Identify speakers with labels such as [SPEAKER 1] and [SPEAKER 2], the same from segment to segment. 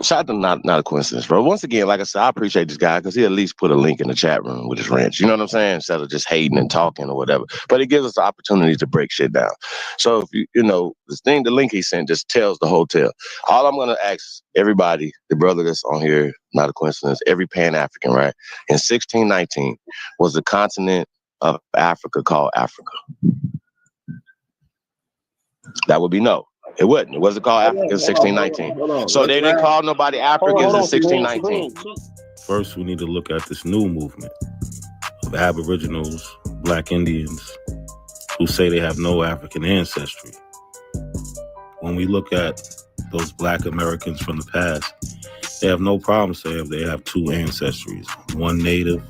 [SPEAKER 1] Shout out to not a coincidence, bro. Once again, like I said, I appreciate this guy because he at least put a link in the chat room with his wrench. You know what I'm saying? Instead of just hating and talking or whatever. But it gives us the opportunity to break shit down. So if the link he sent just tells the whole tale. All I'm gonna ask everybody, the brother that's on here, not a coincidence, every Pan-African, right? In 1619, was the continent of Africa called Africa? That would be no. It wouldn't. It wasn't called Africa in 1619. So they didn't call nobody Africans in 1619.
[SPEAKER 2] First, we need to look at this new movement of Aboriginals, Black Indians, who say they have no African ancestry. When we look at those Black Americans from the past, they have no problem saying they have two ancestries, one Native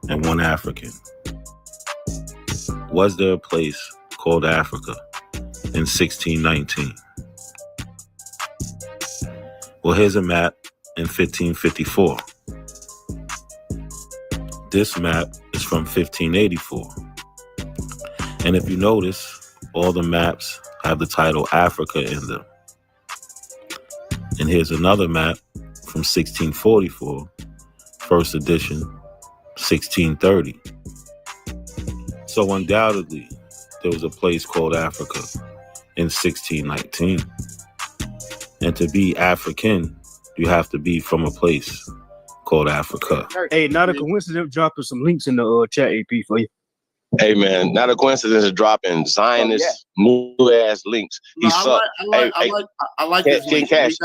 [SPEAKER 2] and one African. Was there a place called Africa in 1619? Well, here's a map in 1554. This map is from 1584. And if you notice, all the maps have the title Africa in them. And here's another map from 1644, first edition, 1630. So undoubtedly, there was a place called Africa in 1619. And to be African, you have to be from a place called Africa.
[SPEAKER 3] Hey, not a coincidence dropping some links in the chat, AP, for you.
[SPEAKER 1] Hey, man, not a coincidence of dropping Zionist new-ass links. He sucked.
[SPEAKER 4] I like this link.
[SPEAKER 1] Cash.
[SPEAKER 4] He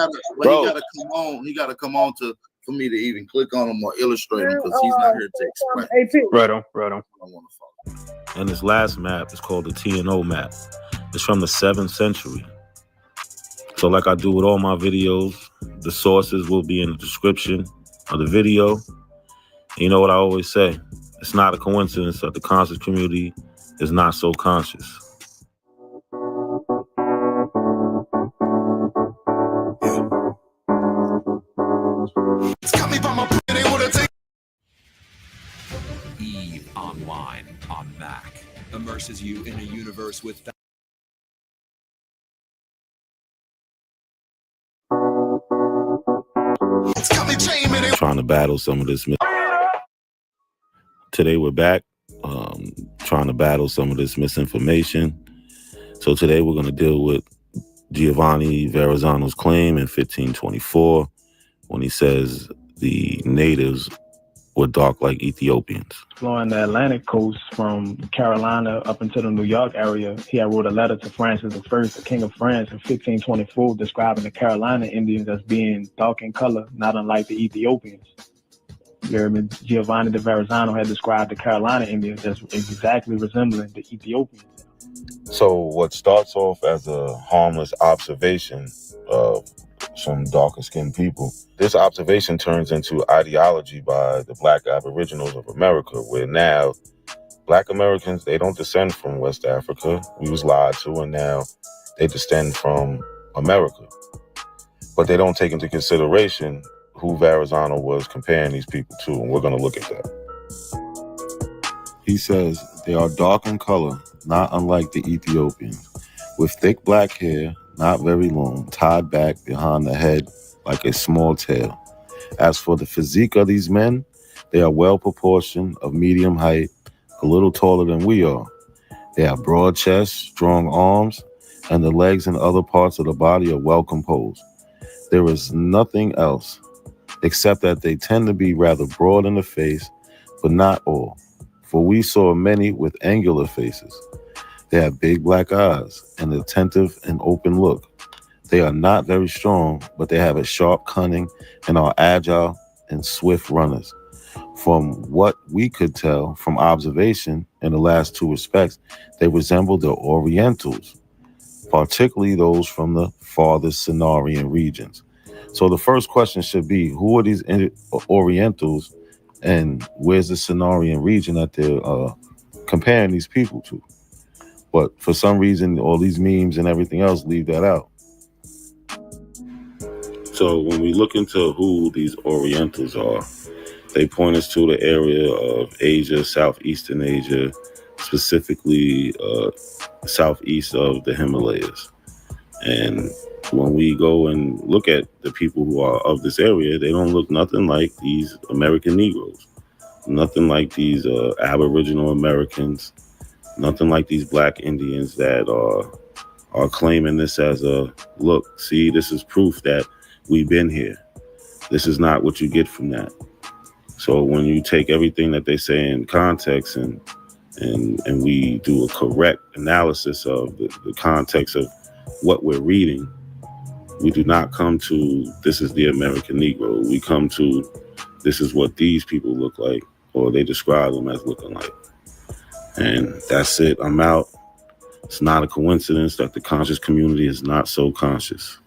[SPEAKER 4] got to come on for me to even click on him or illustrate him because he's not here to explain.
[SPEAKER 3] Right on.
[SPEAKER 4] I want to follow.
[SPEAKER 2] And this last map is called the T&O map. It's from the 7th century. So like I do with all my videos, the sources will be in the description of the video. You know what I always say? It's not a coincidence that the conscious community is not so conscious.
[SPEAKER 5] Eve Online on Mac immerses you in a universe with
[SPEAKER 2] trying to battle some of this. Today we're back trying to battle some of this misinformation. So today we're going to deal with Giovanni Verrazzano's claim in 1524 when he says the natives were dark like Ethiopians.
[SPEAKER 6] Flowing the Atlantic coast from Carolina up into the New York area, he had wrote a letter to Francis I, the King of France, in 1524, describing the Carolina Indians as being dark in color, not unlike the Ethiopians. Giovanni de Verrazzano had described the Carolina Indians as exactly resembling the Ethiopians.
[SPEAKER 2] So what starts off as a harmless observation of some darker skinned people, this observation turns into ideology by the Black Aboriginals of America, where now Black Americans, they don't descend from West Africa. We was lied to, and now they descend from America. But they don't take into consideration who Verrazzano was comparing these people to, and we're going to look at that. He says they are dark in color, not unlike the Ethiopians, with thick black hair, not very long, tied back behind the head like a small tail. As for the physique of these men, they are well proportioned, of medium height, a little taller than we are. They have broad chests, strong arms, and the legs and other parts of the body are well composed. There is nothing else, except that they tend to be rather broad in the face, but not all. For we saw many with angular faces. They have big black eyes, an attentive and open look. They are not very strong, but they have a sharp cunning and are agile and swift runners. From what we could tell from observation in the last two respects, they resemble the Orientals, particularly those from the farthest Cenarian regions. So the first question should be, who are these Orientals and where's the Cenarian region that they're comparing these people to? But for some reason, all these memes and everything else leave that out. So when we look into who these Orientals are, they point us to the area of Asia, Southeastern Asia, specifically southeast of the Himalayas. And when we go and look at the people who are of this area, they don't look nothing like these American Negroes, nothing like these Aboriginal Americans, nothing like these Black Indians that are claiming this as a, look, see, this is proof that we've been here. This is not what you get from that. So when you take everything that they say in context and we do a correct analysis of the context of what we're reading, we do not come to this is the American Negro. We come to this is what these people look like, or they describe them as looking like. And that's it. I'm out. It's not a coincidence that the conscious community is not so conscious.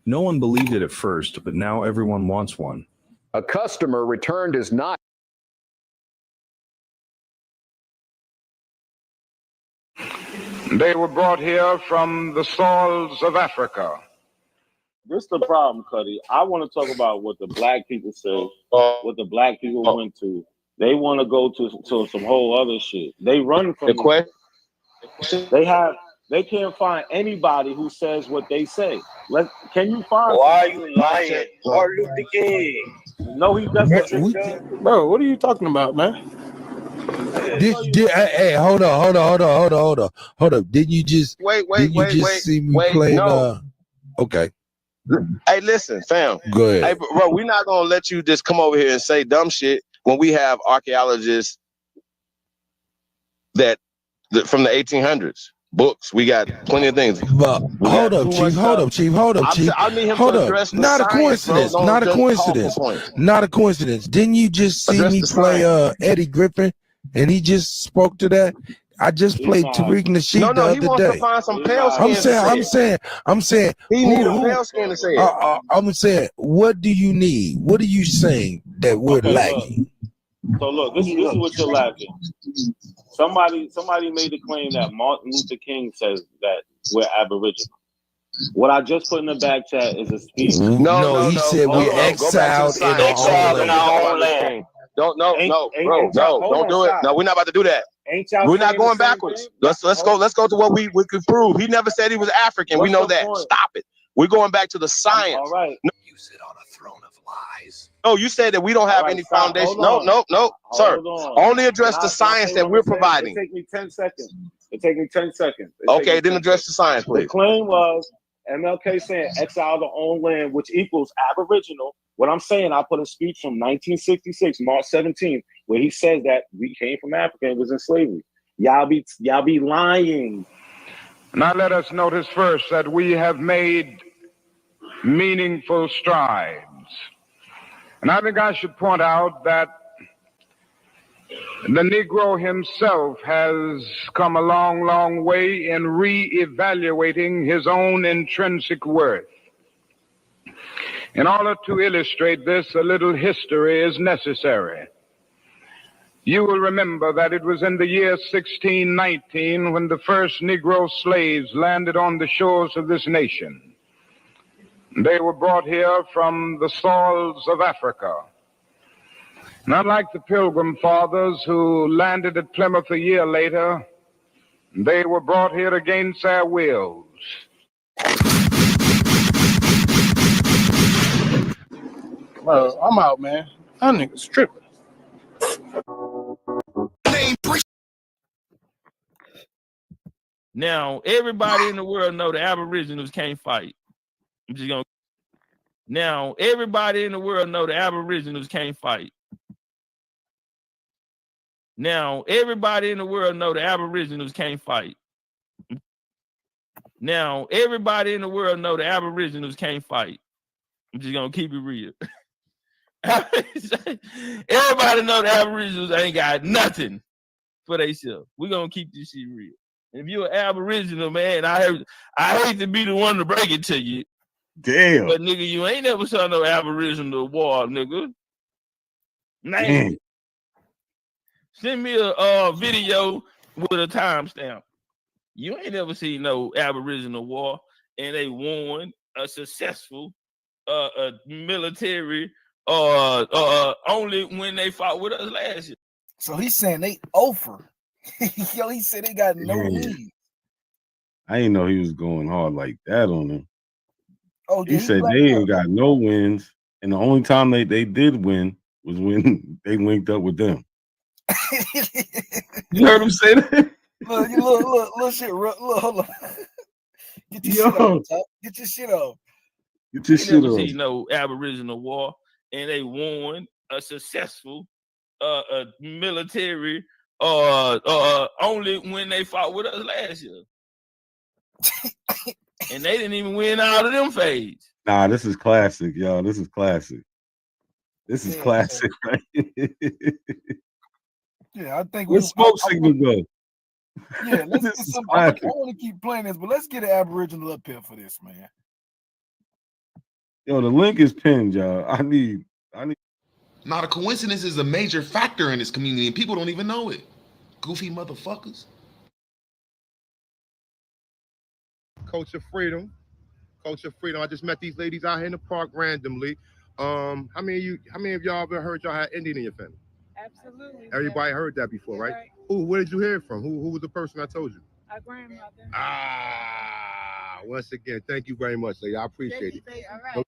[SPEAKER 7] No one believed it at first, but now everyone wants one.
[SPEAKER 8] A customer returned his knife.
[SPEAKER 9] They were brought here from the soils of Africa.
[SPEAKER 2] This is the problem, Cuddy. I want to talk about what the Black people say, what the Black people went to. They want to go to some whole other shit. They run from the question. They can't find anybody who says what they say. Can you find? Why are you lying? Martin Luther King. No, he doesn't.
[SPEAKER 10] Bro, what are you talking about, man?
[SPEAKER 11] Hey, hold up. Didn't you just see me play?
[SPEAKER 1] No.
[SPEAKER 11] Okay.
[SPEAKER 1] Hey, listen, fam.
[SPEAKER 11] Go ahead.
[SPEAKER 1] Hey, bro, we're not gonna let you just come over here and say dumb shit when we have archaeologists that from the 1800s. Books, we got plenty of things.
[SPEAKER 11] But hold up, Chief.
[SPEAKER 1] I need him to address the
[SPEAKER 11] Not a
[SPEAKER 1] science,
[SPEAKER 11] coincidence.
[SPEAKER 1] bro.
[SPEAKER 11] Not a coincidence. Didn't you just see me play Eddie Griffin, and he just spoke to that? I just played Tariq Nasheed the other day.
[SPEAKER 1] He wants to find some pale skin.
[SPEAKER 11] I'm saying.
[SPEAKER 1] He needs a pale skin to say it.
[SPEAKER 11] I'm saying, what do you need? What are you saying that we're lacking?
[SPEAKER 2] So look, this is what you're lacking. Somebody made the claim that Martin Luther King says that we're Aboriginal. What I just put in the back chat is a speech.
[SPEAKER 11] No, he said we're exiled in our own land.
[SPEAKER 1] Don't do it. No, we're not about to do that. We're not going backwards. Let's go to what we could prove. He never said he was African. We know that. Stop it. We're going back to the science.
[SPEAKER 2] All right.
[SPEAKER 5] You sit on a throne of lies.
[SPEAKER 1] No, you said that we don't have any foundation. No, sir. Only address the science that we're providing.
[SPEAKER 2] It take me 10 seconds.
[SPEAKER 1] Okay, then address the science, please.
[SPEAKER 2] The claim was MLK saying exile the own land, which equals Aboriginal. What I'm saying, I put a speech from 1966, March 17th, where he says that we came from Africa and was in slavery. Y'all be lying.
[SPEAKER 9] Now let us notice first that we have made meaningful strides. And I think I should point out that the Negro himself has come a long, long way in re-evaluating his own intrinsic worth. In order to illustrate this, a little history is necessary. You will remember that it was in the year 1619 when the first Negro slaves landed on the shores of this nation. They were brought here from the soils of Africa. Not like the Pilgrim Fathers who landed at Plymouth a year later, they were brought here against their wills.
[SPEAKER 10] Bro, I'm out, man. That nigga's tripping.
[SPEAKER 12] Now, everybody in the world know the Aboriginals can't fight. I'm just gonna. Now, everybody in the world know the Aboriginals can't fight. Now, everybody in the world know the Aboriginals can't fight. Now, everybody in the world know the Aboriginals can't fight. I'm just gonna keep it real. Everybody know the Aboriginals ain't got nothing for themselves. We're gonna keep this shit real. If you're an Aboriginal, man, I hate to be the one to break it to you.
[SPEAKER 13] Damn.
[SPEAKER 12] But nigga, you ain't never saw no Aboriginal war, nigga. Man. Send me a video with a timestamp. You ain't never seen no Aboriginal war, and they won a successful military only when they fought with us last year.
[SPEAKER 13] So he's saying they offer. Yo, he said they got no lead.
[SPEAKER 14] I didn't know he was going hard like that on them.
[SPEAKER 13] Oh,
[SPEAKER 14] he said they ain't got no wins, and the only time they did win was when they linked up with them. You heard him say that?
[SPEAKER 13] Look, shit, look, hold on. Get your shit off. Get your shit off.
[SPEAKER 14] Get your shit off.
[SPEAKER 12] See no Aboriginal war, and they won a successful military only when they fought with us last year. And they didn't even win out of them phase.
[SPEAKER 14] Nah, this is classic, y'all. This is classic. This is classic, right?
[SPEAKER 13] Yeah, I think
[SPEAKER 14] let's smoke signal go.
[SPEAKER 13] Yeah, let's get some. I want to keep playing this, but let's get an Aboriginal up here for this, man.
[SPEAKER 14] Yo, the link is pinned, y'all. I need.
[SPEAKER 15] Not a coincidence is a major factor in this community, and people don't even know it. Goofy motherfuckers.
[SPEAKER 2] Culture freedom. I just met these ladies out here in the park randomly. How many of y'all ever heard y'all had Indian in your family?
[SPEAKER 16] Absolutely.
[SPEAKER 2] Everybody heard that before, right? Where did you hear it from? Who was the person I told you?
[SPEAKER 16] Our grandmother.
[SPEAKER 2] Once again, thank you very much, lady. I appreciate it.
[SPEAKER 16] All right.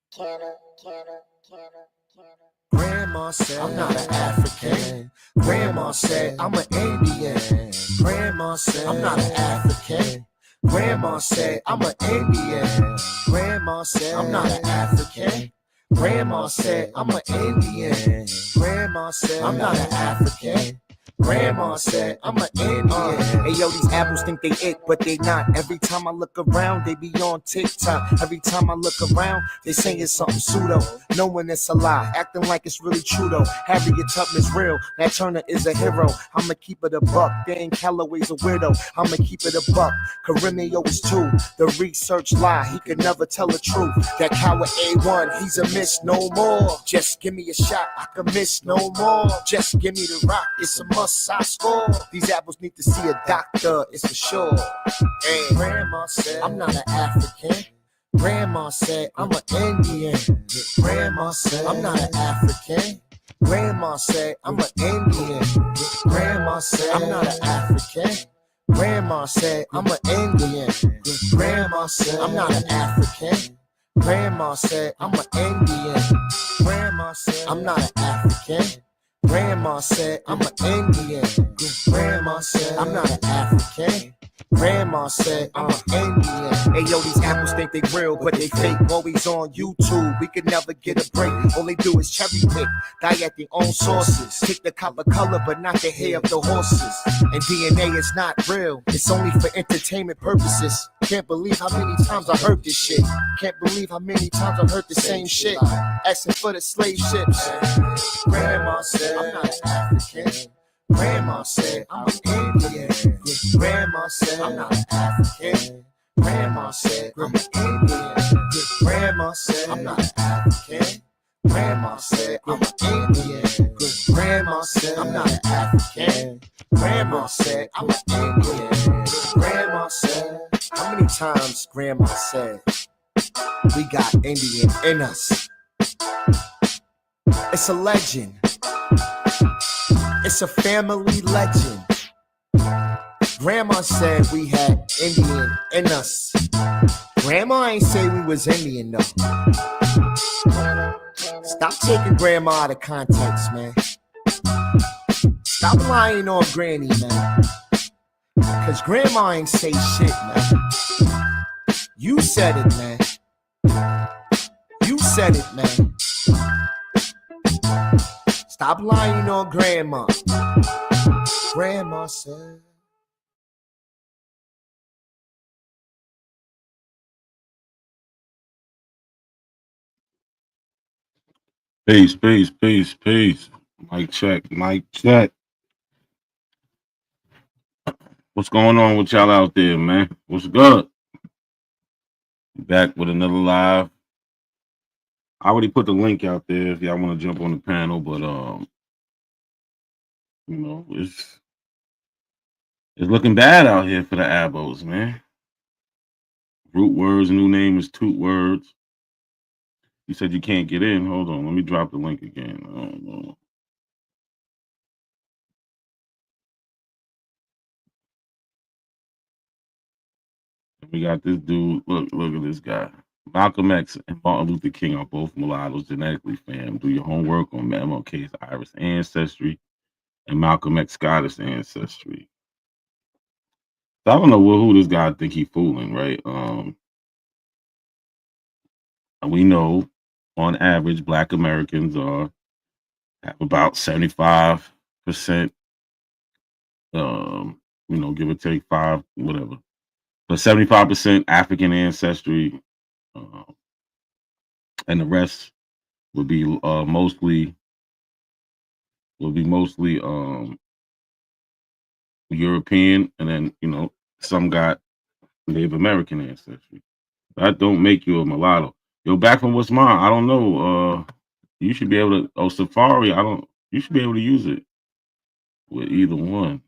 [SPEAKER 17] Grandma said I'm not an African. Grandma said I'm an Indian. Grandma said I'm not an African. Grandma said I'm an Indian. Grandma said I'm not an African. Grandma said I'm an Indian. Grandma said I'm not an African. Grandma said I'm an Indian. Hey yo, these apples think they it, but they not. Every time I look around, they be on TikTok. Every time I look around, they saying something pseudo, knowing it's a lie, acting like it's really true though. Harriet Tubman's real, Nat Turner is a hero. I'ma keep it a buck. Dan Calloway's a weirdo. I'ma keep it a buck. Carimio is too. The research lie, he could never tell the truth. That coward A1, he's a miss no more. Just give me a shot, I can miss no more. Just give me the rock, it's a must. I score. These apples need to see a doctor, it's for sure. Hey, Grandma said I'm not an African. Grandma said I'm an Indian. Grandma said I'm not an African. Grandma said I'm an Indian. Grandma said I'm not an African. Grandma said I'm an Indian. Grandma said I'm not an African. Grandma said I'm an Indian. Grandma said I'm not an African. Grandma said I'm an Indian. Grandma said I'm not an African. Grandma said I'm an Indian. Hey yo, these apples think they real, but they fake. Always on YouTube, we could never get a break. All they do is cherry pick, die at their own sources. Pick the copper color, but not the hair of the horses. And DNA is not real, it's only for entertainment purposes. Can't believe how many times I heard this shit. Can't believe how many times I heard the same shit. Asking for the slave ships. Grandma said I'm not an African. Grandma said I'm an Indian. Grandma said I'm not an African. Grandma said I'm an Indian. Grandma said I'm not an African. Grandma said I'm an Indian. Grandma said I'm not an African. Grandma said I'm an Indian. Grandma said, how many times Grandma said we got Indian in us? It's a legend. It's a family legend. Grandma said we had Indian in us. Grandma ain't say we was Indian though. Stop taking Grandma out of context, man. Stop lying on Granny, man. Cause Grandma ain't say shit, man. You said it, man. You said it, man. Stop lying on Grandma. Grandma said.
[SPEAKER 14] Peace. Mic check. What's going on with y'all out there, man? What's good? Back with another live. I already put the link out there if y'all want to jump on the panel, but you know, It's looking bad out here for the abos, man. Root words, new name is toot words. You said you can't get in. Hold on, let me drop the link again. I don't know. We got this dude. Look at this guy. Malcolm X and Martin Luther King are both mulattoes, genetically fam. Do your homework on MLK's Irish ancestry and Malcolm X Scottish ancestry. So I don't know who this guy think he fooling, right? We know on average Black Americans have about 75%, give or take 5, whatever. But 75% African ancestry, and the rest would be mostly European, and then some got Native American ancestry. That don't make you a mulatto. Yo, back from what's mine. I don't know. You should be able to. Safari. I don't. You should be able to use it with either one.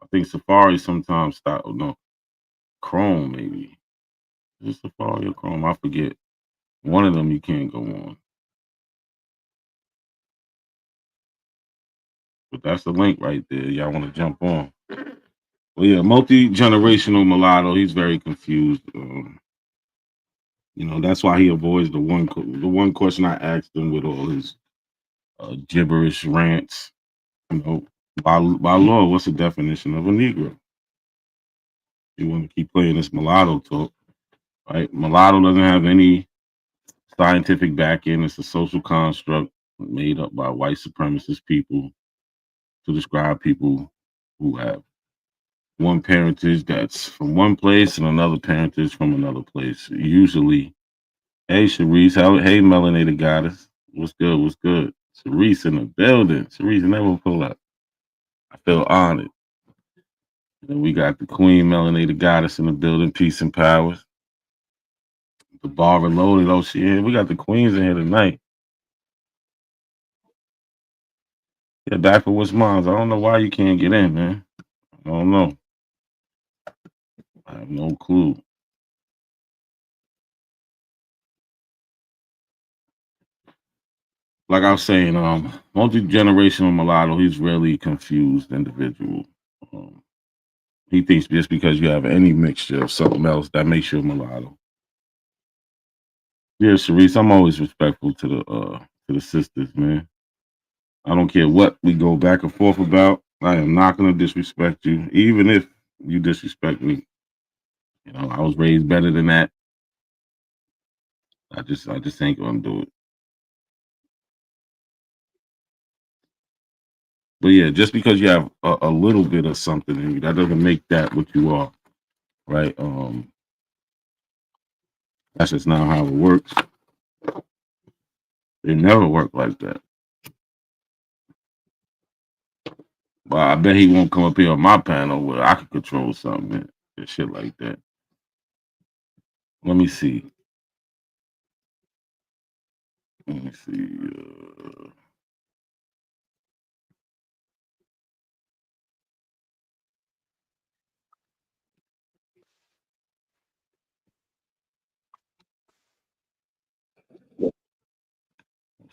[SPEAKER 14] I think Safari sometimes stop. Oh, no, Chrome maybe. Is it Safari or Chrome? I forget. One of them you can't go on. But that's the link right there. Y'all want to jump on? Well, yeah, multi-generational mulatto. He's very confused. That's why he avoids the one question I asked him with all his gibberish rants. By law, what's the definition of a Negro? You want to keep playing this mulatto talk, right? Mulatto doesn't have any scientific backing. It's a social construct made up by white supremacist people to describe people who have one parentage that's from one place and another parentage from another place. Usually, hey, Sharice, hey, melanated goddess. What's good? What's good? Sharice in the building. Sharice never pull up. I feel honored. And we got the Queen Melanated Goddess in the building. Peace and powers. The bar reloaded. Oh, shit. We got the queens in here tonight. Yeah, back for what's mine. I don't know why you can't get in, man. I don't know. I have no clue. Like I was saying, multi-generational mulatto, he's really confused individual. He thinks just because you have any mixture of something else that makes you a mulatto. Yeah, Sharice, I'm always respectful to the sisters, man. I don't care what we go back and forth about. I am not gonna disrespect you, even if you disrespect me. I was raised better than that. I just ain't gonna do it. But yeah, just because you have a little bit of something in you, that doesn't make that what you are, right? That's just not how it works. It never worked like that. But I bet he won't come up here on my panel where I can control something and shit like that. Let me see.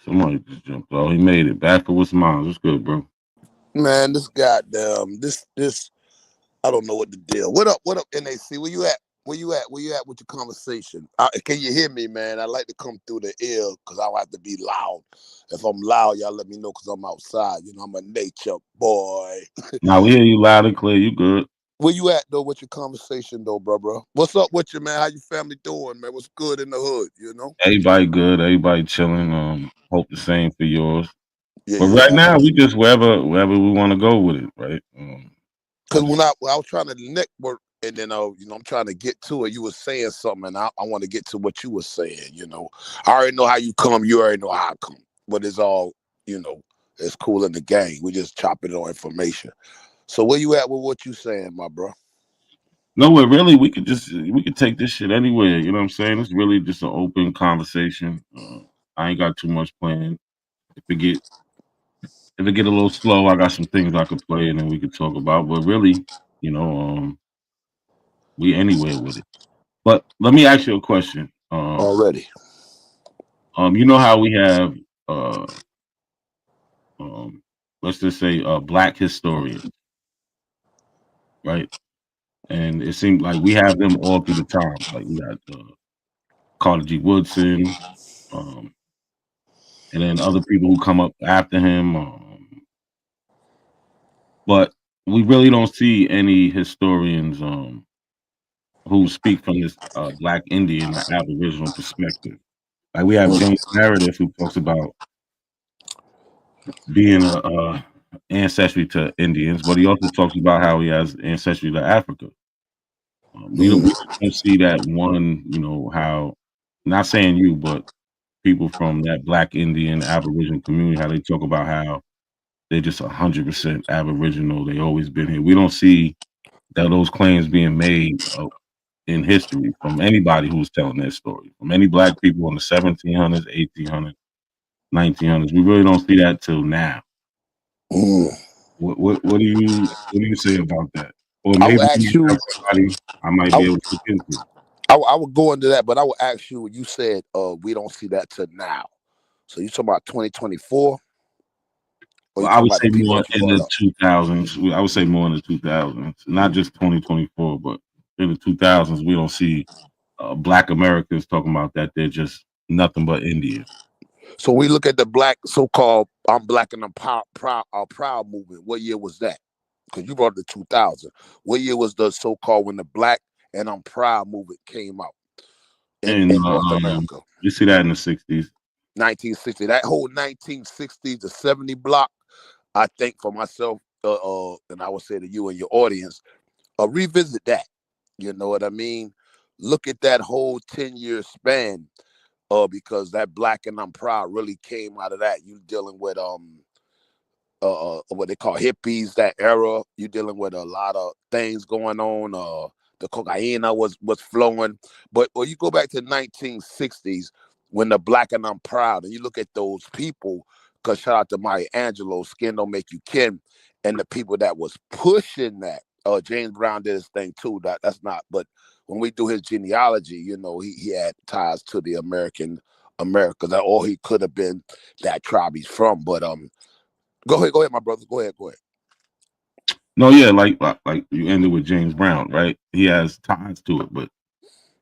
[SPEAKER 14] Somebody just jumped off. He made it. Back for what's mine. What's good, bro?
[SPEAKER 18] Man, this goddamn this I don't know what the deal. What up, NAC? Where you at? Where you at with your conversation? Can you hear me, man? I like to come through the ear because I don't have to be loud. If I'm loud, y'all let me know because I'm outside. I'm a nature boy.
[SPEAKER 14] Now we hear you loud and clear. You good?
[SPEAKER 18] Where you at though with your conversation though, bro? What's up with you, man? How your family doing, man? What's good in the hood?
[SPEAKER 14] Everybody good. Everybody chilling. Hope the same for yours.
[SPEAKER 18] Yeah,
[SPEAKER 14] but right now we just wherever we want to go with it, right?
[SPEAKER 18] Because when I was trying to network, and then I'm trying to get to it. You were saying something, and I want to get to what you were saying. I already know how you come. You already know how I come. But it's all, it's cool in the game. We just chopping it on information. So where you at with what you saying, my bro?
[SPEAKER 14] No, really, we could take this shit anywhere. You know what I'm saying? It's really just an open conversation. I ain't got too much planned. If it get if it get a little slow, I got some things I could play and then we could talk about. But really, you know, we anywhere with it. But let me ask you a question.
[SPEAKER 18] Already.
[SPEAKER 14] You know how we have let's just say black historians, right? And it seemed like we have them all through the time. Like we got Carter G. Woodson, and then other people who come up after him. But we really don't see any historians who speak from this Black Indian or Aboriginal perspective. Like we have James Meredith who talks about being a ancestry to Indians, but he also talks about how he has ancestry to Africa. We don't see that one, you know, how, not saying you, but people from that Black Indian Aboriginal community, how they talk about how they're just 100% Aboriginal. They always been here. We don't see that those claims being made in history from anybody who's telling their story, from any Black people in the 1700s, 1800s, 1900s. We really don't see that till now. What do you say about that? Or
[SPEAKER 18] I
[SPEAKER 14] maybe
[SPEAKER 18] will ask you.
[SPEAKER 14] somebody I might be able to look into.
[SPEAKER 18] I would go into that, but I will ask you. You said we don't see that till now. So you talking about 2024?
[SPEAKER 14] Well, I would say more in the 2000s. I would say more in the 2000s, not just 2024, but in the 2000s, we don't see Black Americans talking about that. They're just nothing but Indian.
[SPEAKER 18] So we look at the Black so-called "I'm Black and I'm proud" movement. What year was that? Because you brought the 2000. What year was the so-called when the Black and I'm Proud movement came out in North America?
[SPEAKER 14] You see that in the 60s.
[SPEAKER 18] 1960. That whole 1960s to 70 block, I think for myself, and I would say to you and your audience, revisit that. You know what I mean? Look at that whole 10-year span, because that Black and I'm Proud really came out of that. You dealing with what they call hippies, that era. You dealing with a lot of things going on. The cocaine was flowing. But when you go back to the 1960s, when the Black and I'm Proud, and you look at those people, because shout out to Maya Angelou, Skin Don't Make You Kin, and the people that was pushing that. James Brown did his thing too. That's not, but when we do his genealogy, you know, he had ties to the America, that all he could have been that tribe he's from. But go ahead, my brother. Go ahead.
[SPEAKER 14] No, yeah, like you ended with James Brown, right? He has ties to it, but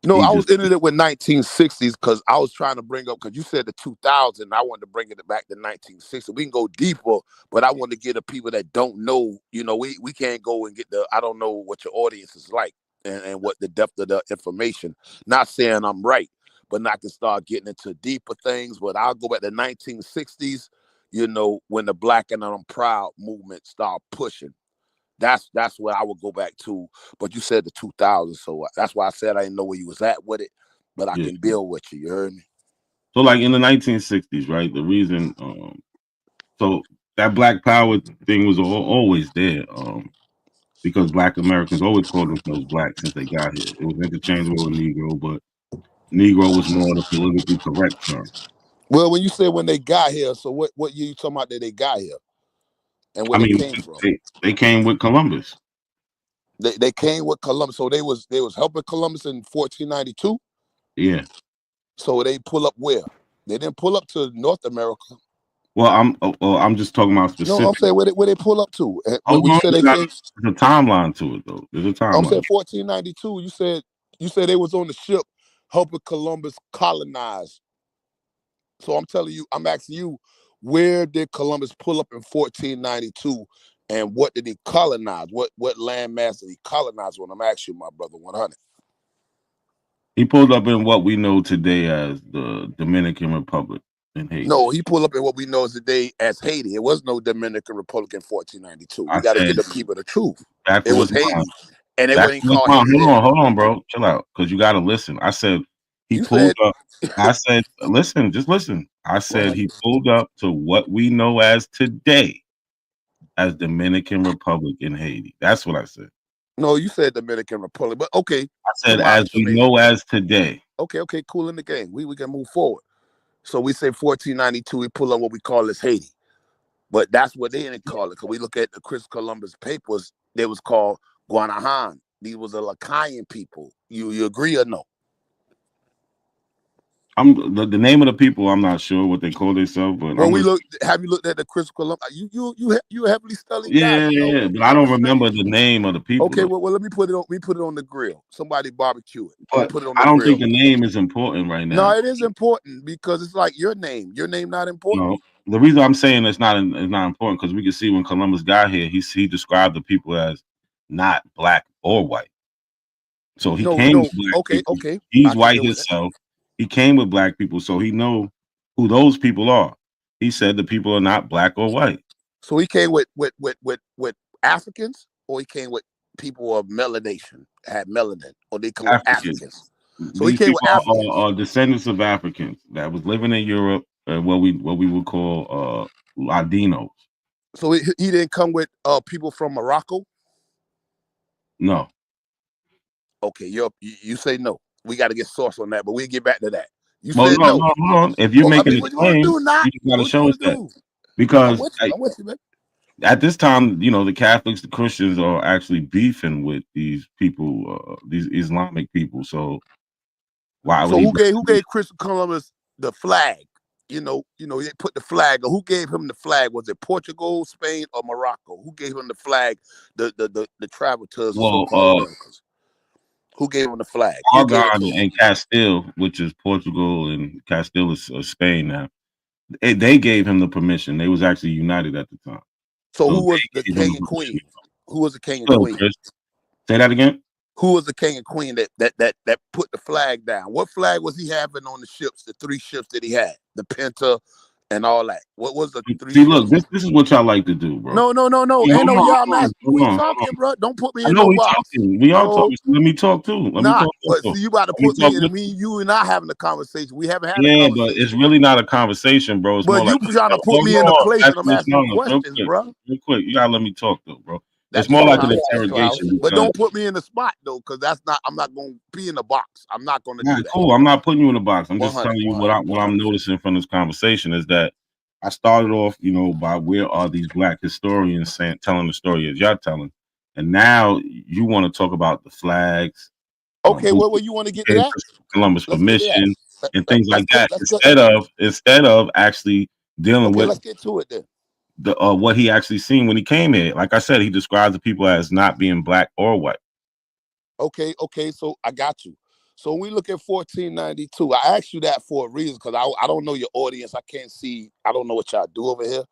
[SPEAKER 18] no, I was ending it with 1960s because I was trying to bring up, because you said the 2000. I wanted to bring it back to 1960. We can go deeper, but I want to get the people that don't know. You know, we can't go and get I don't know what your audience is like and what the depth of the information. Not saying I'm right, but I can start getting into deeper things. But I'll go back to 1960s. You know, when the Black and I'm Proud movement started pushing. That's what I would go back to. But you said the 2000s, so that's why I said I didn't know where you was at with it. But I can build with you. You heard me?
[SPEAKER 14] So, like in the 1960s, right? The reason, so that Black Power thing was always there, because Black Americans always called themselves Black since they got here. It was interchangeable with Negro, but Negro was more the politically correct term.
[SPEAKER 18] Well, when you say when they got here, so what year you talking about that they got here? And where they came from?
[SPEAKER 14] They came with Columbus.
[SPEAKER 18] They came with Columbus. So they was helping Columbus in 1492?
[SPEAKER 14] Yeah.
[SPEAKER 18] So they pull up where? They didn't pull up to North America.
[SPEAKER 14] Well, I'm just talking about specific.
[SPEAKER 18] No, I'm saying where they pull up to.
[SPEAKER 14] Oh,
[SPEAKER 18] you said they came.
[SPEAKER 14] There's a timeline to it, though. There's a timeline.
[SPEAKER 18] I'm saying 1492. You said they was on the ship helping Columbus colonize. So I'm telling you, I'm asking you, where did Columbus pull up in 1492, and what did he colonize? What landmass did he colonize? When I'm asking you, my brother, 100.
[SPEAKER 14] He pulled up in what we know today as the Dominican Republic in Haiti.
[SPEAKER 18] No, he pulled up in what we know today as Haiti. It was no Dominican Republic in 1492. We got to give the people the truth. It was Haiti, and they wouldn't call Haiti.
[SPEAKER 14] Hold on, bro. Chill out, because you got to listen. I said he pulled up. I said, listen, just listen. I said he pulled up to what we know as today as Dominican Republic in Haiti. That's what I said.
[SPEAKER 18] No, you said Dominican Republic, but okay.
[SPEAKER 14] I said as we know as today.
[SPEAKER 18] Okay, cool in the game. We can move forward. So we say 1492, we pull up what we call as Haiti. But that's what they didn't call it. Because we look at the Chris Columbus papers, they was called Guanahan. These was the Lacayan people. You agree or no?
[SPEAKER 14] The name of the people, I'm not sure what they call themselves, but
[SPEAKER 18] when we look, have you looked at the Chris Columbus? You heavily studied guy.
[SPEAKER 14] Yeah, but I don't remember the name of the people.
[SPEAKER 18] Okay, well, let me put it on. We put it on the grill. Somebody barbecue it.
[SPEAKER 14] But
[SPEAKER 18] Put it on
[SPEAKER 14] I
[SPEAKER 18] the
[SPEAKER 14] don't
[SPEAKER 18] grill.
[SPEAKER 14] think the name is important right now.
[SPEAKER 18] No, it is important because it's like your name. Your name not important.
[SPEAKER 14] No, the reason I'm saying it's not important because we can see when Columbus got here, he described the people as not black or white. So he came with black people.
[SPEAKER 18] Okay.
[SPEAKER 14] He's white himself. He came with black people, so he know who those people are. He said the people are not black or white.
[SPEAKER 18] So he came with Africans, or he came with people of melanation, had melanin, or they come with Africans. So
[SPEAKER 14] These
[SPEAKER 18] he came with Africans.
[SPEAKER 14] are descendants of Africans that was living in Europe, what we would call Ladinos.
[SPEAKER 18] So he didn't come with people from Morocco.
[SPEAKER 14] No.
[SPEAKER 18] Okay, you say no. We got to get source on that, but we'll get back to that. You
[SPEAKER 14] said no. No. If you're making a claim, you got to show us that. Because
[SPEAKER 18] I'm with you, man.
[SPEAKER 14] At this time, the Catholics, the Christians are actually beefing with these people, these Islamic people. So why would
[SPEAKER 18] who gave Christopher Columbus the flag? They put the flag. Who gave him the flag? Was it Portugal, Spain, or Morocco? Who gave him the flag? The travel to the so-called Americas. Who gave him the flag?
[SPEAKER 14] Aragon and Castile, which is Portugal, and Castile is Spain now. They gave him the permission. They was actually united at the time.
[SPEAKER 18] So who was the king and queen? Who was the king and queen?
[SPEAKER 14] Say that again.
[SPEAKER 18] Who was the king and queen that put the flag down? What flag was he having on the ships? The 3 ships that he had, the Penta and all that. What was the 3?
[SPEAKER 14] See, look, this is what y'all like to do, bro.
[SPEAKER 18] No. Ain't no y'all not. We talking, bro. Don't put me in no box.
[SPEAKER 14] We are talking. So let me talk too.
[SPEAKER 18] But see, you about to put me in. You and I having a conversation. We haven't had a conversation.
[SPEAKER 14] But it's really not a conversation, bro. It's
[SPEAKER 18] but you trying to put me in a place and I'm asking questions, bro.
[SPEAKER 14] Real quick, you gotta let me talk though, bro. It's more like an interrogation.
[SPEAKER 18] But don't put me in the spot though, because I'm not going to be in the box. I'm not going to do that.
[SPEAKER 14] Cool. I'm not putting you in the box. I'm just telling you what I'm noticing from this conversation is that I started off, by where are these black historians telling the story as y'all telling, and now you want to talk about the flags.
[SPEAKER 18] Okay, well, you want to get to that?
[SPEAKER 14] Columbus permission and things like that. Instead of actually dealing with.
[SPEAKER 18] Let's get to it then.
[SPEAKER 14] What he actually seen when he came here. Like I said, he describes the people as not being black or white.
[SPEAKER 18] Okay, so I got you. So when we look at 1492, I asked you that for a reason because I don't know your audience. I can't see. I don't know what y'all do over here,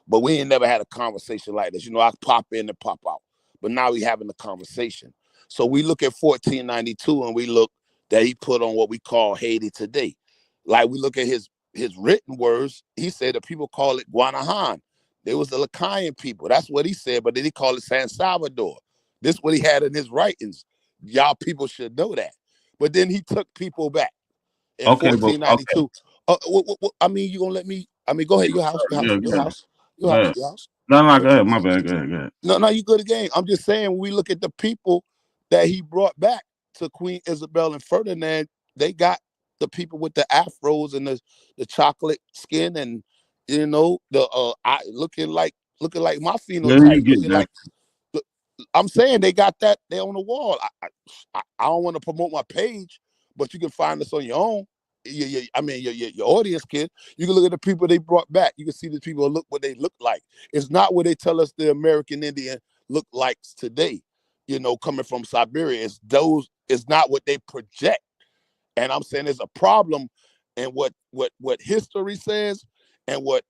[SPEAKER 18] but we ain't never had a conversation like this. I pop in and pop out, but now we having a conversation. So we look at 1492 and we look that he put on what we call Haiti today. Like we look at his written words, he said that people call it Guanahan. They was the Lacayan people. That's what he said, but then he called it San Salvador. This is what he had in his writings. Y'all people should know that. But then he took people back in 1492. I mean, you gonna let me? I mean, go ahead. Your house. Your house.
[SPEAKER 14] No, go ahead. My bad. Go ahead.
[SPEAKER 18] No, you good again. I'm just saying, when we look at the people that he brought back to Queen Isabel and Ferdinand, they got the people with the afros and the chocolate skin and looking like my phenotype. I'm saying they got that. They on the wall. I don't want to promote my page, but you can find us on your own. Your audience can. You can look at the people they brought back. You can see the people look what they look like. It's not what they tell us the American Indian look like today. Coming from Siberia, it's not what they project. And I'm saying there's a problem in what history says and what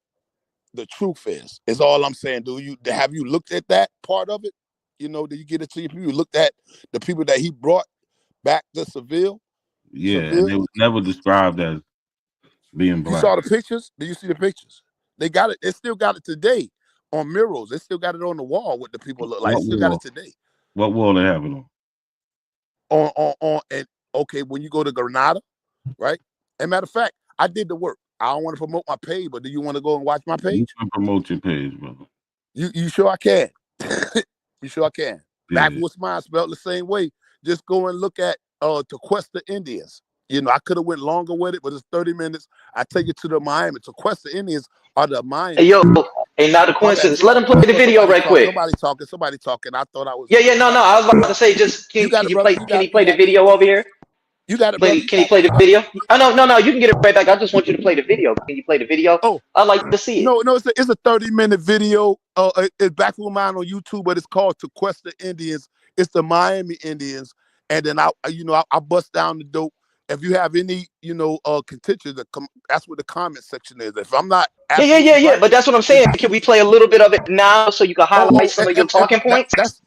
[SPEAKER 18] the truth is all I'm saying. Have you looked at that part of it? Did you get it to you? You looked at the people that he brought back to Seville?
[SPEAKER 14] Yeah, and they was never described as being black.
[SPEAKER 18] You saw the pictures? Did you see the pictures? They got it. They still got it today on murals. They still got it on the wall. What the people look like. They still got it today.
[SPEAKER 14] What wall they have it on?
[SPEAKER 18] And okay, when you go to Granada, right? As a matter of fact, I did the work. I don't want to promote my page, but do you want to go and watch my page?
[SPEAKER 14] You can promote your page, brother.
[SPEAKER 18] You sure I can? You sure I can? Yeah. Backwoods Mine spelled the same way. Just go and look at Tequesta Indians. I could have went longer with it, but it's 30 minutes. I take you to the Miami. Tequesta Indians are the Miami.
[SPEAKER 19] Hey, not a
[SPEAKER 18] My bad.
[SPEAKER 19] coincidence. Let him play the video right quick.
[SPEAKER 18] Somebody talking. I thought I was.
[SPEAKER 19] Yeah. No. I was about to say, just can you play the video over here?
[SPEAKER 18] You got it, brother.
[SPEAKER 19] Can you play the video? Oh no. You can get it right back. I just want you to play the video. Can you play the video?
[SPEAKER 18] Oh,
[SPEAKER 19] I'd like to see it.
[SPEAKER 18] No, it's a 30-minute video. It's back with mine on YouTube, but it's called Tequesta Indians. It's the Miami Indians, and then I bust down the dope. If you have any, contention, that's what the comment section is. If I'm not,
[SPEAKER 19] Yeah. But that's what I'm saying. Can we play a little bit of it now so you can highlight some of your talking points?
[SPEAKER 18] That's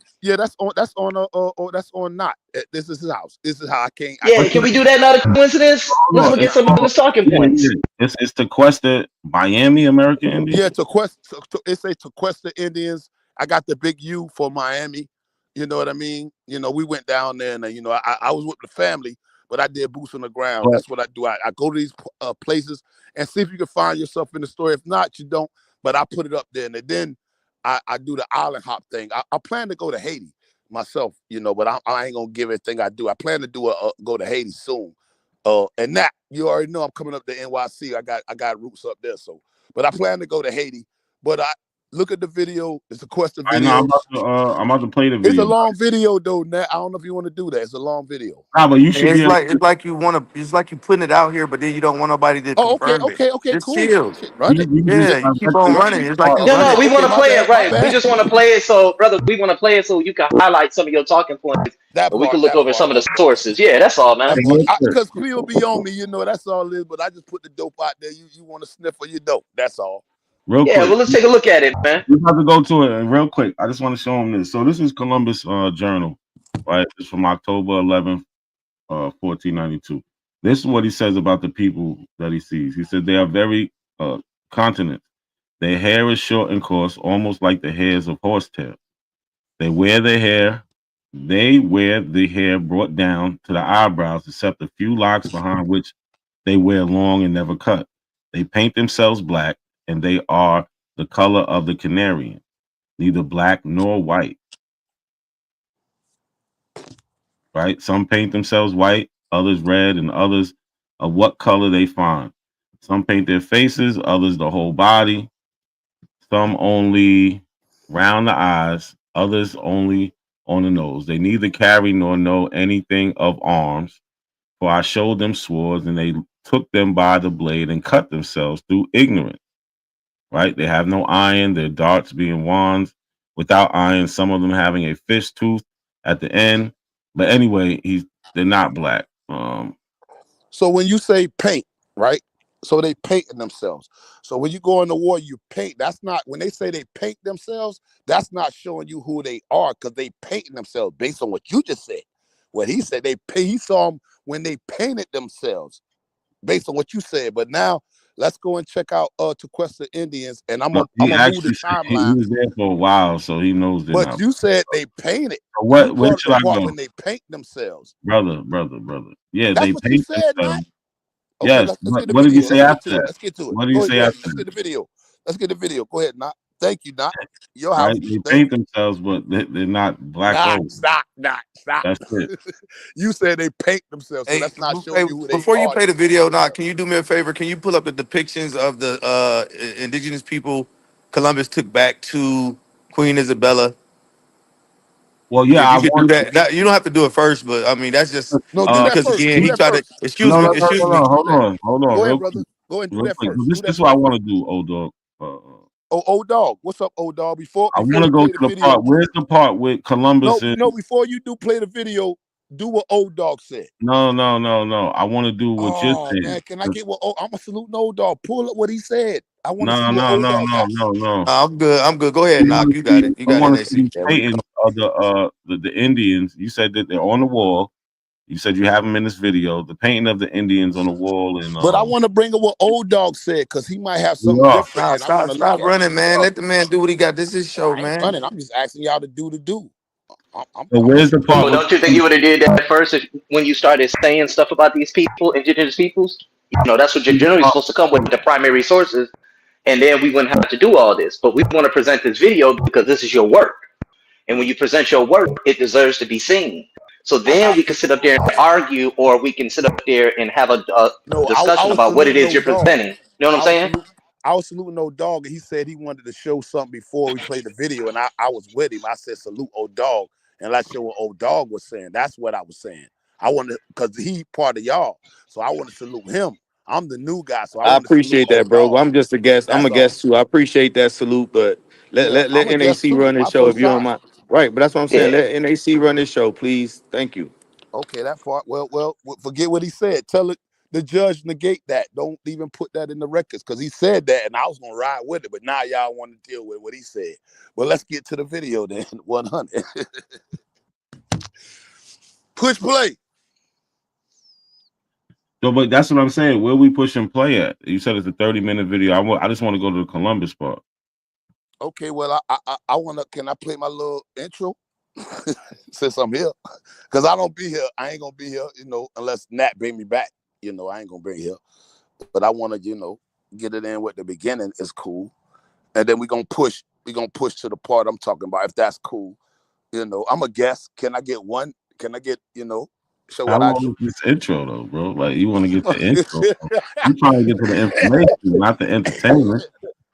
[SPEAKER 18] on not. This is his house. This is how I can't.
[SPEAKER 19] Yeah, can we do that? Not a coincidence. Let's look at some of his talking points.
[SPEAKER 14] It's Tequesta Miami American Indians.
[SPEAKER 18] Yeah, it's a Tequesta Indians. I got the big U for Miami. You know what I mean? We went down there, and I was with the family, but I did boots on the ground. That's what I do. I go to these places and see if you can find yourself in the story. If not, you don't. But I put it up there, and then I do the island hop thing. I plan to go to Haiti myself, but I ain't gonna give everything I do. I plan to go to Haiti soon. And that you already know I'm coming up to NYC. I got roots up there, but I plan to go to Haiti. But I look at the video. It's a question video.
[SPEAKER 14] I'm about to play the video.
[SPEAKER 18] It's a long video though, Nat. I don't know if you want to do that. It's a long video.
[SPEAKER 14] Nah, but you should.
[SPEAKER 20] It's like you want to. It's like you putting it out here, but then you don't want nobody to confirm it.
[SPEAKER 18] Okay,
[SPEAKER 20] just
[SPEAKER 18] cool.
[SPEAKER 20] chill.
[SPEAKER 18] Run it.
[SPEAKER 20] You keep on running. It's like
[SPEAKER 19] No, we want to play it right. We just want to play it, so brother, we want to play it so you can highlight some of your talking points. We can look over some of the sources. Yeah, that's all, man.
[SPEAKER 18] Because people be on me, that's all it is. But I just put the dope out there. You want to sniff for your dope. That's all.
[SPEAKER 14] Real quick.
[SPEAKER 19] Well, let's take a look at it, man.
[SPEAKER 14] We have to go to it real quick. I just want to show them this. So this is Columbus Journal, right? It's from October 11th, 1492. This is what he says about the people that he sees. He said they are very continent. Their hair is short and coarse, almost like the hairs of horsetail. They wear the hair brought down to the eyebrows, except a few locks behind which they wear long and never cut. They paint themselves black, and they are the color of the Canarian, neither black nor white. Right? Some paint themselves white, others red, and others of what color they find. Some paint their faces, others the whole body. Some only round the eyes, others only on the nose. They neither carry nor know anything of arms, for I showed them swords, and they took them by the blade and cut themselves through ignorance. Right? They have no iron, their darts being wands without iron, some of them having a fish tooth at the end. But anyway, they're not black.
[SPEAKER 18] So when you say paint, right? So they painting themselves. So when you go in the war, you paint. That's not, when they say they paint themselves, that's not showing you who they are, because they painting themselves based on what you just said. What he said, he saw them when they painted themselves based on what you said. But now, let's go and check out Tequesta Indians, and I'm gonna move the timeline.
[SPEAKER 14] He was there for a while, so he knows that.
[SPEAKER 18] But you said they painted.
[SPEAKER 14] So what should I go?
[SPEAKER 18] When they paint themselves,
[SPEAKER 14] brother. Yeah,
[SPEAKER 18] that's
[SPEAKER 14] they
[SPEAKER 18] what
[SPEAKER 14] paint
[SPEAKER 18] you said,
[SPEAKER 14] themselves.
[SPEAKER 18] Okay,
[SPEAKER 14] yes. What did you say after that?
[SPEAKER 18] Let's get to it.
[SPEAKER 14] What did you say after?
[SPEAKER 18] Let's get the video. Let's get the video. Go ahead, Not. Thank you, Not. Your house.
[SPEAKER 14] Right? They paint themselves, but they're not black.
[SPEAKER 18] Stop.
[SPEAKER 14] That's it.
[SPEAKER 18] You said they paint themselves, so that's not showing you who they are.
[SPEAKER 20] Before you play the video, Not, can you do me a favor? Can you pull up the depictions of the indigenous people Columbus took back to Queen Isabella?
[SPEAKER 14] Well, yeah,
[SPEAKER 20] I want that. You don't have to do it first, but I mean that's just because again he tried to. Excuse me.
[SPEAKER 14] Hold on.
[SPEAKER 18] Go ahead, brother. Go ahead and do that first.
[SPEAKER 14] This is what I want to do, old dog.
[SPEAKER 18] Old dog. What's up, old dog? Before
[SPEAKER 14] I want to go to the part. Where's the part with Columbus?
[SPEAKER 18] No, before you do play the video, do what old dog said.
[SPEAKER 14] No. I want to do what you're saying.
[SPEAKER 18] Man, can I get what? I'm gonna salute old dog. Pull up what he said. I want to see what old dog got.
[SPEAKER 14] No.
[SPEAKER 20] I'm good. Go ahead, Knock. You got it. You got it.
[SPEAKER 14] The Indians. You said that they're on the wall. You said you have them in this video. The painting of the Indians on the wall. And
[SPEAKER 18] but I want to bring up what old dog said, because he might have something different.
[SPEAKER 20] Stop running, man. Let the man do what he got. This is his show, man.
[SPEAKER 18] Running. I'm just asking y'all to do.
[SPEAKER 14] Where's the part?
[SPEAKER 19] Well, don't you think you would have did that first when you started saying stuff about these people, indigenous peoples? That's what you're generally supposed to come with, the primary sources, and then we wouldn't have to do all this. But we want to present this video because this is your work, and when you present your work, it deserves to be seen. So then we can sit up there and argue, or we can sit up there and have a discussion about what it is you're presenting. You know what I'm saying?
[SPEAKER 18] I was saluting old dog, and he said he wanted to show something before we played the video, and I was with him. I said, salute old dog, and let's show what old dog was saying. That's what I was saying. I wanted, because he part of y'all, so I want to salute him. I'm the new guy, so
[SPEAKER 20] I
[SPEAKER 18] want to salute
[SPEAKER 20] appreciate that,
[SPEAKER 18] old
[SPEAKER 20] bro.
[SPEAKER 18] dog.
[SPEAKER 20] I'm just a guest. I'm
[SPEAKER 18] That's
[SPEAKER 20] a guest too. I appreciate that salute, but let
[SPEAKER 18] I'm a guest
[SPEAKER 20] NAC
[SPEAKER 18] too.
[SPEAKER 20] run
[SPEAKER 18] My
[SPEAKER 20] this show if
[SPEAKER 18] first
[SPEAKER 20] you don't
[SPEAKER 18] time.
[SPEAKER 20] mind. Right, but that's what I'm saying.
[SPEAKER 19] Yeah.
[SPEAKER 20] Let NAC run this show, please. Thank you.
[SPEAKER 18] Okay, that part. Well, forget what he said. Tell it. The judge negate that. Don't even put that in the records because he said that, and I was gonna ride with it. But now y'all want to deal with what he said. Well, let's get to the video then. 100. Push play.
[SPEAKER 14] So, but that's what I'm saying. Where we push and play at? You said it's a 30-minute video. I just want to go to the Columbus part.
[SPEAKER 18] Okay, well, I wanna. Can I play my little intro since I'm here? Because I don't be here. I ain't gonna be here, unless Nat bring me back. I ain't gonna bring here. But I want to, get it in with the beginning is cool, and then we're gonna push to the part I'm talking about. If that's cool, I'm a guest. Can I get one? Can I get show
[SPEAKER 14] How
[SPEAKER 18] what I
[SPEAKER 14] long
[SPEAKER 18] do?
[SPEAKER 14] is this intro though, bro? Like you want to get the intro? You trying to get to the information, not the entertainment.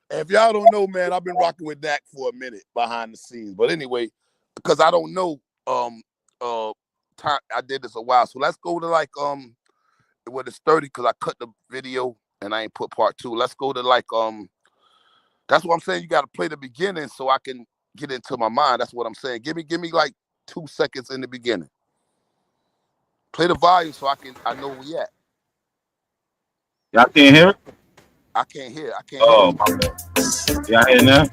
[SPEAKER 18] If y'all don't know, man, I've been rocking with Dak for a minute behind the scenes. But anyway, because I don't know, time I did this a while. So let's go to like what it's 30 because I cut the video and I ain't put part 2. Let's go to like that's what I'm saying. You got to play the beginning so I can get into my mind. That's what I'm saying. Give me like 2 seconds in the beginning. Play the volume so I know where we at.
[SPEAKER 14] Y'all can't hear it?
[SPEAKER 18] I can't hear.
[SPEAKER 14] Oh, my bad. Y'all hear now?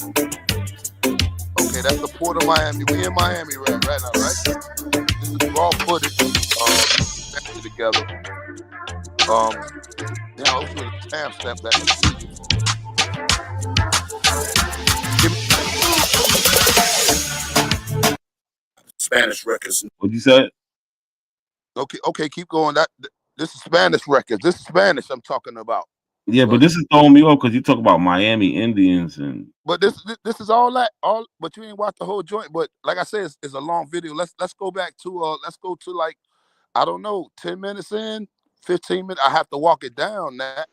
[SPEAKER 18] Okay, that's the Port of Miami. We in Miami right now, right? This is raw footage. Together. Now let's put a timestamp that. Spanish records.
[SPEAKER 14] What you said?
[SPEAKER 18] Okay, keep going. This is Spanish records. This is Spanish I'm talking about.
[SPEAKER 14] Yeah, but this is throwing me off because you talk about Miami Indians and.
[SPEAKER 18] But this is all. But you ain't watched the whole joint. But like I said, it's a long video. Let's go back to let's go to like I don't know 10 minutes in, 15 minutes. I have to walk it down. That.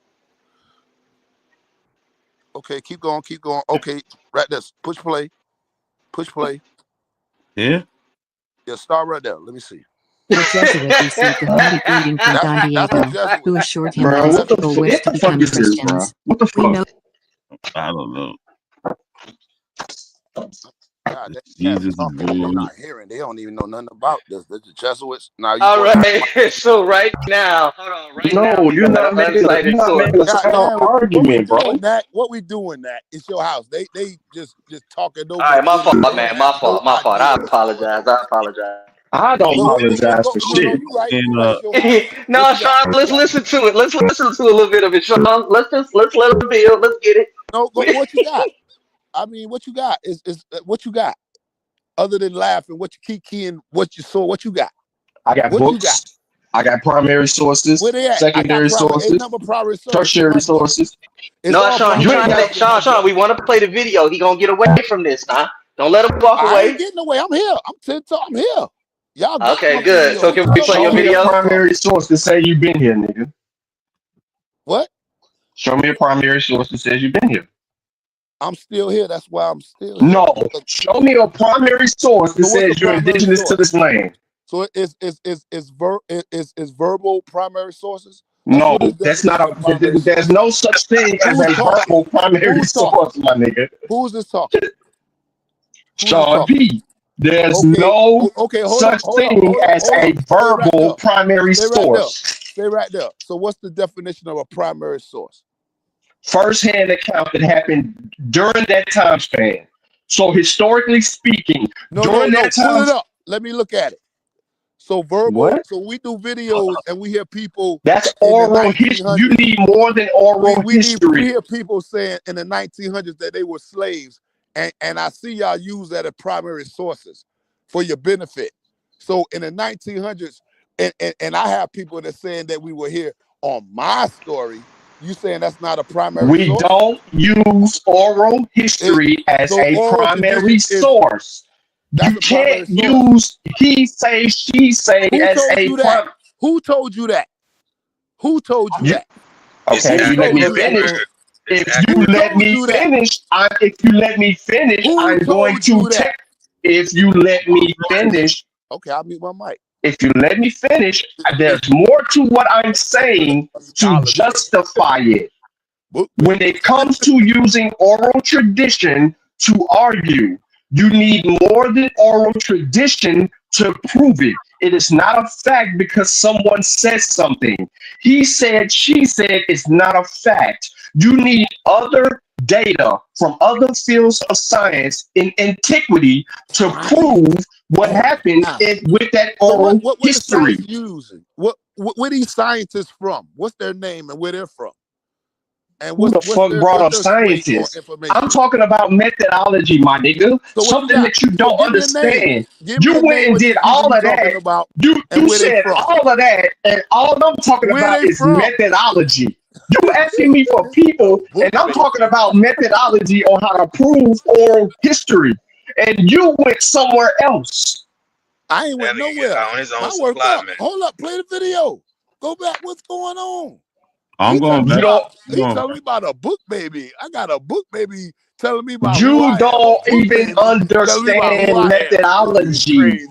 [SPEAKER 18] Okay, keep going. Okay, right there. Push play.
[SPEAKER 14] Yeah.
[SPEAKER 18] Yeah, start right there. Let me see.
[SPEAKER 21] The Jesuit received a heavy beating from Don Diego, who assured him that his people wished to become Christians.
[SPEAKER 14] What the
[SPEAKER 21] We know
[SPEAKER 14] I don't know.
[SPEAKER 18] God,
[SPEAKER 14] Jesus
[SPEAKER 18] talking, they're not hearing. They don't even know nothing about this. They're the Jesuits. Now you
[SPEAKER 19] All right. So right now, hold on. Right now,
[SPEAKER 1] you're not making a sound argument, bro.
[SPEAKER 18] What we doing? That it's your house. They just talking over.
[SPEAKER 19] All right, my fault, man. My fault. I apologize.
[SPEAKER 1] I don't apologize for shit.
[SPEAKER 19] No, Sean, let's listen to it. Let's listen to a little bit of it, Sean. Let's let him build. Let's get it.
[SPEAKER 18] No, what you got? I mean, what you got is what you got. Other than laughing, what you keep keying, what you saw, what you got?
[SPEAKER 1] I got books. I got primary sources, secondary sources, tertiary sources.
[SPEAKER 19] No, Sean, we want to play the video. He gonna get away from this, huh? Don't let him walk away.
[SPEAKER 18] I ain't getting away. I'm here. I'm here. Y'all got
[SPEAKER 19] okay, good. So can we play your video?
[SPEAKER 1] Primary source to say you've been here, nigga.
[SPEAKER 18] What?
[SPEAKER 1] Show me a primary source that says you've been here.
[SPEAKER 18] I'm still here. That's why I'm still here.
[SPEAKER 1] No, show me a primary source that says you're indigenous to this land.
[SPEAKER 18] So it's verbal primary sources.
[SPEAKER 1] No, that's not a. There's no such thing as a verbal primary source, my nigga.
[SPEAKER 18] Who's this talking?
[SPEAKER 1] Sean P. There's no such thing as a verbal primary source.
[SPEAKER 18] Stay right there. So what's the definition of a primary source?
[SPEAKER 1] First-hand account that happened during that time span. So historically speaking, during that time.
[SPEAKER 18] Pull it up. Let me look at it. So verbal. What? So we do videos and we hear people.
[SPEAKER 1] That's oral history. You need more than oral history.
[SPEAKER 18] We hear people saying in the 1900s that they were slaves, and I see y'all use that as primary sources for your benefit. So in the 1900s, and I have people that saying that we were here on my story. You saying that's not a primary source?
[SPEAKER 1] We don't use oral history as a primary source. You can't use he say, she say as a primary.
[SPEAKER 18] Who told you that? Who told you that?
[SPEAKER 1] Okay, you let me finish.
[SPEAKER 3] If you let me finish, if you let me finish, I'm going to check. If you let me finish,
[SPEAKER 18] okay, I'll mute my mic.
[SPEAKER 3] If you let me finish, there's more to what I'm saying to justify it. When it comes to using oral tradition to argue, you need more than oral tradition to prove it. It is not a fact because someone says something. He said, she said, it's not a fact. You need other data from other fields of science in antiquity to prove what happened with that oral history.
[SPEAKER 18] What these scientists from? What's their name and where they're from? And
[SPEAKER 3] Who the fuck brought up scientists? I'm talking about methodology, my nigga. Something that you don't understand. You went and did all of that. You said all of that, and all I'm talking about is methodology. You asking me for people, and I'm talking about methodology on how to prove oral history, and you went somewhere else.
[SPEAKER 18] I ain't went nowhere. I worked up. Hold up, play the video. Go back. What's going on?
[SPEAKER 14] I'm going back.
[SPEAKER 18] He's telling me about a book, baby. I got a book, baby, telling me about
[SPEAKER 3] you don't even understand methodology.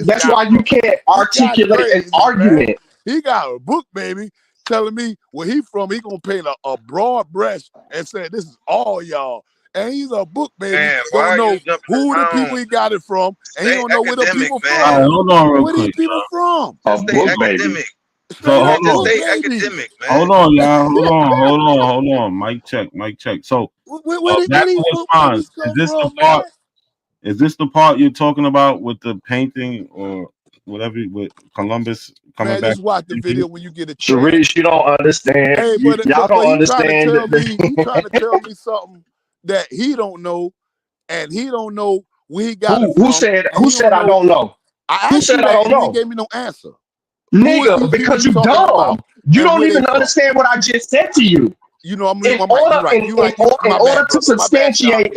[SPEAKER 3] That's why you can't articulate an argument.
[SPEAKER 18] Man. He got a book, baby, telling me where he from. He gonna paint a broad brush and say this is all y'all. And he's a book, baby.
[SPEAKER 2] Man,
[SPEAKER 18] don't know who the people he got it from, and he don't know where the people from.
[SPEAKER 14] Right, hold on real
[SPEAKER 18] where
[SPEAKER 14] quick,
[SPEAKER 18] these people from?
[SPEAKER 3] A book, baby.
[SPEAKER 14] So hold on.
[SPEAKER 2] Academic, man.
[SPEAKER 14] Hold on, y'all. Hold on. Mic check. So that's the response. Is this the part? Is this the part you're talking about with the painting or whatever with Columbus coming back?
[SPEAKER 18] Just watch the video when you get a chance.
[SPEAKER 3] Sharice, you don't understand.
[SPEAKER 18] Hey,
[SPEAKER 3] y'all don't understand.
[SPEAKER 18] He trying to tell me something that he don't know, and he don't know where he got it from.
[SPEAKER 3] Who said I don't know?
[SPEAKER 18] Who said I don't know? He gave me no answer.
[SPEAKER 3] Nigga, because you dumb. You don't even understand what I just said to you.
[SPEAKER 18] You know,
[SPEAKER 3] in order to substantiate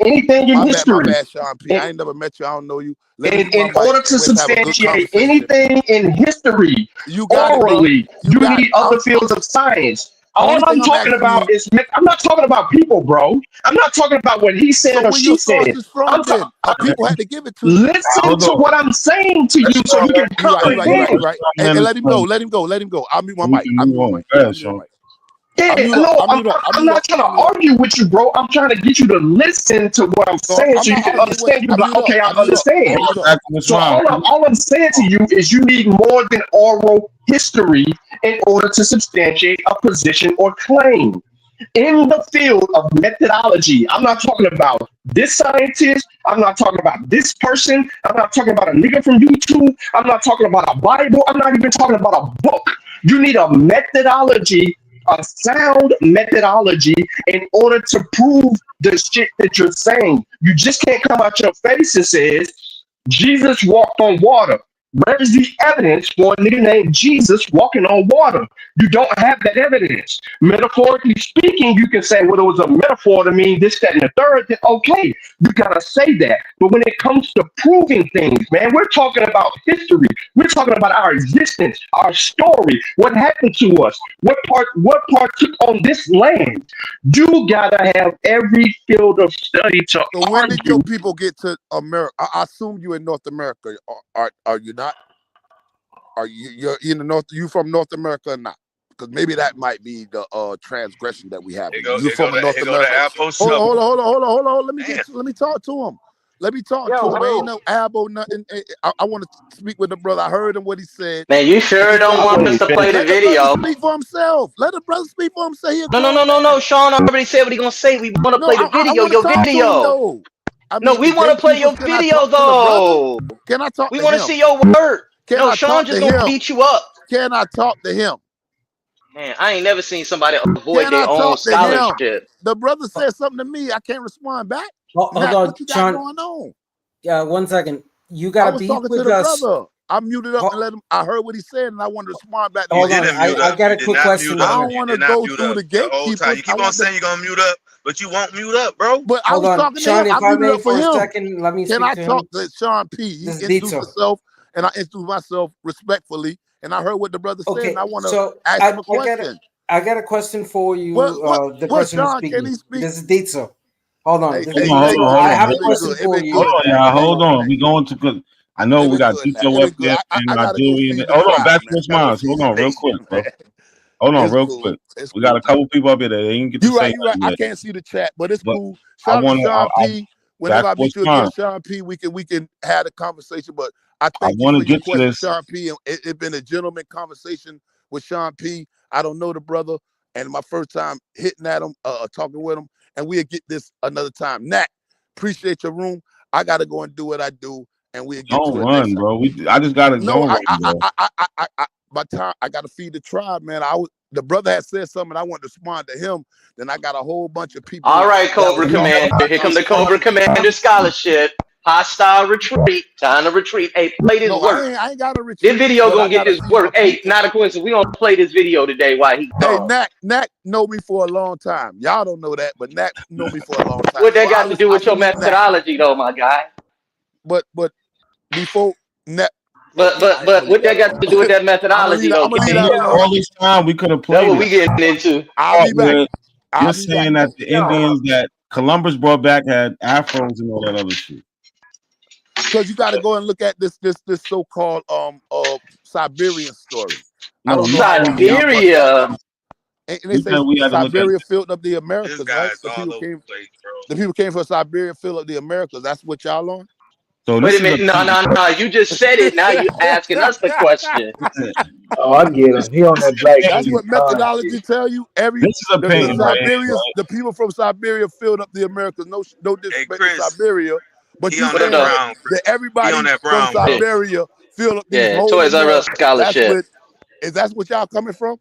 [SPEAKER 3] anything in history.
[SPEAKER 18] My bad, Sean P. I ain't never met you. I don't know you.
[SPEAKER 3] In order to substantiate anything in history, orally, you need other fields of science. All I'm talking about is, I'm not talking about people, bro. I'm not talking about what he said or she said.
[SPEAKER 18] People had to give it to you.
[SPEAKER 3] Listen to what I'm saying to you so you can comprehend.
[SPEAKER 18] Right. And let him go. I'll mute my mic.
[SPEAKER 3] I'm not trying to argue with you, bro. I'm trying to get you to listen to what I'm saying so you can understand. You're like, okay, I understand. So all I'm saying to you is you need more than oral history in order to substantiate a position or claim. In the field of methodology, I'm not talking about this scientist. I'm not talking about this person. I'm not talking about a nigga from YouTube. I'm not talking about a Bible. I'm not even talking about a book. You need a methodology, a sound methodology in order to prove the shit that you're saying. You just can't come out your face and says Jesus walked on water. Where is the evidence for a nigga named Jesus walking on water? You don't have that evidence. Metaphorically speaking, you can say, well, it was a metaphor to mean this, that, and the third. Then okay, you gotta say that. But when it comes to proving things, man, we're talking about history. We're talking about our existence, our story, what happened to us, what part took on this land. You gotta have every field of study to
[SPEAKER 18] So when did your people get to America? I assume you in North America. Are you not? Are you're in the North? You from North America or not? Because maybe that might be the transgression that we have. You from North America? Hold on. Let me talk to him. Let me talk to him. Ain't no abo nothing. I want to speak with the brother. I heard him what he said.
[SPEAKER 19] Man, you sure don't want us to play the video?
[SPEAKER 18] Speak for himself. Let the brother speak for himself.
[SPEAKER 19] No. Sean already said what he gonna say. We want to play the video. Your video. No, we want to play your video though.
[SPEAKER 18] Can I talk?
[SPEAKER 19] We want to see your work. No, Sean just gonna beat you up.
[SPEAKER 18] Can I talk to him?
[SPEAKER 19] Man, I ain't never seen somebody avoid their own scholarship.
[SPEAKER 18] The brother said something to me. I can't respond back.
[SPEAKER 22] Hold on,
[SPEAKER 18] what you got
[SPEAKER 22] Sean.
[SPEAKER 18] going on?
[SPEAKER 22] Yeah, 1 second. You gotta be with us.
[SPEAKER 18] Brother. I muted up and let him. I heard what he said, and I wanted to respond back.
[SPEAKER 22] Hold on, I got a quick question.
[SPEAKER 18] I don't want to go through the gatekeeper.
[SPEAKER 2] You keep on saying you're gonna mute up, but you won't mute up, bro.
[SPEAKER 18] But I was talking
[SPEAKER 22] Sean,
[SPEAKER 18] to him.
[SPEAKER 22] if I may
[SPEAKER 18] for
[SPEAKER 22] a
[SPEAKER 18] him.
[SPEAKER 22] second, let me.
[SPEAKER 18] Can I talk to Sean P? He introduced himself, and I introduced myself respectfully, and I heard what the brother said, and I want to ask him a question.
[SPEAKER 22] I got a question for you. The
[SPEAKER 18] What
[SPEAKER 22] person who's
[SPEAKER 18] Sean, can
[SPEAKER 22] speaking.
[SPEAKER 18] he speak?
[SPEAKER 22] This is Ditso. Hold on.
[SPEAKER 18] Hey,
[SPEAKER 22] This
[SPEAKER 18] hey,
[SPEAKER 22] is
[SPEAKER 14] Hold on,
[SPEAKER 22] Ditso.
[SPEAKER 14] hold on,
[SPEAKER 22] I have a
[SPEAKER 18] it been
[SPEAKER 22] question
[SPEAKER 18] good. It
[SPEAKER 22] for
[SPEAKER 18] been
[SPEAKER 22] you.
[SPEAKER 14] Hold
[SPEAKER 18] good,
[SPEAKER 14] on,
[SPEAKER 18] Nat.
[SPEAKER 14] y'all.
[SPEAKER 18] Hold
[SPEAKER 14] Hold
[SPEAKER 18] on,
[SPEAKER 14] on.
[SPEAKER 18] Nat.
[SPEAKER 14] We going to good. I know
[SPEAKER 18] It
[SPEAKER 14] we
[SPEAKER 18] been
[SPEAKER 14] got
[SPEAKER 18] good, Nat. It
[SPEAKER 14] Tito
[SPEAKER 18] been
[SPEAKER 14] up
[SPEAKER 18] good.
[SPEAKER 14] there
[SPEAKER 18] I
[SPEAKER 14] and
[SPEAKER 18] gotta go
[SPEAKER 14] Nigerian.
[SPEAKER 18] feed the
[SPEAKER 14] Hold on,
[SPEAKER 18] tribe,
[SPEAKER 14] back to
[SPEAKER 18] man.
[SPEAKER 14] his
[SPEAKER 18] I gotta go
[SPEAKER 14] minds.
[SPEAKER 18] feed
[SPEAKER 14] Hold
[SPEAKER 18] the
[SPEAKER 14] on, real
[SPEAKER 18] nation,
[SPEAKER 14] quick,
[SPEAKER 18] man.
[SPEAKER 14] bro. Hold on,
[SPEAKER 18] It's
[SPEAKER 14] real
[SPEAKER 18] cool.
[SPEAKER 14] quick.
[SPEAKER 18] It's
[SPEAKER 14] We got
[SPEAKER 18] cool,
[SPEAKER 14] a
[SPEAKER 18] man.
[SPEAKER 14] couple people up here that didn't get to
[SPEAKER 18] You
[SPEAKER 14] say
[SPEAKER 18] right. You right.
[SPEAKER 14] nothing
[SPEAKER 18] I
[SPEAKER 14] yet.
[SPEAKER 18] can't see the chat, but it's
[SPEAKER 14] But
[SPEAKER 18] cool.
[SPEAKER 14] I
[SPEAKER 18] Shout out to
[SPEAKER 14] want
[SPEAKER 18] Sean
[SPEAKER 14] to,
[SPEAKER 18] P. Whenever
[SPEAKER 14] back
[SPEAKER 18] I
[SPEAKER 14] to his
[SPEAKER 18] meet you again,
[SPEAKER 14] minds.
[SPEAKER 18] Sean P, we can have a conversation. But I
[SPEAKER 14] I
[SPEAKER 18] thank you
[SPEAKER 14] want
[SPEAKER 18] for
[SPEAKER 14] to
[SPEAKER 18] your
[SPEAKER 14] get to
[SPEAKER 18] question,
[SPEAKER 14] this.
[SPEAKER 18] Sean P. And it's been a gentleman conversation with Sean P. I don't know the brother, and my first time hitting at him, talking with him, and we'll get this another time. Nat, appreciate your room. I gotta go and do what I do, and we'll get
[SPEAKER 14] Don't
[SPEAKER 18] to it next
[SPEAKER 14] run,
[SPEAKER 18] time.
[SPEAKER 14] bro. I just got to
[SPEAKER 18] No,
[SPEAKER 14] go run, bro.
[SPEAKER 18] by time I gotta feed the tribe, man. The brother had said something, I wanted to respond to him. Then I got a whole bunch of people
[SPEAKER 19] All right,
[SPEAKER 18] that
[SPEAKER 19] Cobra
[SPEAKER 18] was talking
[SPEAKER 19] Commander.
[SPEAKER 18] about
[SPEAKER 19] Here come the
[SPEAKER 18] conversation.
[SPEAKER 19] Cobra Commander scholarship. Hostile retreat. Time to retreat. Hey, play this
[SPEAKER 18] No,
[SPEAKER 19] work.
[SPEAKER 18] I ain't got to
[SPEAKER 19] This
[SPEAKER 18] retreat,
[SPEAKER 19] video
[SPEAKER 18] but I
[SPEAKER 19] gonna get
[SPEAKER 18] gotta
[SPEAKER 19] this
[SPEAKER 18] feed my
[SPEAKER 19] work. Hey,
[SPEAKER 18] people.
[SPEAKER 19] not a coincidence. We gonna play this video today while he
[SPEAKER 18] Hey,
[SPEAKER 19] gone.
[SPEAKER 18] Nat know me for a long time. Y'all don't know that, but Nat know me for a long time.
[SPEAKER 19] What that
[SPEAKER 18] So
[SPEAKER 19] got to do
[SPEAKER 18] I
[SPEAKER 19] with your
[SPEAKER 18] salute Nat.
[SPEAKER 19] methodology, though, my guy?
[SPEAKER 18] But before Nat,
[SPEAKER 19] But
[SPEAKER 18] I'm gonna leave
[SPEAKER 19] what
[SPEAKER 18] that
[SPEAKER 19] that got
[SPEAKER 18] alone.
[SPEAKER 19] to do with that methodology, though?
[SPEAKER 18] I'm gonna leave
[SPEAKER 19] King?
[SPEAKER 18] that alone.
[SPEAKER 14] All this time we could have
[SPEAKER 19] That's
[SPEAKER 14] played
[SPEAKER 19] what
[SPEAKER 14] it.
[SPEAKER 19] we getting into.
[SPEAKER 18] I'll be back.
[SPEAKER 14] You're saying that the Indians that Columbus brought back had afros and all that other shit.
[SPEAKER 18] Because you got to go and look at this so-called Siberian story. I don't know how deep y'all bust that.
[SPEAKER 19] Siberia.
[SPEAKER 18] And they
[SPEAKER 14] You
[SPEAKER 18] say
[SPEAKER 14] said we had to look at
[SPEAKER 18] Siberia filled up the Americas, right? The people came from Siberia, filled up the Americas. That's what y'all on?
[SPEAKER 14] So
[SPEAKER 19] Wait
[SPEAKER 14] this
[SPEAKER 19] a
[SPEAKER 14] is a
[SPEAKER 19] minute. No. You just said it. Now you asking us the question.
[SPEAKER 4] Oh, I get him. He on that Black
[SPEAKER 18] That's
[SPEAKER 4] Genghis
[SPEAKER 18] what
[SPEAKER 4] Khan
[SPEAKER 18] methodology
[SPEAKER 4] shit.
[SPEAKER 18] tell you.
[SPEAKER 14] This is a
[SPEAKER 18] The
[SPEAKER 14] painting right here,
[SPEAKER 18] Siberians,
[SPEAKER 14] right?
[SPEAKER 18] the people from Siberia filled up the Americas. No disrespect to Siberia, but you
[SPEAKER 19] What up,
[SPEAKER 18] saying
[SPEAKER 19] though?
[SPEAKER 18] that everybody from Siberia filled up these
[SPEAKER 19] Yeah,
[SPEAKER 18] whole
[SPEAKER 19] Toys R Us
[SPEAKER 18] Americas.
[SPEAKER 19] scholarship.
[SPEAKER 18] Is that what y'all coming from?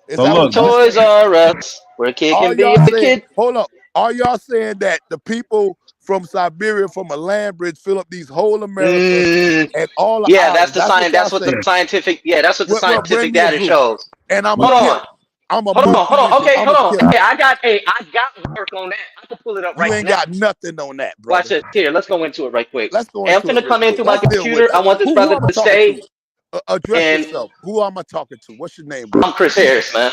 [SPEAKER 18] Is
[SPEAKER 14] So
[SPEAKER 18] that what
[SPEAKER 14] look,
[SPEAKER 18] y'all
[SPEAKER 19] Toys
[SPEAKER 18] saying?
[SPEAKER 19] R Us. Where kid
[SPEAKER 18] Are
[SPEAKER 19] can be
[SPEAKER 18] y'all
[SPEAKER 19] a
[SPEAKER 18] saying,
[SPEAKER 19] kid.
[SPEAKER 18] hold up, are y'all saying that the people from Siberia, from a land bridge, fill up these whole Americas and all the
[SPEAKER 19] Yeah,
[SPEAKER 18] islands? That's what y'all
[SPEAKER 19] That's what the
[SPEAKER 18] saying.
[SPEAKER 19] scientific. Yeah, that's what the
[SPEAKER 18] Well, bring
[SPEAKER 19] scientific
[SPEAKER 18] me a
[SPEAKER 19] data
[SPEAKER 18] group,
[SPEAKER 19] shows.
[SPEAKER 18] and I'm a
[SPEAKER 19] Hold
[SPEAKER 18] killer.
[SPEAKER 19] on.
[SPEAKER 18] I'm a
[SPEAKER 19] Hold on.
[SPEAKER 18] multi-mission.
[SPEAKER 19] Okay,
[SPEAKER 18] I'm
[SPEAKER 19] hold
[SPEAKER 18] a
[SPEAKER 19] on.
[SPEAKER 18] killer.
[SPEAKER 19] Hey, I got work on that. I can pull it up
[SPEAKER 18] You
[SPEAKER 19] right
[SPEAKER 18] ain't
[SPEAKER 19] now.
[SPEAKER 18] got nothing on that,
[SPEAKER 19] Watch
[SPEAKER 18] brother.
[SPEAKER 19] this. Here, let's go into it right quick.
[SPEAKER 18] Let's go
[SPEAKER 19] Hey, I'm
[SPEAKER 18] into it
[SPEAKER 19] finna
[SPEAKER 18] real
[SPEAKER 19] come in
[SPEAKER 18] quick.
[SPEAKER 19] through my
[SPEAKER 18] Let's deal with
[SPEAKER 19] computer. I
[SPEAKER 18] it.
[SPEAKER 19] want this
[SPEAKER 18] Who
[SPEAKER 19] brother
[SPEAKER 18] am I
[SPEAKER 19] to
[SPEAKER 18] talking
[SPEAKER 19] stay.
[SPEAKER 18] to? Address
[SPEAKER 19] And
[SPEAKER 18] yourself. Who am I talking to? What's your name,
[SPEAKER 19] I'm
[SPEAKER 18] brother?
[SPEAKER 19] Chris Harris, man.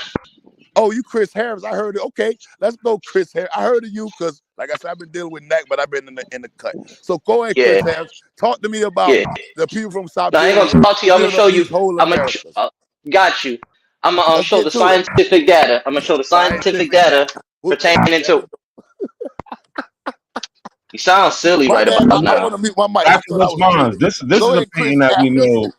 [SPEAKER 18] Oh, you Chris Harris. I heard it. Okay, let's go, Chris Harris. I heard of you because, like I said, I've been dealing with Knack, but I've been in the cut. So go ahead,
[SPEAKER 19] Yeah.
[SPEAKER 18] Chris Harris. Talk to me about
[SPEAKER 19] Yeah.
[SPEAKER 18] the people from
[SPEAKER 19] No, I ain't
[SPEAKER 18] Siberia
[SPEAKER 19] gonna talk to you. I'm gonna
[SPEAKER 18] filled up
[SPEAKER 19] show you.
[SPEAKER 18] these whole
[SPEAKER 19] I'm gonna
[SPEAKER 18] Americas.
[SPEAKER 19] got you. I'm gonna
[SPEAKER 18] Let's
[SPEAKER 19] show
[SPEAKER 18] get
[SPEAKER 19] the
[SPEAKER 18] to it.
[SPEAKER 19] scientific data. I'm gonna show the scientific data pertaining to. You sound silly
[SPEAKER 18] My
[SPEAKER 19] right
[SPEAKER 18] bad.
[SPEAKER 19] about
[SPEAKER 18] I
[SPEAKER 19] now.
[SPEAKER 18] want to mute my mic. I
[SPEAKER 14] back to
[SPEAKER 18] thought I
[SPEAKER 14] his
[SPEAKER 18] was
[SPEAKER 14] minds.
[SPEAKER 18] muted.
[SPEAKER 14] This
[SPEAKER 18] Go
[SPEAKER 14] is a
[SPEAKER 18] ahead, Chris
[SPEAKER 14] painting that we
[SPEAKER 18] Harris.
[SPEAKER 14] know.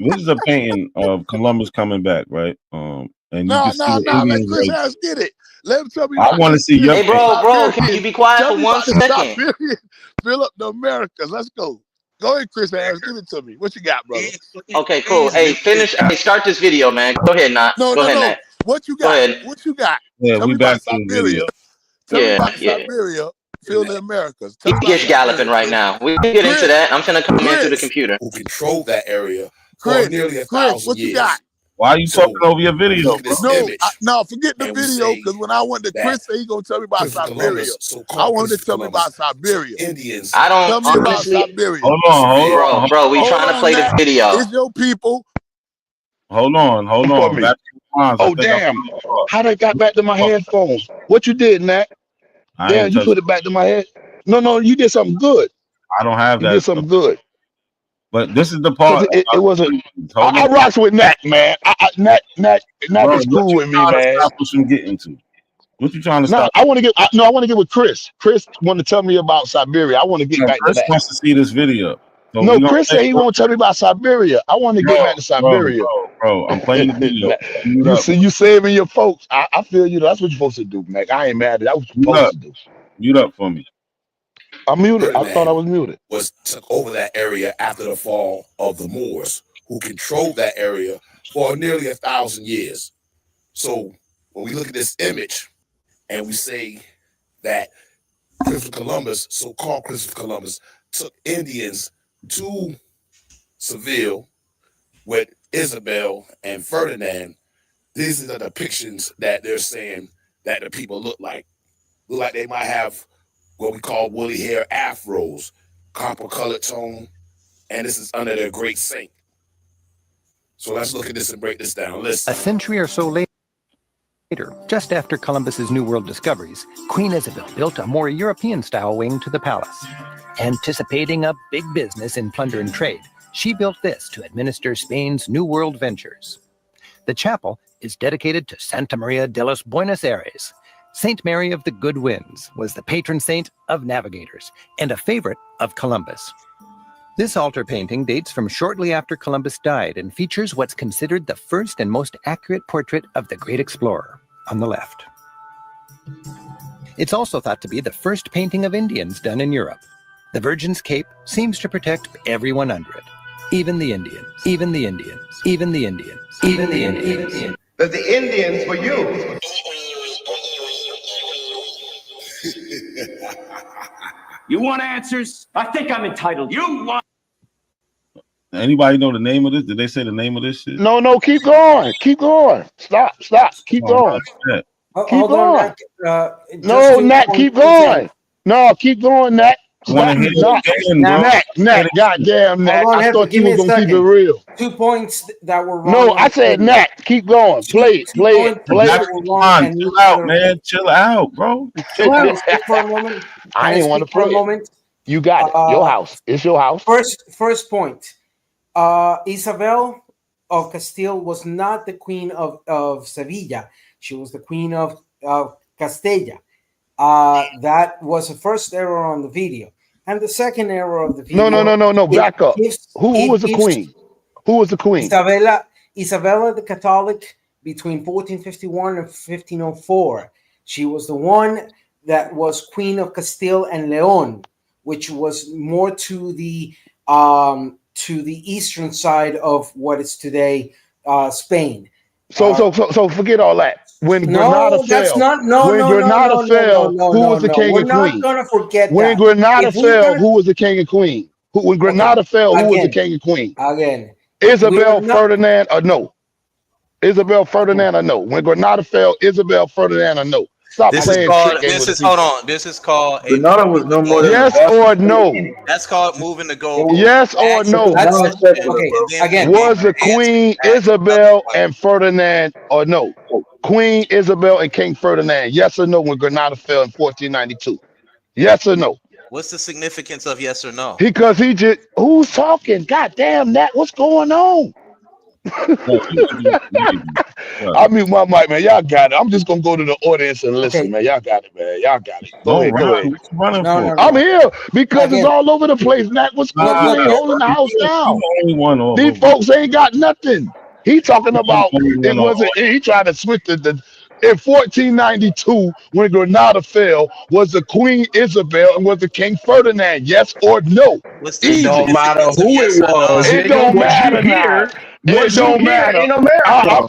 [SPEAKER 14] This is a painting of Columbus coming back, right? And you
[SPEAKER 18] No.
[SPEAKER 14] can see the
[SPEAKER 18] Let
[SPEAKER 14] Indians
[SPEAKER 18] Chris
[SPEAKER 14] right.
[SPEAKER 18] Harris get it. Let him tell me
[SPEAKER 14] I
[SPEAKER 18] about
[SPEAKER 14] want to see your
[SPEAKER 19] Hey,
[SPEAKER 14] painting.
[SPEAKER 19] bro, can you
[SPEAKER 18] Siberian.
[SPEAKER 19] be quiet
[SPEAKER 18] Tell
[SPEAKER 19] for
[SPEAKER 18] me
[SPEAKER 19] one
[SPEAKER 18] about the
[SPEAKER 19] second?
[SPEAKER 18] Siberian. Fill up the Americas. Let's go. Go ahead, Chris Harris. Give it to me. What you got, brother?
[SPEAKER 19] Okay, cool. Hey, finish. Hey, start this video, man. Go ahead, Nat.
[SPEAKER 18] No.
[SPEAKER 19] Go ahead, Nat.
[SPEAKER 18] What you
[SPEAKER 19] Go
[SPEAKER 18] got?
[SPEAKER 19] ahead.
[SPEAKER 18] What you got?
[SPEAKER 14] Yeah,
[SPEAKER 18] Tell
[SPEAKER 14] we
[SPEAKER 18] me
[SPEAKER 14] back
[SPEAKER 18] about
[SPEAKER 14] to the video.
[SPEAKER 18] Siberia. Tell me
[SPEAKER 19] Yeah,
[SPEAKER 18] about
[SPEAKER 19] yeah.
[SPEAKER 18] Siberia. Fill the Americas. Tell
[SPEAKER 19] He
[SPEAKER 18] me about
[SPEAKER 19] gish galloping
[SPEAKER 18] Siberia,
[SPEAKER 19] right
[SPEAKER 18] Chris.
[SPEAKER 19] now. We can get into that. I'm finna come in through the
[SPEAKER 18] Chris,
[SPEAKER 19] computer.
[SPEAKER 15] Who controlled that area for nearly 1,000
[SPEAKER 18] what you got?
[SPEAKER 15] years.
[SPEAKER 14] Why are you
[SPEAKER 15] So
[SPEAKER 14] talking over your
[SPEAKER 15] we
[SPEAKER 14] video,
[SPEAKER 15] look at
[SPEAKER 14] bro?
[SPEAKER 15] this image
[SPEAKER 18] No, forget the
[SPEAKER 15] and we
[SPEAKER 18] video,
[SPEAKER 15] say
[SPEAKER 18] because when I went to
[SPEAKER 15] that
[SPEAKER 18] Chris, he gonna tell me about
[SPEAKER 15] Christopher
[SPEAKER 18] Siberia.
[SPEAKER 15] Columbus,
[SPEAKER 18] I
[SPEAKER 15] so-called
[SPEAKER 18] wanted to
[SPEAKER 15] Christopher
[SPEAKER 18] tell me
[SPEAKER 15] Columbus,
[SPEAKER 18] about Siberia.
[SPEAKER 15] Indians
[SPEAKER 19] I don't
[SPEAKER 18] Tell me
[SPEAKER 15] filled
[SPEAKER 18] about
[SPEAKER 19] honestly,
[SPEAKER 18] Siberia.
[SPEAKER 14] Hold on.
[SPEAKER 19] bro. We
[SPEAKER 18] Hold
[SPEAKER 19] trying to
[SPEAKER 18] on,
[SPEAKER 19] play the
[SPEAKER 18] Nat.
[SPEAKER 19] video.
[SPEAKER 18] It's your people.
[SPEAKER 14] Hold on.
[SPEAKER 3] For me.
[SPEAKER 14] Back to the lines. I
[SPEAKER 3] Oh,
[SPEAKER 14] think I
[SPEAKER 3] damn.
[SPEAKER 14] made it up.
[SPEAKER 3] How they got back to my headphones? What you did, Nat?
[SPEAKER 14] I
[SPEAKER 3] Damn,
[SPEAKER 14] ain't
[SPEAKER 3] you
[SPEAKER 14] touched
[SPEAKER 3] put it back to my head. No, you did something good.
[SPEAKER 14] I don't have
[SPEAKER 3] You did
[SPEAKER 14] that.
[SPEAKER 3] something good.
[SPEAKER 14] But this is the
[SPEAKER 3] Because
[SPEAKER 14] part.
[SPEAKER 3] it wasn't.
[SPEAKER 14] Hold
[SPEAKER 3] I
[SPEAKER 14] on.
[SPEAKER 3] rocks with Nat, man. Nat
[SPEAKER 14] Bro,
[SPEAKER 3] is
[SPEAKER 14] what
[SPEAKER 3] cool
[SPEAKER 14] you
[SPEAKER 3] with me,
[SPEAKER 14] trying to
[SPEAKER 3] man.
[SPEAKER 14] stop us from getting to? What you trying to
[SPEAKER 3] No,
[SPEAKER 14] stop?
[SPEAKER 3] I want to get with Chris. Chris want to tell me about Siberia. I want to get
[SPEAKER 14] Yeah,
[SPEAKER 3] back to
[SPEAKER 14] Chris
[SPEAKER 3] that.
[SPEAKER 14] wants to see this video. So
[SPEAKER 3] No,
[SPEAKER 14] we gonna
[SPEAKER 3] Chris
[SPEAKER 14] play
[SPEAKER 3] said he won't tell me about Siberia. I want to get back to Siberia.
[SPEAKER 14] bro. I'm playing the video. Mute
[SPEAKER 3] You
[SPEAKER 14] up.
[SPEAKER 3] see, you saving your folks. I feel you. That's what you're supposed to do, Mac. I ain't mad at that. That's what you're
[SPEAKER 14] Mute
[SPEAKER 3] supposed
[SPEAKER 14] up.
[SPEAKER 3] to do.
[SPEAKER 14] Mute up for me.
[SPEAKER 3] I'm muted. I thought I
[SPEAKER 15] Ferdinand
[SPEAKER 3] was muted.
[SPEAKER 15] took over that area after the fall of the Moors, who controlled that area for nearly 1,000 years. So when we look at this image and we say that Christopher Columbus, so-called Christopher Columbus, took Indians to Seville with Isabel and Ferdinand, these are the depictions that they're saying that the people look like. Look like they might have what we call woolly hair afros, copper colored tone, and this is under their great saint. So let's look at this and break this down. Listen.
[SPEAKER 6] A century or so later. Later, just after Columbus's New World discoveries, Queen Isabel built a more European-style wing to the palace. Anticipating a big business in plunder and trade, she built this to administer Spain's New World ventures. The chapel is dedicated to Santa Maria de los Buenos Aires. Saint Mary of the Good Winds was the patron saint of navigators and a favorite of Columbus. This altar painting dates from shortly after Columbus died and features what's considered the first and most accurate portrait of the great explorer on the left. It's also thought to be the first painting of Indians done in Europe. The Virgin's cape seems to protect everyone under it, even the Indians, even the Indians, even the Indians, even the Indians.
[SPEAKER 3] But the Indians were you.
[SPEAKER 7] You want answers? I think I'm entitled. You want?
[SPEAKER 14] Anybody know the name of this? Did they say the name of this shit?
[SPEAKER 18] No, keep going. Keep going. Stop. Keep going. Keep going. No, Nat, keep going. No, keep going, Nat. Stop. Nat, goddamn, Nat. I thought you were going to keep it real.
[SPEAKER 22] 2 points that were wrong.
[SPEAKER 18] No, I said, Nat, keep going. Play it.
[SPEAKER 14] Chill out, man. Chill out, bro.
[SPEAKER 22] Chill out. For a moment.
[SPEAKER 18] I didn't want to play it. You got it. Your house. It's your house.
[SPEAKER 22] First point. Isabel of Castile was not the queen of Sevilla. She was the queen of Castilla. That was the first error on the video. And the second error of the video.
[SPEAKER 18] No. Back up. Who was the queen? Who was the queen?
[SPEAKER 22] Isabella the Catholic between 1451 and 1504. She was the one that was queen of Castile and Leon, which was more to the eastern side of what is today Spain.
[SPEAKER 18] So forget all that. When Granada fell, who was the king and queen?
[SPEAKER 22] We're not gonna forget that.
[SPEAKER 18] When Granada fell, who was the king and queen? When Granada fell, who was the king and queen?
[SPEAKER 22] Again,
[SPEAKER 18] Isabel Ferdinand or no? Isabel Ferdinand or no? When Granada fell, Isabel Ferdinand or no? Stop playing trick games with people.
[SPEAKER 23] This is called.
[SPEAKER 4] Granada was no more than
[SPEAKER 18] yes or no.
[SPEAKER 23] That's called moving the goal.
[SPEAKER 18] Yes or no.
[SPEAKER 22] Okay. Again,
[SPEAKER 18] was the Queen Isabel and Ferdinand or no? Queen Isabel and King Ferdinand. Yes or no? When Granada fell in 1492. Yes or no?
[SPEAKER 23] What's the significance of yes or no?
[SPEAKER 18] Because he just who's talking? God damn that! What's going on? I mute my mic, man. Y'all got it. I'm just gonna go to the audience and listen, man. Y'all got it, man. Y'all got it. Go ahead. I'm here because it's all over the place. Nat, what's going on? They holding the house down. These folks ain't got nothing. He talking about it wasn't. He tried to switch the in 1492 when Granada fell. Was the Queen Isabel and was the King Ferdinand? Yes or no?
[SPEAKER 3] It don't matter who it was.
[SPEAKER 18] It don't matter now. It don't matter
[SPEAKER 3] in America.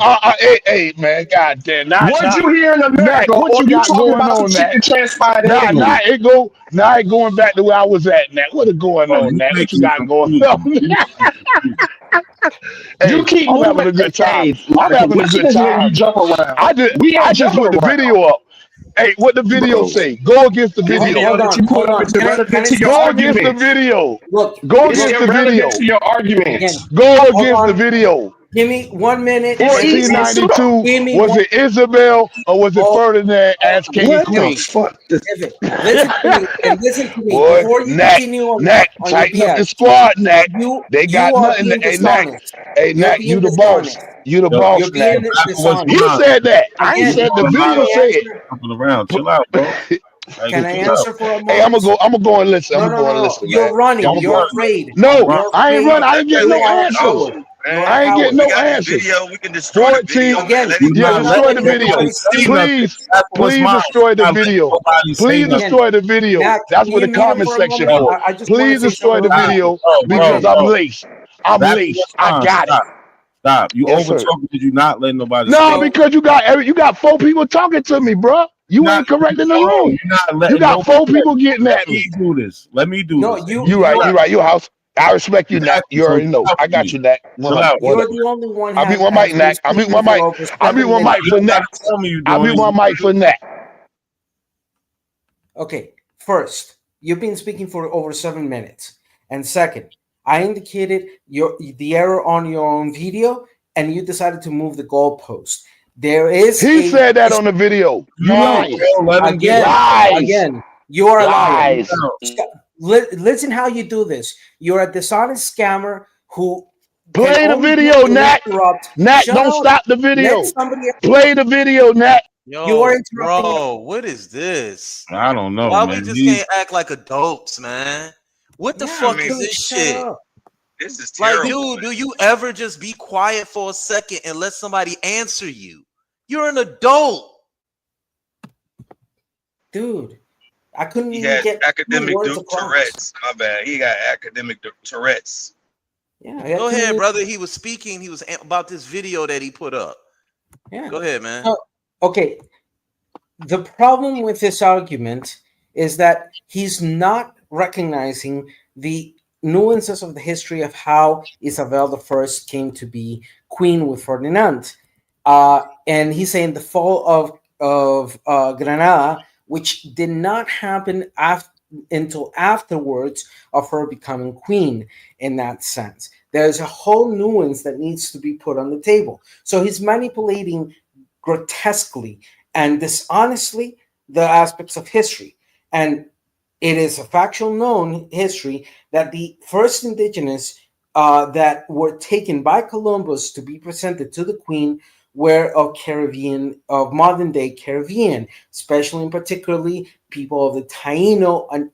[SPEAKER 18] Hey, man, goddamn.
[SPEAKER 3] What you hear in America? What you got going on, Nat?
[SPEAKER 18] Now it going back to where I was at, Nat. What is going on, Nat? What you got going on?
[SPEAKER 3] You keep
[SPEAKER 18] having a good time. I'm having a good time.
[SPEAKER 3] You jump around.
[SPEAKER 18] I just put the video up. Hey, what the video say? Go against the video.
[SPEAKER 22] Hold on.
[SPEAKER 18] Go against the video. Go against the video.
[SPEAKER 3] Your arguments.
[SPEAKER 18] Go against the video.
[SPEAKER 22] Give me 1 minute.
[SPEAKER 18] 1492. Was it Isabel or was it Ferdinand as king and queen?
[SPEAKER 22] Listen to me.
[SPEAKER 18] Boy,
[SPEAKER 22] Before you
[SPEAKER 18] Nat,
[SPEAKER 22] continue on
[SPEAKER 18] tighten up the squad, Nat. They got nothing. Hey, Nat, you the boss. You the boss, Nat. You said that. I ain't said the video said.
[SPEAKER 14] Chill out, bro.
[SPEAKER 22] Can I answer for a moment?
[SPEAKER 18] Hey, I'm gonna go and listen. I'm gonna go and listen.
[SPEAKER 22] You're running. You're afraid.
[SPEAKER 18] No, I ain't running. I ain't getting no answers. I ain't getting no answers.
[SPEAKER 23] We can destroy the video.
[SPEAKER 18] Again, destroy the video. Please destroy the video. Please destroy the video. That's what the comment section for. Please destroy the video because I'm laced. I'm laced. I got it.
[SPEAKER 14] Stop. You over talking because you not letting nobody.
[SPEAKER 18] No, because you got 4 people talking to me, bro. You ain't correcting the room. You got 4 people getting at me.
[SPEAKER 14] Let me do this. Let me do this.
[SPEAKER 18] You right. Your house. I respect you, Nat. You already know. I got you, Nat.
[SPEAKER 22] You're the only one.
[SPEAKER 18] I mute my mic, Nat. I mute my mic. I mute my mic for Nat. I mute my mic for Nat.
[SPEAKER 22] Okay. First, you've been speaking for over 7 minutes, and second, I indicated the error on your own video, and you decided to move the goalpost. There is.
[SPEAKER 18] He said that on the video.
[SPEAKER 3] Lies.
[SPEAKER 22] Again, you are a liar.
[SPEAKER 18] Lies.
[SPEAKER 22] Listen how you do this. You're a dishonest scammer who
[SPEAKER 18] play the video, Nat. Nat, don't stop the video. Play the video, Nat.
[SPEAKER 23] Yo, bro, what is this?
[SPEAKER 14] I don't know.
[SPEAKER 23] Why
[SPEAKER 14] man.
[SPEAKER 23] we just can't act like adults, man? What the fuck is this shit?
[SPEAKER 5] This is terrible.
[SPEAKER 23] Like, dude, do you ever just be quiet for a second and let somebody answer you? You're an adult.
[SPEAKER 22] Dude, I couldn't
[SPEAKER 5] He
[SPEAKER 22] even
[SPEAKER 5] has
[SPEAKER 22] get
[SPEAKER 5] academic
[SPEAKER 22] words across.
[SPEAKER 5] Tourette's. My bad. He got academic Tourette's.
[SPEAKER 22] Yeah,
[SPEAKER 23] Go ahead, brother. He was speaking. He was about this video that he put up.
[SPEAKER 22] Yeah.
[SPEAKER 23] Go ahead, man.
[SPEAKER 22] So, okay. The problem with this argument is that he's not recognizing the nuances of the history of how Isabel I came to be queen with Ferdinand. And he's saying the fall of Granada, which did not happen until afterwards of her becoming queen in that sense. There's a whole nuance that needs to be put on the table. So he's manipulating grotesquely and dishonestly the aspects of history. And it is a factual known history that the first indigenous that were taken by Columbus to be presented to the queen were of Caribbean, of modern day Caribbean, especially and particularly people of the Taino and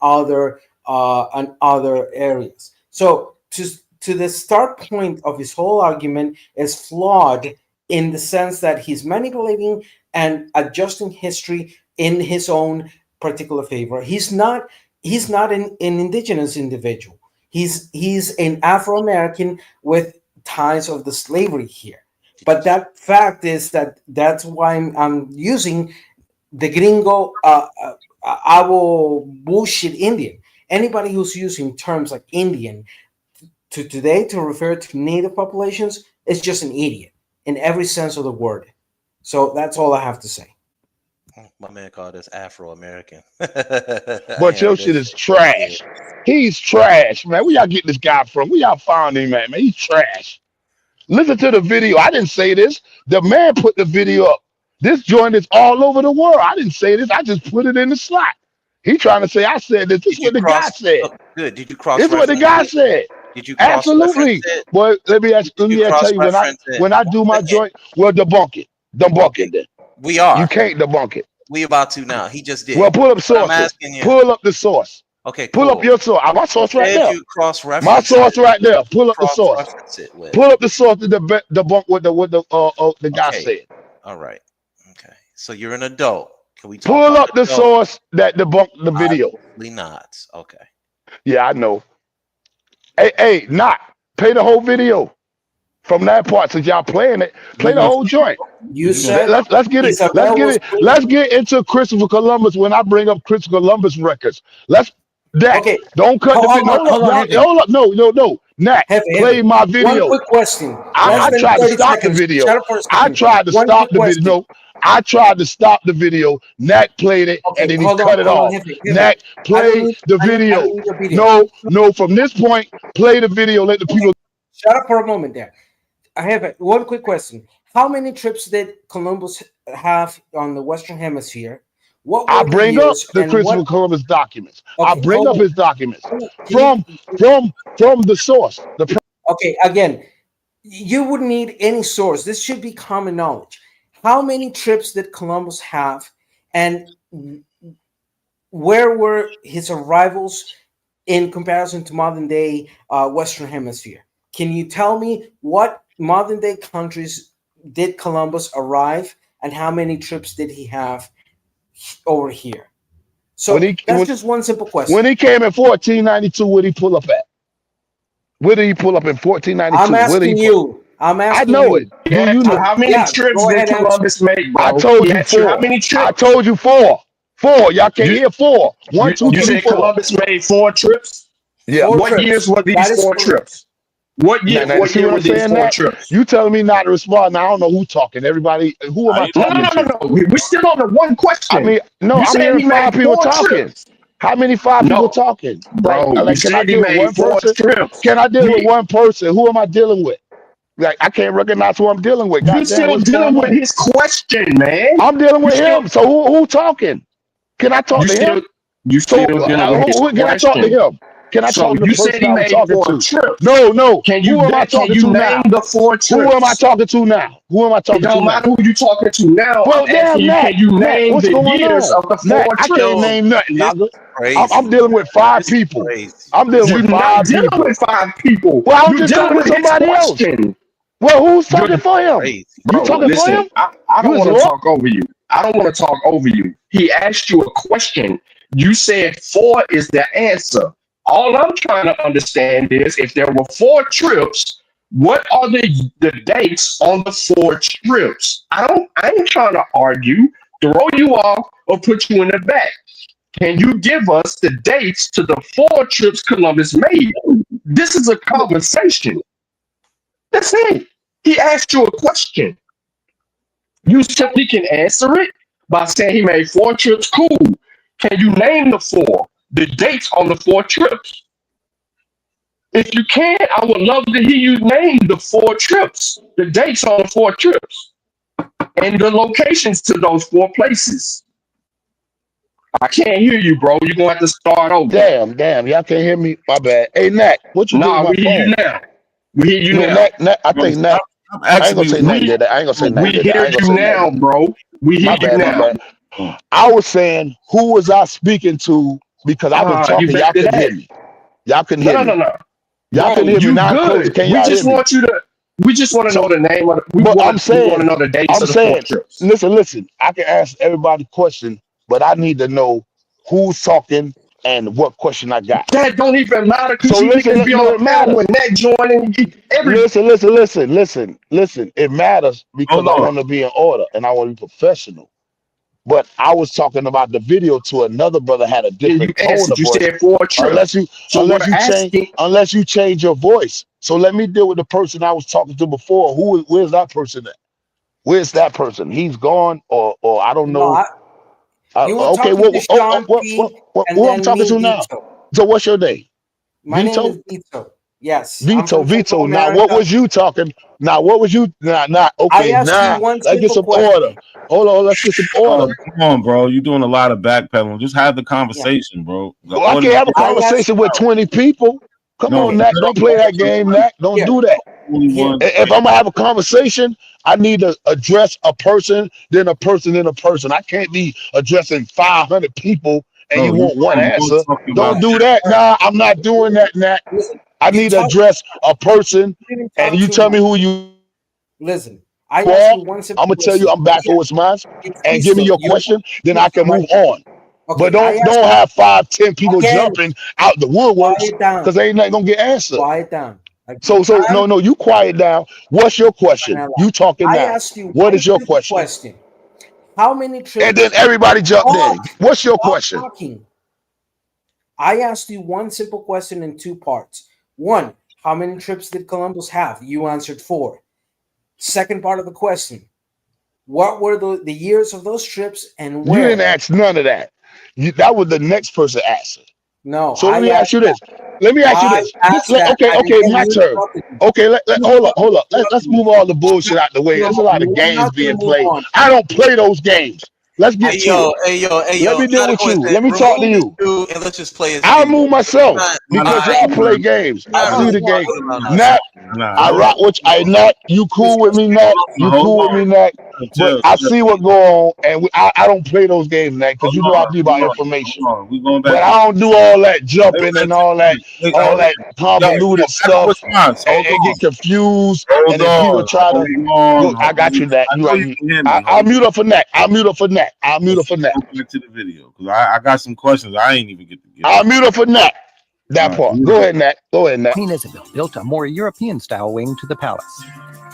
[SPEAKER 22] other areas. So to the start point of his whole argument is flawed in the sense that he's manipulating and adjusting history in his own particular favor. He's not an indigenous individual. He's an Afro-American with ties of the slavery here. But that fact is that's why I'm using the gringo abo bullshit Indian. Anybody who's using terms like Indian today to refer to native populations is just an idiot in every sense of the word. So that's all I have to say.
[SPEAKER 23] My man called us Afro-American.
[SPEAKER 18] But your shit is trash. He's trash, man. Where y'all get this guy from? Where y'all found him at, man? He's trash. Listen to the video. I didn't say this. The man put the video up. This joint is all over the world. I didn't say this. I just put it in the slot. He trying to say I said this. This is what the guy said.
[SPEAKER 23] Good. Did you cross?
[SPEAKER 18] This is what the guy said.
[SPEAKER 23] Did you cross?
[SPEAKER 18] Absolutely. Boy, let me tell you when I do my joint, well, debunk it. Debunk it then.
[SPEAKER 23] We are.
[SPEAKER 18] You can't debunk it.
[SPEAKER 23] We about to now. He just did.
[SPEAKER 18] Well, pull up sources. Pull up the source.
[SPEAKER 23] Okay.
[SPEAKER 18] Pull up your source. My source right there. My
[SPEAKER 23] Cross-reference
[SPEAKER 18] source right there. Pull up the source. Pull up the source to debunk what the guy said.
[SPEAKER 23] All right. Okay. So you're an adult. Can we talk
[SPEAKER 18] pull
[SPEAKER 23] about
[SPEAKER 18] up the source that debunked the video?
[SPEAKER 23] Obviously not. Okay.
[SPEAKER 18] Yeah, I know. Hey, not play the whole video from that part since y'all playing it. Play the whole joint.
[SPEAKER 22] You said
[SPEAKER 18] let's get it. Let's get into Christopher Columbus when I bring up Christopher Columbus records. Okay. Don't cut the video. Hold up. No. Nat, play my video.
[SPEAKER 22] One quick question.
[SPEAKER 18] I tried to stop the video. I tried to stop the video. No, I tried to stop the video. Nat played it and then he cut it off. Nat, play the video. No. From this point, play the video. Let the people.
[SPEAKER 22] Shut up for a moment there. I have one quick question. How many trips did Columbus have on the Western Hemisphere?
[SPEAKER 18] I bring up the Christopher Columbus documents. I bring up his documents from the source.
[SPEAKER 22] Okay, again, you wouldn't need any source. This should be common knowledge. How many trips did Columbus have, and where were his arrivals in comparison to modern day Western Hemisphere? Can you tell me what modern day countries did Columbus arrive, and how many trips did he have over here? So that's just one simple question.
[SPEAKER 18] When he came in 1492, where did he pull up at? Where did he pull up in 1492?
[SPEAKER 22] I'm asking you. I
[SPEAKER 18] know it. Do you know
[SPEAKER 3] how many trips did Columbus make, bro?
[SPEAKER 18] I told you 4.
[SPEAKER 3] How many trips?
[SPEAKER 18] I told you 4. 4. Y'all can't hear 4. 1, 2, 3, 4.
[SPEAKER 3] You said Columbus made 4 trips?
[SPEAKER 18] Yeah.
[SPEAKER 3] What years were these 4 trips? What year were these 4 trips?
[SPEAKER 18] You telling me not to respond. Now I don't know who talking. Everybody, who am I talking to?
[SPEAKER 3] No. We're still on the one question.
[SPEAKER 18] I mean, no, I'm hearing 5 people talking. How many 5 people talking?
[SPEAKER 3] Bro,
[SPEAKER 18] can I deal with one person?
[SPEAKER 3] Trips.
[SPEAKER 18] Can I deal with one person? Who am I dealing with? Like I can't recognize who I'm dealing with.
[SPEAKER 3] You
[SPEAKER 18] Goddamn,
[SPEAKER 3] still
[SPEAKER 18] what's
[SPEAKER 3] dealing
[SPEAKER 18] going
[SPEAKER 3] with
[SPEAKER 18] on?
[SPEAKER 3] his question, man.
[SPEAKER 18] I'm dealing
[SPEAKER 3] You
[SPEAKER 18] with
[SPEAKER 3] still
[SPEAKER 18] him. So who talking? Can I talk
[SPEAKER 3] you
[SPEAKER 18] to
[SPEAKER 3] still
[SPEAKER 18] him?
[SPEAKER 3] you
[SPEAKER 18] So
[SPEAKER 3] still dealing with his
[SPEAKER 18] who can I talk to
[SPEAKER 3] question.
[SPEAKER 18] him? Can I
[SPEAKER 3] So
[SPEAKER 18] talk to the
[SPEAKER 3] you said
[SPEAKER 18] person
[SPEAKER 3] he
[SPEAKER 18] I was
[SPEAKER 3] made
[SPEAKER 18] talking
[SPEAKER 3] 4
[SPEAKER 18] to?
[SPEAKER 3] trips.
[SPEAKER 18] No.
[SPEAKER 3] Can
[SPEAKER 18] Who am I talking to
[SPEAKER 3] name
[SPEAKER 18] now?
[SPEAKER 3] the 4
[SPEAKER 18] Who am I
[SPEAKER 3] trips?
[SPEAKER 18] talking to now? Who am I
[SPEAKER 3] It
[SPEAKER 18] talking to
[SPEAKER 3] don't
[SPEAKER 18] now?
[SPEAKER 3] matter who you talking to now. I'm
[SPEAKER 18] Well,
[SPEAKER 3] asking
[SPEAKER 18] damn,
[SPEAKER 3] you,
[SPEAKER 18] Nat,
[SPEAKER 3] can you name
[SPEAKER 18] what's
[SPEAKER 3] the
[SPEAKER 18] going
[SPEAKER 3] years
[SPEAKER 18] on?
[SPEAKER 3] of the
[SPEAKER 18] Nat,
[SPEAKER 3] 4
[SPEAKER 18] I can't
[SPEAKER 3] trips?
[SPEAKER 18] name nothing,
[SPEAKER 13] This
[SPEAKER 18] nigga. I'm
[SPEAKER 13] crazy.
[SPEAKER 18] dealing with 5
[SPEAKER 13] This is
[SPEAKER 18] people.
[SPEAKER 13] crazy.
[SPEAKER 18] I'm dealing
[SPEAKER 3] You're
[SPEAKER 18] with
[SPEAKER 3] not
[SPEAKER 18] 5
[SPEAKER 3] dealing
[SPEAKER 18] people.
[SPEAKER 3] with 5 people.
[SPEAKER 18] Well, I'm
[SPEAKER 3] You're
[SPEAKER 18] just
[SPEAKER 3] dealing
[SPEAKER 18] talking to
[SPEAKER 3] with his
[SPEAKER 18] somebody else.
[SPEAKER 3] question.
[SPEAKER 18] Well, who's
[SPEAKER 3] You're
[SPEAKER 18] talking for him?
[SPEAKER 13] Crazy.
[SPEAKER 18] You
[SPEAKER 3] Bro,
[SPEAKER 18] talking for
[SPEAKER 3] listen,
[SPEAKER 18] him?
[SPEAKER 3] I
[SPEAKER 18] You
[SPEAKER 3] don't
[SPEAKER 18] his
[SPEAKER 3] want to
[SPEAKER 18] lawyer?
[SPEAKER 3] talk over you. I don't want to talk over you. He asked you a question. You said 4 is the answer. All I'm trying to understand is if there were 4 trips, what are the dates on the 4 trips? I ain't trying to argue, throw you off, or put you in the back. Can you give us the dates to the 4 trips Columbus made? This is a conversation. That's it. He asked you a question. You simply can answer it by saying he made 4 trips. Cool. Can you name the 4? The dates on the 4 trips? If you can, I would love to hear you name the 4 trips, the dates on the 4 trips, and the locations to those 4 places. I can't hear you, bro. You're gonna have to start over.
[SPEAKER 18] Damn, y'all can't hear me. My bad. Hey, Nat, what you did with
[SPEAKER 3] Nah,
[SPEAKER 18] my
[SPEAKER 3] we hear you
[SPEAKER 18] phone?
[SPEAKER 3] now. We hear you
[SPEAKER 18] No,
[SPEAKER 3] now.
[SPEAKER 18] Nat, I
[SPEAKER 14] Bro,
[SPEAKER 18] think Nat.
[SPEAKER 14] stop
[SPEAKER 18] I ain't
[SPEAKER 14] asking
[SPEAKER 18] gonna
[SPEAKER 14] me
[SPEAKER 18] say
[SPEAKER 14] what
[SPEAKER 18] Nat did that. I ain't gonna say Nat
[SPEAKER 3] We
[SPEAKER 18] did that. I
[SPEAKER 3] hear
[SPEAKER 18] ain't gonna
[SPEAKER 3] you
[SPEAKER 18] say Nat
[SPEAKER 3] now,
[SPEAKER 18] did that.
[SPEAKER 3] bro. We hear
[SPEAKER 18] My
[SPEAKER 3] you
[SPEAKER 18] bad, my
[SPEAKER 3] now.
[SPEAKER 18] bad. I was saying, who was I speaking to? Because I've been
[SPEAKER 3] You
[SPEAKER 18] talking,
[SPEAKER 3] back
[SPEAKER 18] y'all
[SPEAKER 3] to
[SPEAKER 18] couldn't hear
[SPEAKER 3] that.
[SPEAKER 18] me. Y'all couldn't
[SPEAKER 3] No,
[SPEAKER 18] hear
[SPEAKER 3] no, no,
[SPEAKER 18] me.
[SPEAKER 3] no.
[SPEAKER 18] Y'all
[SPEAKER 3] Bro,
[SPEAKER 18] couldn't hear me.
[SPEAKER 3] you
[SPEAKER 18] Now I'm closing.
[SPEAKER 3] good.
[SPEAKER 18] Can
[SPEAKER 3] We
[SPEAKER 18] y'all
[SPEAKER 3] just
[SPEAKER 18] hear me?
[SPEAKER 3] want you to we just want to know
[SPEAKER 18] So,
[SPEAKER 3] the name of the,
[SPEAKER 18] but I'm
[SPEAKER 3] we want to
[SPEAKER 18] saying,
[SPEAKER 3] know the dates of the 4 trips.
[SPEAKER 18] listen. I can ask everybody question, but I need to know who's talking and what question I got.
[SPEAKER 3] That don't even matter because
[SPEAKER 18] So
[SPEAKER 3] you niggas be
[SPEAKER 18] no,
[SPEAKER 3] on
[SPEAKER 18] it
[SPEAKER 3] panel
[SPEAKER 18] matters.
[SPEAKER 3] when that joining every
[SPEAKER 18] Listen. It matters because
[SPEAKER 14] Hold
[SPEAKER 18] I
[SPEAKER 14] on.
[SPEAKER 18] want to be in order and I want to be professional. But I was talking about the video to another brother had a
[SPEAKER 3] and you
[SPEAKER 18] different tone
[SPEAKER 3] answered.
[SPEAKER 18] of
[SPEAKER 3] You
[SPEAKER 18] voice.
[SPEAKER 3] said 4 trips. So we're asking.
[SPEAKER 18] Unless you change your voice. So let me deal with the person I was talking to before. Where's that person at? Where's that person? He's gone, or I don't
[SPEAKER 22] No,
[SPEAKER 18] know.
[SPEAKER 22] you were
[SPEAKER 18] Okay,
[SPEAKER 22] talking to Sean P. and
[SPEAKER 18] who I'm
[SPEAKER 22] then
[SPEAKER 18] talking
[SPEAKER 22] me,
[SPEAKER 18] to now?
[SPEAKER 22] Vito.
[SPEAKER 18] So what's your name?
[SPEAKER 22] My name
[SPEAKER 18] Vito?
[SPEAKER 22] is Vito. Yes, I'm from Central
[SPEAKER 18] Vito. Now what
[SPEAKER 22] America.
[SPEAKER 18] was you talking? Now what was you
[SPEAKER 22] I
[SPEAKER 18] okay,
[SPEAKER 22] asked you one
[SPEAKER 18] let's get
[SPEAKER 22] simple
[SPEAKER 18] some order.
[SPEAKER 22] question.
[SPEAKER 18] Hold on, let's get some order.
[SPEAKER 14] Come on, bro. You're doing a lot of backpedaling. Just have the
[SPEAKER 22] Yeah.
[SPEAKER 14] conversation, bro. The
[SPEAKER 18] Well, I
[SPEAKER 14] order.
[SPEAKER 18] can't have a
[SPEAKER 22] I asked
[SPEAKER 18] conversation with 20 people. Come
[SPEAKER 14] No,
[SPEAKER 18] on, Nat. Don't play that game, Nat. Don't
[SPEAKER 22] here.
[SPEAKER 18] do that.
[SPEAKER 14] only
[SPEAKER 22] Here.
[SPEAKER 14] one.
[SPEAKER 18] If I'm gonna have a conversation, I need to address a person, then a person, then a person. I can't be addressing 500 people and
[SPEAKER 14] No,
[SPEAKER 18] you
[SPEAKER 14] you
[SPEAKER 18] want one
[SPEAKER 14] only
[SPEAKER 18] answer.
[SPEAKER 14] talking about
[SPEAKER 18] Don't do
[SPEAKER 14] that.
[SPEAKER 18] that. Nah, I'm not doing that, Nat.
[SPEAKER 22] Listen,
[SPEAKER 18] I
[SPEAKER 22] you
[SPEAKER 18] need to
[SPEAKER 22] talk.
[SPEAKER 18] address a person,
[SPEAKER 22] You didn't
[SPEAKER 18] and
[SPEAKER 22] talk
[SPEAKER 18] you
[SPEAKER 22] too
[SPEAKER 18] tell me
[SPEAKER 22] much.
[SPEAKER 18] who you
[SPEAKER 22] Listen, I asked
[SPEAKER 18] are.
[SPEAKER 22] you one
[SPEAKER 18] I'm
[SPEAKER 22] simple
[SPEAKER 18] gonna tell you
[SPEAKER 22] question.
[SPEAKER 18] I'm back for what's mine,
[SPEAKER 22] It's
[SPEAKER 18] and give me
[SPEAKER 22] Vito.
[SPEAKER 18] your question. Then I
[SPEAKER 22] Vito,
[SPEAKER 18] can move on. But
[SPEAKER 22] okay, I asked
[SPEAKER 18] don't
[SPEAKER 22] you
[SPEAKER 18] have 5, 10 people
[SPEAKER 22] again.
[SPEAKER 18] jumping out the woodworks
[SPEAKER 22] Quiet down.
[SPEAKER 18] because ain't nothing gonna get answered.
[SPEAKER 22] Quiet down.
[SPEAKER 18] So
[SPEAKER 22] Again,
[SPEAKER 18] no, you quiet down. What's your question? You talking
[SPEAKER 22] I
[SPEAKER 18] now.
[SPEAKER 22] asked you
[SPEAKER 18] What
[SPEAKER 22] one
[SPEAKER 18] is your
[SPEAKER 22] simple
[SPEAKER 18] question?
[SPEAKER 22] question. How many
[SPEAKER 18] And
[SPEAKER 22] trips?
[SPEAKER 18] then everybody jumped
[SPEAKER 22] Stop.
[SPEAKER 18] in. What's your
[SPEAKER 22] Stop
[SPEAKER 18] question?
[SPEAKER 22] talking. I asked you one simple question in 2 parts. One, how many trips did Columbus have? You answered 4. Second part of the question, what were the years of those trips and
[SPEAKER 18] You didn't
[SPEAKER 22] where?
[SPEAKER 18] ask none of that. That was the next person answer.
[SPEAKER 22] No,
[SPEAKER 18] So let
[SPEAKER 22] I
[SPEAKER 18] me ask
[SPEAKER 22] asked
[SPEAKER 18] you
[SPEAKER 22] that.
[SPEAKER 18] this. Let me ask you
[SPEAKER 22] I
[SPEAKER 18] this.
[SPEAKER 22] asked that.
[SPEAKER 18] Okay,
[SPEAKER 22] And again,
[SPEAKER 18] my
[SPEAKER 22] you
[SPEAKER 18] turn.
[SPEAKER 22] interrupted me.
[SPEAKER 18] Okay, hold up. Let's
[SPEAKER 22] Interrupted me.
[SPEAKER 18] move all the bullshit out the way.
[SPEAKER 22] No,
[SPEAKER 18] There's a lot of
[SPEAKER 22] no, we're
[SPEAKER 18] games
[SPEAKER 22] not going
[SPEAKER 18] being
[SPEAKER 22] to move
[SPEAKER 18] played.
[SPEAKER 22] on.
[SPEAKER 18] I don't play those games. Let's
[SPEAKER 22] I
[SPEAKER 18] get
[SPEAKER 22] do.
[SPEAKER 18] to it.
[SPEAKER 13] Hey
[SPEAKER 18] Let
[SPEAKER 13] yo,
[SPEAKER 18] me
[SPEAKER 13] you
[SPEAKER 18] deal
[SPEAKER 13] gotta
[SPEAKER 18] with
[SPEAKER 13] go and
[SPEAKER 18] you.
[SPEAKER 13] say,
[SPEAKER 18] Let me talk to
[SPEAKER 13] remove this
[SPEAKER 18] you.
[SPEAKER 13] dude and let's just play his
[SPEAKER 18] I'll
[SPEAKER 13] video.
[SPEAKER 18] move myself
[SPEAKER 13] You're
[SPEAKER 18] because
[SPEAKER 13] not,
[SPEAKER 18] y'all play games.
[SPEAKER 13] you're
[SPEAKER 18] I
[SPEAKER 13] not
[SPEAKER 18] see
[SPEAKER 13] really
[SPEAKER 18] the game.
[SPEAKER 13] talking about
[SPEAKER 18] Nat,
[SPEAKER 13] nothing.
[SPEAKER 18] I rock with you. Nat, you cool with me, Nat? You
[SPEAKER 14] Hold
[SPEAKER 18] cool with me,
[SPEAKER 14] on.
[SPEAKER 18] Nat? But
[SPEAKER 14] Chill.
[SPEAKER 18] I see what go on, and I don't play those games, Nat, because you know I be about information.
[SPEAKER 14] Hold on. We going
[SPEAKER 18] But
[SPEAKER 14] back.
[SPEAKER 18] I don't do all that
[SPEAKER 14] Wait,
[SPEAKER 18] jumping and all that convoluted
[SPEAKER 14] back to
[SPEAKER 18] stuff
[SPEAKER 14] response. Hold
[SPEAKER 18] and
[SPEAKER 14] on.
[SPEAKER 18] get confused. And
[SPEAKER 14] Hold
[SPEAKER 18] then people
[SPEAKER 14] on.
[SPEAKER 18] try to
[SPEAKER 14] Hold on.
[SPEAKER 18] look. I got you, Nat.
[SPEAKER 14] I
[SPEAKER 18] You
[SPEAKER 14] know
[SPEAKER 18] right.
[SPEAKER 14] you can hear me.
[SPEAKER 18] I'll mute up for Nat. I'll mute up for Nat. I'll mute up for Nat.
[SPEAKER 14] Go back to the video because I got some questions I ain't even get to get
[SPEAKER 18] I'll
[SPEAKER 14] out.
[SPEAKER 18] mute up for Nat.
[SPEAKER 14] All
[SPEAKER 18] That
[SPEAKER 14] right.
[SPEAKER 18] part. Go ahead, Nat. Go ahead, Nat.
[SPEAKER 6] Queen Isabel built a more European-style wing to the palace.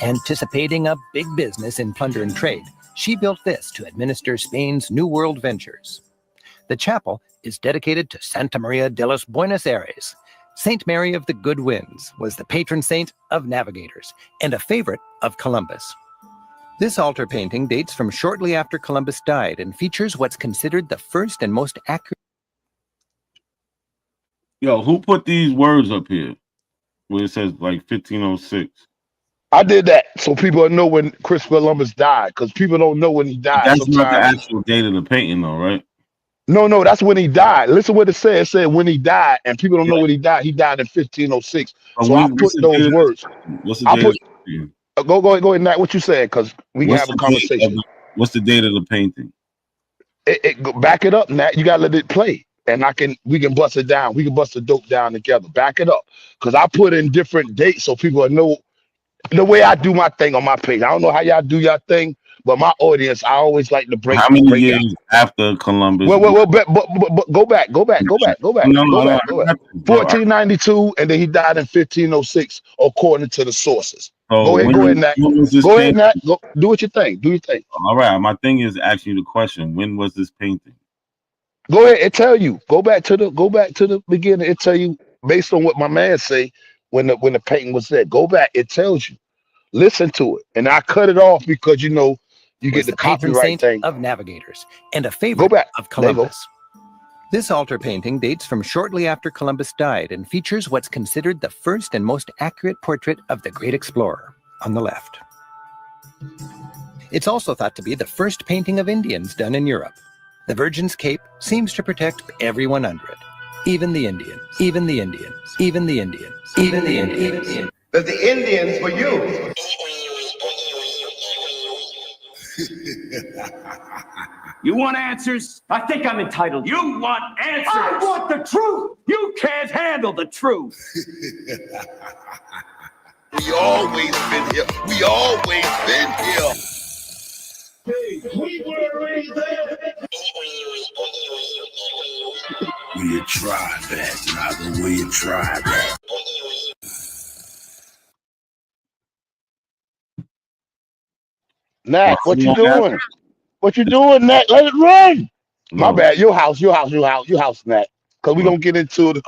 [SPEAKER 6] Anticipating a big business in plunder and trade, she built this to administer Spain's New World ventures. The chapel is dedicated to Santa Maria de los Buenos Aires. Saint Mary of the Good Winds was the patron saint of navigators and a favorite of Columbus. This altar painting dates from shortly after Columbus died and features what's considered the first and most accurate.
[SPEAKER 14] Yo, who put these words up here where it says like 1506?
[SPEAKER 18] I did that so people will know when Christopher Columbus died, because people don't know when he died.
[SPEAKER 14] That's not the
[SPEAKER 18] Sometimes.
[SPEAKER 14] actual date of the painting, though, right?
[SPEAKER 18] No, that's when he died. Listen what it said. It said when he died, and people don't know when he died. He died in 1506.
[SPEAKER 14] But
[SPEAKER 18] So I
[SPEAKER 14] what's
[SPEAKER 18] put
[SPEAKER 14] the date
[SPEAKER 18] those
[SPEAKER 14] of
[SPEAKER 18] words.
[SPEAKER 14] what's the
[SPEAKER 18] I
[SPEAKER 14] date of
[SPEAKER 18] put.
[SPEAKER 14] the painting?
[SPEAKER 18] Go ahead, Nat. What you said? Because we can
[SPEAKER 14] What's
[SPEAKER 18] have a
[SPEAKER 14] the date of
[SPEAKER 18] conversation.
[SPEAKER 14] what's the date of the painting?
[SPEAKER 18] Back it up, Nat. You gotta let it play, and we can bust it down. We can bust the dope down together. Back it up, because I put in different dates so people will know the way I do my thing on my page. I don't know how y'all do your thing, but my audience, I always like to break
[SPEAKER 14] How many
[SPEAKER 18] break out.
[SPEAKER 14] years after Columbus?
[SPEAKER 18] Well, but go back.
[SPEAKER 14] No,
[SPEAKER 18] 1492, and then he died in 1506, according to the sources.
[SPEAKER 14] So
[SPEAKER 18] Go ahead, Nat.
[SPEAKER 14] when was this
[SPEAKER 18] Go ahead,
[SPEAKER 14] painting?
[SPEAKER 18] Nat. Go do what you think. Do your thing.
[SPEAKER 14] All right, my thing is asking you the question: when was this painting?
[SPEAKER 18] Go ahead. It tell you. Go back to the beginning. It tell you based on what my man say when the painting was there. Go back. It tells you. Listen to it, and I cut it off because you get
[SPEAKER 6] Was
[SPEAKER 18] the
[SPEAKER 6] the patron
[SPEAKER 18] copyright
[SPEAKER 6] saint
[SPEAKER 18] thing.
[SPEAKER 6] of navigators and a
[SPEAKER 18] Go
[SPEAKER 6] favorite
[SPEAKER 18] back.
[SPEAKER 6] of
[SPEAKER 18] There you go.
[SPEAKER 6] Columbus. This altar painting dates from shortly after Columbus died and features what's considered the first and most accurate portrait of the great explorer on the left. It's also thought to be the first painting of Indians done in Europe. The Virgin's cape seems to protect everyone under it, even the Indians, even the Indians, even the Indians, even the Indians.
[SPEAKER 3] But the Indians were you.
[SPEAKER 7] You want answers? I think I'm entitled. You want answers? I want the truth. You can't handle the truth.
[SPEAKER 15] We always been here. We always been here.
[SPEAKER 3] We were already there.
[SPEAKER 15] Will you try that, Naga? Will you try that?
[SPEAKER 18] Nat, what you doing? What you doing, Nat? Let it run. My bad. Your house, Nat. Because we're going to get into the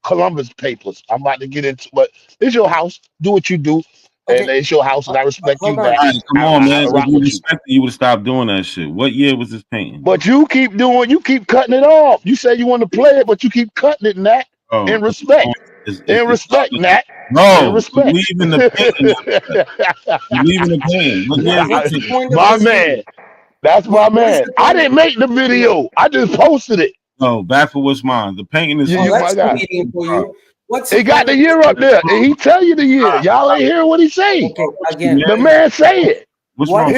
[SPEAKER 18] Columbus papers. I'm about to get into, but it's your house. Do what you do. And it's your house, and I respect you, Nat.
[SPEAKER 14] All right, come on, man.
[SPEAKER 18] I rock
[SPEAKER 14] If you
[SPEAKER 18] with you.
[SPEAKER 14] respect it, you would have stopped doing that shit. What year was this painting?
[SPEAKER 18] But you keep cutting it off. You say you want to play it, but you keep cutting it, Nat.
[SPEAKER 14] Oh,
[SPEAKER 18] In respect. In respect, Nat.
[SPEAKER 14] No,
[SPEAKER 18] In respect.
[SPEAKER 14] you leaving the painting. You leaving the painting. What year is
[SPEAKER 22] What's
[SPEAKER 14] the
[SPEAKER 22] the point of
[SPEAKER 18] My
[SPEAKER 22] this
[SPEAKER 18] man.
[SPEAKER 22] video?
[SPEAKER 18] That's my
[SPEAKER 22] What is
[SPEAKER 18] man.
[SPEAKER 22] the
[SPEAKER 18] I
[SPEAKER 22] point
[SPEAKER 18] didn't make the video. I just posted it.
[SPEAKER 14] No, back for what's mine. The painting is
[SPEAKER 22] Oh,
[SPEAKER 14] from
[SPEAKER 22] that's
[SPEAKER 18] my guy.
[SPEAKER 22] convenient for you. What's
[SPEAKER 18] He got the year up there, and he tell you the year. Y'all ain't hearing what he say.
[SPEAKER 22] Okay, again.
[SPEAKER 18] The man say it.
[SPEAKER 14] What's wrong?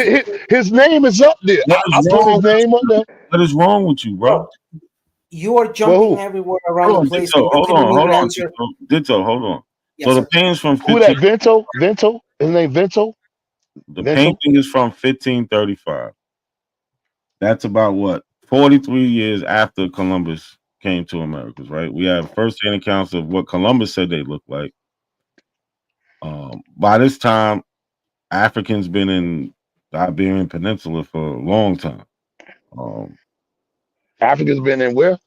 [SPEAKER 18] His name is up there. I put his name up there.
[SPEAKER 14] What is wrong with you, bro?
[SPEAKER 22] You are jumping everywhere around the place.
[SPEAKER 14] Ditto, hold on,
[SPEAKER 22] Answer.
[SPEAKER 14] Ditto, hold on.
[SPEAKER 22] Yes,
[SPEAKER 14] So
[SPEAKER 22] sir.
[SPEAKER 14] the painting's from 15.
[SPEAKER 18] Who that? Vento? His name Vento?
[SPEAKER 14] The painting is from 1535. That's about what? 43 years after Columbus came to Americas, right? We have first-hand accounts of what Columbus said they looked like. By this time, Africans been in the Iberian Peninsula for a long time.
[SPEAKER 18] Africans been in where?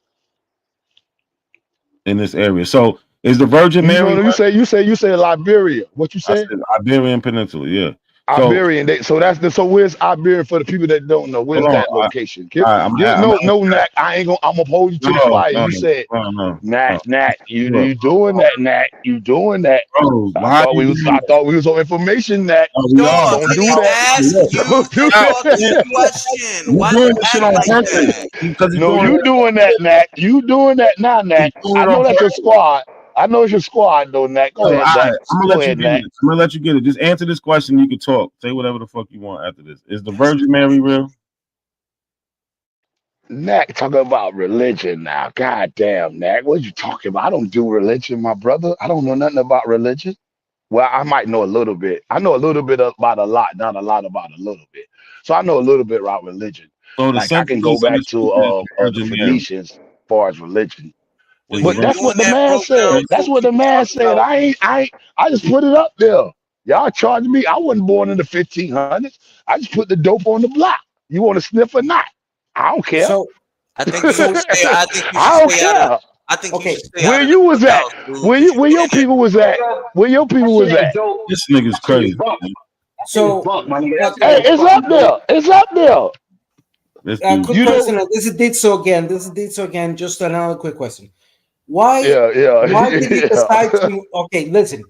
[SPEAKER 14] In this area. So is the Virgin Mary?
[SPEAKER 18] You say Liberia. What you
[SPEAKER 14] I
[SPEAKER 18] say?
[SPEAKER 14] said Iberian Peninsula, yeah.
[SPEAKER 18] Iberian. So where's Iberian for the people that don't know? Where's that location? No, Nat. I'm gonna hold you to the fire. You said Nat, you doing that, Nat. You doing that.
[SPEAKER 14] Bro,
[SPEAKER 18] I thought we was on information, Nat. Don't do that. Don't do that.
[SPEAKER 14] You're doing this shit on purpose.
[SPEAKER 18] No, you doing that, Nat. You doing that now, Nat. I know that's your squad. I know it's your squad, though, Nat. Go ahead, Nat.
[SPEAKER 14] I'm gonna let you get it. Just answer this question. You can talk. Say whatever the fuck you want after this. Is the Virgin Mary real?
[SPEAKER 18] Nat, talking about religion now. God damn, Nat. What you talking about? I don't do religion, my brother. I don't know nothing about religion. Well, I might know a little bit. I know a little bit about a lot, not a lot about a little bit. So I know a little bit about religion.
[SPEAKER 14] So
[SPEAKER 18] like I can go back to the Phoenicians as far as religion. But that's what the man said. That's what the man said. I just put it up there. Y'all charging me. I wasn't born in the 1500s. I just put the dope on the block. You want to sniff or not? I don't care.
[SPEAKER 22] So
[SPEAKER 23] I think you should stay. I think you
[SPEAKER 18] I
[SPEAKER 23] should
[SPEAKER 18] don't
[SPEAKER 23] stay
[SPEAKER 18] care.
[SPEAKER 23] out of. I think you should stay out
[SPEAKER 18] Where
[SPEAKER 23] of
[SPEAKER 18] you
[SPEAKER 23] the
[SPEAKER 18] was at?
[SPEAKER 23] clubhouse, dude.
[SPEAKER 18] Where your people was at? Where your people was at?
[SPEAKER 14] This nigga's crazy.
[SPEAKER 22] So
[SPEAKER 18] hey, it's up there. It's up there.
[SPEAKER 22] Quick question. This is Ditso again. Just another quick question. Why?
[SPEAKER 18] Yeah.
[SPEAKER 22] Why did you decide to? Okay, listen.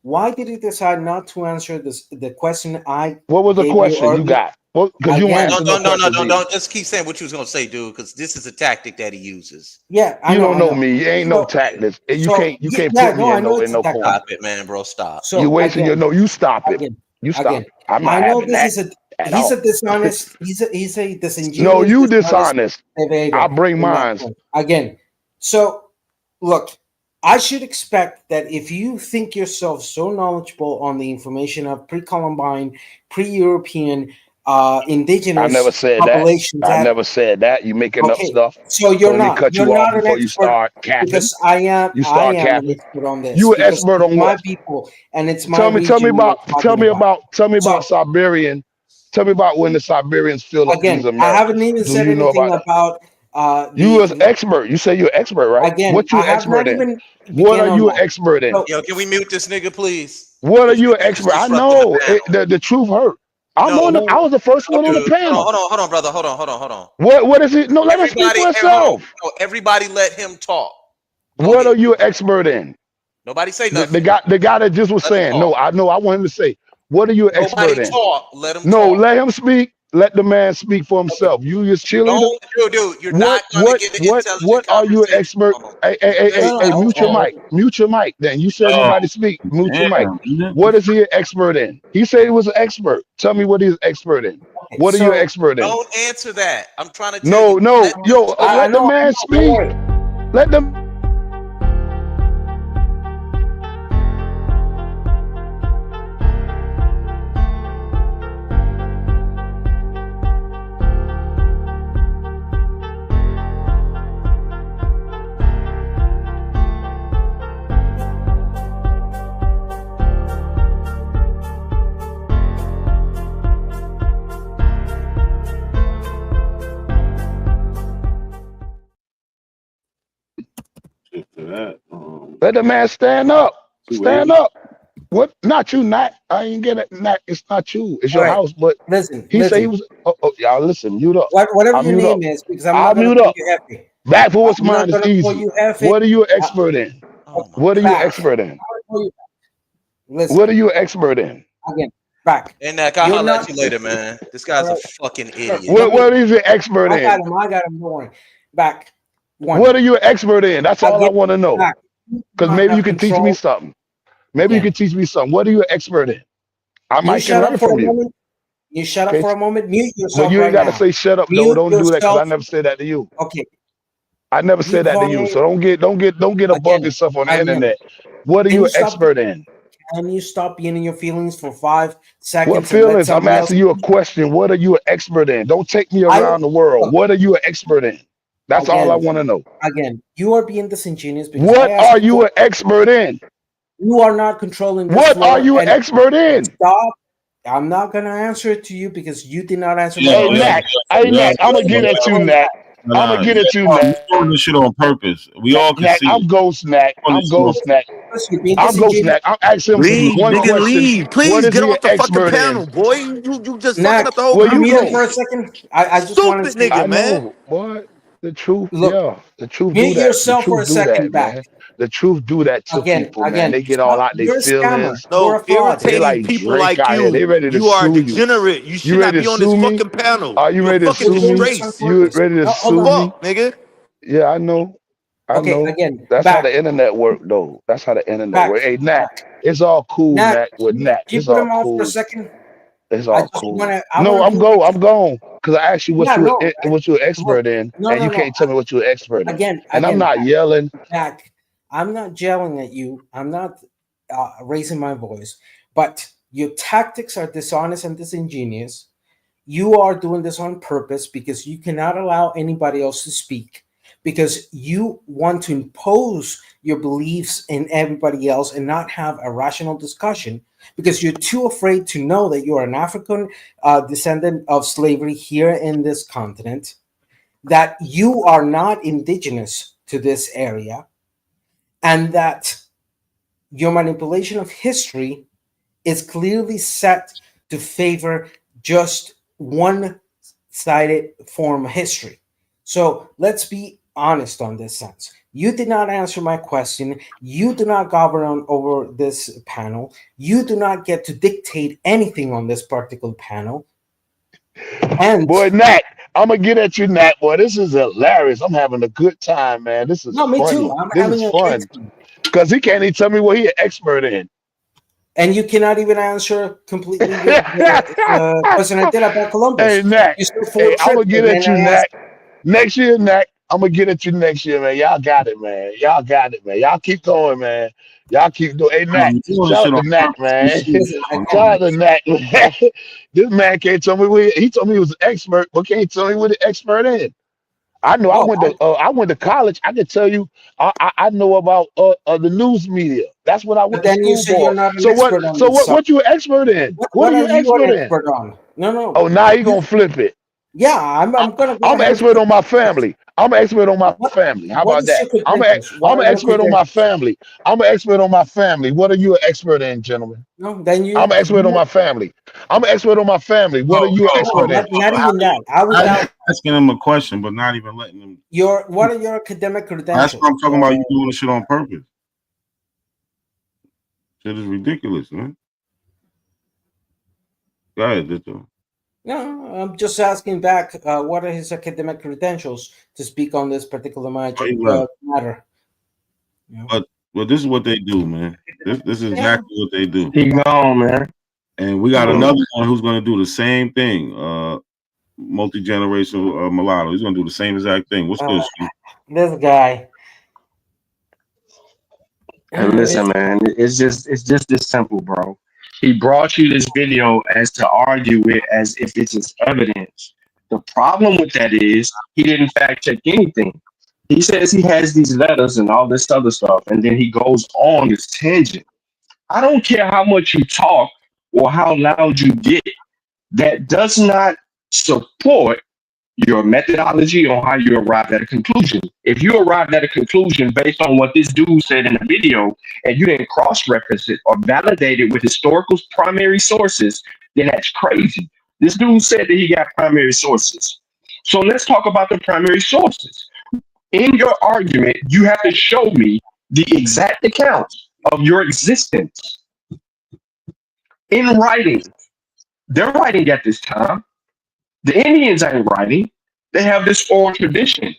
[SPEAKER 22] Why did you decide not to answer the question I
[SPEAKER 18] What was the question you got? Well, because you
[SPEAKER 22] Again,
[SPEAKER 18] answered
[SPEAKER 23] Don't just keep saying what you was gonna say, dude, because this is a tactic that he uses.
[SPEAKER 22] Yeah, I
[SPEAKER 18] You
[SPEAKER 22] know.
[SPEAKER 18] don't know me. You ain't no tactics. You can't put me
[SPEAKER 22] I
[SPEAKER 18] in
[SPEAKER 22] know
[SPEAKER 18] no
[SPEAKER 22] it's a tactic.
[SPEAKER 18] corner.
[SPEAKER 23] Stop it, man, bro. Stop.
[SPEAKER 18] You wasting your You stop it.
[SPEAKER 22] Again,
[SPEAKER 18] You stop it. I'm not
[SPEAKER 22] I know
[SPEAKER 18] having
[SPEAKER 22] this
[SPEAKER 18] that
[SPEAKER 22] is
[SPEAKER 18] at
[SPEAKER 22] he's
[SPEAKER 18] all.
[SPEAKER 22] a dishonest. He's a disingenuous.
[SPEAKER 18] No, you dishonest.
[SPEAKER 22] evader
[SPEAKER 18] I bring
[SPEAKER 22] in that
[SPEAKER 18] mine.
[SPEAKER 22] point. Again. So look, I should expect that if you think yourself so knowledgeable on the information of pre-Columbine, pre-European, indigenous
[SPEAKER 18] I never said that.
[SPEAKER 22] populations,
[SPEAKER 18] I never said that. You making up
[SPEAKER 22] okay,
[SPEAKER 18] stuff.
[SPEAKER 22] so
[SPEAKER 18] So let me cut you off before you start capping.
[SPEAKER 22] because I am
[SPEAKER 18] start
[SPEAKER 22] an
[SPEAKER 18] capping.
[SPEAKER 22] expert on this.
[SPEAKER 18] You an
[SPEAKER 22] because
[SPEAKER 18] expert
[SPEAKER 22] it's
[SPEAKER 18] on
[SPEAKER 22] my
[SPEAKER 18] what?
[SPEAKER 22] people and it's my
[SPEAKER 18] Tell me
[SPEAKER 22] region we're
[SPEAKER 18] about
[SPEAKER 22] talking about.
[SPEAKER 18] Siberian. Tell me about when the Siberians fill up these
[SPEAKER 22] Again, I haven't
[SPEAKER 18] Americas.
[SPEAKER 22] even
[SPEAKER 18] Do
[SPEAKER 22] said
[SPEAKER 18] you know
[SPEAKER 22] anything
[SPEAKER 18] about
[SPEAKER 22] about
[SPEAKER 18] you was expert. You say you're expert, right?
[SPEAKER 22] again,
[SPEAKER 18] What you
[SPEAKER 22] I have
[SPEAKER 18] expert
[SPEAKER 22] not
[SPEAKER 18] in?
[SPEAKER 22] even
[SPEAKER 18] What
[SPEAKER 22] began
[SPEAKER 18] are
[SPEAKER 22] on
[SPEAKER 18] you an
[SPEAKER 22] that.
[SPEAKER 18] expert in?
[SPEAKER 23] Yo, can we mute this nigga, please?
[SPEAKER 18] What are you an
[SPEAKER 23] He's
[SPEAKER 18] expert? I
[SPEAKER 23] disrupting
[SPEAKER 18] know
[SPEAKER 23] the panel.
[SPEAKER 18] the truth hurt. I was the first one on the
[SPEAKER 23] Dude,
[SPEAKER 18] panel.
[SPEAKER 23] hold on, brother. Hold on.
[SPEAKER 18] What is it? No, let her speak for herself.
[SPEAKER 23] Everybody let him talk.
[SPEAKER 18] What are you an expert in?
[SPEAKER 23] Nobody say
[SPEAKER 18] The
[SPEAKER 23] nothing.
[SPEAKER 18] guy that just was saying, no, I know. I want him to say, what are you an expert in?
[SPEAKER 23] Talk. Let him
[SPEAKER 18] No,
[SPEAKER 23] talk.
[SPEAKER 18] let him speak. Let the man speak for himself. You just cheerleader.
[SPEAKER 23] Dude, you're not gonna get an intelligent
[SPEAKER 18] What are you an expert? Hey, mute your mic.
[SPEAKER 23] Okay.
[SPEAKER 18] Mute your mic. Then you said everybody speak. Mute your mic.
[SPEAKER 14] Damn.
[SPEAKER 18] What is he an expert in? He said he was an expert. Tell me what he's an expert in. What are you an expert in?
[SPEAKER 23] Don't answer that. I'm trying to tell you.
[SPEAKER 18] No, let the man speak. Let them. Let the man stand up. Stand up. What? Not you, Nat. I ain't get it, Nat. It's not you. It's your house. But he said he was. Oh, y'all listen. Mute up.
[SPEAKER 22] Whatever
[SPEAKER 18] I'll
[SPEAKER 22] your
[SPEAKER 18] mute
[SPEAKER 22] name
[SPEAKER 18] up.
[SPEAKER 22] is, because I'm
[SPEAKER 18] I'll
[SPEAKER 22] not going
[SPEAKER 18] mute
[SPEAKER 22] to call
[SPEAKER 18] up.
[SPEAKER 22] you Effie.
[SPEAKER 18] Back for what's
[SPEAKER 22] I'm not
[SPEAKER 18] mine is
[SPEAKER 22] going to call
[SPEAKER 18] easy.
[SPEAKER 22] you Effie.
[SPEAKER 18] What are you an expert in? What are you expert in?
[SPEAKER 22] Listen.
[SPEAKER 18] What are you an expert in?
[SPEAKER 22] Again, back.
[SPEAKER 23] And I'll holler at you later, man. This guy's a fucking idiot.
[SPEAKER 18] What is your expert
[SPEAKER 22] I got
[SPEAKER 18] in?
[SPEAKER 22] him. Don't worry. Back.
[SPEAKER 18] What are you an expert in? That's all I want to know. Because maybe you can teach me something. Maybe you can teach me something. What are you an expert in? I might can learn from you.
[SPEAKER 22] You shut up for a moment. Mute yourself.
[SPEAKER 18] Well, you ain't got to say shut up though. Don't do that because I
[SPEAKER 22] yourself.
[SPEAKER 18] never said that to you.
[SPEAKER 22] Okay.
[SPEAKER 18] I never said that to you. So don't get above yourself on the internet. What are you an expert in?
[SPEAKER 22] Can you stop being in your feelings for 5 seconds?
[SPEAKER 18] What feelings? I'm asking you a question. What are you an expert in? Don't take me around the world. What are you an expert in? That's all I want to know.
[SPEAKER 22] Again, you are being disingenuous.
[SPEAKER 18] What are you an expert in?
[SPEAKER 22] You are not controlling this
[SPEAKER 18] What are you an expert in?
[SPEAKER 22] Stop. I'm not going to answer it to you because you did not answer my
[SPEAKER 18] question.
[SPEAKER 22] question.
[SPEAKER 18] Hey, Nat, I'm going to get at you, Nat. I'm going to get at you, Nat.
[SPEAKER 14] We're doing this shit on purpose. We all can see
[SPEAKER 18] I'm Ghost Nat. I'm Ghost Nat. I'm asking him one question.
[SPEAKER 20] Leave. Please
[SPEAKER 18] what is
[SPEAKER 20] get
[SPEAKER 18] he
[SPEAKER 20] off the fucking
[SPEAKER 18] expert
[SPEAKER 20] panel,
[SPEAKER 18] in?
[SPEAKER 20] boy. You just
[SPEAKER 22] Nat,
[SPEAKER 20] fucking up the whole
[SPEAKER 18] Where you
[SPEAKER 22] mute
[SPEAKER 18] go?
[SPEAKER 22] for a second. I just wanted to
[SPEAKER 20] Stupid nigga,
[SPEAKER 18] I
[SPEAKER 20] man.
[SPEAKER 18] know, boy. The truth,
[SPEAKER 22] Look,
[SPEAKER 18] the truth
[SPEAKER 22] mute
[SPEAKER 18] do that.
[SPEAKER 22] yourself
[SPEAKER 18] The
[SPEAKER 22] for a
[SPEAKER 18] truth do that,
[SPEAKER 22] second back.
[SPEAKER 18] man. The truth do that to people, man. They get all out their
[SPEAKER 22] You're a scammer.
[SPEAKER 18] feelings.
[SPEAKER 22] You're a fraud.
[SPEAKER 18] They
[SPEAKER 20] Irritating
[SPEAKER 18] like
[SPEAKER 20] people
[SPEAKER 18] Drake
[SPEAKER 20] like
[SPEAKER 18] out here.
[SPEAKER 20] you.
[SPEAKER 18] They ready to
[SPEAKER 20] You are
[SPEAKER 18] sue you.
[SPEAKER 20] degenerate. You should
[SPEAKER 18] ready
[SPEAKER 20] not be
[SPEAKER 18] to
[SPEAKER 20] on this
[SPEAKER 18] sue me?
[SPEAKER 20] fucking panel.
[SPEAKER 18] Are you
[SPEAKER 20] You're
[SPEAKER 18] ready to
[SPEAKER 20] fucking
[SPEAKER 18] sue me?
[SPEAKER 20] disgrace.
[SPEAKER 18] You ready to sue me?
[SPEAKER 20] Fuck, nigga.
[SPEAKER 18] Yeah, I know. I know.
[SPEAKER 22] Again,
[SPEAKER 18] that's how the internet work, though. That's how the internet work. Hey, Nat, it's all cool, Nat. With Nat,
[SPEAKER 22] you
[SPEAKER 18] it's
[SPEAKER 22] put
[SPEAKER 18] all
[SPEAKER 22] him off for a
[SPEAKER 18] cool.
[SPEAKER 22] second?
[SPEAKER 18] It's all cool. I'm
[SPEAKER 22] do
[SPEAKER 18] gone. Because I asked you what you an expert in, and you
[SPEAKER 22] no.
[SPEAKER 18] can't tell me what you're an expert in.
[SPEAKER 22] Again,
[SPEAKER 18] I'm not yelling.
[SPEAKER 22] Back. I'm not yelling at you. I'm not raising my voice. But your tactics are dishonest and disingenuous. You are doing this on purpose because you cannot allow anybody else to speak, because you want to impose your beliefs in everybody else and not have a rational discussion, because you're too afraid to know that you are an African descendant of slavery here in this continent, that you are not indigenous to this area, and that your manipulation of history is clearly set to favor just one-sided form of history. So let's be honest on this sense. You did not answer my question. You do not govern over this panel. You do not get to dictate anything on this particular panel. And
[SPEAKER 18] boy, Nat, I'm gonna get at you, Nat. Boy, this is hilarious. I'm having a good time, man. This is
[SPEAKER 22] no, me
[SPEAKER 18] funny.
[SPEAKER 22] too. I'm
[SPEAKER 18] This is
[SPEAKER 22] having a great
[SPEAKER 18] fun
[SPEAKER 22] time.
[SPEAKER 18] because he can't even tell me what he an expert in.
[SPEAKER 22] And you cannot even answer completely the question I did about Columbus.
[SPEAKER 18] Hey, Nat.
[SPEAKER 22] You said 4
[SPEAKER 18] Hey, I'm
[SPEAKER 22] trips,
[SPEAKER 18] gonna get
[SPEAKER 22] and
[SPEAKER 18] at
[SPEAKER 22] then
[SPEAKER 18] you,
[SPEAKER 22] I asked.
[SPEAKER 18] Nat. Next year, Nat. I'm gonna get at you next year, man. Y'all got it, man. Y'all got it, man. Y'all keep going, man. Y'all keep doing. Hey, Nat.
[SPEAKER 14] You doing
[SPEAKER 18] Shout
[SPEAKER 14] shit
[SPEAKER 18] out
[SPEAKER 14] on
[SPEAKER 18] to Nat,
[SPEAKER 14] purpose. You
[SPEAKER 18] man.
[SPEAKER 14] see what's going
[SPEAKER 18] Shout
[SPEAKER 14] on.
[SPEAKER 18] out to Nat. This man can't tell me what he told me he was an expert, but can't tell me what the expert in. I know
[SPEAKER 22] Oh,
[SPEAKER 18] I went to college. I can tell you I know about the news media. That's what I went
[SPEAKER 22] but
[SPEAKER 18] to
[SPEAKER 22] then you
[SPEAKER 18] school
[SPEAKER 22] say you're
[SPEAKER 18] for.
[SPEAKER 22] not an
[SPEAKER 18] So what
[SPEAKER 22] expert on
[SPEAKER 18] so
[SPEAKER 22] this
[SPEAKER 18] what
[SPEAKER 22] subject.
[SPEAKER 18] what you an expert in? What
[SPEAKER 22] What
[SPEAKER 18] are
[SPEAKER 22] are
[SPEAKER 18] you
[SPEAKER 22] you
[SPEAKER 18] expert
[SPEAKER 22] an
[SPEAKER 18] in?
[SPEAKER 22] expert on? No.
[SPEAKER 18] Oh, now you gonna flip it.
[SPEAKER 22] Yeah, I'm gonna go
[SPEAKER 18] I'm an
[SPEAKER 22] ahead and
[SPEAKER 18] expert
[SPEAKER 22] flip
[SPEAKER 18] on my
[SPEAKER 22] it.
[SPEAKER 18] family. I'm an expert on my
[SPEAKER 22] What
[SPEAKER 18] family. How
[SPEAKER 22] what
[SPEAKER 18] about
[SPEAKER 22] is
[SPEAKER 18] that?
[SPEAKER 22] your credentials? What
[SPEAKER 18] I'm
[SPEAKER 22] are
[SPEAKER 18] an
[SPEAKER 22] your
[SPEAKER 18] expert on my
[SPEAKER 22] credentials?
[SPEAKER 18] family. I'm an expert on my family. What are you an expert in, gentlemen?
[SPEAKER 22] No, then
[SPEAKER 18] I'm an expert on my family. I'm an expert on my family. What are you an
[SPEAKER 22] no,
[SPEAKER 18] expert in?
[SPEAKER 22] not even that. I was
[SPEAKER 14] How you
[SPEAKER 22] out.
[SPEAKER 14] asking him a question, but not even letting him?
[SPEAKER 22] What are your academic
[SPEAKER 14] That's
[SPEAKER 22] credentials?
[SPEAKER 14] what I'm talking about. You doing the shit on purpose. Shit is ridiculous, man. Go ahead, Dito.
[SPEAKER 22] No, I'm just asking back. What are his academic credentials to speak on this particular matter?
[SPEAKER 14] But this is what they do, man. This is exactly what they do.
[SPEAKER 3] He gone, man.
[SPEAKER 14] And we got another one who's going to do the same thing. Multi-generational mulatto. He's going to do the same exact thing. What's good, Sean?
[SPEAKER 22] This guy.
[SPEAKER 3] And listen, man, it's just this simple, bro. He brought you this video as to argue it as if it's his evidence. The problem with that is he didn't fact check anything. He says he has these letters and all this other stuff, and then he goes on this tangent. I don't care how much you talk or how loud you get. That does not support your methodology on how you arrived at a conclusion. If you arrived at a conclusion based on what this dude said in the video and you didn't cross-reference it or validate it with historical primary sources, then that's crazy. This dude said that he got primary sources. So let's talk about the primary sources. In your argument, you have to show me the exact account of your existence in writing. They're writing at this time. The Indians ain't writing. They have this oral tradition.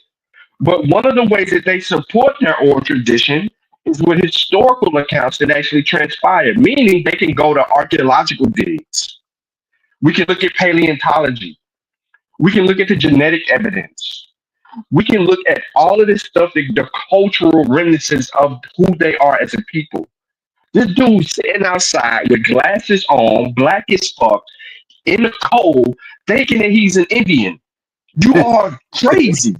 [SPEAKER 3] But one of the ways that they support their oral tradition is with historical accounts that actually transpired, meaning they can go to archaeological digs. We can look at paleontology. We can look at the genetic evidence. We can look at all of this stuff, the cultural reminiscence of who they are as a people. This dude sitting outside with glasses on, black as fuck, in the cold, thinking that he's an Indian. You are crazy.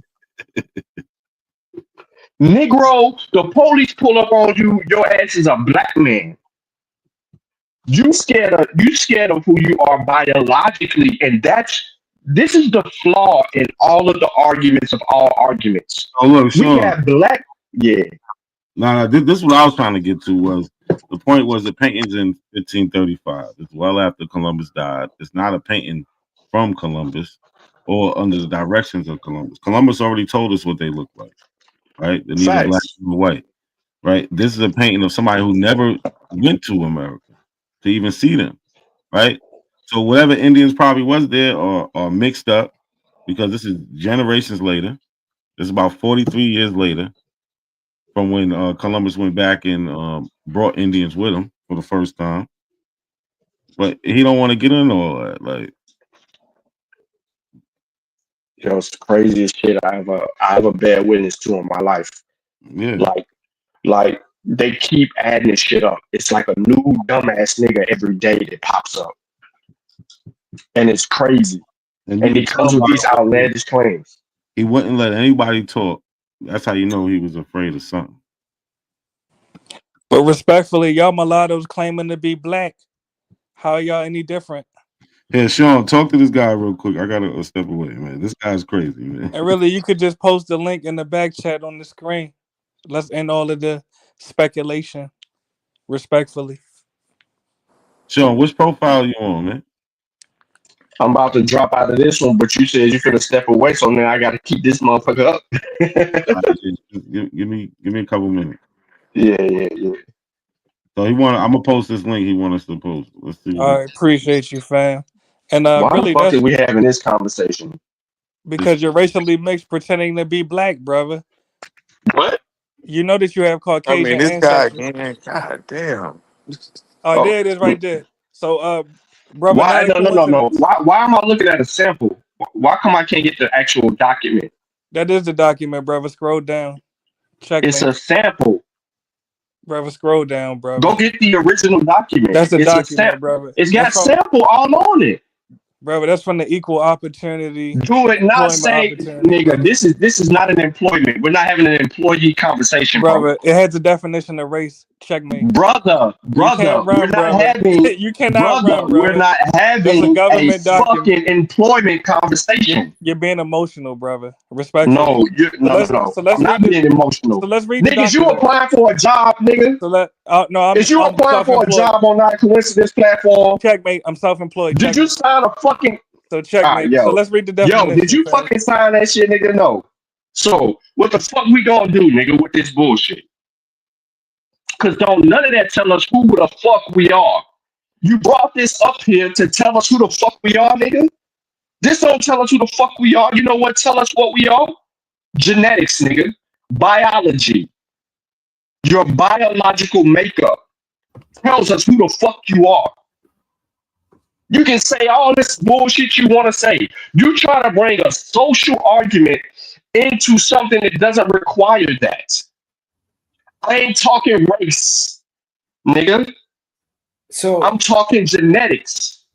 [SPEAKER 3] Negro, the police pull up on you, your ass is a black man. You scared of who you are biologically, and this is the flaw in all of the arguments of all arguments.
[SPEAKER 14] Oh, look,
[SPEAKER 3] We
[SPEAKER 14] Sean.
[SPEAKER 3] got black, yeah.
[SPEAKER 14] No, this is what I was trying to get to. Was the point was the painting's in 1535. It's well after Columbus died. It's not a painting from Columbus or under the directions of Columbus. Columbus already told us what they look like, right? They're neither black nor white, right? This is a painting of somebody who never went to America to even see them, right? So whatever Indians probably was there are mixed up because this is generations later. This is about 43 years later from when Columbus went back and brought Indians with him for the first time. But he don't want to get into all that. Like,
[SPEAKER 3] Yo, it's the craziest shit I ever bear witness to in my life.
[SPEAKER 14] yeah.
[SPEAKER 3] Like they keep adding this shit up. It's like a new dumbass nigga every day that pops up. And it's crazy. And he comes with these outlandish claims.
[SPEAKER 14] He wouldn't let anybody talk. That's how you know he was afraid of something.
[SPEAKER 8] But respectfully, y'all mulattoes claiming to be black. How are y'all any different?
[SPEAKER 14] Hey, Sean, talk to this guy real quick. I gotta step away, man. This guy's crazy, man.
[SPEAKER 8] And really, you could just post the link in the back chat on the screen. Let's end all of the speculation. Respectfully.
[SPEAKER 14] Sean, which profile you on, man?
[SPEAKER 3] I'm about to drop out of this one, but you said you're gonna step away, so now I got to keep this motherfucker up.
[SPEAKER 14] Give me a couple minutes.
[SPEAKER 3] Yeah.
[SPEAKER 14] So I'm gonna post this link. He want us to post. Let's see.
[SPEAKER 8] I appreciate you, fam. And
[SPEAKER 3] Why
[SPEAKER 8] really,
[SPEAKER 3] the fuck
[SPEAKER 8] that's
[SPEAKER 3] are we having this conversation?
[SPEAKER 8] because you're racially mixed, pretending to be black, brother.
[SPEAKER 3] What?
[SPEAKER 8] You know that you have
[SPEAKER 20] I mean,
[SPEAKER 8] Caucasian
[SPEAKER 20] this guy,
[SPEAKER 8] ancestry.
[SPEAKER 20] man, god damn.
[SPEAKER 8] Oh, there it is, right there. So, brother,
[SPEAKER 3] Why?
[SPEAKER 8] not a
[SPEAKER 3] No.
[SPEAKER 8] coincidence.
[SPEAKER 3] Why am I looking at a sample? Why come I can't get the actual document?
[SPEAKER 8] That is the document, brother. Scroll down.
[SPEAKER 3] It's
[SPEAKER 8] Checkmate.
[SPEAKER 3] a sample.
[SPEAKER 8] Brother, scroll down, brother.
[SPEAKER 3] Go get the original document.
[SPEAKER 8] That's the
[SPEAKER 3] It's a
[SPEAKER 8] document, brother.
[SPEAKER 3] It's got
[SPEAKER 8] That's from,
[SPEAKER 3] sample all on it.
[SPEAKER 8] brother, that's from the equal opportunity
[SPEAKER 3] Do it not
[SPEAKER 8] employment
[SPEAKER 3] say,
[SPEAKER 8] opportunity,
[SPEAKER 3] nigga.
[SPEAKER 8] brother.
[SPEAKER 3] This is not an employment. We're not having an employee conversation, bro.
[SPEAKER 8] It has a definition of race. Checkmate.
[SPEAKER 3] Brother,
[SPEAKER 8] You can't
[SPEAKER 3] we're
[SPEAKER 8] run,
[SPEAKER 3] not
[SPEAKER 8] brother.
[SPEAKER 3] having.
[SPEAKER 8] You cannot
[SPEAKER 3] Brother,
[SPEAKER 8] run, brother.
[SPEAKER 3] we're not
[SPEAKER 8] That's a
[SPEAKER 3] having a
[SPEAKER 8] government document.
[SPEAKER 3] fucking employment conversation.
[SPEAKER 8] You're being emotional, brother. Respectfully.
[SPEAKER 3] No.
[SPEAKER 8] So let's
[SPEAKER 3] I'm not
[SPEAKER 8] read
[SPEAKER 3] being emotional.
[SPEAKER 8] So let's read the
[SPEAKER 3] Niggas, you
[SPEAKER 8] document.
[SPEAKER 3] applying for a job, nigga?
[SPEAKER 8] So
[SPEAKER 3] Is you
[SPEAKER 8] I'm
[SPEAKER 3] applying for a
[SPEAKER 8] self-employed.
[SPEAKER 3] job on Not Coincidence platform?
[SPEAKER 8] Checkmate. I'm self-employed.
[SPEAKER 3] Did you sign a fucking?
[SPEAKER 8] So checkmate. So let's read the definition.
[SPEAKER 3] Yo, did you fucking sign that shit, nigga? No. So what the fuck we gonna do, nigga, with this bullshit? Cause don't none of that tell us who the fuck we are. You brought this up here to tell us who the fuck we are, nigga. This don't tell us who the fuck we are. You know what? Tell us what we are. Genetics, nigga. Biology. Your biological makeup tells us who the fuck you are. You can say all this bullshit you want to say. You try to bring a social argument into something that doesn't require that. I ain't talking race, nigga.
[SPEAKER 22] So
[SPEAKER 3] I'm talking genetics.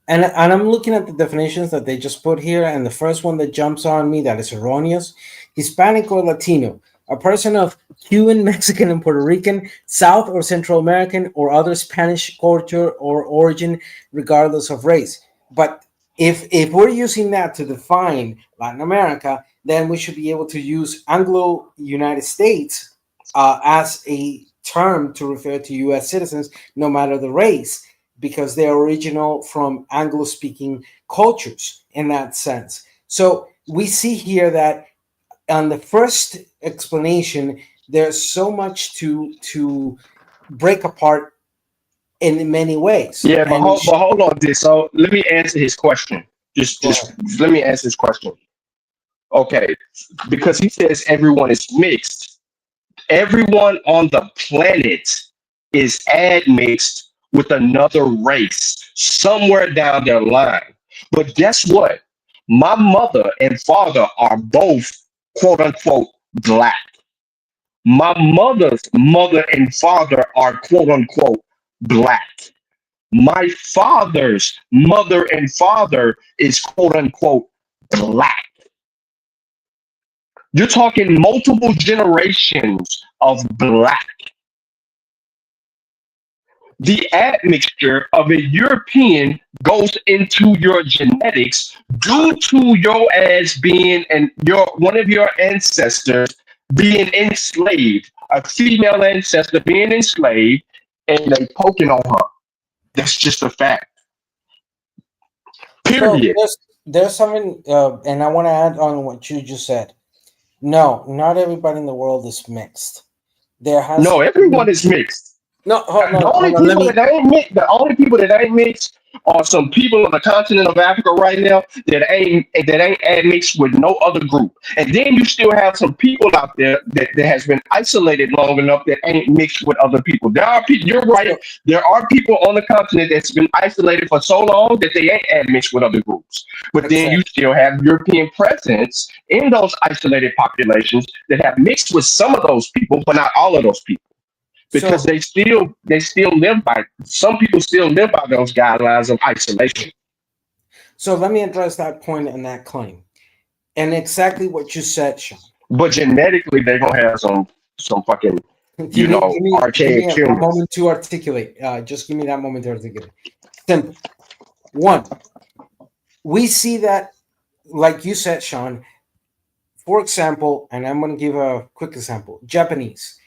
[SPEAKER 22] And I'm looking at the definitions that they just put here, and the first one that jumps on me that is erroneous: Hispanic or Latino, a person of Cuban, Mexican, and Puerto Rican, South or Central American, or other Spanish culture or origin, regardless of race. But if we're using that to define Latin America, then we should be able to use Anglo-United States as a term to refer to U.S. citizens, no matter the race, because they're original from Anglo-speaking cultures in that sense. So we see here that on the first explanation, there's so much to break apart in many ways.
[SPEAKER 3] Yeah, but hold on, this. So let me answer his question. Just let me answer his question. Okay, because he says everyone is mixed. Everyone on the planet is admixed with another race somewhere down their line. But guess what? My mother and father are both quote unquote black. My mother's mother and father are quote unquote black. My father's mother and father is quote unquote black. You're talking multiple generations of black. The admixture of a European goes into your genetics due to your ass being one of your ancestors being enslaved, a female ancestor being enslaved, and they poking on her. That's just a fact. Period.
[SPEAKER 22] So there's something, and I want to add on what you just said. No, not everybody in the world is mixed.
[SPEAKER 3] No, everyone is mixed. The only people that ain't mixed are some people on the continent of Africa right now that ain't admixed with no other group. And then you still have some people out there that has been isolated long enough that ain't mixed with other people. There are people. You're right. There are people on the continent that's been isolated for so long that they ain't admixed with other groups. But then you still have European presence in those isolated populations that have mixed with some of those people, but not all of those people. Because they still live by, some people still live by those guidelines of isolation.
[SPEAKER 22] So let me address that point and that claim, and exactly what you said, Sean.
[SPEAKER 3] But genetically, they're gonna have some fucking archaic
[SPEAKER 22] give me a moment to articulate. Just give me that moment to articulate. Simple. One, we see that, like you said, Sean. For example, and I'm going to give a quick example. Japanese.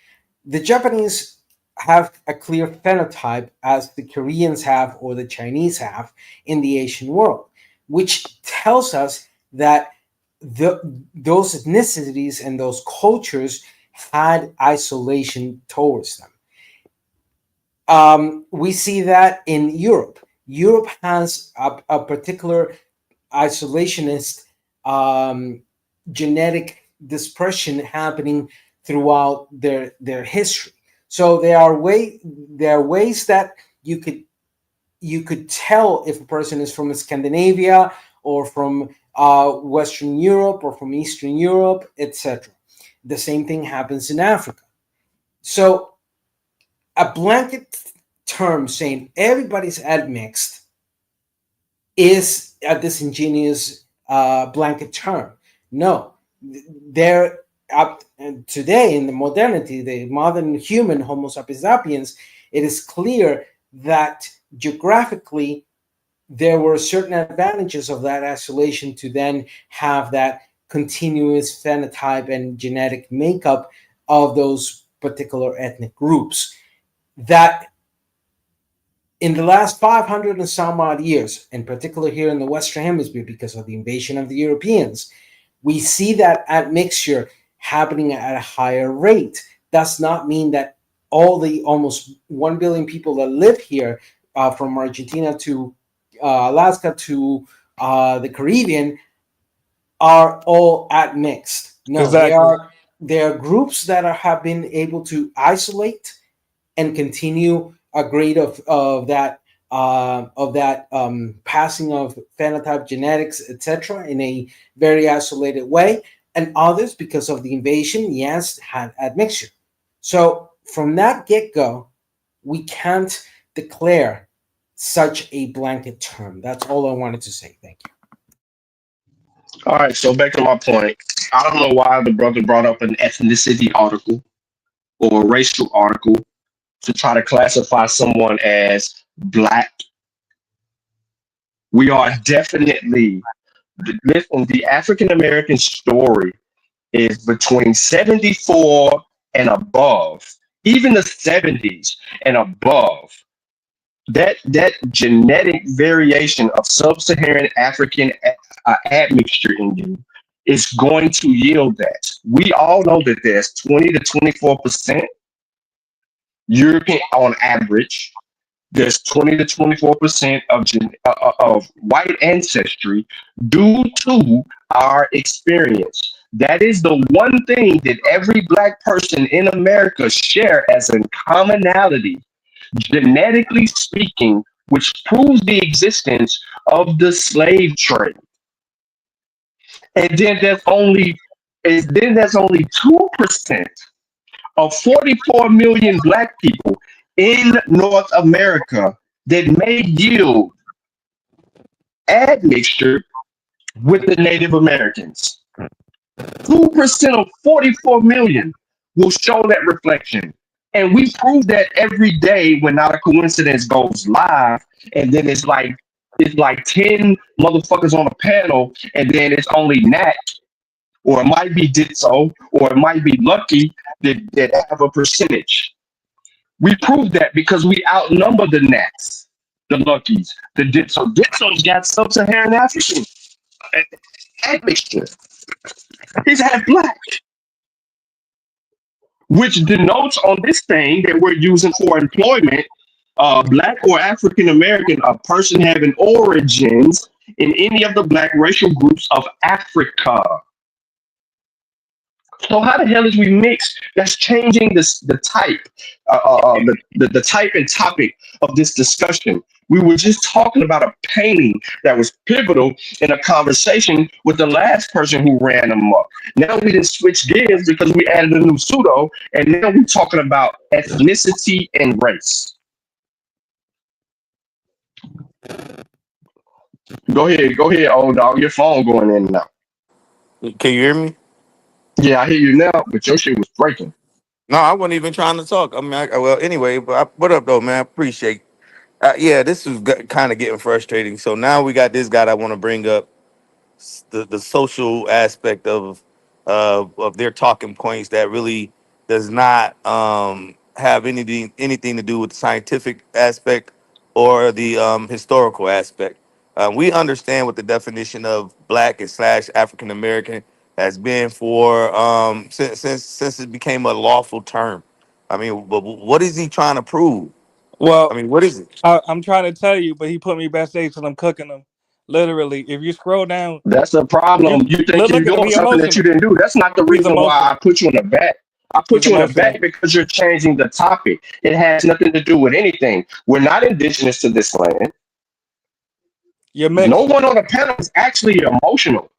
[SPEAKER 22] The Japanese have a clear phenotype as the Koreans have or the Chinese have in the Asian world. which tells us that those ethnicities and those cultures had isolation towards them. We see that in Europe. Europe has a particular isolationist genetic dispersion happening throughout their history. So there are ways that you could tell if a person is from Scandinavia or from Western Europe or from Eastern Europe, etc. The same thing happens in Africa. So a blanket term saying everybody's admixed is a disingenuous blanket term. No, there today in the modernity, the modern human Homo sapiens sapiens, it is clear that geographically there were certain advantages of that isolation to then have that continuous phenotype and genetic makeup of those particular ethnic groups that in the last 500 and some odd years, in particular here in the Western Hemisphere, because of the invasion of the Europeans, we see that admixture happening at a higher rate. Does not mean that all the almost 1 billion people that live here, from Argentina to Alaska to the Caribbean, are all admixed. No,
[SPEAKER 8] Exactly.
[SPEAKER 22] there are groups that have been able to isolate and continue a grade of that passing of phenotype genetics, etc., in a very isolated way, and others, because of the invasion, yes, had admixture. So from that get-go, we can't declare such a blanket term. That's all I wanted to say. Thank you.
[SPEAKER 3] All right, so back to my point. I don't know why the brother brought up an ethnicity article or a racial article to try to classify someone as black. We are definitely, listen, the African American story is between 74 and above, even the 70s and above. That genetic variation of sub-Saharan African admixture in you is going to yield that. We all know that there's 20 to 24% European on average. There's 20 to 24% of white ancestry due to our experience. That is the one thing that every black person in America share as a commonality, genetically speaking, which proves the existence of the slave trade. And then there's only 2% of 44 million black people in North America that may yield admixture with the Native Americans. 2% of 44 million will show that reflection. And we prove that every day when Not a Coincidence goes live, and then it's like 10 motherfuckers on a panel, and then it's only Nat, or it might be Ditso, or it might be Lucky that have a percentage. We prove that because we outnumber the Nats, the Luckies, the Ditso. Ditso's got sub-Saharan African admixture. He's half black, which denotes on this thing that we're using for employment, black or African American, a person having origins in any of the black racial groups of Africa. So how the hell is we mix? That's changing the type, the type and topic of this discussion. We were just talking about a painting that was pivotal in a conversation with the last person who ran amok. Now we didn't switch gears because we added a new pseudo, and now we're talking about ethnicity and race. Go ahead, old dog. Your phone going in and out.
[SPEAKER 20] Can you hear me?
[SPEAKER 3] Yeah, I hear you now, but your shit was breaking.
[SPEAKER 20] No, I wasn't even trying to talk. I mean, well, anyway, what up, though, man? I appreciate. Yeah, this is kind of getting frustrating. So now we got this guy that I want to bring up the social aspect of their talking points that really does not have anything to do with the scientific aspect or the historical aspect. We understand what the definition of black and slash African American has been for since it became a lawful term. I mean, but what is he trying to prove?
[SPEAKER 8] Well,
[SPEAKER 20] I mean, what is it?
[SPEAKER 8] I'm trying to tell you, but he put me backstage because I'm cooking them. Literally, if you scroll down,
[SPEAKER 3] That's the problem. You think
[SPEAKER 8] look
[SPEAKER 3] you're
[SPEAKER 8] at him.
[SPEAKER 3] doing
[SPEAKER 8] He
[SPEAKER 3] something that you
[SPEAKER 8] emotional.
[SPEAKER 3] didn't do. That's not the
[SPEAKER 8] He's
[SPEAKER 3] reason why I
[SPEAKER 8] emotional.
[SPEAKER 3] put you in the back. I
[SPEAKER 8] He's
[SPEAKER 3] put you in the
[SPEAKER 8] emotional.
[SPEAKER 3] back because you're changing the topic. It has nothing to do with anything. We're not indigenous to this land.
[SPEAKER 8] You're
[SPEAKER 3] No
[SPEAKER 8] mixed.
[SPEAKER 3] one on the panel is actually emotional.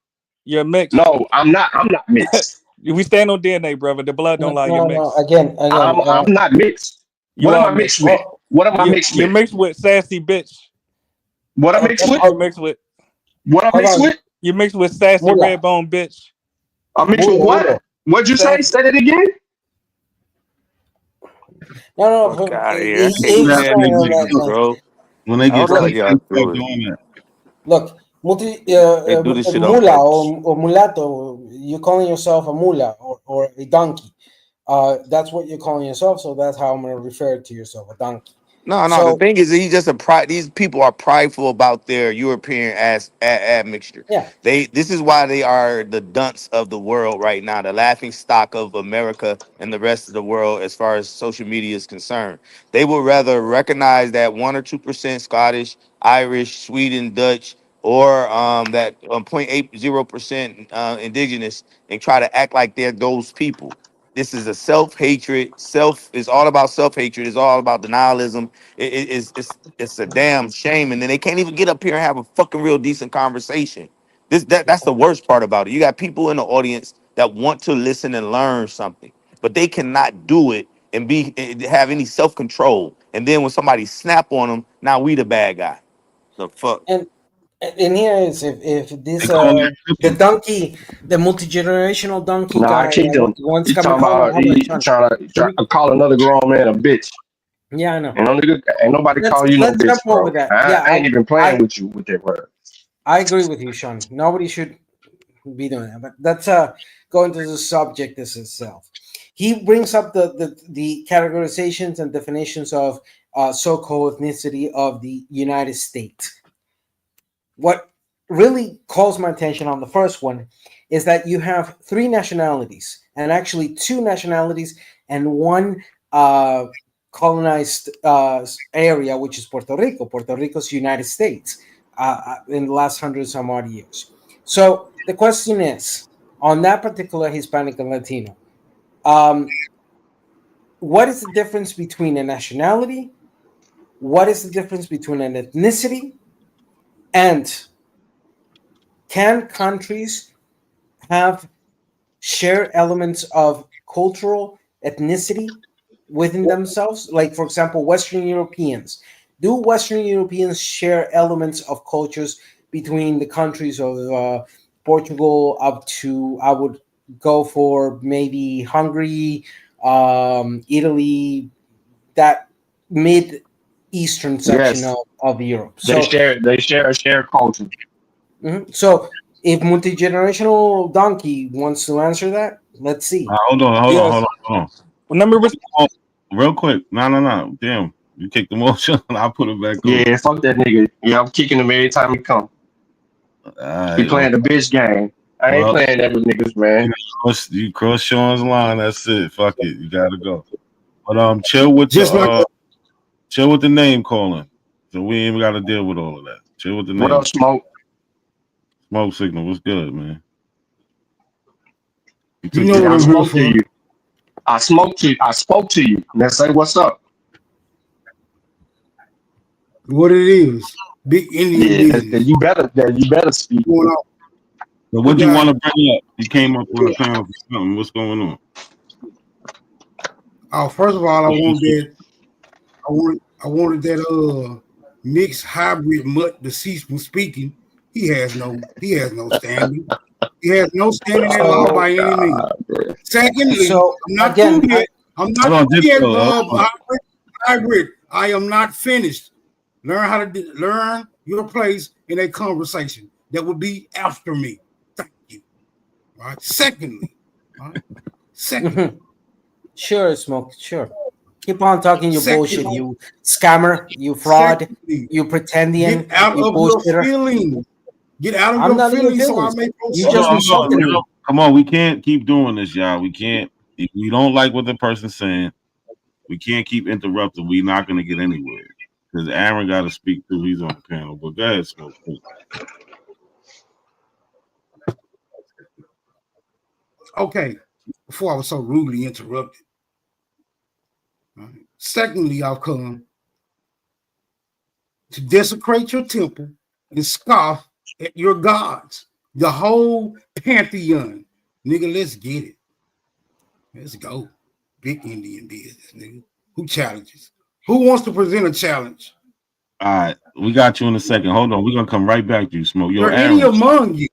[SPEAKER 8] You're mixed.
[SPEAKER 3] No, I'm not. I'm not mixed.
[SPEAKER 8] We stand on DNA, brother. The blood don't lie. You're
[SPEAKER 22] No.
[SPEAKER 8] mixed.
[SPEAKER 22] Again.
[SPEAKER 3] I'm not mixed.
[SPEAKER 8] You
[SPEAKER 3] What am
[SPEAKER 8] are
[SPEAKER 3] I mixed
[SPEAKER 8] mixed.
[SPEAKER 3] with? What am I mixed
[SPEAKER 8] You're
[SPEAKER 3] with?
[SPEAKER 8] mixed with sassy bitch.
[SPEAKER 3] What I mixed
[SPEAKER 8] That's
[SPEAKER 3] with?
[SPEAKER 8] what you're mixed with.
[SPEAKER 3] What I
[SPEAKER 22] Hold
[SPEAKER 3] mixed
[SPEAKER 22] on.
[SPEAKER 3] with?
[SPEAKER 8] You're mixed with sassy
[SPEAKER 22] Mula.
[SPEAKER 8] red bone bitch.
[SPEAKER 3] I mixed with what? What'd you say?
[SPEAKER 8] Sassy.
[SPEAKER 3] Say that again.
[SPEAKER 22] No.
[SPEAKER 20] Fuck out of here. I can't
[SPEAKER 22] He's
[SPEAKER 14] That
[SPEAKER 20] stand these
[SPEAKER 22] going on
[SPEAKER 14] nigga,
[SPEAKER 20] niggas,
[SPEAKER 22] that.
[SPEAKER 20] bro.
[SPEAKER 14] when they
[SPEAKER 20] I
[SPEAKER 14] get
[SPEAKER 20] don't know how
[SPEAKER 14] sleepy,
[SPEAKER 20] y'all
[SPEAKER 14] they
[SPEAKER 20] do
[SPEAKER 14] start
[SPEAKER 20] it.
[SPEAKER 14] doing that.
[SPEAKER 22] Look,
[SPEAKER 20] They do this shit on
[SPEAKER 22] mula
[SPEAKER 20] purpose.
[SPEAKER 22] or mulato. You're calling yourself a mula or a donkey. That's what you're calling yourself. So that's how I'm going to refer to yourself, a donkey.
[SPEAKER 20] No. The
[SPEAKER 22] So
[SPEAKER 20] thing is, he's just a pride. These people are prideful about their European admixture.
[SPEAKER 22] yeah.
[SPEAKER 20] This is why they are the dunce of the world right now, the laughing stock of America and the rest of the world as far as social media is concerned. They would rather recognize that 1 or 2% Scottish, Irish, Sweden, Dutch, or that 0.80% indigenous, and try to act like they're those people. This is a self-hatred. Is all about self-hatred. It's all about denialism. It's a damn shame. And then they can't even get up here and have a fucking real decent conversation. That's the worst part about it. You got people in the audience that want to listen and learn something, but they cannot do it and have any self-control. And then when somebody snap on them, now we the bad guy. The fuck.
[SPEAKER 22] And here is if
[SPEAKER 14] They
[SPEAKER 22] this
[SPEAKER 14] call it
[SPEAKER 22] the donkey, the multi-generational donkey
[SPEAKER 3] Nah, I
[SPEAKER 22] guy
[SPEAKER 3] kicked him.
[SPEAKER 22] wants
[SPEAKER 3] He
[SPEAKER 22] coming.
[SPEAKER 3] talking
[SPEAKER 22] Hold
[SPEAKER 3] about
[SPEAKER 22] on,
[SPEAKER 3] he
[SPEAKER 22] Sean.
[SPEAKER 3] trying to call another grown man a bitch.
[SPEAKER 22] Yeah, I know.
[SPEAKER 3] Ain't nobody call you no
[SPEAKER 22] Let's
[SPEAKER 3] bitch,
[SPEAKER 22] jump over
[SPEAKER 3] bro.
[SPEAKER 22] that.
[SPEAKER 3] I
[SPEAKER 22] Yeah,
[SPEAKER 3] ain't even playing
[SPEAKER 22] I
[SPEAKER 3] with you with that word.
[SPEAKER 22] I agree with you, Sean. Nobody should be doing that. But that's going to the subject as itself. He brings up the categorizations and definitions of so-called ethnicity of the United States. What really calls my attention on the first one is that you have 3 nationalities, and actually 2 nationalities and 1 colonized area, which is Puerto Rico. Puerto Rico's United States in the last 100 some odd years. So the question is, on that particular Hispanic and Latino, what is the difference between a nationality? What is the difference between an ethnicity? And can countries have shared elements of cultural ethnicity within themselves? Like, for example, Western Europeans. Do Western Europeans share elements of cultures between the countries of Portugal up to, I would go for maybe Hungary, Italy, that mid eastern section
[SPEAKER 3] Yes,
[SPEAKER 22] of Europe?
[SPEAKER 3] they
[SPEAKER 22] So
[SPEAKER 3] share a shared culture.
[SPEAKER 22] So, if multi-generational donkey wants to answer that, let's see.
[SPEAKER 14] Hold
[SPEAKER 8] Yes.
[SPEAKER 14] on.
[SPEAKER 8] Remember,
[SPEAKER 14] Oh, real quick. No. Damn, you kicked the motion. I'll put it back on.
[SPEAKER 3] Yeah, fuck that nigga. Yeah, I'm kicking him every time he come.
[SPEAKER 14] All
[SPEAKER 3] He
[SPEAKER 14] right.
[SPEAKER 3] playing the bitch game. I ain't
[SPEAKER 14] Well,
[SPEAKER 3] playing that with niggas, man.
[SPEAKER 14] you cross Sean's line. That's it. Fuck it. You gotta go. But chill with
[SPEAKER 9] Just like
[SPEAKER 14] the name calling. So we ain't got to deal with all of that. Chill with the
[SPEAKER 3] What
[SPEAKER 14] name.
[SPEAKER 3] up, Smoke?
[SPEAKER 14] Smoke signal. What's good, man?
[SPEAKER 9] you know what
[SPEAKER 3] I
[SPEAKER 9] I'm here
[SPEAKER 3] spoke to
[SPEAKER 9] for.
[SPEAKER 3] you. I spoke to you. Now say what's up.
[SPEAKER 9] What it is. Big Indian
[SPEAKER 3] Yeah,
[SPEAKER 9] business.
[SPEAKER 3] you better speak.
[SPEAKER 9] Going on.
[SPEAKER 14] So
[SPEAKER 9] We
[SPEAKER 14] what you
[SPEAKER 9] got
[SPEAKER 14] want to bring up? You came up on the panel for something. What's going on?
[SPEAKER 9] first of all, I wanted that mixed hybrid mutt to cease from speaking. He has no standing. He has no standing in law
[SPEAKER 3] Oh
[SPEAKER 9] by any means.
[SPEAKER 3] God, bro.
[SPEAKER 9] Secondly,
[SPEAKER 22] So
[SPEAKER 9] I'm not
[SPEAKER 22] again,
[SPEAKER 9] through yet. I'm not
[SPEAKER 14] Hold on,
[SPEAKER 9] through yet,
[SPEAKER 14] hold on.
[SPEAKER 9] hybrid. I am not finished. Learn how to learn your place in a conversation that would be after me. Thank you. All right. Secondly,
[SPEAKER 22] Sure, Smoke. Sure. Keep on talking your bullshit,
[SPEAKER 9] Secondly,
[SPEAKER 22] you scammer, you fraud, you pretendian,
[SPEAKER 9] get out
[SPEAKER 22] you
[SPEAKER 9] of your
[SPEAKER 22] bullshitter.
[SPEAKER 9] feelings. Get out of
[SPEAKER 22] I'm
[SPEAKER 9] your
[SPEAKER 22] not in your
[SPEAKER 9] feelings so I
[SPEAKER 22] feelings.
[SPEAKER 9] may
[SPEAKER 22] You
[SPEAKER 9] proceed.
[SPEAKER 22] just
[SPEAKER 14] Hold on,
[SPEAKER 22] insulted me.
[SPEAKER 14] come on, we can't keep doing this, y'all. We can't. If we don't like what the person's saying, we can't keep interrupting. We're not going to get anywhere because Aaron got to speak too. He's on the panel. But go ahead, Smoke.
[SPEAKER 9] Okay, before I was so rudely interrupted. Secondly, I've come to desecrate your temple and scoff at your gods, the whole pantheon. Nigga, let's get it. Let's go. Big Indian business, nigga. Who challenges? Who wants to present a challenge?
[SPEAKER 14] All right, we got you in a second. Hold on, we're gonna come right back to you, Smoke. Yo,
[SPEAKER 9] There any
[SPEAKER 14] Aaron,
[SPEAKER 9] among you?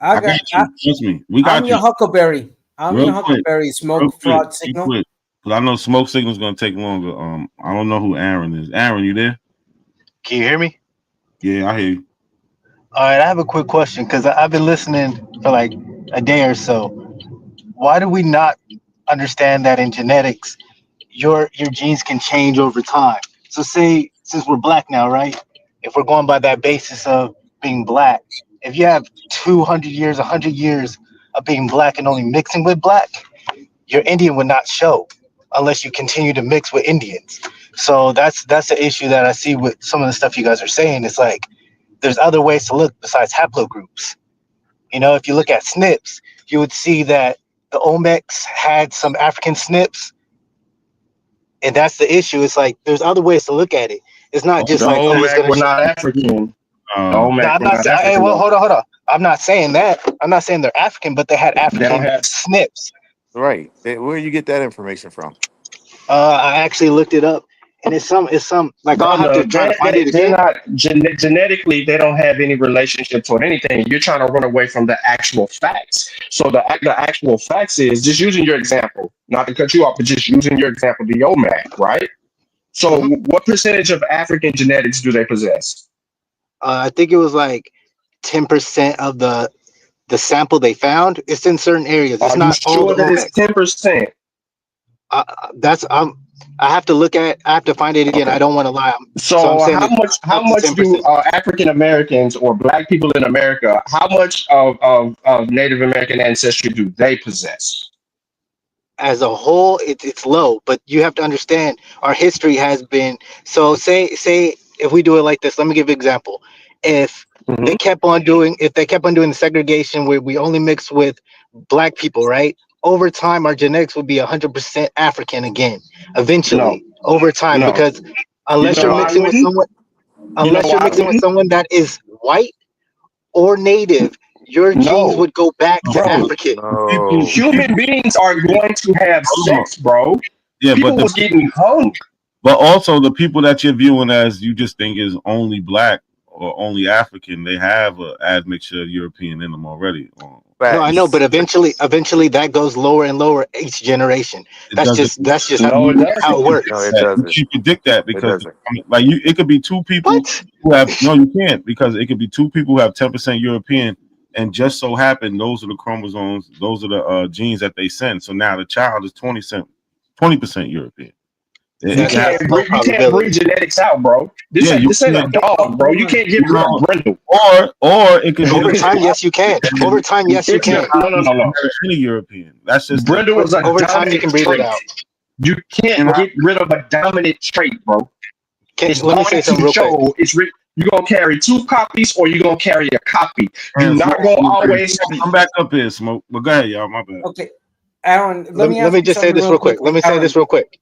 [SPEAKER 22] I
[SPEAKER 14] got you. Trust me, we got
[SPEAKER 22] I'm
[SPEAKER 14] you.
[SPEAKER 22] your huckleberry. I'm
[SPEAKER 14] Real
[SPEAKER 22] your
[SPEAKER 14] quick,
[SPEAKER 22] huckleberry. Smoke fraud signal.
[SPEAKER 14] because I know Smoke signal's gonna take longer. I don't know who Aaron is. Aaron, you there?
[SPEAKER 10] Can you hear me?
[SPEAKER 14] Yeah, I hear you.
[SPEAKER 10] All right, I have a quick question because I've been listening for like a day or so. Why do we not understand that in genetics, your genes can change over time? So, say since we're black now, right? If we're going by that basis of being black, if you have 200 years, 100 years of being black and only mixing with black, your Indian would not show unless you continue to mix with Indians. So that's the issue that I see with some of the stuff you guys are saying. It's like there's other ways to look besides haplogroups. You know, if you look at SNPs, you would see that the Olmecs had some African SNPs, and that's the issue. It's like there's other ways to look at it. It's not just
[SPEAKER 3] The
[SPEAKER 10] like, oh, it's
[SPEAKER 3] Olmec
[SPEAKER 10] gonna.
[SPEAKER 3] were not African. The
[SPEAKER 10] No,
[SPEAKER 3] Olmec
[SPEAKER 10] I'm
[SPEAKER 3] were
[SPEAKER 10] not
[SPEAKER 3] not
[SPEAKER 10] saying. Hey,
[SPEAKER 3] African.
[SPEAKER 10] well, hold on. I'm not saying that. I'm not saying they're African, but they had
[SPEAKER 3] They don't
[SPEAKER 10] African
[SPEAKER 3] have.
[SPEAKER 10] SNPs.
[SPEAKER 20] Right. Where you get that information from?
[SPEAKER 10] I actually looked it up, and it's some like I'll have
[SPEAKER 3] Brother,
[SPEAKER 10] to try to find it
[SPEAKER 3] they're
[SPEAKER 10] again.
[SPEAKER 3] not genetically. They don't have any relationship toward anything. You're trying to run away from the actual facts. So the actual facts is just using your example, not to cut you off, but just using your example, the OMAC, right? So, what percentage of African genetics do they possess?
[SPEAKER 10] I think it was like 10% of the sample they found. It's in certain areas. It's
[SPEAKER 3] Are you
[SPEAKER 10] not all the
[SPEAKER 3] sure that it's
[SPEAKER 10] Olmecs.
[SPEAKER 3] 10%?
[SPEAKER 10] That's I have to look at. I have to find it again.
[SPEAKER 3] Okay.
[SPEAKER 10] I don't want to lie. So I'm
[SPEAKER 3] So,
[SPEAKER 10] saying it's
[SPEAKER 3] how
[SPEAKER 10] up to
[SPEAKER 3] much do
[SPEAKER 10] 10%
[SPEAKER 3] African Americans or Black people in America? How much of Native American ancestry do they possess?
[SPEAKER 10] as a whole. It's low, but you have to understand our history has been. So say if we do it like this. Let me give you an example. If
[SPEAKER 3] Mm-hmm.
[SPEAKER 10] if they kept on doing the segregation where we only mix with black people, right? Over time, our genetics would be 100% African again. Eventually, over time,
[SPEAKER 3] No.
[SPEAKER 10] because
[SPEAKER 3] You
[SPEAKER 10] unless
[SPEAKER 3] know
[SPEAKER 10] you're
[SPEAKER 3] why I
[SPEAKER 10] mixing with
[SPEAKER 3] wouldn't?
[SPEAKER 10] someone,
[SPEAKER 3] You know
[SPEAKER 10] unless you're
[SPEAKER 3] why I
[SPEAKER 10] mixing with
[SPEAKER 3] wouldn't?
[SPEAKER 10] someone that is white or native, your genes
[SPEAKER 3] No,
[SPEAKER 10] would go back to
[SPEAKER 3] bro.
[SPEAKER 10] African.
[SPEAKER 20] No.
[SPEAKER 3] Human beings are going to have
[SPEAKER 14] Hold on.
[SPEAKER 3] sex, bro.
[SPEAKER 14] Yeah,
[SPEAKER 3] People
[SPEAKER 14] but
[SPEAKER 3] was getting hung.
[SPEAKER 14] but also the people that you're viewing as you just think is only black or only African, they have a admixture of European in them already.
[SPEAKER 10] No, I know,
[SPEAKER 20] Facts.
[SPEAKER 10] but eventually that goes lower and lower each generation.
[SPEAKER 14] It
[SPEAKER 10] That's
[SPEAKER 14] doesn't.
[SPEAKER 10] just
[SPEAKER 3] No, it
[SPEAKER 10] how it
[SPEAKER 3] doesn't.
[SPEAKER 20] No,
[SPEAKER 10] works.
[SPEAKER 20] it
[SPEAKER 14] You
[SPEAKER 20] doesn't.
[SPEAKER 14] can't predict that
[SPEAKER 20] It
[SPEAKER 14] because
[SPEAKER 20] doesn't.
[SPEAKER 14] I mean, like it could be two people
[SPEAKER 10] What?
[SPEAKER 14] who have no, you can't because it could be two people who have 10% European, and just so happen those are the chromosomes, those are the genes that they send. So now the child is 20% European.
[SPEAKER 3] You
[SPEAKER 14] It has,
[SPEAKER 10] That's
[SPEAKER 3] can't
[SPEAKER 10] low
[SPEAKER 3] breed. You can't breed
[SPEAKER 10] probability.
[SPEAKER 3] genetics out, bro.
[SPEAKER 14] yeah, you
[SPEAKER 3] This ain't a
[SPEAKER 14] can't.
[SPEAKER 3] dog, bro. You can't get rid of Brindle.
[SPEAKER 14] Or it could be
[SPEAKER 10] Over
[SPEAKER 14] the
[SPEAKER 10] time, yes, you can. Over time, yes, you
[SPEAKER 3] It's
[SPEAKER 10] can.
[SPEAKER 3] no.
[SPEAKER 14] any European. That's just the
[SPEAKER 3] Brindle is a
[SPEAKER 10] Over time, you
[SPEAKER 3] dominant
[SPEAKER 10] can breed it
[SPEAKER 3] trait.
[SPEAKER 10] out.
[SPEAKER 3] You can't get rid of a dominant trait, bro. It's
[SPEAKER 10] Let me say
[SPEAKER 3] going
[SPEAKER 10] something
[SPEAKER 3] to
[SPEAKER 10] real quick.
[SPEAKER 3] show. You're gonna carry two copies, or you're gonna carry a copy. You're
[SPEAKER 14] And
[SPEAKER 3] not gonna always.
[SPEAKER 14] come back up here, Smoke. But go ahead, y'all. My bad.
[SPEAKER 22] Okay, Aaron, let me
[SPEAKER 10] Let
[SPEAKER 22] ask
[SPEAKER 10] me
[SPEAKER 22] you
[SPEAKER 10] just say
[SPEAKER 22] something
[SPEAKER 10] this
[SPEAKER 22] real
[SPEAKER 10] real quick.
[SPEAKER 22] quickly.
[SPEAKER 10] Let me say
[SPEAKER 22] Aaron,
[SPEAKER 10] this real quick.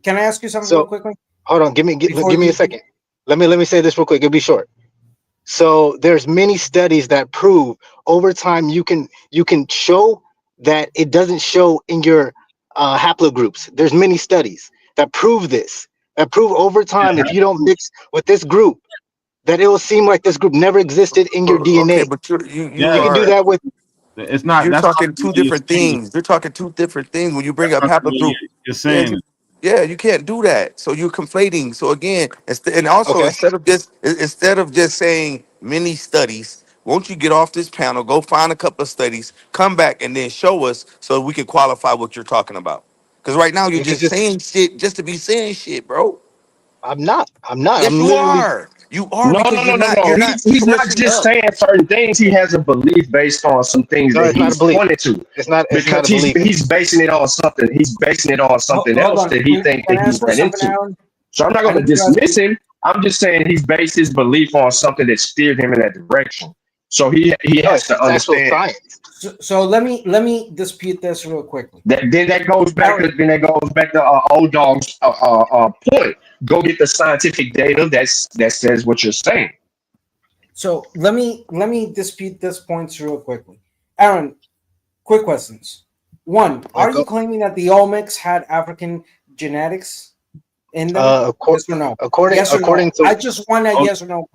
[SPEAKER 22] can I ask you something real
[SPEAKER 10] So
[SPEAKER 22] quickly?
[SPEAKER 10] hold on, give me
[SPEAKER 22] Before
[SPEAKER 10] a
[SPEAKER 22] you,
[SPEAKER 10] second. Let me say this real quick. It'll be short. So there's many studies that prove over time you can show that it doesn't show in your haplogroups. There's many studies that prove this. That prove over time if you don't mix with this group, that it will seem like this group never existed in your
[SPEAKER 20] Okay,
[SPEAKER 10] DNA.
[SPEAKER 20] but you
[SPEAKER 10] You can do
[SPEAKER 20] are
[SPEAKER 10] that with.
[SPEAKER 14] It's not.
[SPEAKER 20] you're
[SPEAKER 14] That's not
[SPEAKER 20] talking
[SPEAKER 14] the
[SPEAKER 20] two
[SPEAKER 14] way you're
[SPEAKER 20] different
[SPEAKER 14] saying.
[SPEAKER 20] things. You're talking two different things when you bring
[SPEAKER 14] That's
[SPEAKER 20] up
[SPEAKER 14] not the way
[SPEAKER 20] haplogroup.
[SPEAKER 14] you're
[SPEAKER 20] Yeah,
[SPEAKER 14] saying.
[SPEAKER 20] you can't do that. So you're conflating. So again, and also
[SPEAKER 10] Okay.
[SPEAKER 20] instead of just saying many studies, won't you get off this panel, go find a couple of studies, come back, and then show us so we can qualify what you're talking about. Because right now you're
[SPEAKER 10] You can
[SPEAKER 20] just
[SPEAKER 10] just.
[SPEAKER 20] saying shit just to be saying shit, bro.
[SPEAKER 10] I'm not. I'm not.
[SPEAKER 20] Yes,
[SPEAKER 10] I'm
[SPEAKER 20] you
[SPEAKER 10] literally.
[SPEAKER 20] are. You are
[SPEAKER 3] No,
[SPEAKER 20] because
[SPEAKER 3] no, no, no,
[SPEAKER 20] you're
[SPEAKER 3] no.
[SPEAKER 20] not
[SPEAKER 3] He's not
[SPEAKER 20] sourcing
[SPEAKER 3] just
[SPEAKER 20] up.
[SPEAKER 3] saying certain things. He has a belief based on some things
[SPEAKER 10] No,
[SPEAKER 3] that
[SPEAKER 10] it's not a
[SPEAKER 3] he's
[SPEAKER 10] belief.
[SPEAKER 3] pointed to.
[SPEAKER 10] It's not. It's not
[SPEAKER 3] Because
[SPEAKER 10] a belief.
[SPEAKER 3] he's basing it on something. He's basing it on something
[SPEAKER 22] Hold
[SPEAKER 3] else
[SPEAKER 22] on.
[SPEAKER 3] that he think
[SPEAKER 22] Can
[SPEAKER 3] that
[SPEAKER 22] I
[SPEAKER 3] he's
[SPEAKER 22] ask you
[SPEAKER 3] ran
[SPEAKER 22] something,
[SPEAKER 3] into.
[SPEAKER 22] Aaron?
[SPEAKER 3] So I'm not
[SPEAKER 22] I
[SPEAKER 3] going to
[SPEAKER 22] need to ask
[SPEAKER 3] dismiss
[SPEAKER 22] you.
[SPEAKER 3] him. I'm just saying he's based his belief on something that steered him in that direction. So he
[SPEAKER 10] No,
[SPEAKER 3] has to
[SPEAKER 10] it's actual
[SPEAKER 3] understand
[SPEAKER 10] science.
[SPEAKER 22] So let me dispute this real quickly.
[SPEAKER 3] that. Then that goes back to
[SPEAKER 22] Aaron,
[SPEAKER 3] old dog's point. Go get the scientific data that says what you're saying.
[SPEAKER 22] so let me dispute this point real quickly. Aaron, quick questions. One, are you claiming that the Olmecs had African genetics in them? Yes or no? Yes or no?
[SPEAKER 10] According to.
[SPEAKER 22] I just want a yes or no.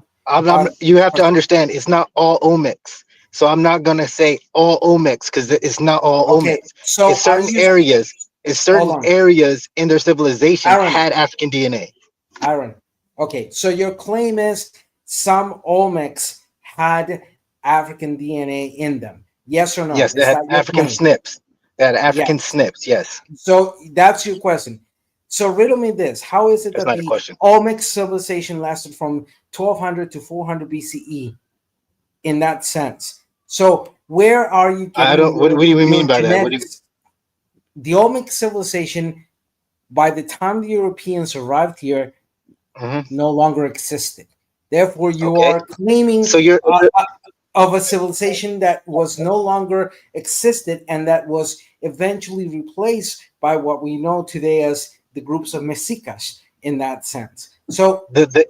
[SPEAKER 10] You have to understand, it's not all omics. So I'm not gonna say all omics because it's not all
[SPEAKER 22] Okay,
[SPEAKER 10] omics.
[SPEAKER 22] so
[SPEAKER 10] It's certain areas. It's certain
[SPEAKER 22] Hold on.
[SPEAKER 10] areas in their civilization
[SPEAKER 22] Aaron.
[SPEAKER 10] had African DNA.
[SPEAKER 22] Aaron, okay, so your claim is some Olmecs had African DNA in them. Yes or no?
[SPEAKER 10] Yes, they
[SPEAKER 22] Is
[SPEAKER 10] had
[SPEAKER 22] that your
[SPEAKER 10] African
[SPEAKER 22] claim?
[SPEAKER 10] snips. They had African
[SPEAKER 22] Yes.
[SPEAKER 10] snips. Yes,
[SPEAKER 22] So that's your question. So riddle me this: how is it
[SPEAKER 10] that's
[SPEAKER 22] that
[SPEAKER 10] not a
[SPEAKER 22] the
[SPEAKER 10] question.
[SPEAKER 22] Olmec civilization lasted from 1200 to 400 BCE in that sense? So where are you
[SPEAKER 10] I
[SPEAKER 22] getting
[SPEAKER 10] don't. What do you
[SPEAKER 22] your
[SPEAKER 10] mean by that? What do you?
[SPEAKER 22] genetics? The Olmec civilization, by the time the Europeans arrived here, no longer existed. Therefore, you
[SPEAKER 10] Okay.
[SPEAKER 22] are claiming
[SPEAKER 10] So you're.
[SPEAKER 22] of a civilization that was no longer existed and that was eventually replaced by what we know today as the groups of Mexicas in that sense. So
[SPEAKER 10] the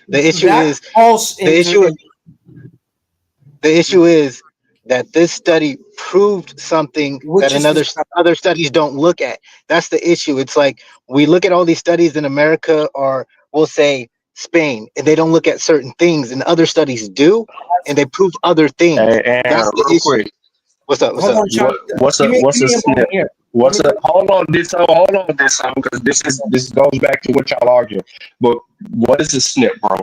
[SPEAKER 10] issue
[SPEAKER 22] that
[SPEAKER 10] is
[SPEAKER 22] falls
[SPEAKER 10] the
[SPEAKER 22] into
[SPEAKER 10] issue. The issue is that this study proved something that
[SPEAKER 22] which is the
[SPEAKER 10] other studies don't look at. That's the issue. It's like we look at all these studies in America, or we'll say Spain, and they don't look at certain things, and other studies do, and they prove other things.
[SPEAKER 3] And
[SPEAKER 10] That's the
[SPEAKER 3] real
[SPEAKER 10] issue.
[SPEAKER 3] quick,
[SPEAKER 10] What's up? What's
[SPEAKER 22] hold
[SPEAKER 10] up?
[SPEAKER 22] on, Sean.
[SPEAKER 3] what's
[SPEAKER 22] Give
[SPEAKER 3] a
[SPEAKER 22] me a
[SPEAKER 3] snip?
[SPEAKER 22] moment here.
[SPEAKER 3] Hold on this because this goes back to what y'all argue. But what is a snip, bro?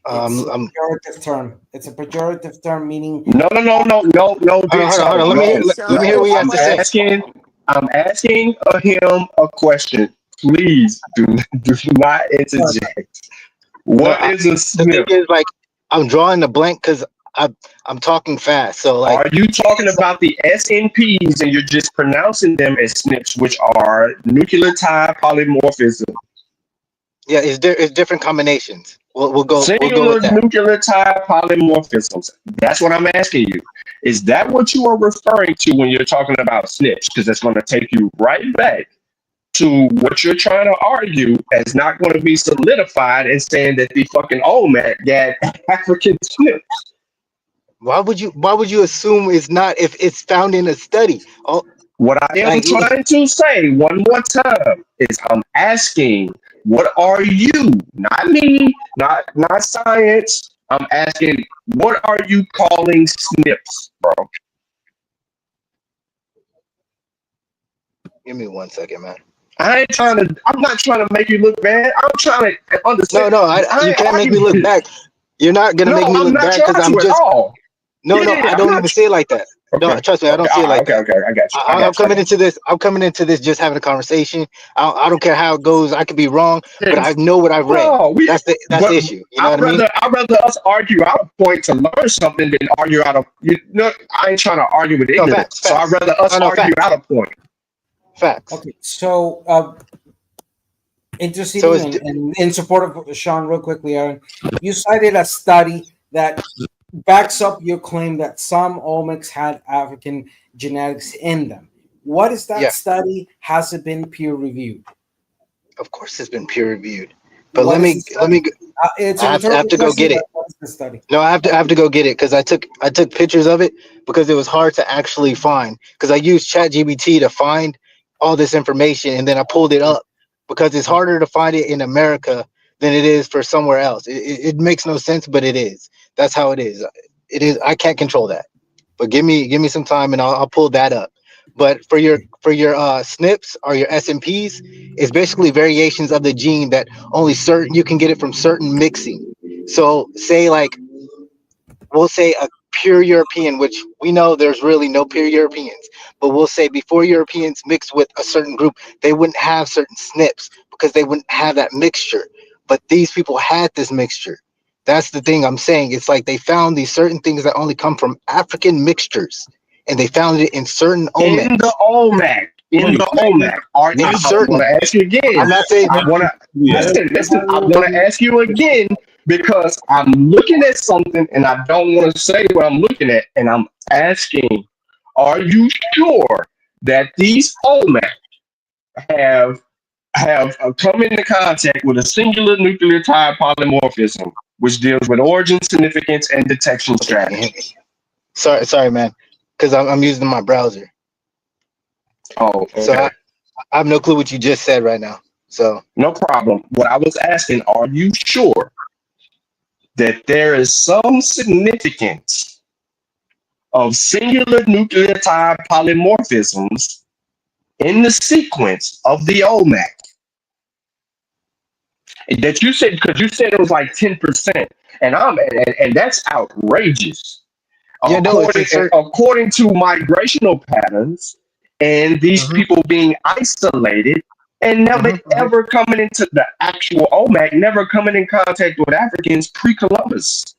[SPEAKER 22] It's a pejorative term. It's a pejorative term meaning
[SPEAKER 3] No,
[SPEAKER 10] Hold on. Let me hear what you have to say.
[SPEAKER 3] I'm asking him a question. Please do not interject. What is a
[SPEAKER 10] The thing
[SPEAKER 3] snip?
[SPEAKER 10] is, like, I'm drawing the blank because I'm talking fast. So, like,
[SPEAKER 3] Are you talking about the SNPs and you're just pronouncing them as SNPs, which are nucleotide polymorphism?
[SPEAKER 10] yeah, it's different combinations. We'll go
[SPEAKER 3] Singular
[SPEAKER 10] with that.
[SPEAKER 3] nucleotide polymorphisms. That's what I'm asking you. Is that what you are referring to when you're talking about SNPs? Because it's going to take you right back to what you're trying to argue as not going to be solidified and saying that the fucking Olmec got African SNPs.
[SPEAKER 10] Why would you assume it's not if it's found in a study? Oh,
[SPEAKER 3] what I am trying to say one more time is I'm asking, what are you? Not me, not science. I'm asking, what are you calling SNPs, bro?
[SPEAKER 10] Give me 1 second, man.
[SPEAKER 3] I'm not trying to make you look bad. I'm trying to understand.
[SPEAKER 10] No, you can't make me look back. You're not gonna make me look bad because I'm just. No, I don't even say it like that.
[SPEAKER 3] Okay.
[SPEAKER 10] No, trust me, I don't see it like that.
[SPEAKER 3] Okay, I got you.
[SPEAKER 10] I'm coming into this. I'm coming into this just having a conversation. I don't care how it goes. I could be wrong, but I know what I've read. That's the issue. You know what I mean?
[SPEAKER 3] I'd rather us argue out of point to learn something than argue out of. I ain't trying to argue with ignorance.
[SPEAKER 10] Facts.
[SPEAKER 3] So I'd rather us argue out of point.
[SPEAKER 10] Facts.
[SPEAKER 22] Okay, so interceding in support of Sean, real quickly, Aaron, you cited a study that backs up your claim that some Olmecs had African genetics in them. What is that study? Has it been peer reviewed?
[SPEAKER 10] Of course, it's been peer reviewed. But let me. I have to go get it. No, I have to go get it because I took pictures of it because it was hard to actually find because I used ChatGPT to find all this information and then I pulled it up because it's harder to find it in America than it is for somewhere else. It makes no sense, but it is. That's how it is. It is. I can't control that. But give me some time and I'll pull that up. But for your SNPs or your SNPs, it's basically variations of the gene that only certain you can get it from certain mixing. So say like we'll say a pure European, which we know there's really no pure Europeans, but we'll say before Europeans mixed with a certain group, they wouldn't have certain snips because they wouldn't have that mixture. But these people had this mixture. That's the thing I'm saying. It's like they found these certain things that only come from African mixtures, and they found it in certain Olmecs.
[SPEAKER 3] In the Olmec. In the Olmec. Are
[SPEAKER 10] In
[SPEAKER 3] I
[SPEAKER 10] certain.
[SPEAKER 3] want to ask you again.
[SPEAKER 10] I'm not saying.
[SPEAKER 3] I want to listen. I want to ask you again because I'm looking at something and I don't want to say what I'm looking at, and I'm asking, are you sure that these Olmec have come into contact with a singular nucleotide polymorphism, which deals with origin, significance, and detection strategy?
[SPEAKER 10] Sorry, man, because I'm using my browser.
[SPEAKER 3] Oh, okay.
[SPEAKER 10] So I have no clue what you just said right now. So
[SPEAKER 3] no problem. What I was asking, are you sure that there is some significance of singular nucleotide polymorphisms in the sequence of the Olmec? That you said, because you said it was like 10%, and that's outrageous.
[SPEAKER 10] Yeah, no,
[SPEAKER 3] According to migrational patterns and these people being isolated and never ever coming into the actual Olmec, never coming in contact with Africans pre-Columbus.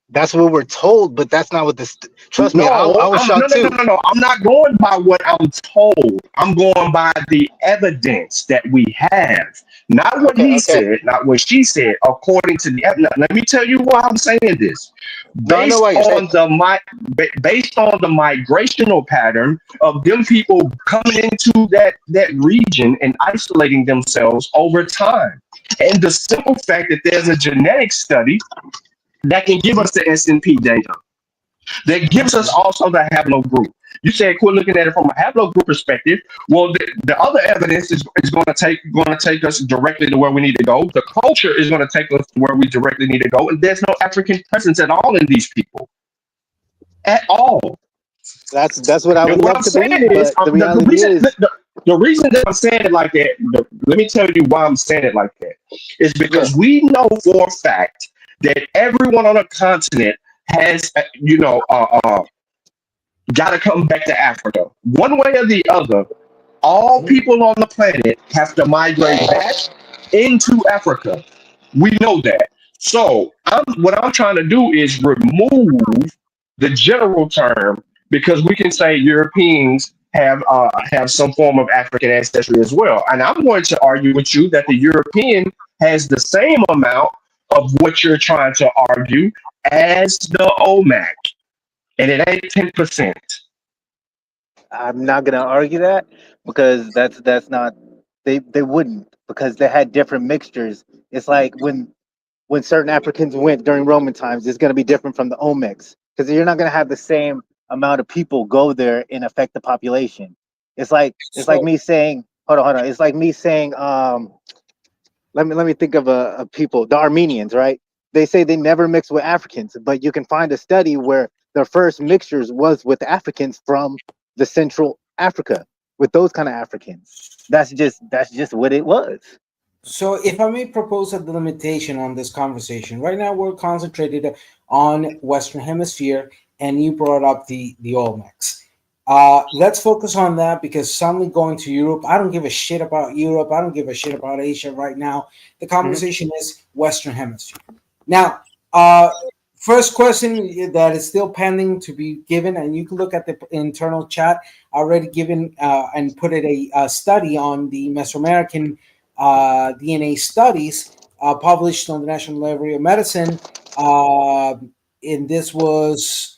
[SPEAKER 10] That's what we're told, but that's not what this. Trust me, I was shocked too.
[SPEAKER 3] No. I'm not going by what I'm told. I'm going by the evidence that we have, not what he said, not what she said. According to the evidence, let me tell you why I'm saying this. Based on the migrational pattern of them people coming into that region and isolating themselves over time, and the simple fact that there's a genetic study that can give us the SNP data, that gives us also the haplogroup. You said quit looking at it from a haplogroup perspective. Well, the other evidence is going to take us directly to where we need to go. The culture is going to take us to where we directly need to go, and there's no African presence at all in these people, at all.
[SPEAKER 10] That's what I would love to believe. But the reality is,
[SPEAKER 3] the reason that I'm saying it like that. Let me tell you why I'm saying it like that. Is because we know for a fact that everyone on a continent has, got to come back to Africa. One way or the other, all people on the planet have to migrate back into Africa. We know that. So what I'm trying to do is remove the general term, because we can say Europeans have some form of African ancestry as well. And I'm going to argue with you that the European has the same amount of what you're trying to argue as the Olmec, and it ain't 10%.
[SPEAKER 10] I'm not gonna argue that, because that's not, they wouldn't, because they had different mixtures. It's like when certain Africans went during Roman times, it's gonna be different from the Olmecs, because you're not gonna have the same amount of people go there and affect the population. It's like me saying, hold on. It's like me saying, let me think of a people, the Armenians, right? They say they never mix with Africans, but you can find a study where their first mixtures was with Africans from the Central Africa, with those kind of Africans. That's just what it was.
[SPEAKER 22] So if I may propose a delimitation on this conversation, right now we're concentrated on Western Hemisphere, and you brought up the Olmecs. Let's focus on that, because suddenly going to Europe, I don't give a shit about Europe. I don't give a shit about Asia right now. The conversation is Western Hemisphere. Now, first question that is still pending to be given, and you can look at the internal chat, already given and put it a study on the Mesoamerican DNA studies published on the National Library of Medicine. And this was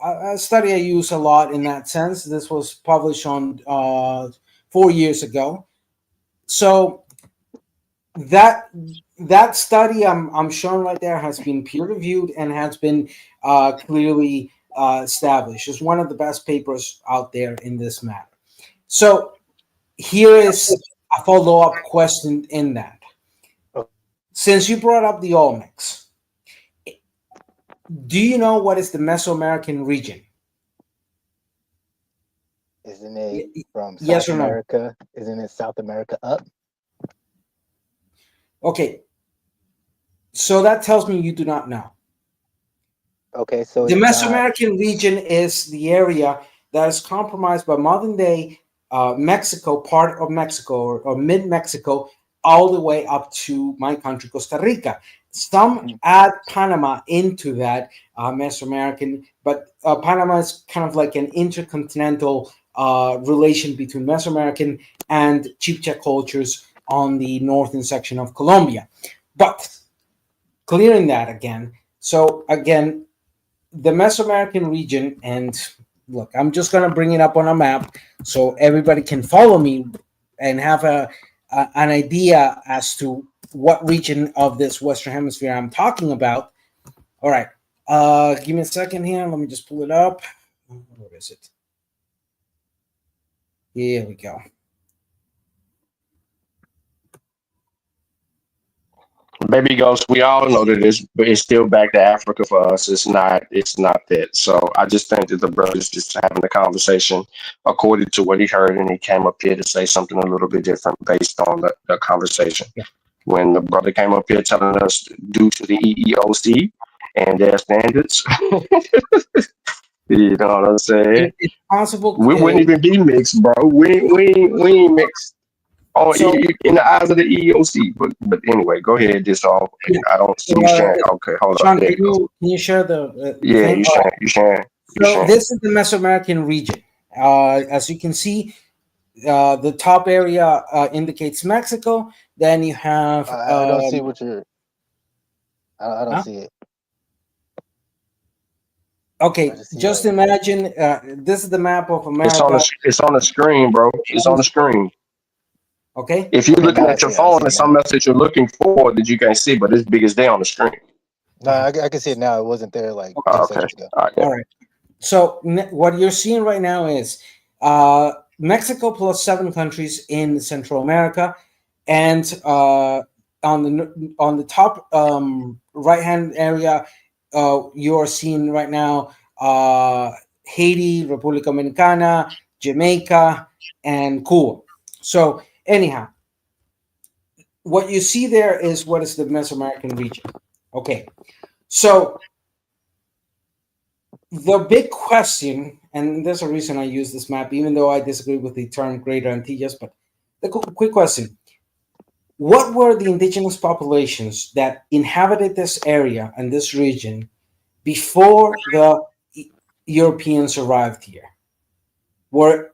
[SPEAKER 22] a study I use a lot in that sense. This was published on 4 years ago. So that study I'm showing right there has been peer reviewed and has been clearly established. It's one of the best papers out there in this matter. So here is a follow-up question in that. Since you brought up the Olmecs, do you know what is the Mesoamerican region?
[SPEAKER 10] Isn't it from South
[SPEAKER 22] Yes or no?
[SPEAKER 10] America? Isn't it South America up?
[SPEAKER 22] Okay. So that tells me you do not know.
[SPEAKER 10] Okay, so
[SPEAKER 22] the
[SPEAKER 10] it's not.
[SPEAKER 22] Mesoamerican region is the area that is compromised by modern day Mexico, part of Mexico or mid Mexico, all the way up to my country, Costa Rica. Some add Panama into that Mesoamerican, but Panama is kind of like an intercontinental relation between Mesoamerican and Chibcha cultures on the northern section of Colombia. But clearing that again, so again, the Mesoamerican region, and look, I'm just going to bring it up on a map so everybody can follow me and have an idea as to what region of this Western Hemisphere I'm talking about. All right. Give me a second here. Let me just pull it up. Where is it? Here we go.
[SPEAKER 3] Baby Ghost, we all know that but it's still back to Africa for us. It's not that. So I just think that the brother's just having a conversation according to what he heard, and he came up here to say something a little bit different based on the conversation.
[SPEAKER 22] Yeah.
[SPEAKER 3] When the brother came up here telling us due to the EEOC and their standards, you know what I'm saying?
[SPEAKER 22] It's possible.
[SPEAKER 3] We wouldn't even be mixed, bro. We ain't mixed. Oh, so, in the eyes of the EEOC, but anyway, go ahead. This all I don't see you sharing. Okay, hold
[SPEAKER 22] Sean,
[SPEAKER 3] on.
[SPEAKER 22] can you share the?
[SPEAKER 3] Yeah, you sharing.
[SPEAKER 22] So this is the Mesoamerican region. As you can see, the top area indicates Mexico. Then you have.
[SPEAKER 10] I don't see what you're. I don't see it.
[SPEAKER 22] Okay, just imagine this is the map of America.
[SPEAKER 3] It's on the screen, bro. It's on the screen.
[SPEAKER 22] Okay.
[SPEAKER 3] If you're looking at your phone, there's something else that you're looking for that you can't see, but it's big as day on the screen.
[SPEAKER 10] No, I can see it now. It wasn't there like 2 seconds ago.
[SPEAKER 22] All right. So what you're seeing right now is Mexico plus 7 countries in Central America, and on the top right hand area, you are seeing right now Haiti, República Dominicana, Jamaica, and Cuba. So anyhow, what you see there is what is the Mesoamerican region. Okay, so the big question, and there's a reason I use this map, even though I disagree with the term Greater Antilles, but the quick question: what were the indigenous populations that inhabited this area and this region before the Europeans arrived here? Were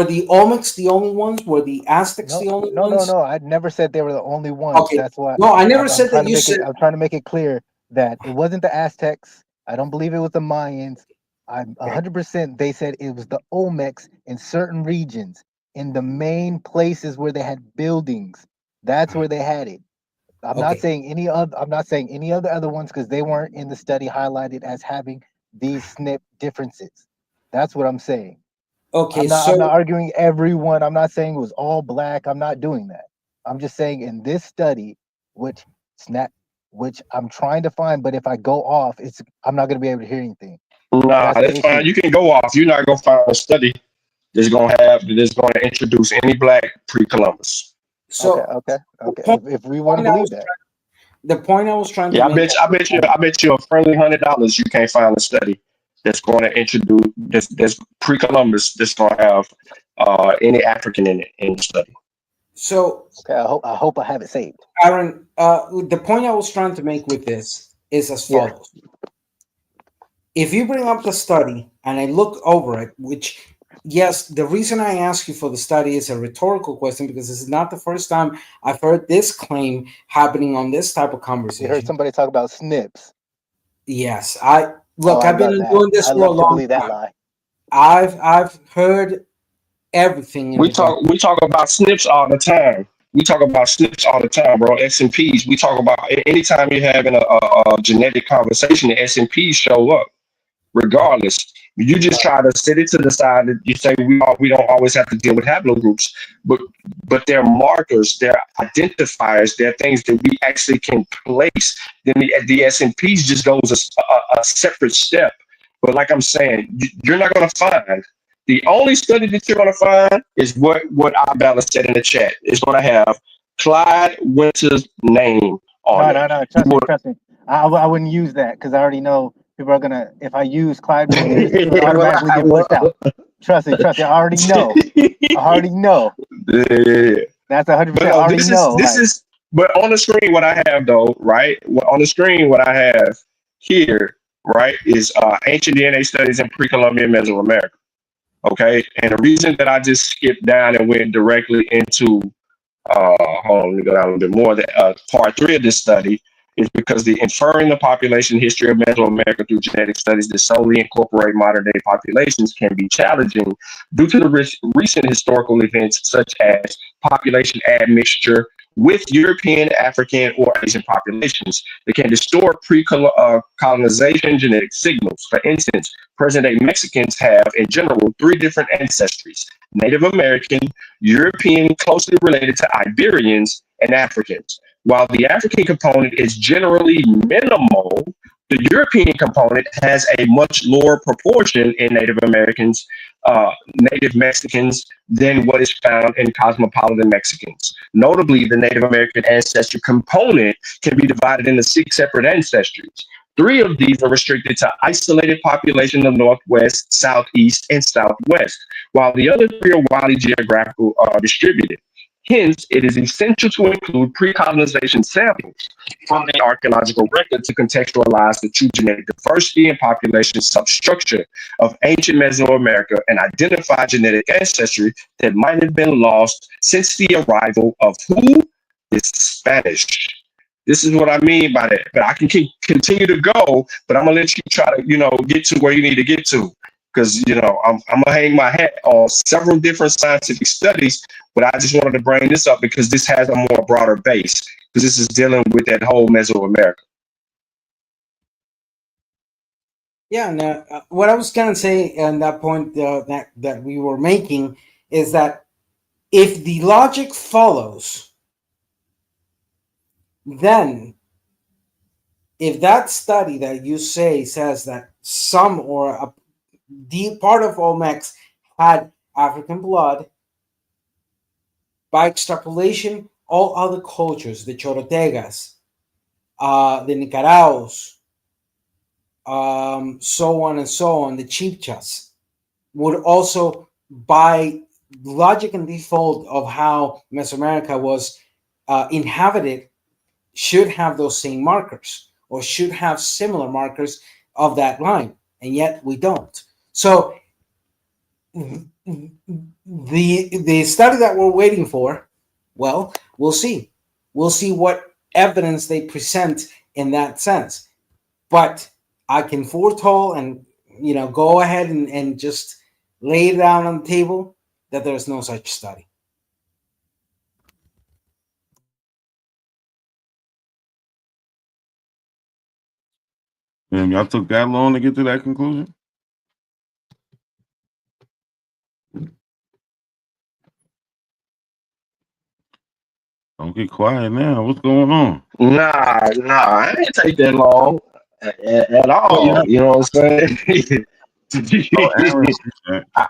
[SPEAKER 22] the Olmecs the only ones? Were the Aztecs the only ones?
[SPEAKER 10] No. I never said they were the only ones.
[SPEAKER 22] Okay.
[SPEAKER 10] That's why.
[SPEAKER 22] No, I never said that you said.
[SPEAKER 10] I'm trying to make it clear that it wasn't the Aztecs. I don't believe it was the Mayans. I'm 100%. They said it was the Olmecs in certain regions, in the main places where they had buildings. That's where they had it. I'm not saying any other. I'm not saying any of the other ones because they weren't in the study highlighted as having these SNP differences. That's what I'm saying.
[SPEAKER 22] Okay,
[SPEAKER 10] I'm not arguing everyone. I'm not saying it was all black. I'm not doing that. I'm just saying in this study, which I'm trying to find, but if I go off, I'm not going to be able to hear anything.
[SPEAKER 3] Nah, that's fine. You can go off. You're not going to find a study that's going to introduce any black pre-Columbus.
[SPEAKER 22] So
[SPEAKER 10] okay. If we want to believe that,
[SPEAKER 22] the point I was trying to make.
[SPEAKER 3] I bet you a friendly $100 you can't find a study that's going to introduce this pre-Columbus that's going to have any African in it in the study.
[SPEAKER 22] So
[SPEAKER 10] I hope I have it saved.
[SPEAKER 22] Aaron, the point I was trying to make with this is as follows. Yeah. If you bring up the study and I look over it, which, yes, the reason I ask you for the study is a rhetorical question because this is not the first time I've heard this claim happening on this type of conversation.
[SPEAKER 10] You heard somebody talk about SNPs.
[SPEAKER 22] Yes, I've been doing this for a long time. I've heard everything.
[SPEAKER 3] We talk about SNPs all the time. We talk about SNPs all the time, bro. S&Ps. We talk about anytime you're having a genetic conversation, the S&Ps show up. Regardless, you just try to set it to the side. That you say we don't always have to deal with haplogroups, but they're markers, they're identifiers, they're things that we actually can place. Then the S&Ps just goes a separate step. But like I'm saying, you're not going to find. The only study that you're going to find is what Abella said in the chat. It's going to have Clyde Winter's name on it.
[SPEAKER 10] No. Trust me. I wouldn't use that because I already know People are gonna, if I use Clyde pictures, it would automatically get pushed out. Trust it. I already know.
[SPEAKER 3] Yeah.
[SPEAKER 10] That's 100%.
[SPEAKER 3] But
[SPEAKER 10] I
[SPEAKER 3] no,
[SPEAKER 10] already know.
[SPEAKER 3] But on the screen, what I have though, right? On the screen, what I have here, right, is ancient DNA studies in pre-Columbian Mesoamerica. Okay, and the reason that I just skipped down and went directly into hold on, let me go down a little bit more. Part 3 of this study is because the inferring the population history of Mesoamerica through genetic studies that solely incorporate modern day populations can be challenging due to the recent historical events such as population admixture with European, African, or Asian populations that can distort pre-colonization genetic signals. For instance, present-day Mexicans have, in general, 3 different ancestries: Native American, European, closely related to Iberians, and Africans. While the African component is generally minimal, the European component has a much lower proportion in Native Americans, Native Mexicans, than what is found in cosmopolitan Mexicans. Notably, the Native American ancestry component can be divided into 6 separate ancestries. 3 of these are restricted to isolated population of Northwest, Southeast, and Southwest, while the other 3 are widely geographical distributed. Hence, it is essential to include pre-colonization samples from the archaeological record to contextualize the true genetic diversity and population substructure of ancient Mesoamerica and identify genetic ancestry that might have been lost since the arrival of who? The Spanish. This is what I mean by that. But I can continue to go, but I'm gonna let you try to, get to where you need to get to. Because I'm gonna hang my hat on several different scientific studies, but I just wanted to bring this up because this has a more broader base. Because this is dealing with that whole Mesoamerica.
[SPEAKER 22] Yeah, no, what I was gonna say on that point that we were making is that if the logic follows, then if that study that you say says that some or a deep part of Olmecs had African blood, by extrapolation, all other cultures, the Chorotegas, the Nicaraos, so on and so on, the Chibchas, would also, by logic and default of how Mesoamerica was inhabited, should have those same markers or should have similar markers of that line, and yet we don't. So the study that we're waiting for, well, we'll see. We'll see what evidence they present in that sense. But I can foretell and go ahead and just lay it down on the table that there's no such study.
[SPEAKER 14] And y'all took that long to get to that conclusion? Don't get quiet now. What's going on?
[SPEAKER 3] Nah, I didn't take that long at all. You know what I'm saying?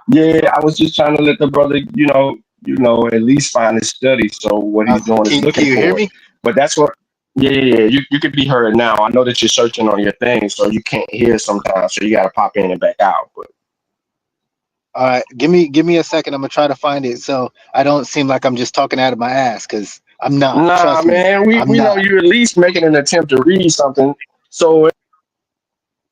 [SPEAKER 3] Yeah, I was just trying to let the brother, at least find his study. So what he's doing is looking
[SPEAKER 10] Can you
[SPEAKER 3] for.
[SPEAKER 10] hear me?
[SPEAKER 3] But that's what. Yeah. You can be heard now. I know that you're searching on your thing, so you can't hear sometimes. So you got to pop in and back out. But
[SPEAKER 10] All right, give me a second. I'm gonna try to find it so I don't seem like I'm just talking out of my ass, because I'm not.
[SPEAKER 3] nah,
[SPEAKER 10] Trust
[SPEAKER 3] man,
[SPEAKER 10] me,
[SPEAKER 3] we know you're at least making an attempt to read something. So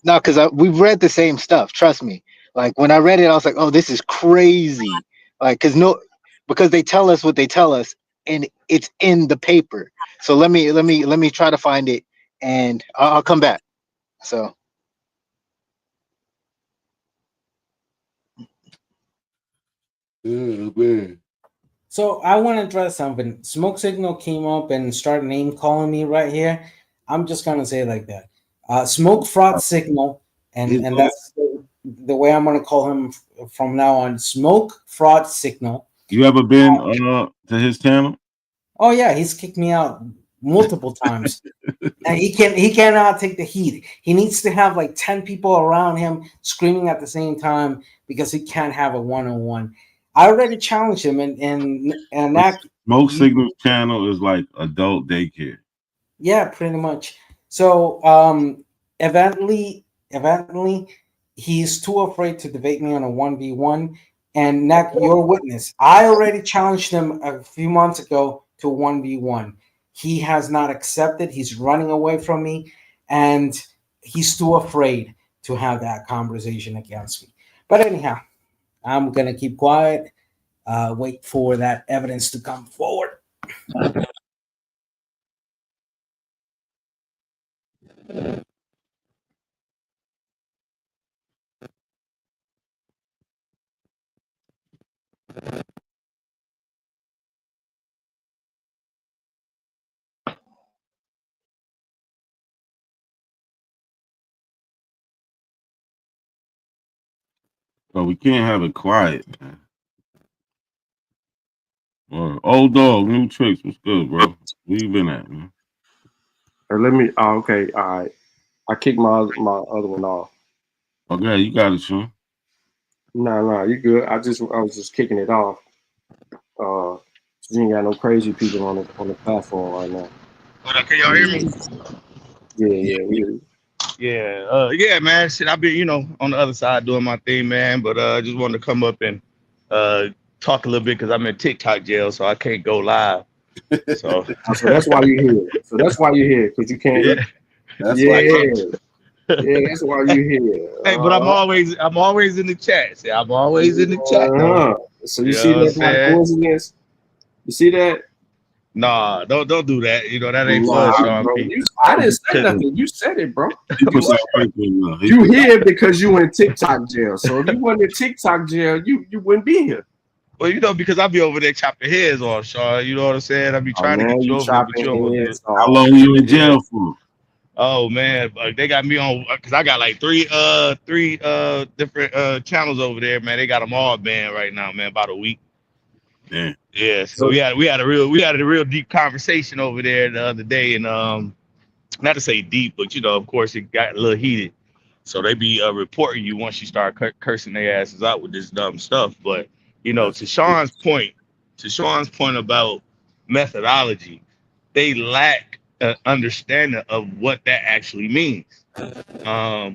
[SPEAKER 10] no, because we've read the same stuff. Trust me. Like when I read it, I was like, "Oh, this is crazy!" Like, because they tell us what they tell us, and it's in the paper. So let me try to find it, and I'll come back. So.
[SPEAKER 22] Man. So I want to address something. Smoke Signal came up and started name calling me right here. I'm just gonna say it like that. Smoke Fraud Signal, and that's the way I'm gonna call him from now on. Smoke Fraud Signal.
[SPEAKER 14] You ever been to his channel?
[SPEAKER 22] Oh yeah, he's kicked me out multiple times. And he cannot take the heat. He needs to have like 10 people around him screaming at the same time because he can't have a one-on-one. I already challenged him and that
[SPEAKER 14] Smoke Signal's channel is like adult daycare.
[SPEAKER 22] Yeah, pretty much. So eventually evidently, he's too afraid to debate me on a 1v1. And Neck, your witness. I already challenged him a few months ago to 1v1. He has not accepted. He's running away from me, and he's too afraid to have that conversation against me. But anyhow, I'm going to keep quiet, wait for that evidence to come forward.
[SPEAKER 14] But we can't have it quiet, man. Old dog, new tricks. What's good, bro? Where you been at, man?
[SPEAKER 3] Let me. Oh, okay, all right. I kicked my other one off.
[SPEAKER 14] Okay, you got it, Sean.
[SPEAKER 3] No, you good. I was just kicking it off. You ain't got no crazy people on the platform right now.
[SPEAKER 5] Hold on, can y'all hear me?
[SPEAKER 3] Yeah.
[SPEAKER 5] Yeah, man. Shit, I've been, on the other side doing my thing, man. But I just wanted to come up and talk a little bit because I'm in TikTok jail, so I can't go live. So,
[SPEAKER 3] So that's why you're here. Because you can't.
[SPEAKER 5] Yeah.
[SPEAKER 3] That's why you're here.
[SPEAKER 5] Hey, but I'm always in the chat. See, I'm always in the chat.
[SPEAKER 3] So you see that coincidence? You see that?
[SPEAKER 5] Nah, don't do that. That ain't fun, Sean P.
[SPEAKER 3] I didn't say nothing. You said it, bro. You here because you in TikTok jail. So if you weren't in TikTok jail, you wouldn't be here.
[SPEAKER 5] Well, because I be over there chopping heads off, Sean. You know what I'm saying? I be trying to get you over there, but you don't do it.
[SPEAKER 14] How long you in jail for?
[SPEAKER 5] Oh man, they got me on because I got like three different channels over there, man. They got them all banned right now, man. About a week. Yeah. So we had a real deep conversation over there the other day, and not to say deep, but of course it got a little heated. So they be reporting you once you start cursing their asses out with this dumb stuff. But to Sean's point about methodology, they lack an understanding of what that actually means.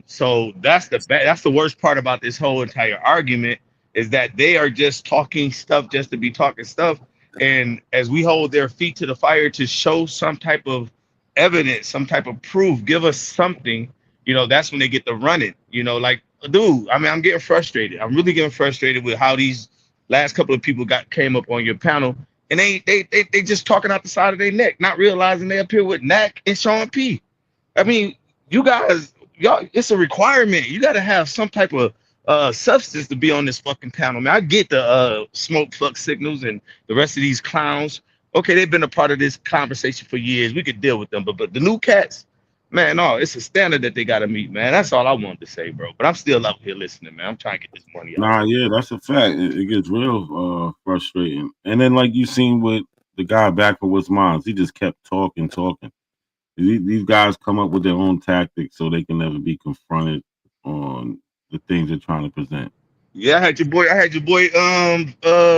[SPEAKER 5] So that's the worst part about this whole entire argument is that they are just talking stuff just to be talking stuff. And as we hold their feet to the fire to show some type of evidence, some type of proof, give us something, that's when they get to running. Like, dude, I'm getting frustrated. I'm really getting frustrated with how these last couple of people came up on your panel, and they just talking out the side of their neck, not realizing they appear with Knack and Sean P. I mean, you guys, y'all, it's a requirement. You got to have some type of substance to be on this fucking panel, man. I get the smoke flux signals and the rest of these clowns. Okay, they've been a part of this conversation for years. We could deal with them, but the new cats, man, no, it's a standard that they got to meet, man. That's all I wanted to say, bro. But I'm still out here listening, man. I'm trying to get this money out.
[SPEAKER 14] Nah, yeah, that's a fact. It gets real frustrating. And then, like you seen with the guy back for What's Mines, he just kept talking. These guys come up with their own tactics so they can never be confronted on the things they're trying to present.
[SPEAKER 5] Yeah, I had your boy,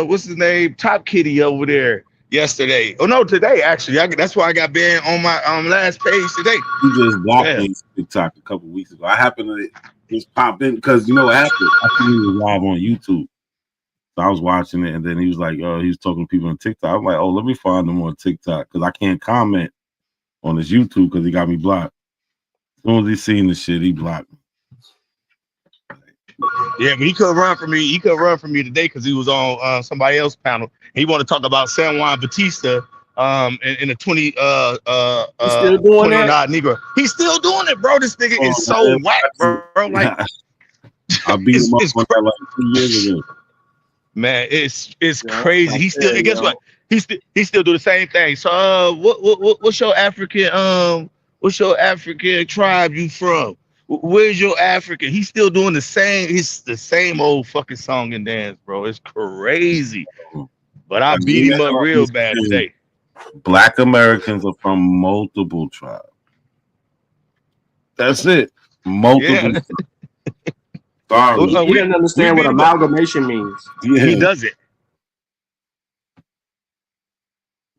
[SPEAKER 5] what's his name? Top Kitty over there yesterday. Oh no, today actually. That's why I got banned on my last page today.
[SPEAKER 14] He just blocked me on TikTok a couple weeks ago. I happened to just pop in because you know what happened? I think he was live on YouTube. So I was watching it, and then he was like, he was talking to people on TikTok. I'm like, oh, let me find him on TikTok because I can't comment on his YouTube because he got me blocked. As soon as he seen the shit, he blocked me.
[SPEAKER 5] Yeah, but he couldn't run from me. He couldn't run from me today because he was on somebody else's panel. He wanted to talk about San Juan Batista in the 20
[SPEAKER 3] still doing that?
[SPEAKER 5] Negro. He's still doing it, bro. This nigga is so whack, bro. Like
[SPEAKER 14] I beat him up on that like 2 years ago.
[SPEAKER 5] Man, it's crazy. He still and guess what? He still do the same thing. So what's your African tribe you from? Where's your African? He's still doing the same. It's the same old fucking song and dance, bro. It's crazy. But I beat him up real bad today.
[SPEAKER 14] Black Americans are from multiple tribes. That's it. Multiple.
[SPEAKER 5] Yeah.
[SPEAKER 14] Sorry.
[SPEAKER 3] He doesn't understand what amalgamation means.
[SPEAKER 14] Yeah.
[SPEAKER 5] He does it.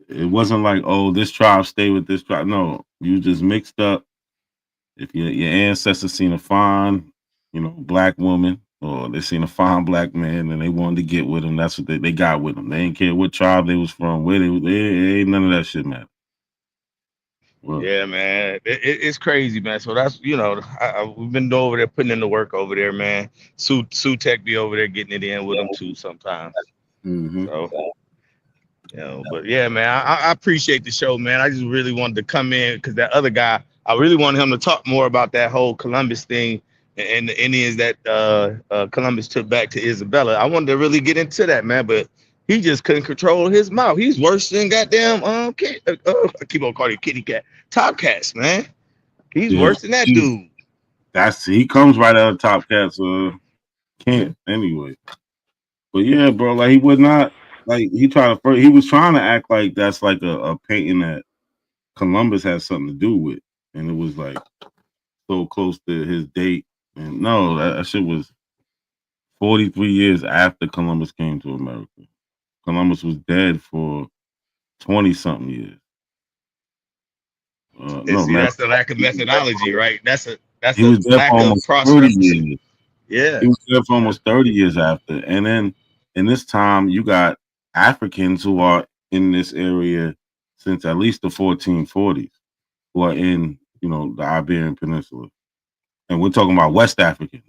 [SPEAKER 14] It wasn't like, oh, this tribe stay with this tribe. No, you just mixed up. if your ancestors seen a fine, black woman, or they seen a fine black man and they wanted to get with him, that's what they got with them. They didn't care what tribe they was from, where they ain't none of that shit matter. Well,
[SPEAKER 5] Yeah, man, it's crazy, man. So that's we've been over there putting in the work over there, man. Sue Tech be over there getting it in with them too sometimes.
[SPEAKER 14] Mm-hmm.
[SPEAKER 5] So but yeah, man, I appreciate the show, man. I just really wanted to come in because that other guy, I really wanted him to talk more about that whole Columbus thing and the Indians that Columbus took back to Isabella. I wanted to really get into that, man, but he just couldn't control his mouth. He's worse than goddamn I keep on calling you kitty cat. Top Cats, man. He's worse than that dude.
[SPEAKER 14] He comes right out of Top Cats camp anyway. But yeah, bro, like he would not he was trying to act like that's like a painting that Columbus had something to do with, and it was like so close to his date. And no, that shit was 43 years after Columbus came to America. Columbus was dead for 20-something years.
[SPEAKER 5] That's the lack of methodology, right? That's a
[SPEAKER 14] lack
[SPEAKER 5] of cross-referencing. Yeah.
[SPEAKER 14] He was there for almost 30 years after. And then in this time, you got Africans who are in this area since at least the 1440s, who are in, the Iberian Peninsula. And we're talking about West Africans.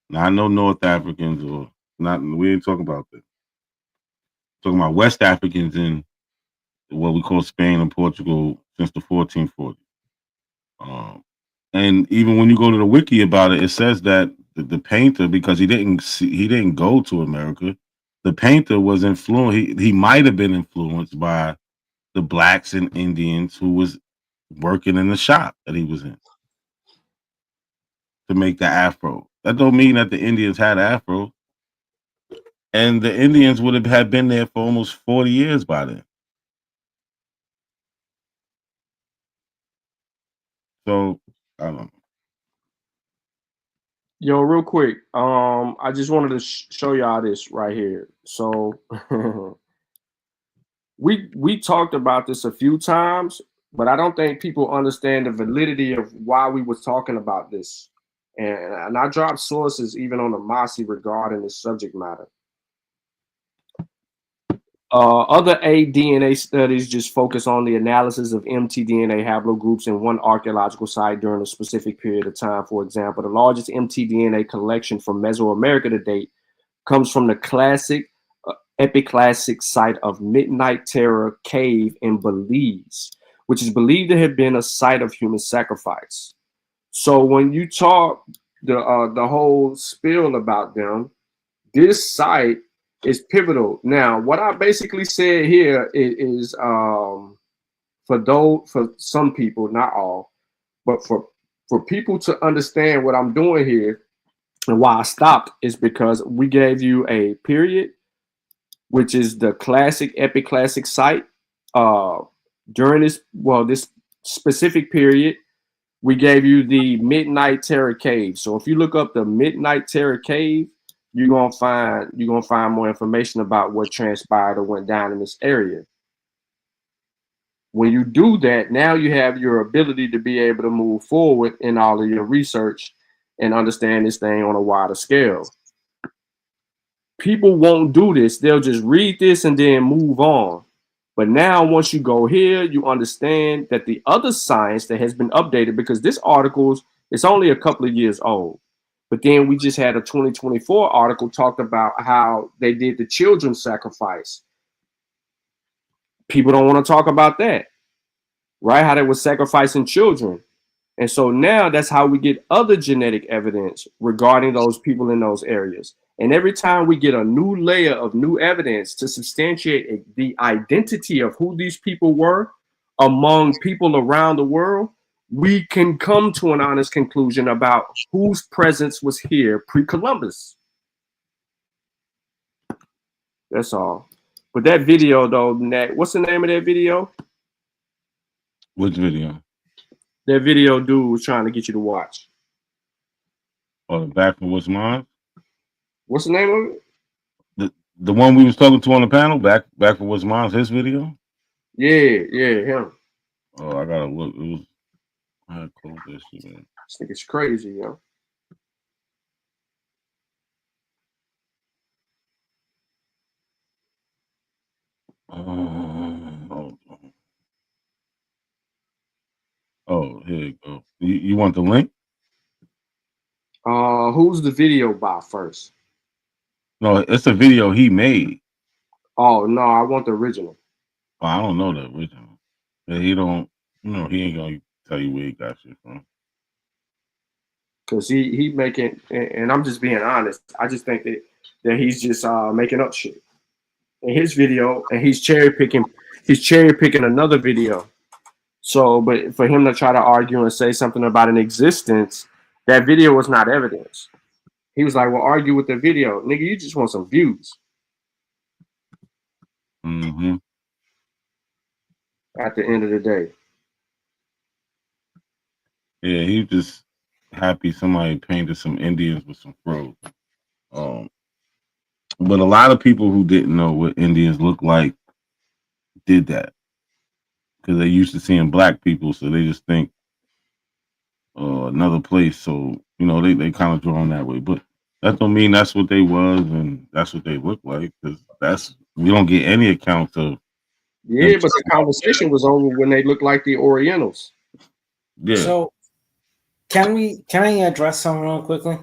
[SPEAKER 14] Now, I know North Africans or not. We ain't talking about that. We're talking about West Africans in what we call Spain and Portugal since the 1440s. And even when you go to the wiki about it, it says that the painter, because he didn't go to America, the painter was influenced. He might have been influenced by the blacks and Indians who was working in the shop that he was in to make the afro. That don't mean that the Indians had afro. And the Indians would have been there for almost 40 years by then. So I don't know.
[SPEAKER 11] Yo, real quick, I just wanted to show y'all this right here. So we talked about this a few times, but I don't think people understand the validity of why we was talking about this. And I dropped sources even on the Mossy regarding this subject matter. Other aDNA studies just focus on the analysis of mtDNA haplogroups in one archaeological site during a specific period of time. For example, the largest mtDNA collection from Mesoamerica to date comes from the classic epiclassic site of Midnight Terror Cave in Belize, which is believed to have been a site of human sacrifice. So when you talk the whole spiel about them, this site is pivotal. Now, what I basically said here is for some people, not all, but for people to understand what I'm doing here and why I stopped is because we gave you a period, which is the classic epiclassic site. During this specific period, we gave you the Midnight Terror Cave. So if you look up the Midnight Terror Cave, you're gonna find more information about what transpired or went down in this area. When you do that, now you have your ability to be able to move forward in all of your research and understand this thing on a wider scale. People won't do this. They'll just read this and then move on. But now, once you go here, you understand that the other science that has been updated, because this article is only a couple of years old. But then we just had a 2024 article talked about how they did the children's sacrifice. People don't want to talk about that, right? How they were sacrificing children. And so now that's how we get other genetic evidence regarding those people in those areas. And every time we get a new layer of new evidence to substantiate the identity of who these people were among people around the world, we can come to an honest conclusion about whose presence was here pre-Columbus. That's all. But that video, though, Nat, what's the name of that video?
[SPEAKER 14] Which video?
[SPEAKER 11] That video dude was trying to get you to watch.
[SPEAKER 14] Oh, Back for What's Mine?
[SPEAKER 11] What's the name of
[SPEAKER 14] it? The one we was talking to on the panel, Back for What's Mine's his video?
[SPEAKER 11] Yeah, him.
[SPEAKER 14] Oh, I gotta look. I close that shit, man.
[SPEAKER 11] I think it's crazy, yo.
[SPEAKER 14] Hold on. Oh, here you go. You want the link?
[SPEAKER 11] Who's the video by first?
[SPEAKER 14] No, it's a video he made.
[SPEAKER 11] Oh no, I want the original.
[SPEAKER 14] Well, I don't know the original. He don't. He ain't gonna tell you where he got shit from.
[SPEAKER 11] Cause he making, and I'm just being honest. I just think that he's just making up shit in his video, and he's cherry picking. He's cherry picking another video. So, but for him to try to argue and say something about an existence, that video was not evidence. He was like, "Well, argue with the video, nigga. You just want some views."
[SPEAKER 14] Mm-hmm.
[SPEAKER 11] At the end of the day,
[SPEAKER 14] yeah, he just happy somebody painted some Indians with some fro. But a lot of people who didn't know what Indians look like did that because they used to seeing black people, so they just think another place. So they kind of drawn that way, but that don't mean that's what they was and that's what they look like, because we don't get any accounts of.
[SPEAKER 11] Yeah, but the conversation was over when they looked like the Orientals.
[SPEAKER 14] Yeah.
[SPEAKER 22] So can I address something real quickly?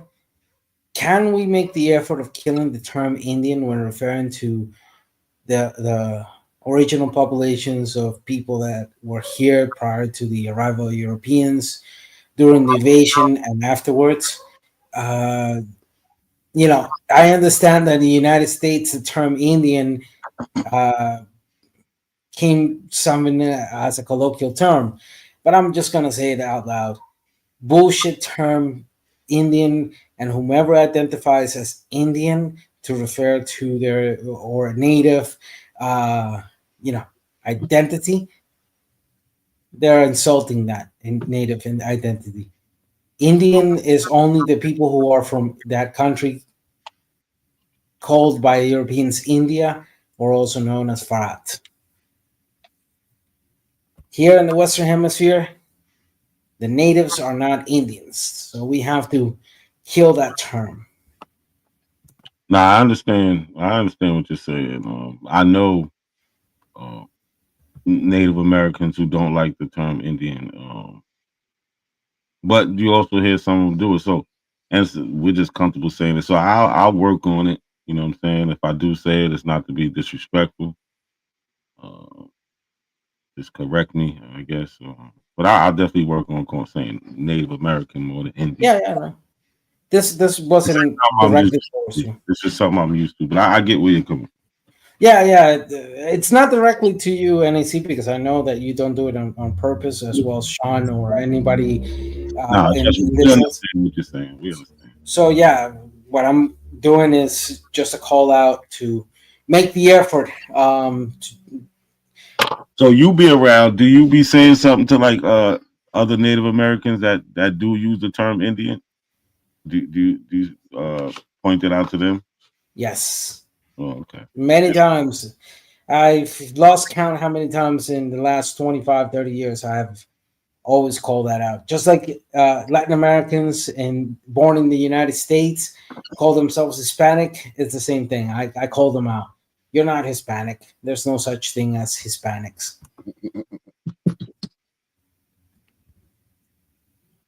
[SPEAKER 22] Can we make the effort of killing the term Indian when referring to the original populations of people that were here prior to the arrival of Europeans, during the invasion and afterwards? I understand that in the United States, the term Indian came something as a colloquial term, but I'm just going to say it out loud. Bullshit term Indian, and whomever identifies as Indian to refer to their or native identity, they're insulting that in native identity. Indian is only the people who are from that country, called by Europeans India, or also known as Farat. Here in the Western Hemisphere, the natives are not Indians, so we have to kill that term.
[SPEAKER 14] Nah, I understand what you're saying. I know Native Americans who don't like the term Indian, but you also hear some of them do it. So, and we're just comfortable saying it. So I'll work on it. You know what I'm saying? If I do say it, it's not to be disrespectful. Just correct me, I guess. But I'll definitely work on saying Native American more than Indian.
[SPEAKER 22] Yeah, no. This wasn't directly towards you.
[SPEAKER 14] This is something I'm used to, but I get where you're coming from.
[SPEAKER 22] Yeah. It's not directly to you, NAC, because I know that you don't do it on purpose, as well as Sean or anybody.
[SPEAKER 14] We understand what you're saying. We understand.
[SPEAKER 22] So yeah, what I'm doing is just a call out to make the effort.
[SPEAKER 14] So you be around. Do you be saying something to like other Native Americans that do use the term Indian? Do you point it out to them?
[SPEAKER 22] Yes.
[SPEAKER 14] Oh, okay.
[SPEAKER 22] Many times. I've lost count how many times in the last 25, 30 years I have always called that out. Just like Latin Americans and born in the United States call themselves Hispanic, it's the same thing. I call them out. You're not Hispanic. There's no such thing as Hispanics.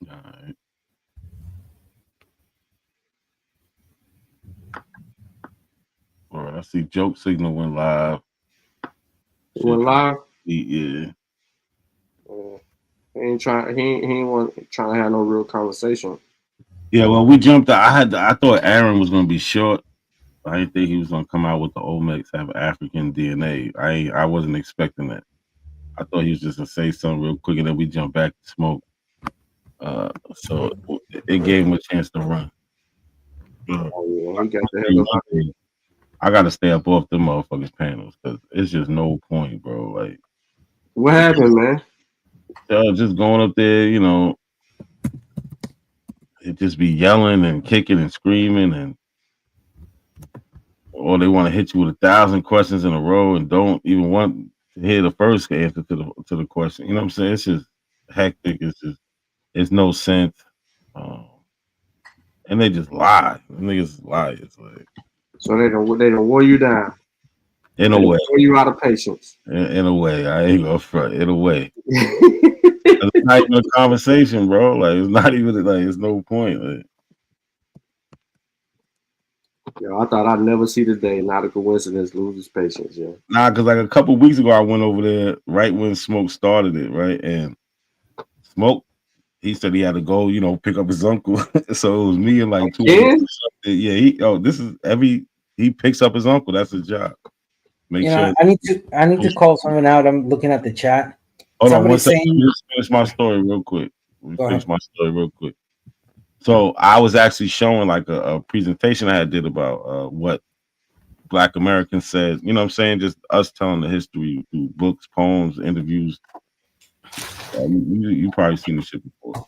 [SPEAKER 14] All right. All right. I see Joke Signal went live.
[SPEAKER 11] Went live?
[SPEAKER 14] Yeah.
[SPEAKER 11] He ain't trying to have no real conversation.
[SPEAKER 14] Yeah, well, we jumped out. I thought Aaron was gonna be short. I didn't think he was gonna come out with the Olmecs have African DNA. I wasn't expecting that. I thought he was just gonna say something real quick and then we jump back to smoke. So it gave him a chance to run.
[SPEAKER 11] Oh, yeah,
[SPEAKER 14] I gotta stay up off them motherfuckers panels because it's just no point, bro. Like,
[SPEAKER 11] what happened, man?
[SPEAKER 14] Just going up there, it just be yelling and kicking and screaming or they want to hit you with 1,000 questions in a row and don't even want to hear the first answer to the question. You know what I'm saying? It's just hectic. It's just It's no sense. And they just lie. Niggas lie. It's like,
[SPEAKER 11] So they don't wear you down.
[SPEAKER 14] in a way.
[SPEAKER 11] Wear you out of patience.
[SPEAKER 14] In a way. I ain't gonna front. In a way. It's not even a conversation, bro. Like, it's not even like, it's no point. Like,
[SPEAKER 11] yo, I thought I'd never see the day. Not a coincidence. Lose his patience. Yeah.
[SPEAKER 14] nah, because like a couple weeks ago, I went over there right when Smoke started it, right? And Smoke, he said he had to go, pick up his uncle. So it was me and like two. Yeah, he picks up his uncle. That's his job. Make sure.
[SPEAKER 22] I need to call someone out. I'm looking at the chat.
[SPEAKER 14] Hold on one second. Let's finish my story real quick. So I was actually showing like a presentation I had did about what Black Americans said. You know what I'm saying? Just us telling the history through books, poems, interviews. You probably seen this shit before.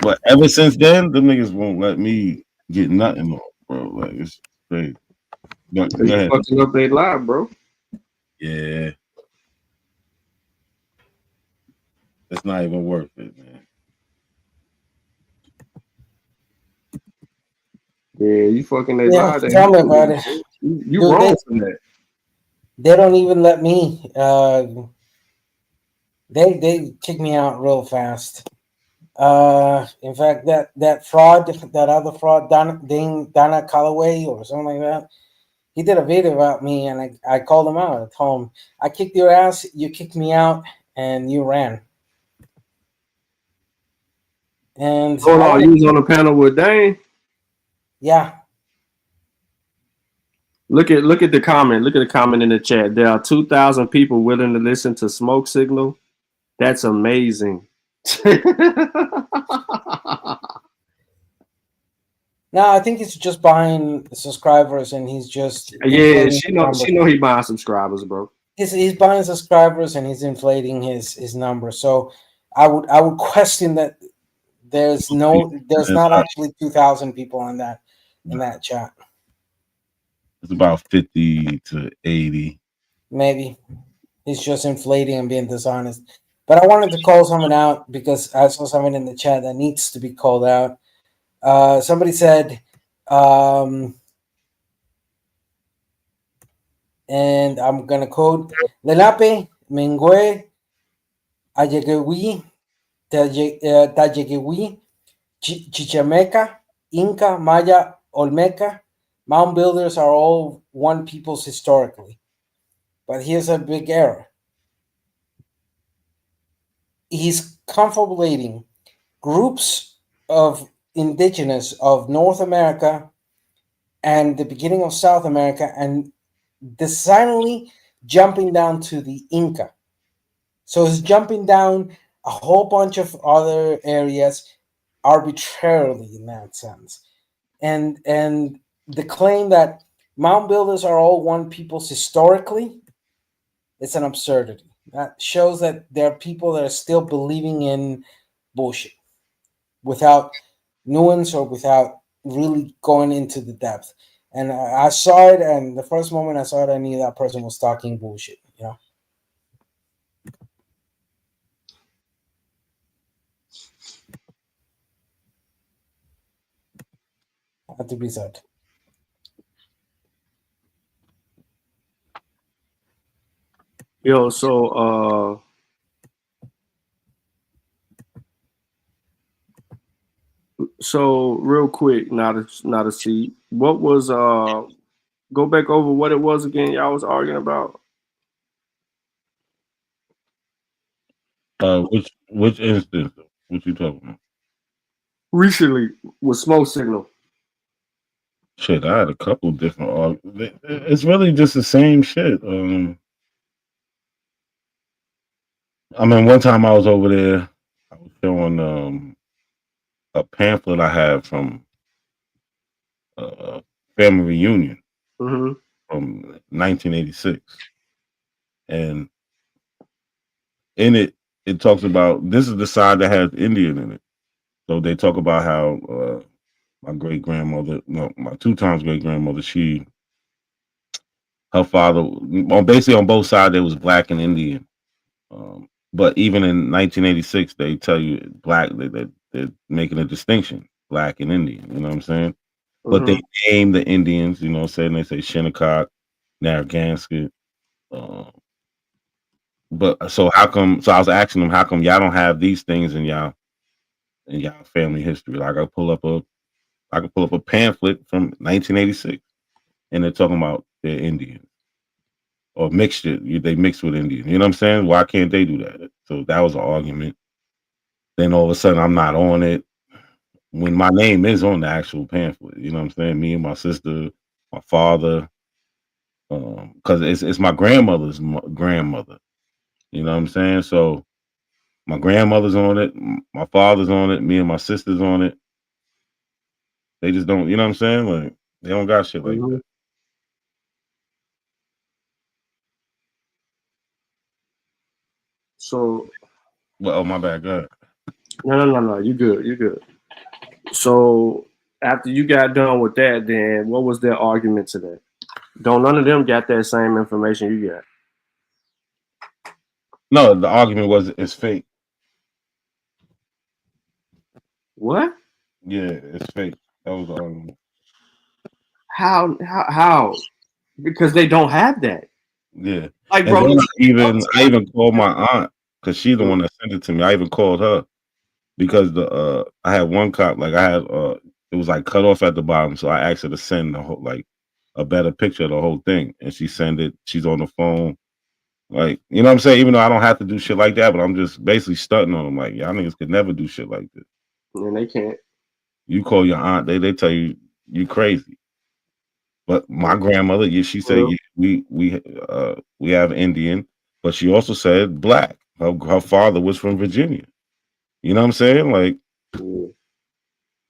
[SPEAKER 14] But ever since then, the niggas won't let me get nothing off, bro. Like, it's crazy. Go ahead.
[SPEAKER 11] Fucking up their live, bro.
[SPEAKER 14] Yeah. It's not even worth it, man.
[SPEAKER 11] Yeah, you fucking their
[SPEAKER 22] Yeah,
[SPEAKER 11] live.
[SPEAKER 22] tell me about it.
[SPEAKER 11] You wrong for that.
[SPEAKER 22] They don't even let me. They kick me out real fast. In fact, that other fraud, Donna Calloway or something like that, he did a video about me, and I called him out. I told him, I kicked your ass, you kicked me out, and you ran. And
[SPEAKER 11] hold on, you was on the panel with Dane?
[SPEAKER 22] Yeah.
[SPEAKER 11] Look at the comment. Look at the comment in the chat. There are 2,000 people willing to listen to Smoke Signal. That's amazing.
[SPEAKER 22] No, I think he's just buying subscribers, and he's just
[SPEAKER 11] she know he buying subscribers, bro.
[SPEAKER 22] He's buying subscribers, and he's inflating his number. So I would question that there's not actually 2,000 people in that chat.
[SPEAKER 14] It's about 50 to 80.
[SPEAKER 22] Maybe he's just inflating and being dishonest. But I wanted to call someone out because I saw someone in the chat that needs to be called out. Somebody said, and I'm gonna quote: "Lenape, Mengwe, Ayegewi, Tayegewi, Chichimeca, Inca, Maya, Olmeca, mound builders are all one peoples historically." But here's a big error. He's confabulating groups of indigenous of North America and the beginning of South America, and decidedly jumping down to the Inca. So he's jumping down a whole bunch of other areas arbitrarily in that sense. And the claim that mound builders are all one peoples historically, it's an absurdity. That shows that there are people that are still believing in bullshit without nuance or without really going into the depth. And I saw it, and the first moment I saw it, I knew that person was talking bullshit, Had to be said.
[SPEAKER 11] Yo, so real quick, not a seat. What was go back over what it was again y'all was arguing about?
[SPEAKER 14] Which instance? What you talking about?
[SPEAKER 11] Recently with Smoke Signal.
[SPEAKER 14] Shit, I had a couple different. It's really just the same shit. I mean, one time I was over there, I was showing a pamphlet I had from family reunion from 1986, and in it talks about, this is the side that has Indian in it. So they talk about how my great grandmother, my 2 times great grandmother, her father, basically on both sides, there was Black and Indian. But even in 1986, they tell you black. They're making a distinction, black and Indian. You know what I'm saying? But they name the Indians. You know what I'm saying? They say Shinnecock, Narragansett. But so how come? So I was asking them, how come y'all don't have these things in y'all family history? Like I could pull up a pamphlet from 1986, and they're talking about they're Indian or mixture. They mix with Indian. You know what I'm saying? Why can't they do that? So that was an argument. Then all of a sudden, I'm not on it when my name is on the actual pamphlet. You know what I'm saying? Me and my sister, my father, because it's my grandmother's grandmother. You know what I'm saying? So my grandmother's on it, my father's on it, me and my sister's on it. They just don't, you know what I'm saying? Like they don't got shit like that.
[SPEAKER 11] So,
[SPEAKER 14] well, oh my bad, go ahead.
[SPEAKER 11] No, you good. So after you got done with that, then what was their argument to that? Don't none of them got that same information you got?
[SPEAKER 14] No, the argument was it's fake.
[SPEAKER 11] What?
[SPEAKER 14] Yeah, it's fake. That was the argument.
[SPEAKER 11] How? Because they don't have that.
[SPEAKER 14] Yeah.
[SPEAKER 11] Like,
[SPEAKER 14] And
[SPEAKER 11] bro,
[SPEAKER 14] then I even called my aunt because she's the one that sent it to me. I even called her because I had one cop, like I had it was like cut off at the bottom. So I asked her to send the whole, like a better picture of the whole thing. And she sent it, she's on the phone. Like, you know what I'm saying? Even though I don't have to do shit like that, but I'm just basically stunting on them. Like, y'all niggas could never do shit like this.
[SPEAKER 11] And they can't.
[SPEAKER 14] You call your aunt, they tell you you crazy. But my grandmother, she said we have Indian, but she also said black. Her father was from Virginia. You know what I'm saying? Like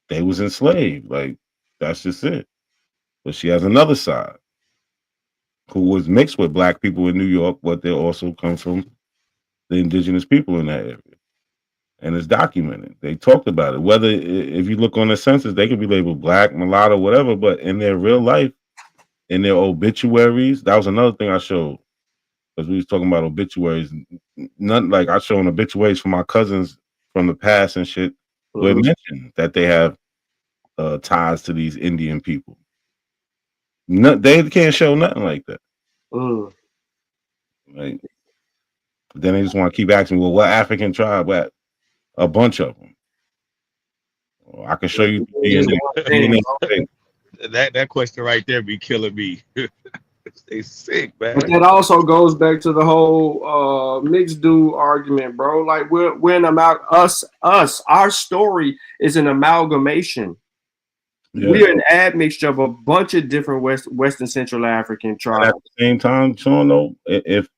[SPEAKER 14] they was enslaved. Like that's just it. But she has another side who was mixed with black people in New York, but they also come from the indigenous people in that area. And it's documented. They talked about it. Whether if you look on the census, they could be labeled black, mulatto, whatever, but in their real life, in their obituaries, that was another thing I showed. Because we was talking about obituaries. None like I showed obituaries for my cousins from the past and shit, where it mentioned that they have ties to these Indian people. They can't show nothing like that. Like then they just want to keep asking me, well, what African tribe? What? A bunch of them. Well, I can show you DNA.
[SPEAKER 5] That question right there be killing me. They sick, man.
[SPEAKER 11] But that also goes back to the whole mixed dude argument, bro. Like we're our story is an amalgamation. Yeah. We're an admixture of a bunch of different Western Central African tribes.
[SPEAKER 14] And at the same time, Sean, though, if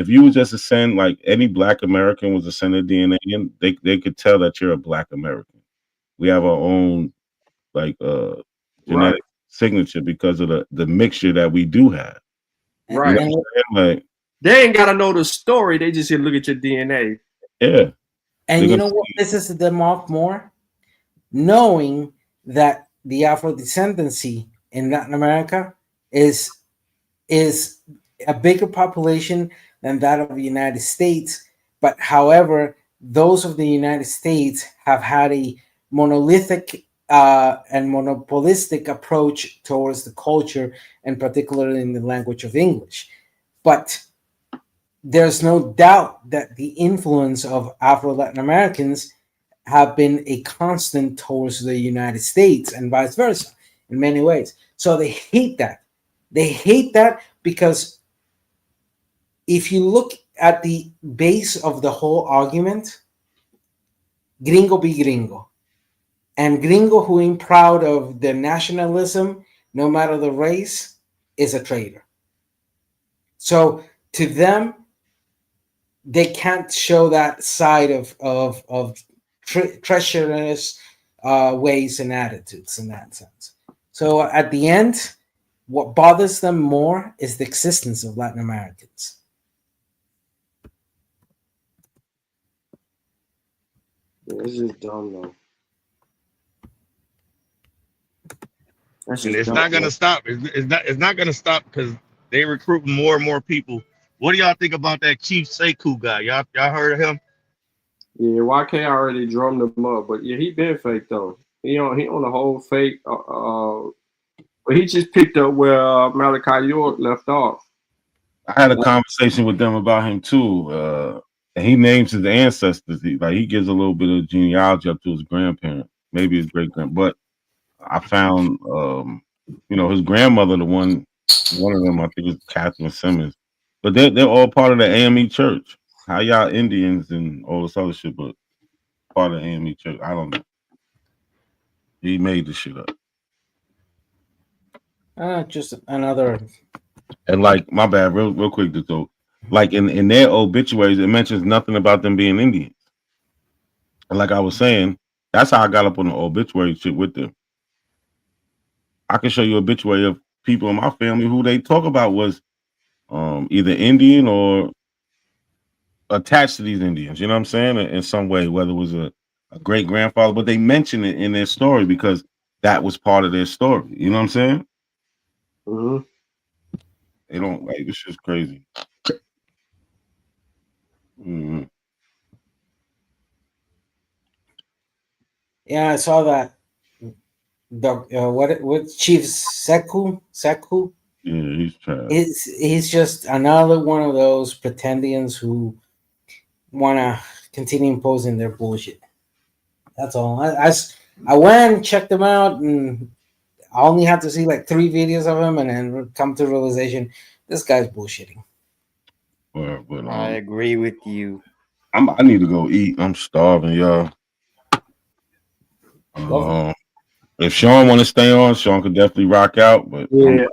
[SPEAKER 14] you was just to send like any Black American was to send a DNA in, they could tell that you're a Black American. We have our own like genetic signature because of the mixture that we do have.
[SPEAKER 11] Right.
[SPEAKER 14] You know what I'm saying? Like
[SPEAKER 11] they ain't gotta know the story. They just here look at your DNA.
[SPEAKER 14] Yeah.
[SPEAKER 22] And you know what pisses them off more? Knowing that the Afro-descendancy in Latin America is a bigger population than that of the United States. But however, those of the United States have had a monolithic and monopolistic approach towards the culture, and particularly in the language of English. But there's no doubt that the influence of Afro-Latin Americans have been a constant towards the United States and vice versa in many ways. So they hate that. They hate that because if you look at the base of the whole argument, gringo be gringo. And gringo who ain't proud of their nationalism, no matter the race, is a traitor. So to them, they can't show that side of treacherous ways and attitudes in that sense. So at the end, what bothers them more is the existence of Latin Americans.
[SPEAKER 11] It's just dumb, though.
[SPEAKER 5] And it's not gonna stop. It's not gonna stop because they recruiting more and more people What do y'all think about that Chief Sekou guy? Y'all heard of him?
[SPEAKER 11] Yeah, YK already drummed him up, but yeah, he been fake though. He on the whole fake. But he just picked up where Malachi York left off.
[SPEAKER 14] I had a conversation with them about him too. And he names his ancestors. He gives a little bit of genealogy up to his grandparent, maybe his great grand. But I found, his grandmother, one of them, I think, is Catherine Simmons. But they're all part of the AME Church. How y'all Indians and all this other shit, but part of the AME Church. I don't know. He made the shit up.
[SPEAKER 22] Just another.
[SPEAKER 14] And my bad, real quick, though. Like in their obituaries, it mentions nothing about them being Indians. And like I was saying, that's how I got up on the obituary shit with them. I can show you obituary of people in my family who they talk about was either Indian or attached to these Indians. You know what I'm saying? In some way, whether it was a great grandfather, but they mention it in their story because that was part of their story. You know what I'm saying?
[SPEAKER 11] Mm-hmm.
[SPEAKER 14] They don't this shit's crazy. Mm-hmm.
[SPEAKER 22] Yeah, I saw that. What Chief Sekou?
[SPEAKER 14] Yeah, he's trash.
[SPEAKER 22] He's just another one of those pretendians who want to continue imposing their bullshit. That's all. I went and checked him out, and I only had to see like 3 videos of him, and then come to the realization this guy's bullshitting.
[SPEAKER 14] But
[SPEAKER 12] I agree with you.
[SPEAKER 14] I need to go eat. I'm starving, y'all. If Sean want to stay on, Sean could definitely rock out. But
[SPEAKER 11] yeah,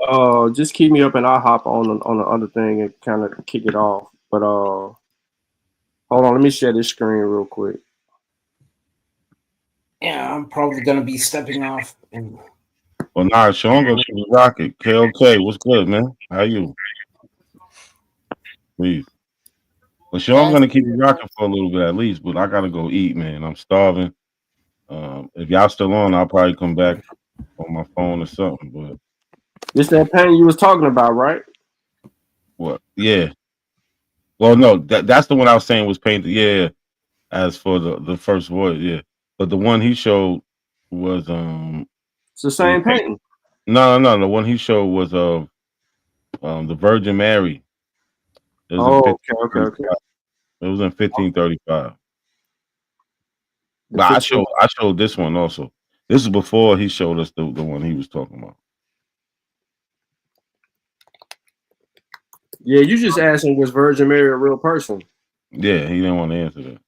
[SPEAKER 11] just keep me up and I'll hop on the other thing and kind of kick it off. But hold on, let me share this screen real quick.
[SPEAKER 22] Yeah, I'm probably gonna be stepping off.
[SPEAKER 14] Well, nah, Sean gonna keep it rocking. KOK, what's good, man? How you? Please. Well, Sean gonna keep it rocking for a little bit at least, but I gotta go eat, man. I'm starving. If y'all still on, I'll probably come back on my phone or something. But
[SPEAKER 11] this that painting you was talking about, right?
[SPEAKER 14] What? Yeah. Well, no, that's the one I was saying was painted. Yeah. As for the first voice, yeah. But the one he showed was
[SPEAKER 11] it's the same painting.
[SPEAKER 14] No. The one he showed was of the Virgin Mary. It was
[SPEAKER 11] okay.
[SPEAKER 14] It was in 1535. But I showed this one also. This is before he showed us the one he was talking about.
[SPEAKER 11] Yeah, you just asking was Virgin Mary a real person?
[SPEAKER 14] Yeah, he didn't want to answer that.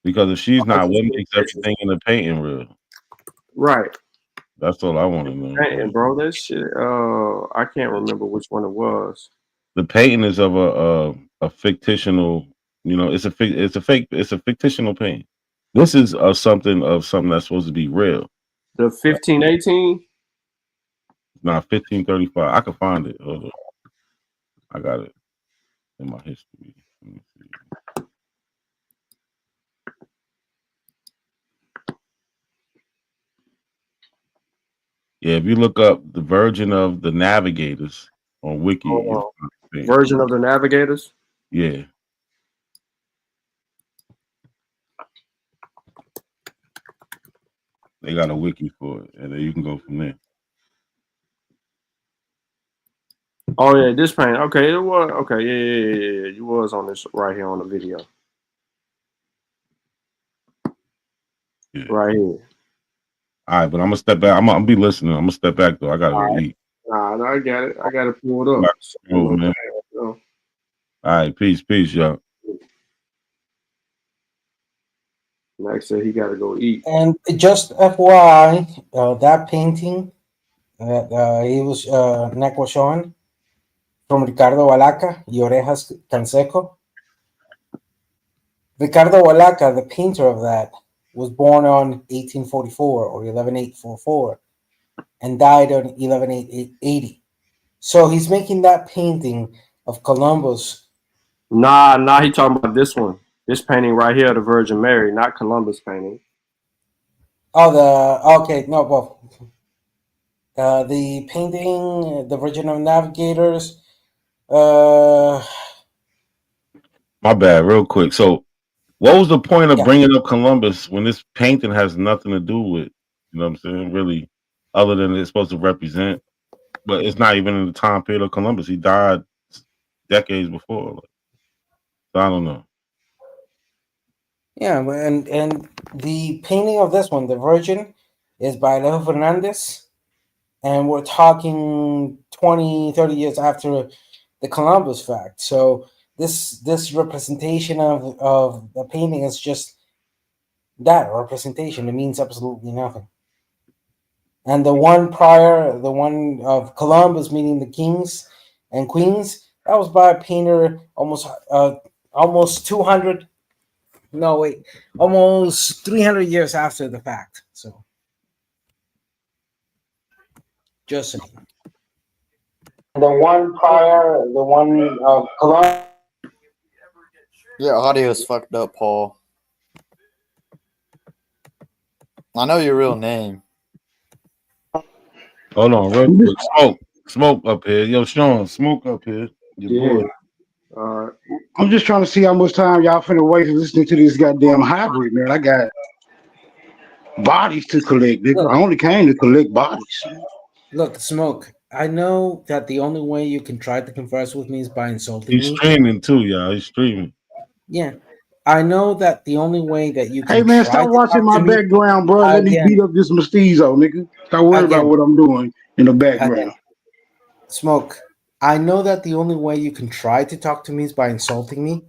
[SPEAKER 14] Because if she's not, what makes everything in the painting real?
[SPEAKER 11] Right.
[SPEAKER 14] That's all I want to know.
[SPEAKER 11] Painting, bro, that shit. I can't remember which one it was.
[SPEAKER 14] The painting is of a fictional. It's a fictional painting. This is something that's supposed to be real.
[SPEAKER 11] The 1518.
[SPEAKER 14] Nah, 1535. I can find it. Hold on. I got it in my history. Let me see. Yeah, if you look up the Virgin of the Navigators on Wiki,
[SPEAKER 11] Virgin of the Navigators.
[SPEAKER 14] Yeah. They got a wiki for it, and then you can go from there.
[SPEAKER 11] Oh yeah, this painting. Okay, it was okay. Yeah. You was on this right here on the video.
[SPEAKER 14] Yeah.
[SPEAKER 11] Right here.
[SPEAKER 14] All right, but I'm gonna step back. I'm gonna be listening. I'm gonna step back though. I gotta go eat.
[SPEAKER 11] Nah, I got it. I got to pull it up.
[SPEAKER 14] Man. All right, peace, y'all.
[SPEAKER 11] Max said he got to go eat.
[SPEAKER 22] And just FYI, that painting that he was Nick was showing from Ricardo Balaca y Orejas Canseco. Ricardo Balaca, the painter of that, was born on 1844 or 11844 and died on 11880. So he's making that painting of Columbus.
[SPEAKER 11] Nah, he talking about this one. This painting right here, the Virgin Mary, not Columbus painting.
[SPEAKER 22] Oh, the painting, the Virgin of Navigators.
[SPEAKER 14] My bad, real quick. So, what was the point of bringing up Columbus when this painting has nothing to do with, you know what I'm saying, really, other than it's supposed to represent, but it's not even in the time period of Columbus. He died decades before. So I don't know.
[SPEAKER 22] Yeah, and the painting of this one, the Virgin, is by Leo Fernandez, and we're talking 20, 30 years after the Columbus fact. So this representation of the painting is just that representation. It means absolutely nothing. And the one prior, the one of Columbus, meaning the kings and queens, that was by a painter almost 200. No, wait, almost 300 years after the fact. So, just saying. The one prior, the one of Columbus.
[SPEAKER 12] Your audio's fucked up, Paul. I know your real name.
[SPEAKER 14] Hold on, real quick. Smoke up here. Yo, Sean, smoke up here. Your boy.
[SPEAKER 9] I'm just trying to see how much time y'all finna waste listening to this goddamn hybrid, man. I got bodies to collect, nigga. I only came to collect bodies.
[SPEAKER 22] Look, Smoke, I know that the only way you can try to converse with me is by insulting
[SPEAKER 14] He's
[SPEAKER 22] me.
[SPEAKER 14] streaming too, y'all. He's streaming.
[SPEAKER 22] Yeah. I know that the only way that you can
[SPEAKER 9] Hey, man,
[SPEAKER 22] try
[SPEAKER 9] stop
[SPEAKER 22] to
[SPEAKER 9] watching
[SPEAKER 22] talk
[SPEAKER 9] my
[SPEAKER 22] to me,
[SPEAKER 9] background, bro. Let me beat up this mestizo, nigga. Stop worrying about what I'm doing in the background.
[SPEAKER 22] Smoke, I know that the only way you can try to talk to me is by insulting me,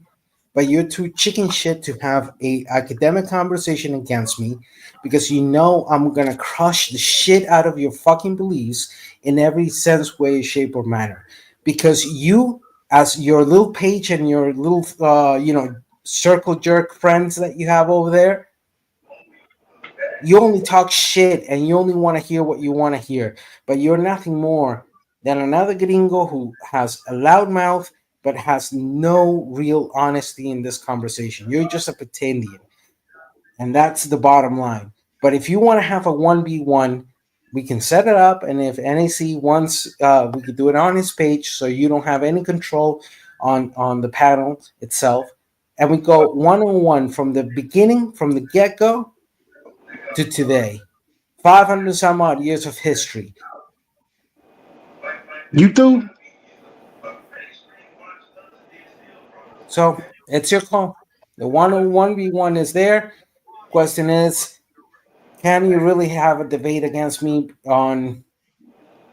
[SPEAKER 22] but you're too chicken shit to have a academic conversation against me because you know I'm gonna crush the shit out of your fucking beliefs in every sense, way, shape, or manner. Because you, as your little page and your little circle jerk friends that you have over there, you only talk shit and you only want to hear what you want to hear, but you're nothing more than another gringo who has a loud mouth but has no real honesty in this conversation. You're just a pretendian, and that's the bottom line. But if you want to have a 1v1, we can set it up, and if NAC wants, we could do it on his page so you don't have any control on the panel itself, and we go one-on-one from the beginning, from the get-go to today. 500 some odd years of history.
[SPEAKER 9] You through?
[SPEAKER 22] So it's your call. The 1v1 is there. Question is, can you really have a debate against me on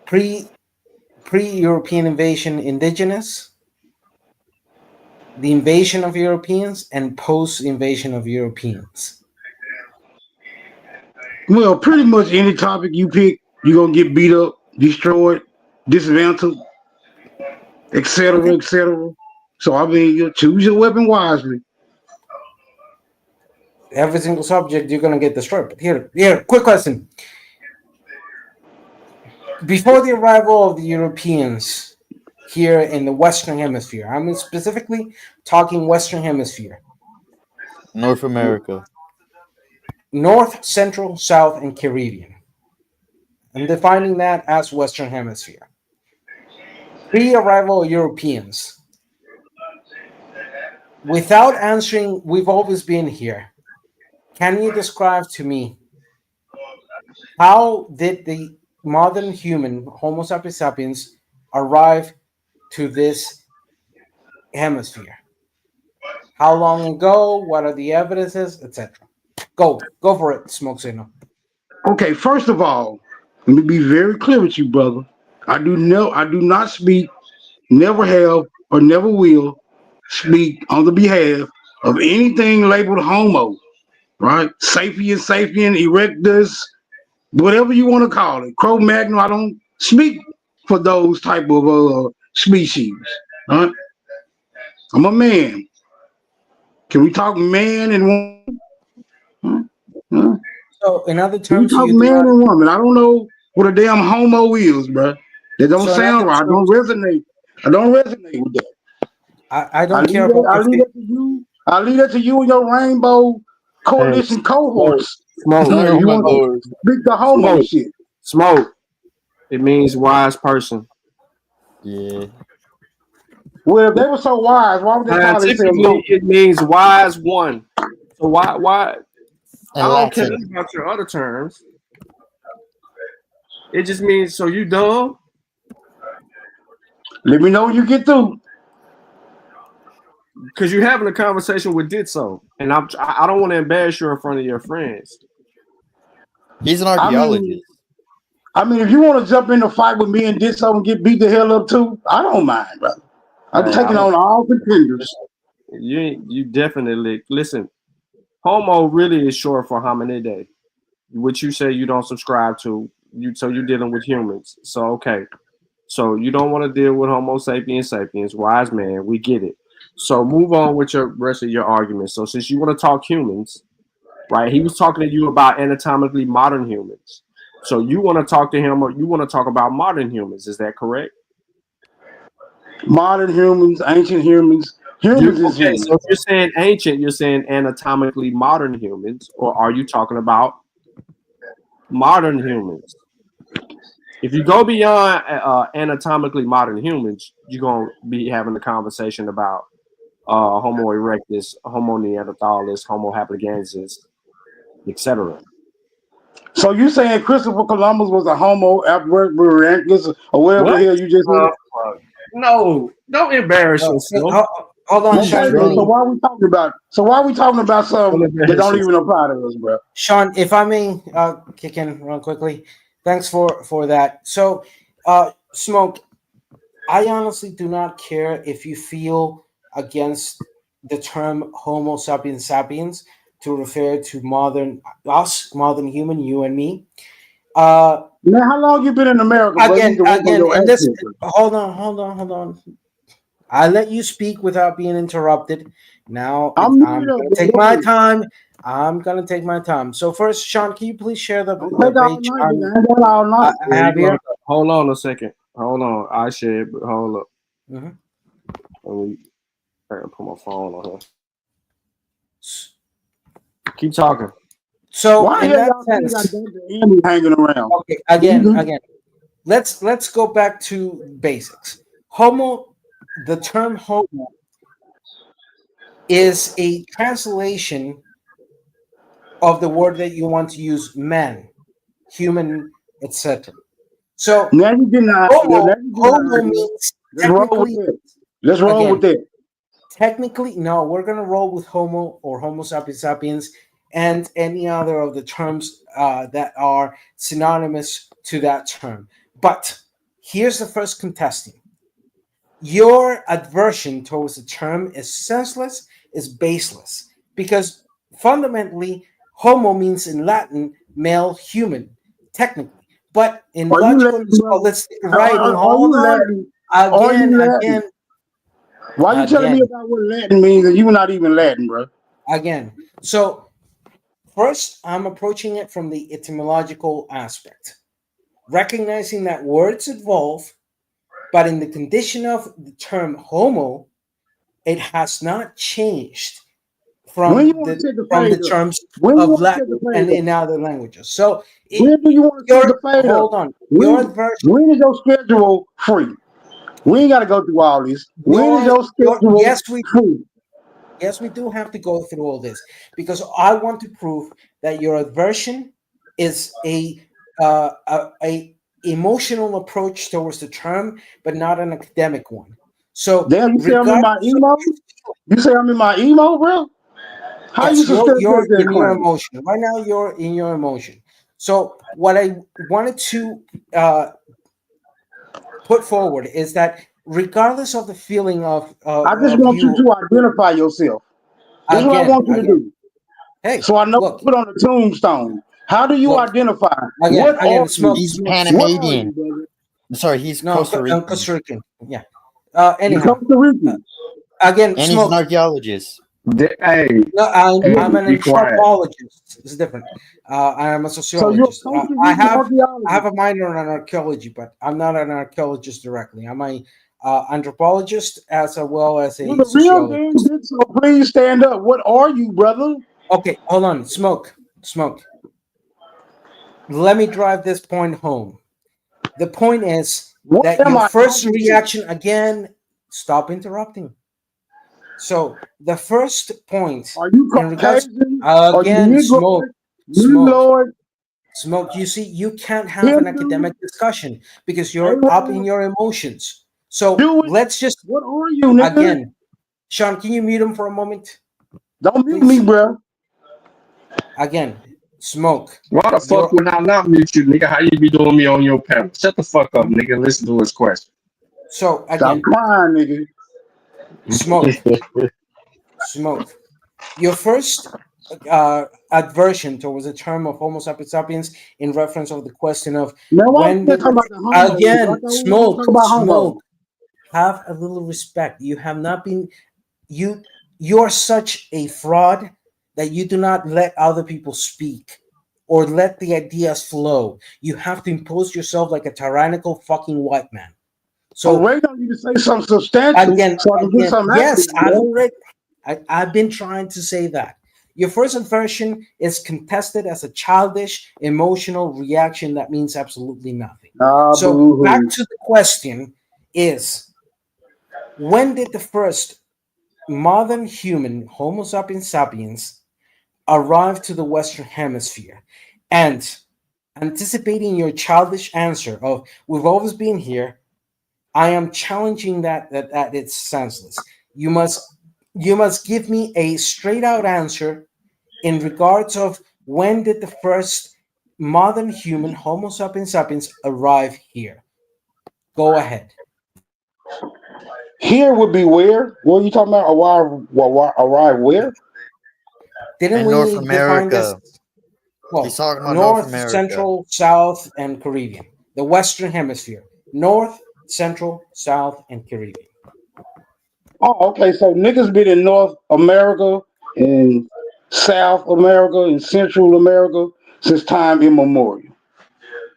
[SPEAKER 22] pre-European invasion indigenous, the invasion of Europeans, and post-invasion of Europeans?
[SPEAKER 9] Well, pretty much any topic you pick, you're gonna get beat up, destroyed, dismantled, etc., etc. So I mean, you choose your weapon wisely.
[SPEAKER 22] Every single subject you're gonna get destroyed. But here, quick question. Before the arrival of the Europeans here in the Western Hemisphere, I'm specifically talking Western Hemisphere.
[SPEAKER 12] North America.
[SPEAKER 22] North, Central, South, and Caribbean. I'm defining that as Western Hemisphere. Pre-arrival Europeans. Without answering, we've always been here. Can you describe to me how did the modern human, Homo sapiens sapiens, arrive to this hemisphere? How long ago? What are the evidences, etc.? Go for it, Smoke Signal.
[SPEAKER 9] Okay, first of all, let me be very clear with you, brother. I do not speak, never have, or never will speak on the behalf of anything labeled homo, right? Sapien, erectus, whatever you want to call it. Cro-Magnon, I don't speak for those type of species, right? I'm a man. Can we talk man and woman? Huh?
[SPEAKER 22] So, in other
[SPEAKER 9] Can we
[SPEAKER 22] terms,
[SPEAKER 9] talk
[SPEAKER 22] you do
[SPEAKER 9] man
[SPEAKER 22] not.
[SPEAKER 9] and woman? I don't know what a damn homo is, bro. That don't
[SPEAKER 22] So in
[SPEAKER 9] sound
[SPEAKER 22] other
[SPEAKER 9] right. I don't
[SPEAKER 22] terms,
[SPEAKER 9] resonate. I don't resonate with that.
[SPEAKER 22] I don't care about
[SPEAKER 9] I leave that to you. I leave that to you and your rainbow coalition cohorts.
[SPEAKER 11] Smoke.
[SPEAKER 9] You want to speak the homo shit.
[SPEAKER 11] Smoke. It means wise person.
[SPEAKER 12] Yeah.
[SPEAKER 9] Well, if they were so wise, why would they call themselves
[SPEAKER 11] Scientifically,
[SPEAKER 9] monkeys?
[SPEAKER 11] it means wise one. So why? I
[SPEAKER 12] In
[SPEAKER 11] don't care
[SPEAKER 12] Latin.
[SPEAKER 11] about your other terms. It just means so you dumb.
[SPEAKER 9] Let me know when you get through.
[SPEAKER 11] Because you're having a conversation with Ditso, and I don't want to embarrass you in front of your friends.
[SPEAKER 12] He's an
[SPEAKER 9] I
[SPEAKER 12] archaeologist.
[SPEAKER 9] mean, if you want to jump in the fight with me and get something, get beat the hell up too, I don't mind, brother. I'm
[SPEAKER 11] Hey,
[SPEAKER 9] taking on all contenders.
[SPEAKER 11] You definitely listen. Homo really is short for hominidae, which you say you don't subscribe to. So you're dealing with humans. So okay, so you don't want to deal with Homo sapiens sapiens, wise man. We get it. So move on with your rest of your argument. So since you want to talk humans, right? He was talking to you about anatomically modern humans. So you want to talk to him, or you want to talk about modern humans? Is that correct?
[SPEAKER 9] Modern humans, ancient humans. Humans is
[SPEAKER 11] Okay,
[SPEAKER 9] humans.
[SPEAKER 11] so if you're saying ancient, you're saying anatomically modern humans, or are you talking about modern humans? If you go beyond anatomically modern humans, you're going to be having a conversation about Homo erectus, Homo neanderthalis, Homo habiligensis, etc.
[SPEAKER 9] So you saying Christopher Columbus was a Homo erectus or whatever
[SPEAKER 11] What?
[SPEAKER 9] the hell you just said?
[SPEAKER 11] No, don't embarrass yourself.
[SPEAKER 22] Hold on,
[SPEAKER 9] Okay,
[SPEAKER 22] Sean.
[SPEAKER 9] so why are we talking about? So why are we talking about something that don't even apply to us, bro?
[SPEAKER 22] Sean, if I may kick in real quickly, thanks for that. So, Smoke, I honestly do not care if you feel against the term Homo sapiens sapiens to refer to modern human, you and me.
[SPEAKER 9] Man, how long you been in America, bro? You need to work on your
[SPEAKER 22] and this.
[SPEAKER 9] accent, bro.
[SPEAKER 22] Hold on. I let you speak without being interrupted. Now I'm going to take my time. I'm going to take my time. So first, Sean, can you please share the page I have here?
[SPEAKER 11] Hold on a second. Hold on. I shared, but hold up.
[SPEAKER 22] Mm-hmm.
[SPEAKER 11] Let me put my phone on here. Keep talking.
[SPEAKER 22] So
[SPEAKER 9] why
[SPEAKER 22] in that sense,
[SPEAKER 9] hanging around?
[SPEAKER 22] Okay, again. Let's go back to basics. Homo, the term homo is a translation of the word that you want to use, man, human, etc. So
[SPEAKER 9] now you getting
[SPEAKER 22] homo means technically.
[SPEAKER 9] Let's roll with that.
[SPEAKER 22] Technically, no, we're gonna roll with homo or Homo sapiens sapiens and any other of the terms that are synonymous to that term. But here's the first contestant. Your aversion towards the term is senseless, is baseless, because fundamentally, homo means in Latin male human, technically. But in logical scholastic writing, hold on. Again.
[SPEAKER 9] Why are you telling me about what Latin means and you're not even Latin, bro?
[SPEAKER 22] Again. So first, I'm approaching it from the etymological aspect, recognizing that words evolve, but in the condition of the term homo, it has not changed from the terms of Latin and in other languages. So
[SPEAKER 9] when do you want to take the fade
[SPEAKER 22] hold
[SPEAKER 9] up?
[SPEAKER 22] on.
[SPEAKER 9] When is your schedule free? We ain't got to go through all this. When is your schedule free?
[SPEAKER 22] Yes, we do have to go through all this because I want to prove that your aversion is a emotional approach towards the term, but not an academic one. So,
[SPEAKER 9] damn, you say I'm in my emo? You say I'm in my emo, bro? How
[SPEAKER 22] yes,
[SPEAKER 9] you
[SPEAKER 22] you're in your emotion right now. You're in your emotion. So, what I wanted to put forward is that regardless of the feeling of
[SPEAKER 9] I just want you to identify yourself. That's what I want you to do.
[SPEAKER 22] Hey,
[SPEAKER 9] so I know to put on the tombstone. How do you identify?
[SPEAKER 12] He's Panamanian. Sorry, he's Costa Rican.
[SPEAKER 22] Costa Rican. Yeah.
[SPEAKER 9] Anyhow, Costa Rican.
[SPEAKER 22] Again,
[SPEAKER 12] and he's an archaeologist.
[SPEAKER 3] Hey,
[SPEAKER 22] no, I'm an
[SPEAKER 3] be quiet.
[SPEAKER 22] anthropologist. It's different. I am a sociologist. I have a minor in archaeology, but I'm not an archaeologist directly. I'm a anthropologist as well as a sociologist.
[SPEAKER 9] So please stand up. What are you, brother?
[SPEAKER 22] Okay, hold on. Smoke. Let me drive this point home. The point is that your first reaction, again, Stop interrupting. So the first point
[SPEAKER 9] Are you
[SPEAKER 22] in regards
[SPEAKER 9] Caucasian? Are you
[SPEAKER 22] again,
[SPEAKER 9] Negro?
[SPEAKER 22] smoke. You see, you can't have an academic discussion because you're up in your emotions. So let's just.
[SPEAKER 9] What are you, nigga?
[SPEAKER 22] Again, Sean, can you mute him for a moment?
[SPEAKER 9] Don't mute me, bro.
[SPEAKER 22] Again, smoke.
[SPEAKER 3] Why the fuck would I not mute you, nigga? How you be doing me on your panel? Shut the fuck up, nigga. Listen to his question.
[SPEAKER 22] So again,
[SPEAKER 9] stop crying, nigga.
[SPEAKER 22] Smoke. Your first aversion towards the term of Homo sapiens sapiens in reference of the question of when did smoke. Have a little respect. You have not been. You're such a fraud that you do not let other people speak or let the ideas flow. You have to impose yourself like a tyrannical fucking white man. So
[SPEAKER 9] wait on you to say something substantial. So I can get something
[SPEAKER 22] yes,
[SPEAKER 9] out
[SPEAKER 22] I've been trying to say that. Your first aversion is contested as a childish, emotional reaction that means absolutely nothing. So back to the question is, when did the first modern human, Homo sapiens sapiens, arrive to the Western Hemisphere? And anticipating your childish answer of we've always been here, I am challenging that it's senseless. You must give me a straight out answer in regards of when did the first modern human, Homo sapiens sapiens, arrive here? Go ahead.
[SPEAKER 9] Here would be where? What are you talking about? Arrive where?
[SPEAKER 22] Didn't we
[SPEAKER 12] North
[SPEAKER 22] define this?
[SPEAKER 12] America.
[SPEAKER 22] Well,
[SPEAKER 12] He's talking about
[SPEAKER 22] North,
[SPEAKER 12] America.
[SPEAKER 22] Central, South, and Caribbean. The Western Hemisphere. North, Central, South, and Caribbean.
[SPEAKER 9] Oh, okay. So niggas been in North America and South America and Central America since time immemorial.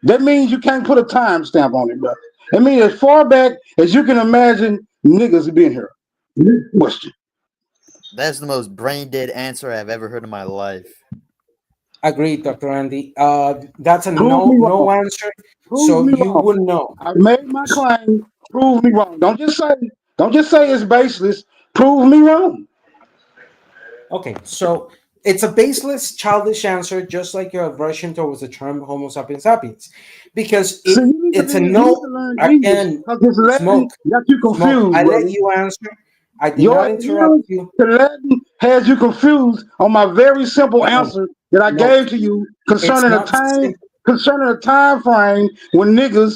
[SPEAKER 9] That means you can't put a time stamp on it, bro. That means as far back as you can imagine, niggas have been here. Question.
[SPEAKER 12] That's the most brain dead answer I've ever heard in my life.
[SPEAKER 22] Agreed, Dr. Andy. That's a no answer. So you wouldn't know.
[SPEAKER 9] I made my claim. Prove me wrong. Don't just say it's baseless. Prove me wrong.
[SPEAKER 22] Okay, so it's a baseless, childish answer, just like your aversion towards the term Homo sapiens sapiens, because it's a no. Again, smoke.
[SPEAKER 9] Got you confused.
[SPEAKER 22] Smoke. I
[SPEAKER 9] brother.
[SPEAKER 22] let you answer. I did not interrupt you.
[SPEAKER 9] The Latin has you confused on my very simple answer that I gave to you concerning a time frame when niggas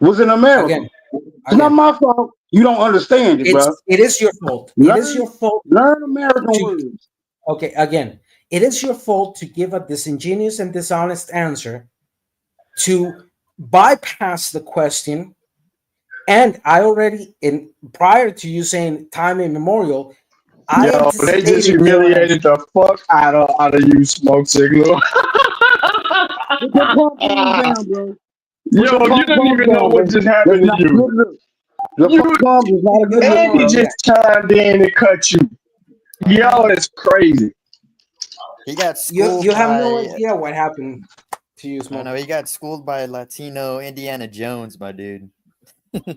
[SPEAKER 9] was in America. It's not my fault. You don't understand it, bro.
[SPEAKER 22] It is your fault. It is your fault.
[SPEAKER 9] Learn American words.
[SPEAKER 22] Okay, again, it is your fault to give a disingenuous and dishonest answer to bypass the question. And I already, prior to you saying time immemorial,
[SPEAKER 3] they just humiliated the fuck out of you, Smoke Signal. Yo, you didn't even know what just happened to you. And he just chimed in and cut you. Yo, that's crazy.
[SPEAKER 12] He got schooled.
[SPEAKER 22] You have no idea what happened to you, Smoke.
[SPEAKER 12] No, he got schooled by Latino Indiana Jones, my dude.
[SPEAKER 9] I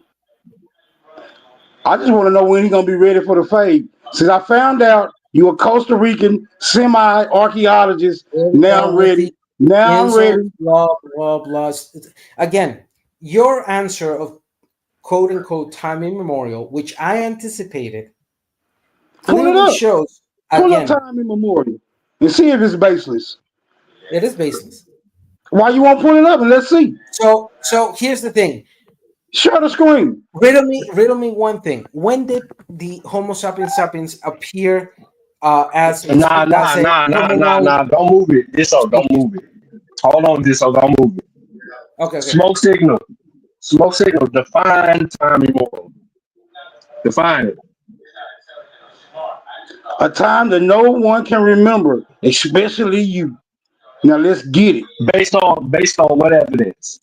[SPEAKER 9] just want to know when he's gonna be ready for the fade. Since I found out you a Costa Rican semi-archaeologist, now I'm ready. Now I'm ready.
[SPEAKER 22] Blah, blah, blah. Again, your answer of quote unquote time immemorial, which I anticipated, clearly shows.
[SPEAKER 9] Pull up time immemorial and see if it's baseless.
[SPEAKER 22] It is baseless.
[SPEAKER 9] Why you won't pull it up and let's see?
[SPEAKER 22] So here's the thing.
[SPEAKER 9] Share the screen.
[SPEAKER 22] Riddle me one thing. When did the Homo sapiens sapiens appear as
[SPEAKER 3] Nah. Don't move it. Don't move it. Hold on, don't move it.
[SPEAKER 22] Okay.
[SPEAKER 3] Smoke signal. Define time immemorial. Define it.
[SPEAKER 9] A time that no one can remember, especially you. Now let's get it.
[SPEAKER 3] Based on what evidence?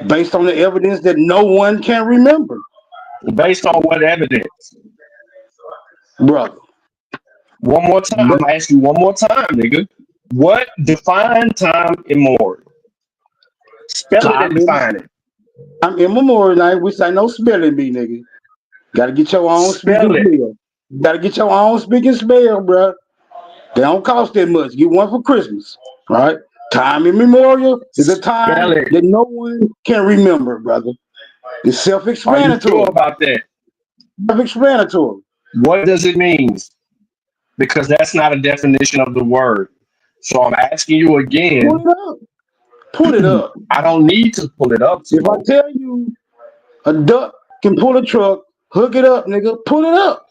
[SPEAKER 9] Based on the evidence that no one can remember.
[SPEAKER 3] Based on what evidence?
[SPEAKER 9] Brother.
[SPEAKER 3] One more time. I'm gonna ask you one more time, nigga. What define time immemorial? Spell it and define it.
[SPEAKER 9] I'm immemorial now, which I know spelling bee, nigga. Gotta get your own
[SPEAKER 16] Spell
[SPEAKER 9] speaking
[SPEAKER 16] it.
[SPEAKER 9] spell. Gotta get your own speaking spell, bro. They don't cost that much. Get one for Christmas, right? Time immemorial is a time
[SPEAKER 16] Spell it.
[SPEAKER 9] that no one can remember, brother. It's
[SPEAKER 16] Are you sure
[SPEAKER 9] self-explanatory.
[SPEAKER 16] about that?
[SPEAKER 9] Self-explanatory.
[SPEAKER 16] What does it mean? Because that's not a definition of the word. So I'm asking you
[SPEAKER 9] Pull
[SPEAKER 16] again.
[SPEAKER 9] it up. Pull it up.
[SPEAKER 16] I don't need to pull it up.
[SPEAKER 9] If I tell you a duck can pull a truck, hook it up, nigga. Pull it up.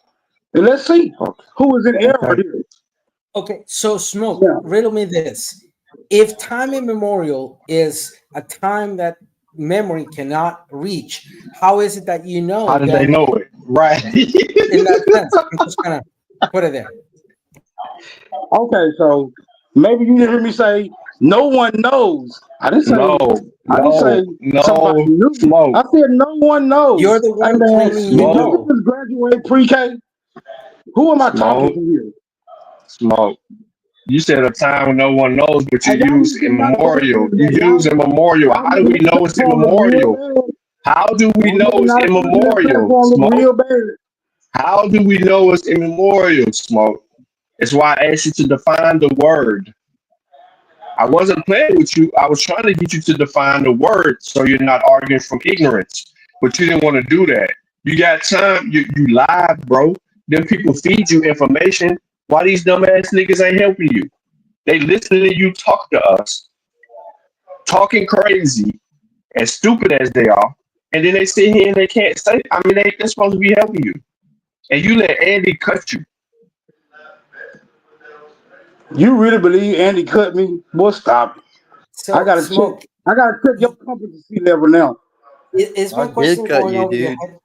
[SPEAKER 9] And let's see who is in error here.
[SPEAKER 22] Okay, so Smoke, riddle me this. If time immemorial is a time that memory cannot reach, how is it that you know?
[SPEAKER 16] How did they know it? Right.
[SPEAKER 22] In that sense, I'm just gonna put it there.
[SPEAKER 9] Okay, so maybe you didn't hear me say no one knows. I didn't say somebody knew.
[SPEAKER 16] Smoke.
[SPEAKER 9] I said no one knows.
[SPEAKER 22] You're the one claiming you
[SPEAKER 9] Did
[SPEAKER 22] know.
[SPEAKER 9] you just graduate pre-K? Who am I talking to here?
[SPEAKER 16] Smoke. You said a time when no one knows, but you use immemorial. You use immemorial. How do we know it's immemorial? How do we know it's immemorial? Smoke. How do we know it's immemorial, Smoke? That's why I asked you to define the word. I wasn't playing with you. I was trying to get you to define the word so you're not arguing from ignorance. But you didn't want to do that. You got time. You lied, bro. Them people feed you information. Why these dumbass niggas ain't helping you? They listening to you talk to us, talking crazy, as stupid as they are, and then they sit here and they can't say. I mean, they're supposed to be helping you, and you let Andy cut you.
[SPEAKER 9] You really believe Andy cut me? Boy, stop it.
[SPEAKER 22] So,
[SPEAKER 9] I gotta
[SPEAKER 22] Smoke.
[SPEAKER 9] check. I gotta check your competency level now.
[SPEAKER 22] Is my
[SPEAKER 12] I
[SPEAKER 22] question
[SPEAKER 12] did cut
[SPEAKER 22] going
[SPEAKER 12] you,
[SPEAKER 22] over your
[SPEAKER 12] dude.
[SPEAKER 22] head?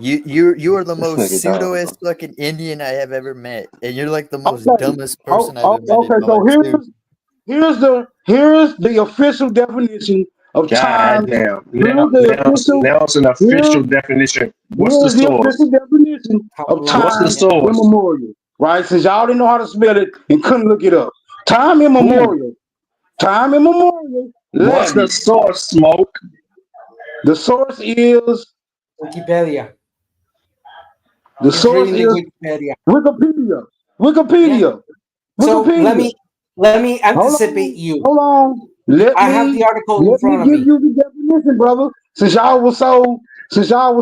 [SPEAKER 12] You are the
[SPEAKER 9] This
[SPEAKER 12] most
[SPEAKER 9] nigga dumb,
[SPEAKER 12] pseudoest fucking Indian I have ever met, and you're like the most
[SPEAKER 9] Okay.
[SPEAKER 12] dumbest person I've ever met
[SPEAKER 9] Okay,
[SPEAKER 12] in my
[SPEAKER 9] so
[SPEAKER 12] life, too.
[SPEAKER 9] here's the official definition of time.
[SPEAKER 16] God damn.
[SPEAKER 9] Here's
[SPEAKER 16] Now it's an official definition. What's the
[SPEAKER 9] Here's the
[SPEAKER 16] source?
[SPEAKER 9] official definition of
[SPEAKER 16] What's
[SPEAKER 9] time
[SPEAKER 16] the source?
[SPEAKER 9] immemorial. Right? Since y'all didn't know how to spell it and couldn't look it up. Time immemorial. Time immemorial.
[SPEAKER 16] What's the
[SPEAKER 9] Latin.
[SPEAKER 16] source, Smoke?
[SPEAKER 9] The source is
[SPEAKER 22] Wikipedia.
[SPEAKER 9] the
[SPEAKER 22] It's
[SPEAKER 9] source
[SPEAKER 22] really
[SPEAKER 9] is
[SPEAKER 22] Wikipedia.
[SPEAKER 9] Wikipedia. Wikipedia.
[SPEAKER 22] So
[SPEAKER 9] Wikipedia.
[SPEAKER 22] let me anticipate you.
[SPEAKER 9] Hold on.
[SPEAKER 22] I have the article in front of
[SPEAKER 9] Let me
[SPEAKER 22] me.
[SPEAKER 9] give you the definition, brother. Since y'all was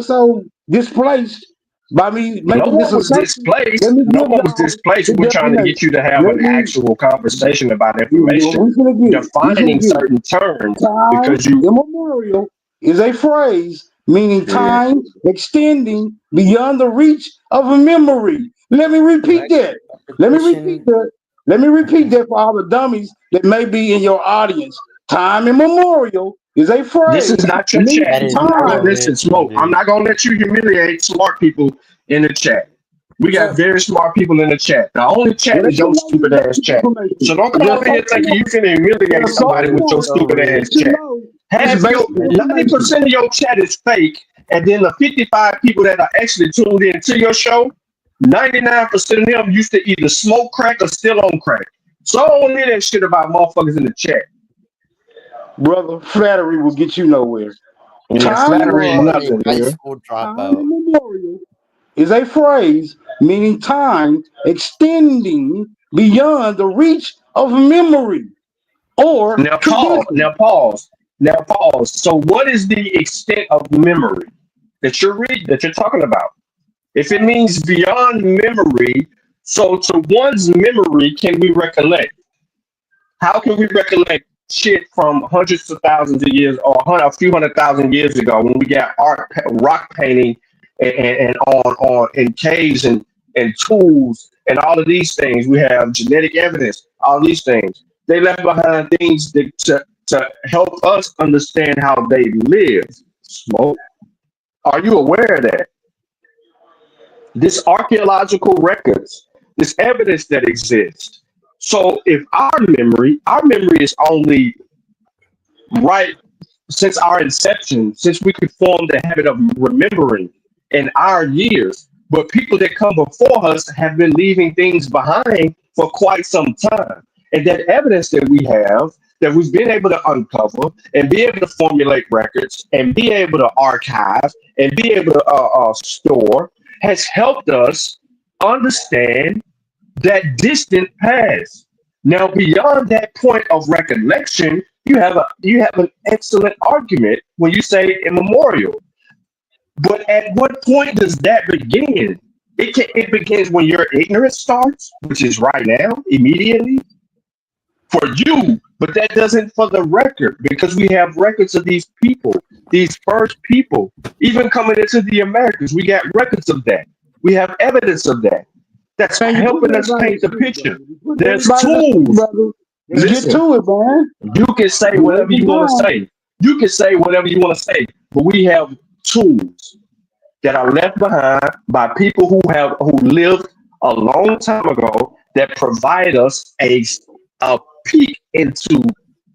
[SPEAKER 9] so displaced by me
[SPEAKER 16] No
[SPEAKER 9] making this
[SPEAKER 16] one was
[SPEAKER 9] assumption,
[SPEAKER 16] displaced.
[SPEAKER 9] let me
[SPEAKER 16] No
[SPEAKER 9] give
[SPEAKER 16] one was
[SPEAKER 9] y'all
[SPEAKER 16] displaced.
[SPEAKER 9] the
[SPEAKER 16] We're trying to
[SPEAKER 9] definition.
[SPEAKER 16] get you to have an actual conversation about information, defining certain terms,
[SPEAKER 9] Time
[SPEAKER 16] because you.
[SPEAKER 9] immemorial is a phrase meaning time extending beyond the reach of a memory. Let me repeat that. Let me repeat that. Let me repeat that for all the dummies that may be in your audience. Time immemorial is a phrase.
[SPEAKER 16] This is not your
[SPEAKER 9] meaning
[SPEAKER 16] chat.
[SPEAKER 9] time.
[SPEAKER 16] Listen, Smoke. I'm not gonna let you humiliate smart people in the chat. We got very smart people in the chat. The only chat is your stupid ass chat. So don't come over here thinking you can humiliate somebody with your stupid ass chat. Have your 90% of your chat is fake, and then the 55 people that are actually tuned in to your show, 99% of them used to either smoke crack or still on crack. So I don't hear that shit about motherfuckers in the chat.
[SPEAKER 9] Brother, flattery will get you nowhere.
[SPEAKER 16] Yeah, flattery is nothing,
[SPEAKER 12] High
[SPEAKER 16] nigga.
[SPEAKER 12] school
[SPEAKER 9] Time
[SPEAKER 12] dropout.
[SPEAKER 9] immemorial is a phrase meaning time extending beyond the reach of memory or
[SPEAKER 16] Now
[SPEAKER 9] tradition.
[SPEAKER 16] pause. So what is the extent of memory that you're talking about? If it means beyond memory, so to one's memory can we recollect? How can we recollect shit from hundreds of thousands of years or a few 100,000 years ago when we got rock painting and on in caves and tools and all of these things? We have genetic evidence, all these things. They left behind things to help us understand how they live. Smoke. Are you aware of that? This archaeological records, this evidence that exists. So if our memory is only right since our inception, since we could form the habit of remembering in our years, but people that come before us have been leaving things behind for quite some time. And that evidence that we have that we've been able to uncover and be able to formulate records and be able to archive and be able to store has helped us understand that distant past. Now, beyond that point of recollection, you have an excellent argument when you say immemorial. But at what point does that begin? It begins when your ignorance starts, which is right now, immediately, for you. But that doesn't for the record, because we have records of these people, these first people, even coming into the Americas. We got records of that. We have evidence of that. That's helping us paint the picture. There's tools.
[SPEAKER 9] Let's get to it, man.
[SPEAKER 16] You can say whatever you want to say. You can say whatever you want to say, but we have tools that are left behind by people who lived a long time ago that provide us a peek into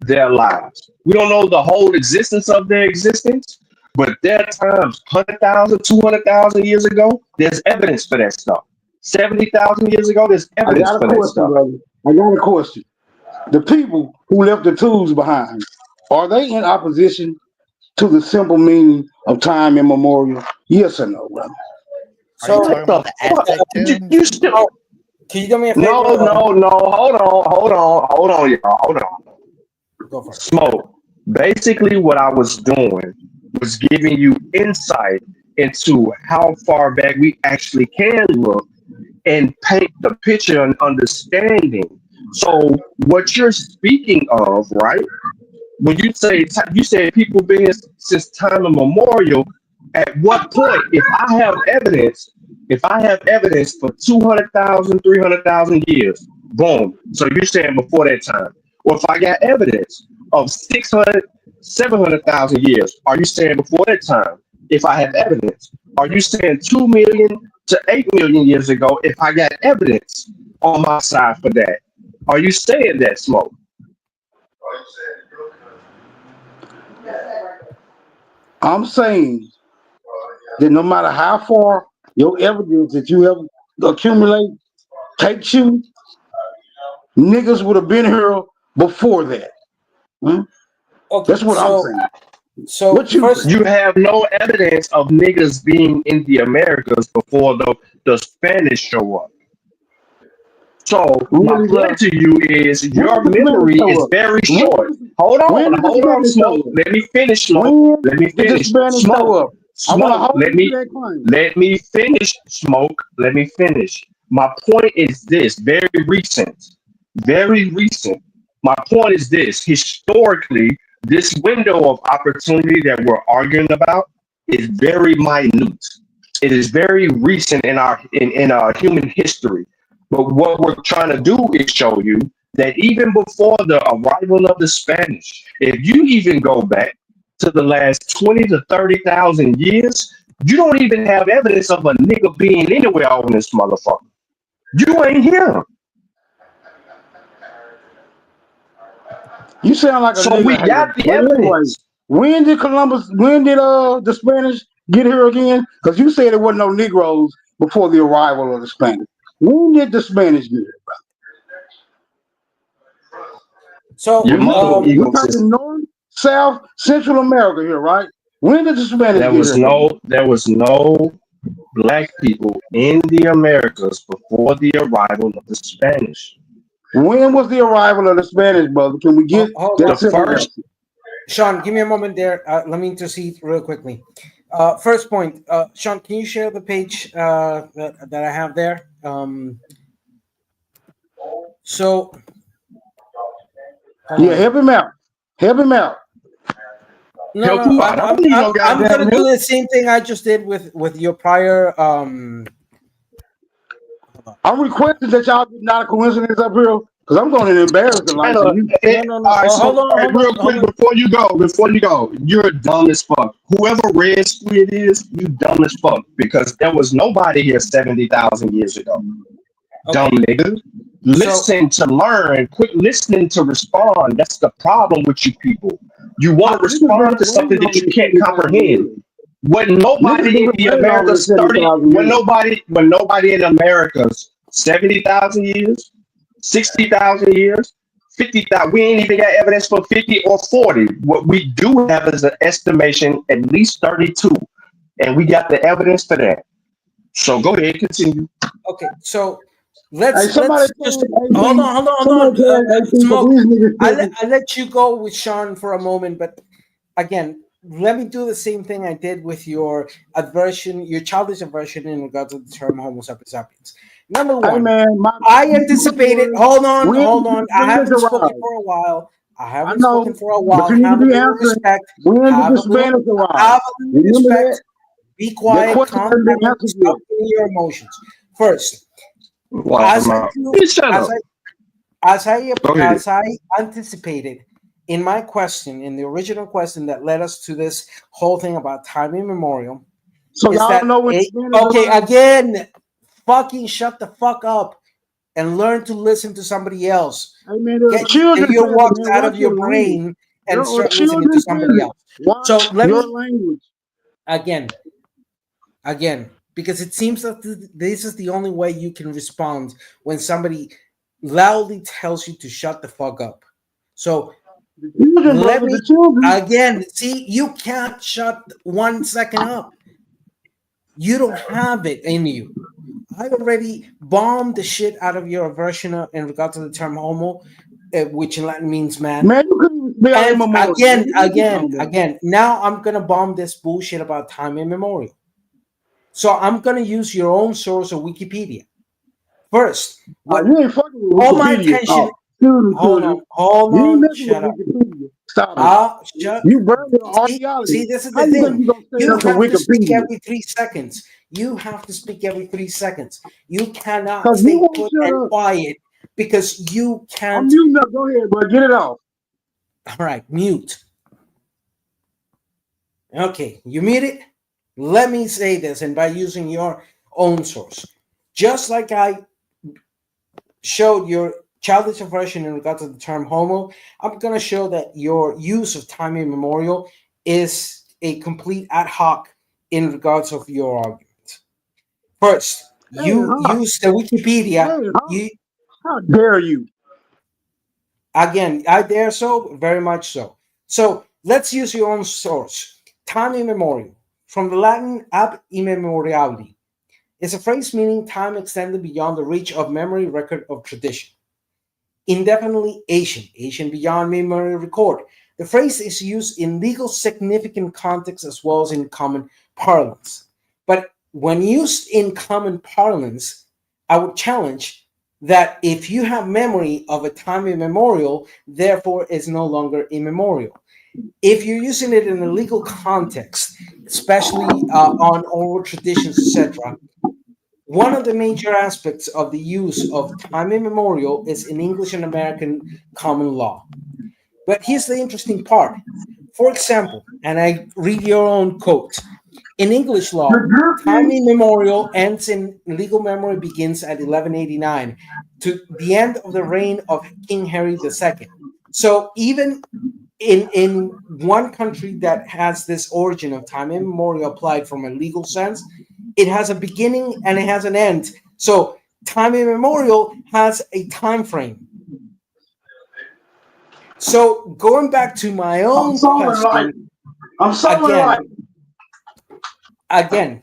[SPEAKER 16] their lives. We don't know the whole existence of their existence, but there are times 100,000, 200,000 years ago, there's evidence for that stuff. 70,000 years ago, there's evidence for that stuff.
[SPEAKER 9] Brother. I got a question. The people who left the tools behind, are they in opposition to the simple meaning of time immemorial? Yes or no, brother?
[SPEAKER 22] So,
[SPEAKER 16] you still.
[SPEAKER 22] Can you do me a favor?
[SPEAKER 16] No. Hold on, y'all. Hold on.
[SPEAKER 22] Go for it.
[SPEAKER 16] Smoke. Basically, what I was doing was giving you insight into how far back we actually can look and paint the picture and understanding. So, what you're speaking of, right? When you say people been here since time immemorial, at what point, if I have evidence for 200,000, 300,000 years, boom. So you're saying before that time. Or if I got evidence of 600, 700,000 years, are you saying before that time? If I have evidence, are you saying 2 million to 8 million years ago? If I got evidence on my side for that, are you saying that, Smoke?
[SPEAKER 9] I'm saying that no matter how far your evidence that you ever accumulate takes you, niggas would have been here before that. Okay, that's what I'm saying.
[SPEAKER 22] So
[SPEAKER 9] what
[SPEAKER 16] you have no evidence of niggas being in the Americas before the Spanish show up. So my point to you is your memory is very short. Hold on, Smoke. Let me finish, Smoke. Let me finish, Smoke. Let me finish, Smoke. Let me finish. My point is this: very recent. My point is this: historically, this window of opportunity that we're arguing about is very minute. It is very recent in our human history. But what we're trying to do is show you that even before the arrival of the Spanish, if you even go back to the last 20 to 30,000 years, you don't even have evidence of a nigga being anywhere on this motherfucker. You ain't here.
[SPEAKER 9] You sound like a
[SPEAKER 16] so we got the evidence.
[SPEAKER 9] When did the Spanish get here again? Because you said there wasn't no Negroes before the arrival of the Spanish. When did the Spanish get here, brother?
[SPEAKER 22] So
[SPEAKER 9] we're talking North, South, Central America here, right? When did the Spanish get here?
[SPEAKER 16] There was no black people in the Americas before the arrival of the Spanish.
[SPEAKER 9] When was the arrival of the Spanish, brother? Can we get
[SPEAKER 22] the first? Sean, give me a moment there. Let me intercede real quickly. First point, Sean, can you share the page that I have there? So,
[SPEAKER 9] yeah, help him out.
[SPEAKER 22] No, I'm gonna do the same thing I just did with your prior.
[SPEAKER 9] I'm requesting that y'all do not a coincidence up here because I'm going to embarrass the life of you.
[SPEAKER 22] Hold on,
[SPEAKER 16] real quick before you go, you're dumb as fuck. Whoever Red Squid is, you dumb as fuck because there was nobody here 70,000 years ago. Okay. Dumb nigga. Listen to learn, quit listening to respond. That's the problem with you people. You want to respond to something that you can't comprehend. When nobody in the Americas 30, when nobody in Americas 70,000 years, 60,000 years, 50,000. We ain't even got evidence for 50 or 40. What we do have is an estimation at least 32, and we got the evidence for that. So go ahead, continue.
[SPEAKER 22] Okay, so let's just
[SPEAKER 9] hey,
[SPEAKER 22] hold on.
[SPEAKER 9] Smoke.
[SPEAKER 22] I let you go with Sean for a moment, but again, let me do the same thing I did with your aversion, your childish aversion in regards to the term Homo sapiens sapiens. Number one, I anticipated. Hold on. I haven't spoken for a while. Have a little respect. Have a little respect. Be quiet. Calm down. Stop getting your emotions. First, as I anticipated in my question, in the original question that led us to this whole thing about time immemorial.
[SPEAKER 9] So y'all don't know what
[SPEAKER 22] again, fucking shut the fuck up and learn to listen to somebody else. Get your walks out of your brain and start listening to somebody else. So let me again, because it seems that this is the only way you can respond when somebody loudly tells you to shut the fuck up. So let me again. See, you can't shut 1 second up. You don't have it in you. I already bombed the shit out of your aversion in regard to the term homo, which in Latin means man. Again. Now I'm gonna bomb this bullshit about time immemorial. So I'm gonna use your own source of Wikipedia. First, all my attention. Hold on. Shut up.
[SPEAKER 9] Stop it. You burn your archaeology.
[SPEAKER 22] See, this is the thing. You have to speak every 3 seconds. You cannot stay put and quiet because you can't.
[SPEAKER 9] I'm muting up. Go ahead, bro. Get it off.
[SPEAKER 22] All right, mute. Okay, you mute it. Let me say this, and by using your own source, just like I showed your childish aversion in regard to the term homo, I'm going to show that your use of time immemorial is a complete ad hoc in regards of your argument. First, you use the Wikipedia.
[SPEAKER 9] How dare you?
[SPEAKER 22] Again, I dare so, very much so. So let's use your own source. Time immemorial, from the Latin ab immemoriali, is a phrase meaning time extended beyond the reach of memory, record, of tradition. Indefinitely ancient beyond memory record. The phrase is used in legal significant contexts as well as in common parlance. But when used in common parlance, I would challenge that if you have memory of a time immemorial, therefore is no longer immemorial. If you're using it in a legal context, especially on oral traditions, etc., one of the major aspects of the use of time immemorial is in English and American common law. But here's the interesting part. For example, and I read your own quote, in English law, time immemorial ends in legal memory begins at 1189 to the end of the reign of King Henry II. So even in one country that has this origin of time immemorial applied from a legal sense, it has a beginning and it has an end. So time immemorial has a time frame. So going back to my own question, again,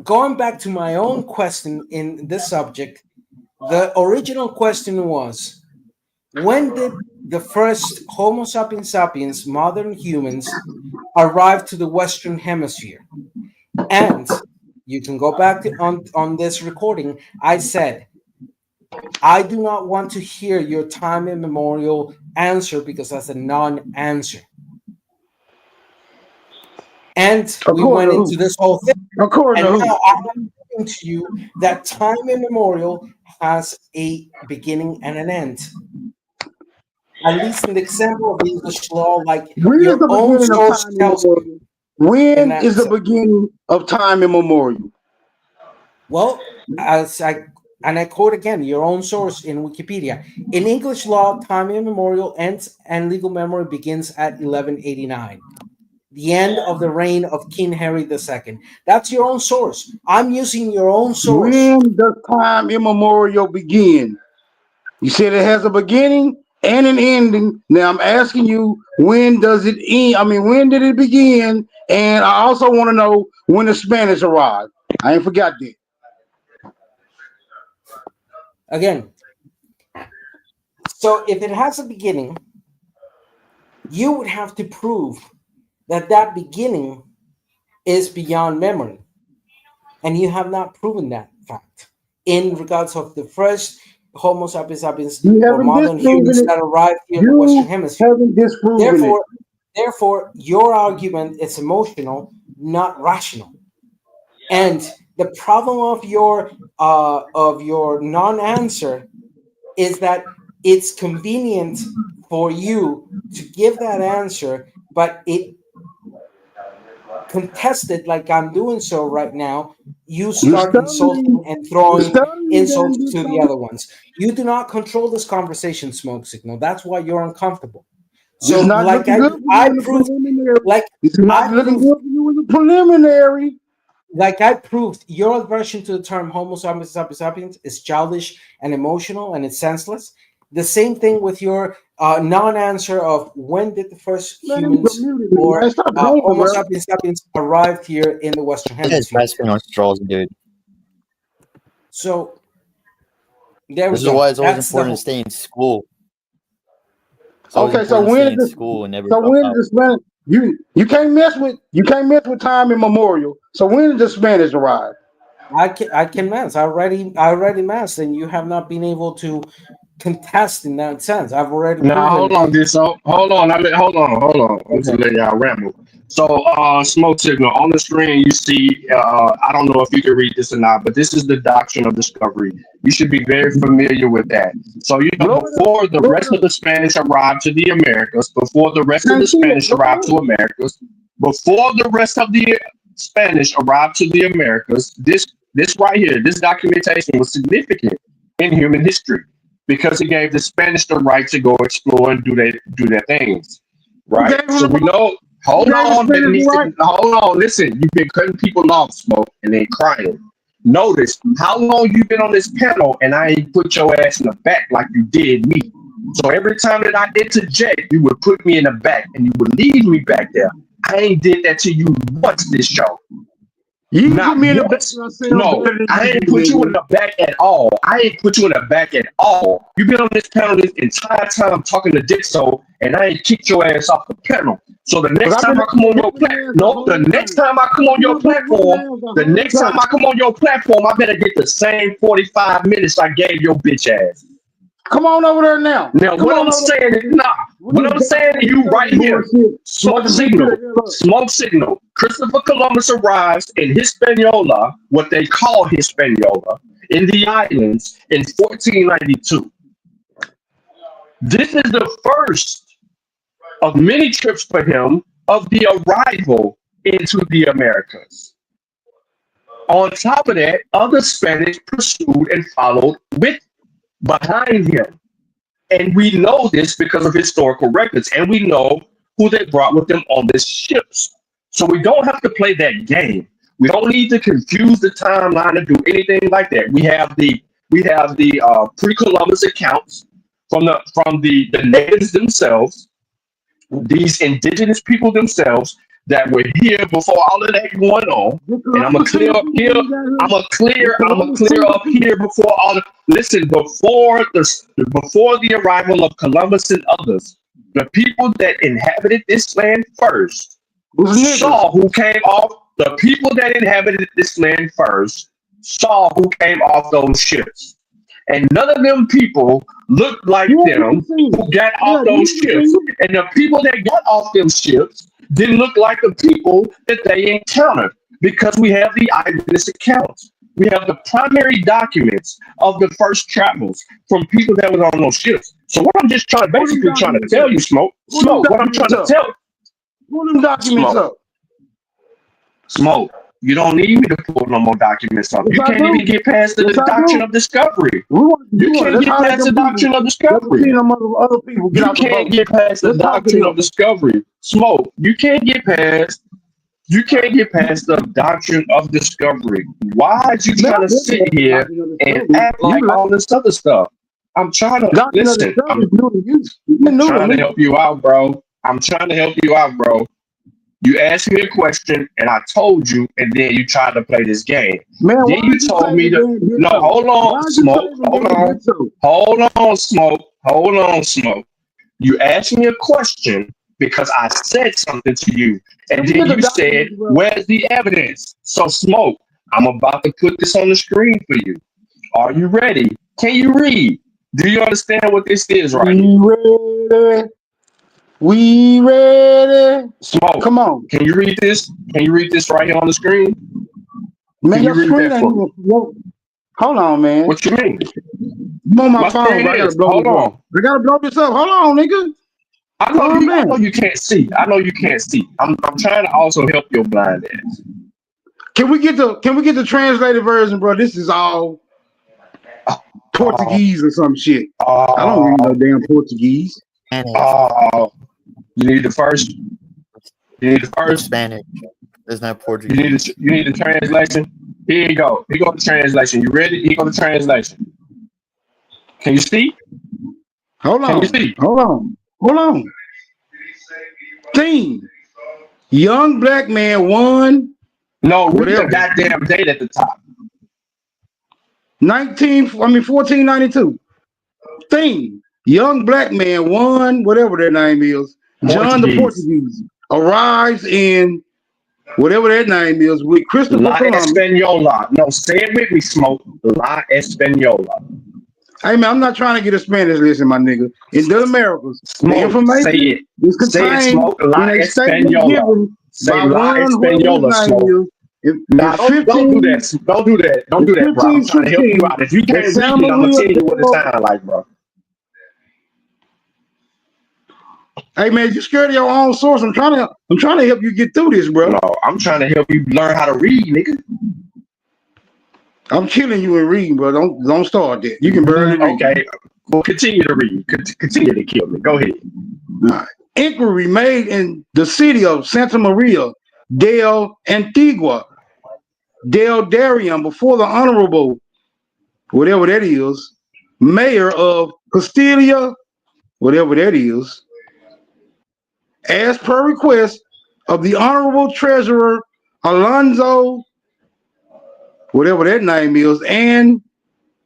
[SPEAKER 22] going back to my own question in this subject, the original question was, when did the first Homo sapiens sapiens, modern humans, arrive to the Western Hemisphere? And you can go back to, on this recording, I said, I do not want to hear your time immemorial answer because that's a non-answer. And we went into this whole thing. And now I'm saying to you that time immemorial has a beginning and an end. At least in the example of English law, like your own source tells you.
[SPEAKER 9] When is the beginning of time immemorial?
[SPEAKER 22] Well, I quote again, your own source in Wikipedia. In English law, time immemorial ends and legal memory begins at 1189. The end of the reign of King Henry II. That's your own source. I'm using your own source.
[SPEAKER 9] When does time immemorial begin? You said it has a beginning and an ending. Now I'm asking you, when does it end? I mean, when did it begin? And I also want to know when the Spanish arrived. I ain't forgot that.
[SPEAKER 22] Again, so if it has a beginning, you would have to prove that that beginning is beyond memory. And you have not proven that fact in regards of the first Homo sapiens sapiens or modern humans that arrived here in the Western Hemisphere. Therefore, your argument is emotional, not rational. And the problem of your non-answer is that it's convenient for you to give that answer, but it contested like I'm doing so right now, you start insulting and throwing insults to the other ones. You do not control this conversation, Smoke Signal. That's why you're uncomfortable. So, like I proved, like I proved,
[SPEAKER 9] preliminary.
[SPEAKER 22] Like I proved, your aversion to the term Homo sapiens sapiens is childish and emotional, and it's senseless. The same thing with your non-answer of when did the first humans or Homo sapiens sapiens arrived here in the Western Hemisphere.
[SPEAKER 12] Grasping on straws, dude.
[SPEAKER 22] So there we
[SPEAKER 12] This
[SPEAKER 22] go.
[SPEAKER 12] is why it's always
[SPEAKER 22] That's
[SPEAKER 12] important to stay in school.
[SPEAKER 9] Okay, so when is the Spanish? You can't mess with time immemorial. So when did the Spanish arrive?
[SPEAKER 22] I can mass. I already massed, and you have not been able to contest in that sense. I've already.
[SPEAKER 16] Now hold on, so hold on. Hold on. I'm just letting y'all ramble. So, Smoke Signal, on the screen, you see, I don't know if you can read this or not, but this is the Doctrine of Discovery. You should be very familiar with that. So, before the rest of the Spanish arrived to the Americas, before the rest of the Spanish arrived to Americas, this right here, this documentation was significant in human history because it gave the Spanish the right to go explore and do their things. Right? So we know. Hold on, listen. You've been cutting people off, Smoke, and then crying. Notice how long you've been on this panel, and I ain't put your ass in the back like you did me. So every time that I interject, you would put me in the back, and you would leave me back there. I ain't did that to you once this show. You not me in the back. No, I ain't put you in the back at all. You've been on this panel this entire time talking to Dixo, and I ain't kicked your ass off the panel. So the next time I come on your platform, the next time I come on your platform, I better get the same 45 minutes I gave your bitch ass.
[SPEAKER 9] Come on over there now.
[SPEAKER 16] Now, what I'm saying to you right here, Smoke Signal. Christopher Columbus arrives in Hispaniola, what they call Hispaniola, in the islands in 1492. This is the first of many trips for him of the arrival into the Americas. On top of that, other Spanish pursued and followed behind him. And we know this because of historical records, and we know who they brought with them on these ships. So we don't have to play that game. We don't need to confuse the timeline or do anything like that. We have the pre-Columbus accounts from the natives themselves, these indigenous people themselves that were here before all of that going on. And I'm gonna clear up here. I'm gonna clear up here before all the before the arrival of Columbus and others. The people that inhabited this land first saw who came off. The people that inhabited this land first saw who came off those ships. And none of them people looked like them who got off those ships. And the people that got off them ships didn't look like the people that they encountered, because we have the eyewitness accounts. We have the primary documents of the first travels from people that were on those ships. So what I'm just trying to tell you, Smoke, what I'm trying to tell you.
[SPEAKER 9] Pull them documents up.
[SPEAKER 16] Smoke, you don't need me to pull no more documents up. You can't even get past the Doctrine of Discovery. You can't get past the Doctrine of Discovery. You can't get past the Doctrine of Discovery. Smoke, you can't get past the Doctrine of Discovery. Why are you trying to sit here and act like all this other stuff? I'm trying to
[SPEAKER 9] Doctrine of
[SPEAKER 16] listen.
[SPEAKER 9] Discovery is new to you. It's new to
[SPEAKER 16] Trying to
[SPEAKER 9] me.
[SPEAKER 16] help you out, bro. I'm trying to help you out, bro. You asked me a question and I told you, and then you tried to play this game.
[SPEAKER 9] Man,
[SPEAKER 16] Then
[SPEAKER 9] why
[SPEAKER 16] you
[SPEAKER 9] is you
[SPEAKER 16] told me
[SPEAKER 9] claiming
[SPEAKER 16] to
[SPEAKER 9] they did
[SPEAKER 16] no,
[SPEAKER 9] so?
[SPEAKER 16] hold
[SPEAKER 9] Why
[SPEAKER 16] on,
[SPEAKER 9] is you
[SPEAKER 16] smoke.
[SPEAKER 9] claiming they did so?
[SPEAKER 16] Hold on, smoke. Hold on, smoke. You asked me a question because I said something to you,
[SPEAKER 9] Can
[SPEAKER 16] and
[SPEAKER 9] we
[SPEAKER 16] then
[SPEAKER 9] get the
[SPEAKER 16] you
[SPEAKER 9] document,
[SPEAKER 16] said,
[SPEAKER 9] bro?
[SPEAKER 16] "Where's the evidence?" So, smoke. I'm about to put this on the screen for you. Are you ready? Can you read? Do you understand what this is right here?
[SPEAKER 9] We ready. We ready.
[SPEAKER 16] Smoke.
[SPEAKER 9] Come on.
[SPEAKER 16] Can you read this? Can you read this right here on the screen?
[SPEAKER 9] Man,
[SPEAKER 16] Can you
[SPEAKER 9] your
[SPEAKER 16] read
[SPEAKER 9] screen
[SPEAKER 16] that
[SPEAKER 9] ain't
[SPEAKER 16] for me?
[SPEAKER 9] even. Hold on, man.
[SPEAKER 16] What you mean?
[SPEAKER 9] I'm on my
[SPEAKER 16] My
[SPEAKER 9] phone,
[SPEAKER 16] screen
[SPEAKER 9] bro. I gotta
[SPEAKER 16] is.
[SPEAKER 9] blow
[SPEAKER 16] Hold
[SPEAKER 9] this up.
[SPEAKER 16] on.
[SPEAKER 9] I gotta blow this up. Hold on, nigga.
[SPEAKER 16] I
[SPEAKER 9] Calm down.
[SPEAKER 16] know you can't see. I know you can't see. I'm trying to also help your blind ass.
[SPEAKER 9] Can we get the translated version, bro? This is all Portuguese or some shit. I don't read no damn Portuguese.
[SPEAKER 16] You need the first. You need the first.
[SPEAKER 12] Spanish. There's no Portuguese.
[SPEAKER 16] You need the translation. Here you go. Here go the translation. You ready? Here go the translation. Can you see?
[SPEAKER 9] Hold
[SPEAKER 16] Can you
[SPEAKER 9] on.
[SPEAKER 16] see?
[SPEAKER 9] Hold on. Hold on. Theme. Young black man won.
[SPEAKER 16] No, read
[SPEAKER 9] whatever.
[SPEAKER 16] the goddamn date at the top.
[SPEAKER 9] 1492. Theme. Young black man won, whatever their name is. John the Portuguese arrives in whatever that name is with Christopher
[SPEAKER 16] La
[SPEAKER 9] Columbus.
[SPEAKER 16] Española. No, say it with me, smoke. La Española.
[SPEAKER 9] Hey man, I'm not trying to get a Spanish lesson, my nigga. In the Americas,
[SPEAKER 16] Smoke,
[SPEAKER 9] the information
[SPEAKER 16] say it.
[SPEAKER 9] is
[SPEAKER 16] Say it,
[SPEAKER 9] contained
[SPEAKER 16] smoke. La
[SPEAKER 9] in a statement
[SPEAKER 16] Española.
[SPEAKER 9] given
[SPEAKER 16] Say
[SPEAKER 9] by
[SPEAKER 16] La
[SPEAKER 9] one, whoever his
[SPEAKER 16] Española,
[SPEAKER 9] name
[SPEAKER 16] smoke.
[SPEAKER 9] is.
[SPEAKER 16] Nah, don't do that. Don't do that. Don't do that, bro. I'm trying to help you
[SPEAKER 9] 1516
[SPEAKER 16] out. If you
[SPEAKER 9] at
[SPEAKER 16] can't read
[SPEAKER 9] San
[SPEAKER 16] it, I'm gonna
[SPEAKER 9] Maria
[SPEAKER 16] tell you what it
[SPEAKER 9] del.
[SPEAKER 16] sounds like, bro.
[SPEAKER 9] Hey man, you scared of your own source. I'm trying to help you get through this, bro.
[SPEAKER 16] No, I'm trying to help you learn how to read, nigga.
[SPEAKER 9] I'm killing you in reading, bro. Don't start that. You can barely read.
[SPEAKER 16] Okay. Well, continue to read. Continue to kill me. Go ahead.
[SPEAKER 9] Inquiry made in the city of Santa Maria del Antigua del Darien before the honorable, whatever that is, mayor of Castilla, whatever that is, as per request of the honorable treasurer Alonso, whatever that name is, and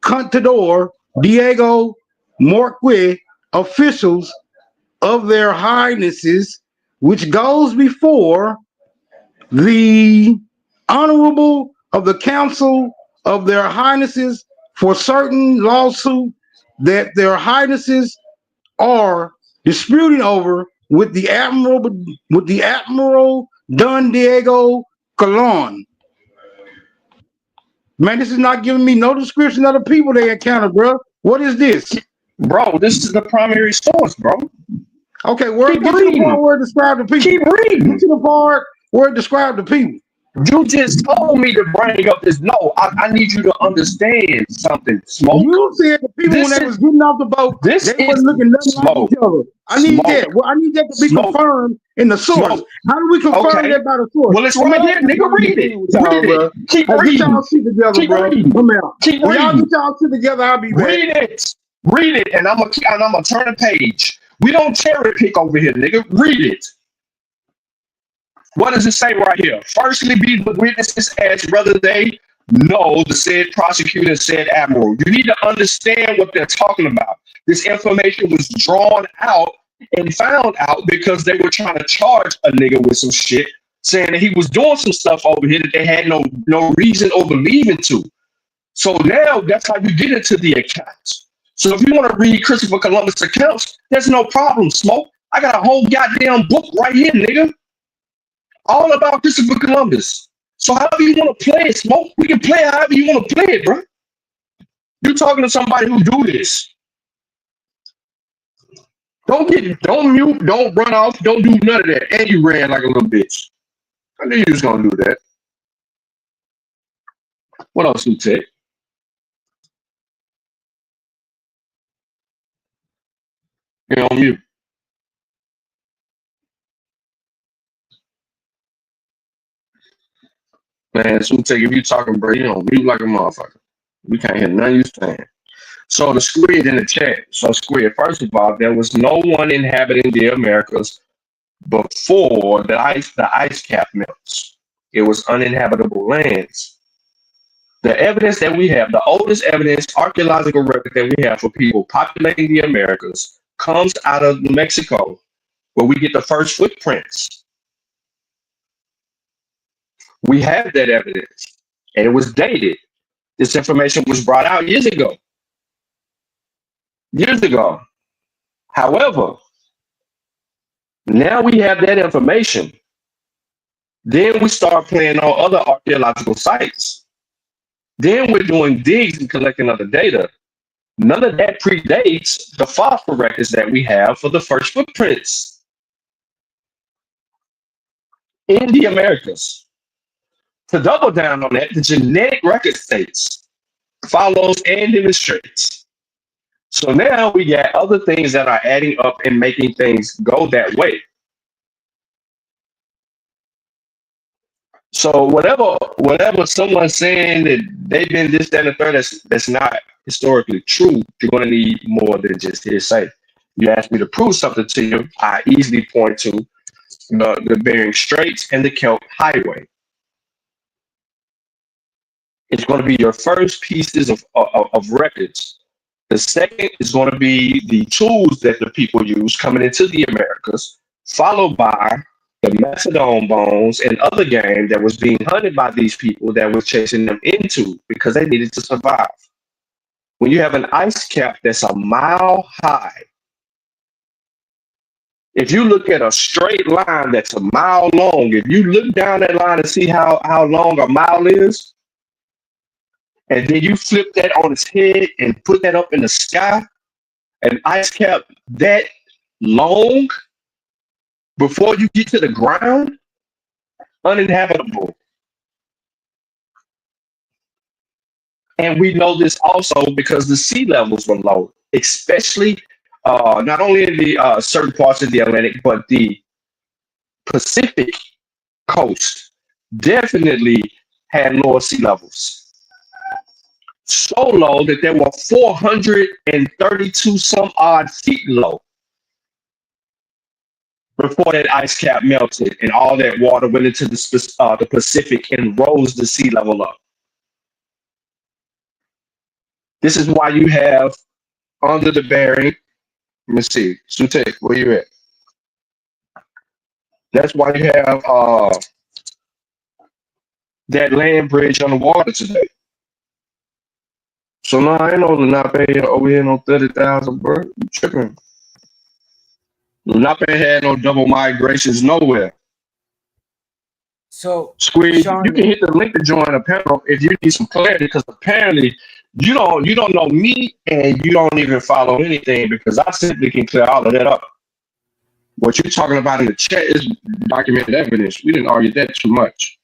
[SPEAKER 9] Contador Diego Morque, officials of their highnesses, which goes before the honorable of the council of their highnesses for certain lawsuit that their highnesses are disputing over with the admiral Don Diego Colon. Man, this is not giving me no description of the people they encounter, bro. What is this?
[SPEAKER 16] Bro, this is the primary source, bro.
[SPEAKER 9] Okay, get to the part where it describes the people.
[SPEAKER 16] Keep reading.
[SPEAKER 9] Get to the part where it describes the people.
[SPEAKER 16] You just told me to bring up this. No, I need you to understand something, Smoke.
[SPEAKER 9] You said the people when they was getting off the boat, they wasn't looking nothing like each other. I need that. Well, I need that to be confirmed in the source. How do we confirm that by the source?
[SPEAKER 16] Well, it's right here, nigga. Read it. Read it. Keep reading.
[SPEAKER 9] Get y'all shit together,
[SPEAKER 16] Keep
[SPEAKER 9] bro.
[SPEAKER 16] reading.
[SPEAKER 9] Come out.
[SPEAKER 16] Keep
[SPEAKER 9] When y'all
[SPEAKER 16] reading.
[SPEAKER 9] get y'all shit together, I'll be back.
[SPEAKER 16] Read it. Read it, and I'm gonna turn the page. We don't cherry pick over here, nigga. Read it. What does it say right here? Firstly, be the witnesses as whether they know the said prosecutor said admiral. You need to understand what they're talking about. This information was drawn out and found out because they were trying to charge a nigga with some shit, saying that he was doing some stuff over here that they had no reason or believing to. So now that's how you get into the accounts. So if you want to read Christopher Columbus accounts, there's no problem, Smoke. I got a whole goddamn book right here, nigga. All about Christopher Columbus. So however you want to play it, Smoke, we can play it however you want to play it, bro. You're talking to somebody who do this. Don't mute, don't run off, don't do none of that. And you ran like a little bitch. I knew you was gonna do that. What else, Tech? You're on mute. Man, Tech, if you talking, bro, you on mute like a motherfucker. We can't hear none of you saying. So the squid in the chat. So squid, first of all, there was no one inhabiting the Americas before the ice cap melts. It was uninhabitable lands. The evidence that we have, the oldest evidence, archaeological record that we have for people populating the Americas comes out of New Mexico, where we get the first footprints. We have that evidence, and it was dated. This information was brought out years ago. Years ago. However, now we have that information. Then we start playing on other archaeological sites. Then we're doing digs and collecting other data. None of that predates the fossil records that we have for the first footprints in the Americas. To double down on that, the genetic record states, follows, and demonstrates. So now we got other things that are adding up and making things go that way. So whatever someone's saying that they've been this, that, and the third, that's not historically true, you're going to need more than just hearsay. You ask me to prove something to you, I easily point to the Bering Straits and the Kelp Highway. It's going to be your first pieces of records. The second is going to be the tools that the people use coming into the Americas, followed by the Macedon bones and other game that was being hunted by these people that was chasing them into because they needed to survive. When you have an ice cap that's a mile high, if you look at a straight line that's a mile long, if you look down that line and see how long a mile is, and then you flip that on its head and put that up in the sky, an ice cap that long before you get to the ground, uninhabitable. And we know this also because the sea levels were low, especially not only in the certain parts of the Atlantic, but the Pacific coast definitely had lower sea levels. So low that there were 432 some odd feet low before that ice cap melted and all that water went into the Pacific and rose the sea level up. This is why you have under the Bering, let me see, Sute, where you at? That's why you have that land bridge on the water today. So no, I ain't no Lenape over here, no 30,000, bro. You tripping. Lenape had no double migrations nowhere.
[SPEAKER 22] So,
[SPEAKER 16] Squid,
[SPEAKER 22] Sean,
[SPEAKER 16] you can hit the link to join a panel if you need some clarity, because apparently you don't know me and you don't even follow anything, because I simply can clear all of that up. What you're talking about in the chat is documented evidence. We didn't argue that too much.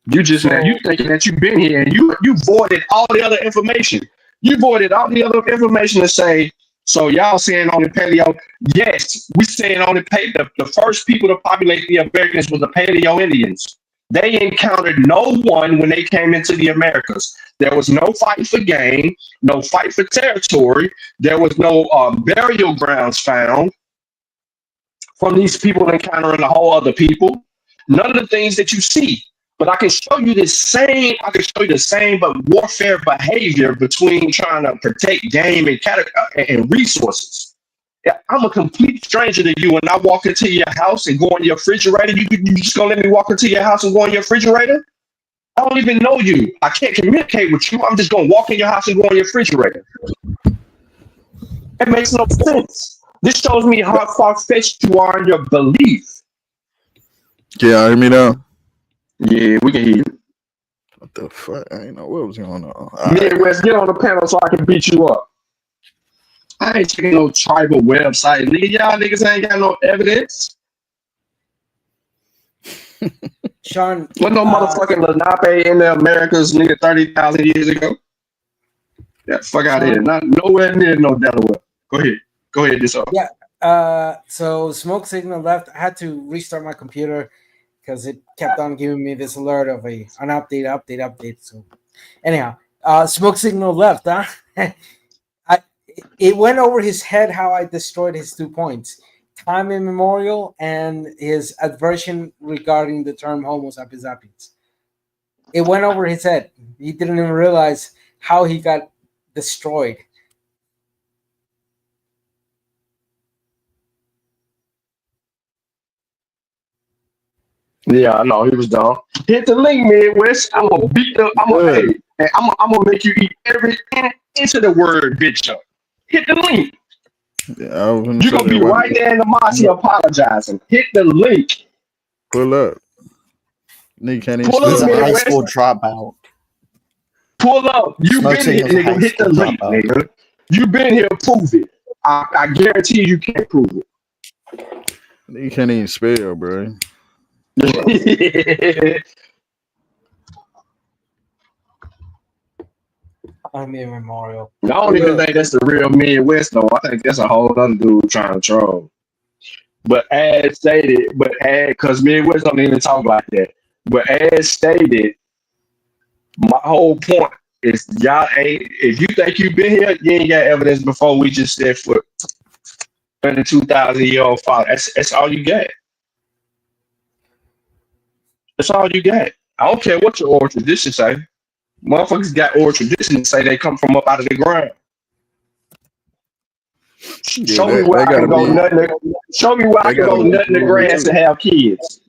[SPEAKER 16] You just now you thinking that you've been here and you voided all the other information. You voided all the other information to say, so y'all saying on the paleo, yes, we saying on the first people to populate the Americans were the Paleo-Indians. They encountered no one when they came into the Americas. There was no fight for game, no fight for territory. There was no burial grounds found from these people encountering a whole other people. None of the things that you see. But I can show you the same, but warfare behavior between trying to protect game and resources. Yeah, I'm a complete stranger to you, and I walk into your house and go in your refrigerator. You just gonna let me walk into your house and go in your refrigerator? I don't even know you. I can't communicate with you. I'm just gonna walk in your house and go in your refrigerator. It makes no sense. This shows me how far-fetched you are in your belief.
[SPEAKER 1] Yeah, hear me now?
[SPEAKER 16] Yeah, we can hear you.
[SPEAKER 1] What the fuck? I ain't know what was going on.
[SPEAKER 16] Midwest, get on the panel so I can beat you up. I ain't checking no tribal website, nigga. Y'all niggas ain't got no evidence.
[SPEAKER 22] Sean,
[SPEAKER 16] what no motherfucking Lenape in the Americas, nigga, 30,000 years ago? Yeah, fuck out of here. Not nowhere near no Delaware. Go ahead, this up.
[SPEAKER 22] Yeah. So smoke signal left. I had to restart my computer because it kept on giving me this alert of an update. So anyhow, smoke signal left, huh? it went over his head how I destroyed his 2 points: time immemorial and his aversion regarding the term Homo sapiens sapiens. It went over his head. He didn't even realize how he got destroyed.
[SPEAKER 16] Yeah, I know he was dumb. Hit the link, Midwest. I'm gonna beat the. I'm gonna make you eat every inch of the word, bitch. Up. Hit the link.
[SPEAKER 1] Yeah,
[SPEAKER 16] You're gonna be right there in the mosque apologizing. Hit the link.
[SPEAKER 1] Pull up. Nigga can't even
[SPEAKER 16] Pull
[SPEAKER 12] He's
[SPEAKER 16] up,
[SPEAKER 12] a high
[SPEAKER 16] Midwest.
[SPEAKER 12] school dropout.
[SPEAKER 16] Pull up. You
[SPEAKER 12] Smokes
[SPEAKER 16] been here,
[SPEAKER 12] signals a high
[SPEAKER 16] nigga. Hit the
[SPEAKER 12] school
[SPEAKER 16] link,
[SPEAKER 12] dropout.
[SPEAKER 16] nigga. You been here. Prove it. I guarantee you can't prove it.
[SPEAKER 1] Nigga can't even spell, bro.
[SPEAKER 22] I'm immemorial.
[SPEAKER 16] I don't even think that's the real Midwest though. I think that's a whole other dude trying to troll. But as stated, because Midwest don't even talk like that. But as stated, my whole point is y'all ain't. If you think you've been here, you ain't got evidence before we just set foot in the 2,000-year-old father. That's all you got. That's all you got. I don't care what your oral traditions say. Motherfuckers got oral traditions say they come from up out of the ground. Show me where I can go nothing. Show me where I can go nothing the grass and have kids.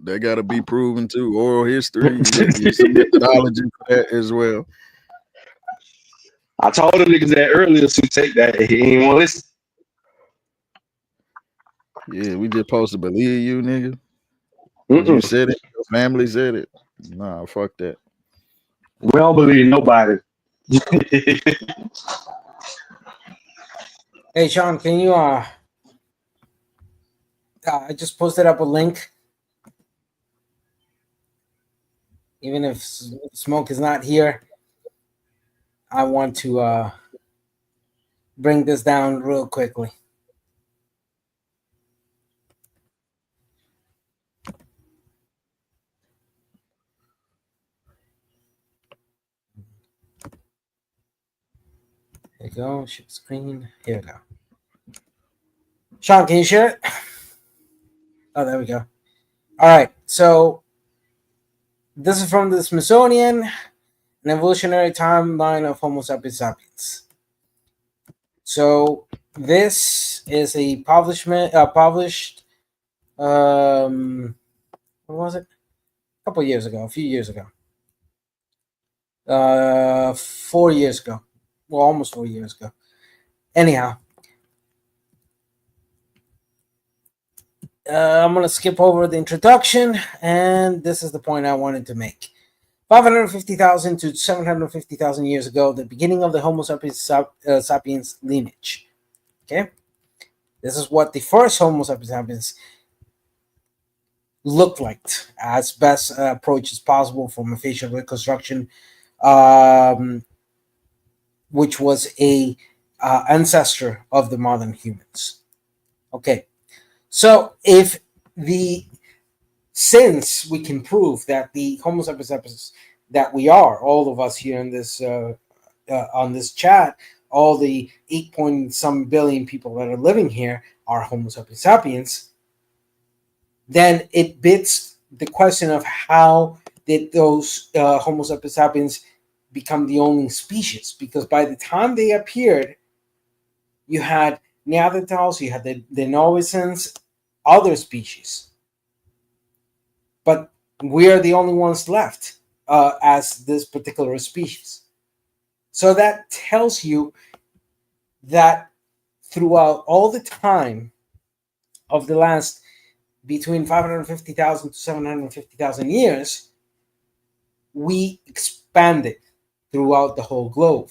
[SPEAKER 1] They gotta be proven too. Oral history, use some methodology for that as well.
[SPEAKER 16] I told the niggas that earlier to take that. He ain't want to listen.
[SPEAKER 1] Yeah, we just supposed to believe you, nigga. You said it. Your family said it. Nah, fuck that.
[SPEAKER 16] We don't believe nobody.
[SPEAKER 22] Hey, Sean, can you I just posted up a link. Even if Smoke is not here, I want to bring this down real quickly. There you go. Share screen. Here we go. Sean, can you share it? Oh, there we go. All right. So this is from the Smithsonian, an evolutionary timeline of Homo sapiens sapiens. So this is a published what was it? A few years ago. 4 years ago. Well, almost 4 years ago. Anyhow, I'm going to skip over the introduction, and this is the point I wanted to make. 550,000 to 750,000 years ago, the beginning of the Homo sapiens sapiens lineage. Okay? This is what the first Homo sapiens sapiens looked like, as best approach as possible from a facial reconstruction, which was a ancestor of the modern humans. Okay, so since we can prove that the Homo sapiens sapiens that we are, all of us here in this on this chat, all the 8-point-some billion people that are living here are Homo sapiens sapiens, then it begs the question of how did those Homo sapiens sapiens become the only species? Because by the time they appeared, you had Neanderthals, you had the Denisovans, other species. But we are the only ones left as this particular species. So that tells you that throughout all the time of the last between 550,000 to 750,000 years, we expanded throughout the whole globe.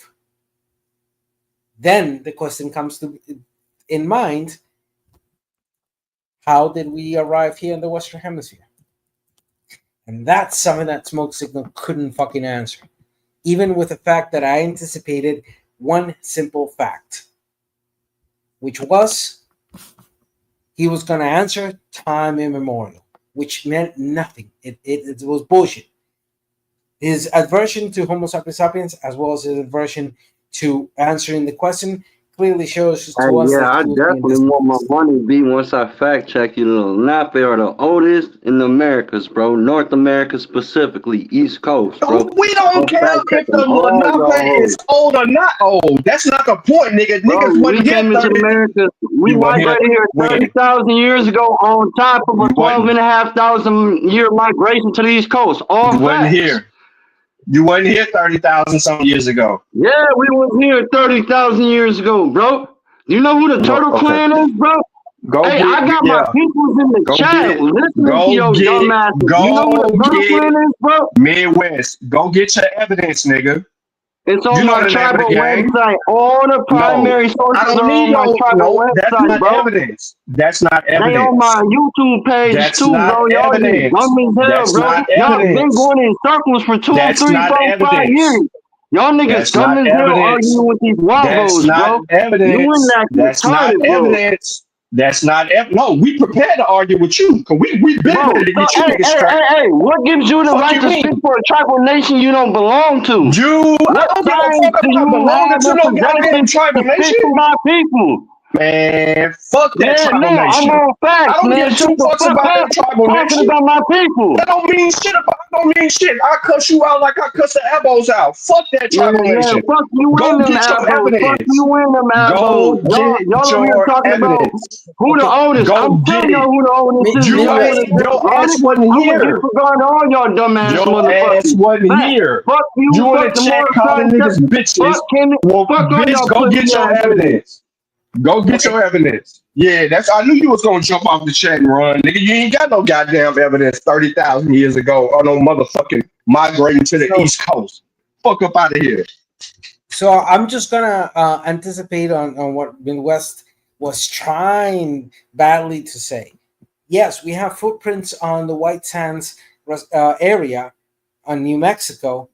[SPEAKER 22] Then the question comes in mind, how did we arrive here in the Western Hemisphere? And that's something that Smoke Signal couldn't fucking answer. Even with the fact that I anticipated one simple fact, which was he was going to answer time immemorial, which meant nothing. It was bullshit. His aversion to Homo sapiens sapiens, as well as his aversion to answering the question clearly shows to us
[SPEAKER 2] Yeah,
[SPEAKER 22] that
[SPEAKER 2] I
[SPEAKER 22] he was being
[SPEAKER 2] definitely want my money be once I fact check you. The Lenape are the oldest in the Americas, bro. North America specifically, East Coast, bro.
[SPEAKER 16] We don't care
[SPEAKER 2] Fact check
[SPEAKER 16] if the
[SPEAKER 2] them all,
[SPEAKER 16] Lenape
[SPEAKER 2] y'all.
[SPEAKER 16] is old or not old. That's not the point, nigga.
[SPEAKER 2] Bro,
[SPEAKER 16] Niggas
[SPEAKER 2] we
[SPEAKER 16] wasn't here
[SPEAKER 2] came into
[SPEAKER 16] 30.
[SPEAKER 2] America. We
[SPEAKER 16] You wasn't here
[SPEAKER 2] migrated here
[SPEAKER 16] when?
[SPEAKER 2] 30,000 years ago on top of a
[SPEAKER 16] You wasn't.
[SPEAKER 2] 12,500 year migration to the East Coast. All
[SPEAKER 16] You wasn't
[SPEAKER 2] facts.
[SPEAKER 16] here. You wasn't here 30,000 some years ago.
[SPEAKER 2] Yeah, we was here 30,000 years ago, bro. You know who the Turtle Clan is, bro?
[SPEAKER 16] Go
[SPEAKER 2] Hey,
[SPEAKER 16] get,
[SPEAKER 2] I got my peoples in the
[SPEAKER 16] Go
[SPEAKER 2] chat
[SPEAKER 16] get,
[SPEAKER 2] listening to
[SPEAKER 16] go
[SPEAKER 2] your
[SPEAKER 16] get,
[SPEAKER 2] dumb asses. You know who the
[SPEAKER 16] go
[SPEAKER 2] Turtle
[SPEAKER 16] get
[SPEAKER 2] Clan is, bro?
[SPEAKER 16] Midwest. Go get your evidence, nigga.
[SPEAKER 2] It's
[SPEAKER 16] You
[SPEAKER 2] on
[SPEAKER 16] know
[SPEAKER 2] my
[SPEAKER 16] the name of the
[SPEAKER 2] tribal
[SPEAKER 16] gang.
[SPEAKER 2] website. All the primary
[SPEAKER 16] No,
[SPEAKER 2] sources
[SPEAKER 16] I don't
[SPEAKER 2] are
[SPEAKER 16] need
[SPEAKER 2] on my
[SPEAKER 16] no.
[SPEAKER 2] tribal
[SPEAKER 16] No, that's
[SPEAKER 2] website,
[SPEAKER 16] not
[SPEAKER 2] bro.
[SPEAKER 16] evidence. That's not
[SPEAKER 2] They on
[SPEAKER 16] evidence.
[SPEAKER 2] my YouTube page
[SPEAKER 16] That's
[SPEAKER 2] too,
[SPEAKER 16] not
[SPEAKER 2] bro. Y'all just
[SPEAKER 16] evidence.
[SPEAKER 2] dumb as hell,
[SPEAKER 16] That's
[SPEAKER 2] bro.
[SPEAKER 16] not
[SPEAKER 2] Y'all been
[SPEAKER 16] evidence.
[SPEAKER 2] going in circles for 2,
[SPEAKER 16] That's
[SPEAKER 2] 3,
[SPEAKER 16] not
[SPEAKER 2] 4, 5
[SPEAKER 16] evidence.
[SPEAKER 2] years. Y'all niggas
[SPEAKER 16] That's
[SPEAKER 2] dumb
[SPEAKER 16] not
[SPEAKER 2] as hell
[SPEAKER 16] evidence.
[SPEAKER 2] arguing with these
[SPEAKER 16] That's
[SPEAKER 2] wogos,
[SPEAKER 16] not
[SPEAKER 2] bro. You and
[SPEAKER 16] evidence.
[SPEAKER 2] that
[SPEAKER 16] That's not
[SPEAKER 2] retarded, bro.
[SPEAKER 16] evidence. That's not no. We prepared to argue with you, cause we been
[SPEAKER 2] Bro,
[SPEAKER 16] ready to
[SPEAKER 2] so,
[SPEAKER 16] get you niggas straight.
[SPEAKER 2] hey, what gives you the
[SPEAKER 16] Fuck
[SPEAKER 2] right
[SPEAKER 16] you
[SPEAKER 2] to speak
[SPEAKER 16] mean?
[SPEAKER 2] for a tribal nation you don't belong to?
[SPEAKER 16] I
[SPEAKER 2] What
[SPEAKER 16] don't give a
[SPEAKER 2] science
[SPEAKER 16] fuck
[SPEAKER 2] do
[SPEAKER 16] about
[SPEAKER 2] you
[SPEAKER 16] belonging
[SPEAKER 2] have
[SPEAKER 16] to
[SPEAKER 2] in
[SPEAKER 16] no goddamn
[SPEAKER 2] possession
[SPEAKER 16] tribal
[SPEAKER 2] to speak
[SPEAKER 16] nation.
[SPEAKER 2] for my people?
[SPEAKER 16] Man, fuck that
[SPEAKER 2] Yeah,
[SPEAKER 16] tribal
[SPEAKER 2] no, I'm
[SPEAKER 16] nation.
[SPEAKER 2] on
[SPEAKER 16] I
[SPEAKER 2] facts,
[SPEAKER 16] don't
[SPEAKER 2] man.
[SPEAKER 16] give
[SPEAKER 2] Shut
[SPEAKER 16] two
[SPEAKER 2] the
[SPEAKER 16] fucks
[SPEAKER 2] fuck
[SPEAKER 16] about
[SPEAKER 2] up
[SPEAKER 16] that tribal
[SPEAKER 2] talking
[SPEAKER 16] nation.
[SPEAKER 2] about my people.
[SPEAKER 16] That don't mean shit about. That don't mean shit. I cuss you out like I cuss the elbows out. Fuck that
[SPEAKER 2] Yeah,
[SPEAKER 16] tribal nation.
[SPEAKER 2] fuck you
[SPEAKER 16] Go
[SPEAKER 2] in them
[SPEAKER 16] get your
[SPEAKER 2] elbows. Fuck
[SPEAKER 16] evidence.
[SPEAKER 2] you in them elbows.
[SPEAKER 16] Go
[SPEAKER 2] Y'all
[SPEAKER 16] get
[SPEAKER 2] over here
[SPEAKER 16] your
[SPEAKER 2] talking about
[SPEAKER 16] evidence.
[SPEAKER 2] who the oldest.
[SPEAKER 16] Go
[SPEAKER 2] I'm
[SPEAKER 16] get
[SPEAKER 2] telling y'all
[SPEAKER 16] it.
[SPEAKER 2] who the oldest is.
[SPEAKER 16] You
[SPEAKER 2] Y'all
[SPEAKER 16] ain't.
[SPEAKER 2] wanna
[SPEAKER 16] Your
[SPEAKER 2] disregard
[SPEAKER 16] ass
[SPEAKER 2] it?
[SPEAKER 16] wasn't
[SPEAKER 2] I'm gonna
[SPEAKER 16] here.
[SPEAKER 2] disregard all y'all dumbass
[SPEAKER 16] Your
[SPEAKER 2] motherfuckers.
[SPEAKER 16] ass wasn't
[SPEAKER 2] Fuck,
[SPEAKER 16] here.
[SPEAKER 2] fuck you,
[SPEAKER 16] You in
[SPEAKER 2] fuck
[SPEAKER 16] the
[SPEAKER 2] the
[SPEAKER 16] chat
[SPEAKER 2] Morris
[SPEAKER 16] calling niggas
[SPEAKER 2] Science,
[SPEAKER 16] bitches.
[SPEAKER 2] fuck Kenny,
[SPEAKER 16] Well,
[SPEAKER 2] fuck all
[SPEAKER 16] bitch,
[SPEAKER 2] y'all
[SPEAKER 16] go
[SPEAKER 2] pussy
[SPEAKER 16] get your
[SPEAKER 2] ass niggas.
[SPEAKER 16] evidence. Go get your evidence. Yeah, that's. I knew you was gonna jump off the chat and run, nigga. You ain't got no goddamn evidence 30,000 years ago or no motherfucking migrating to the East Coast. Fuck up out of here.
[SPEAKER 22] So I'm just gonna anticipate on what Midwest was trying badly to say. Yes, we have footprints on the White Sands area on New Mexico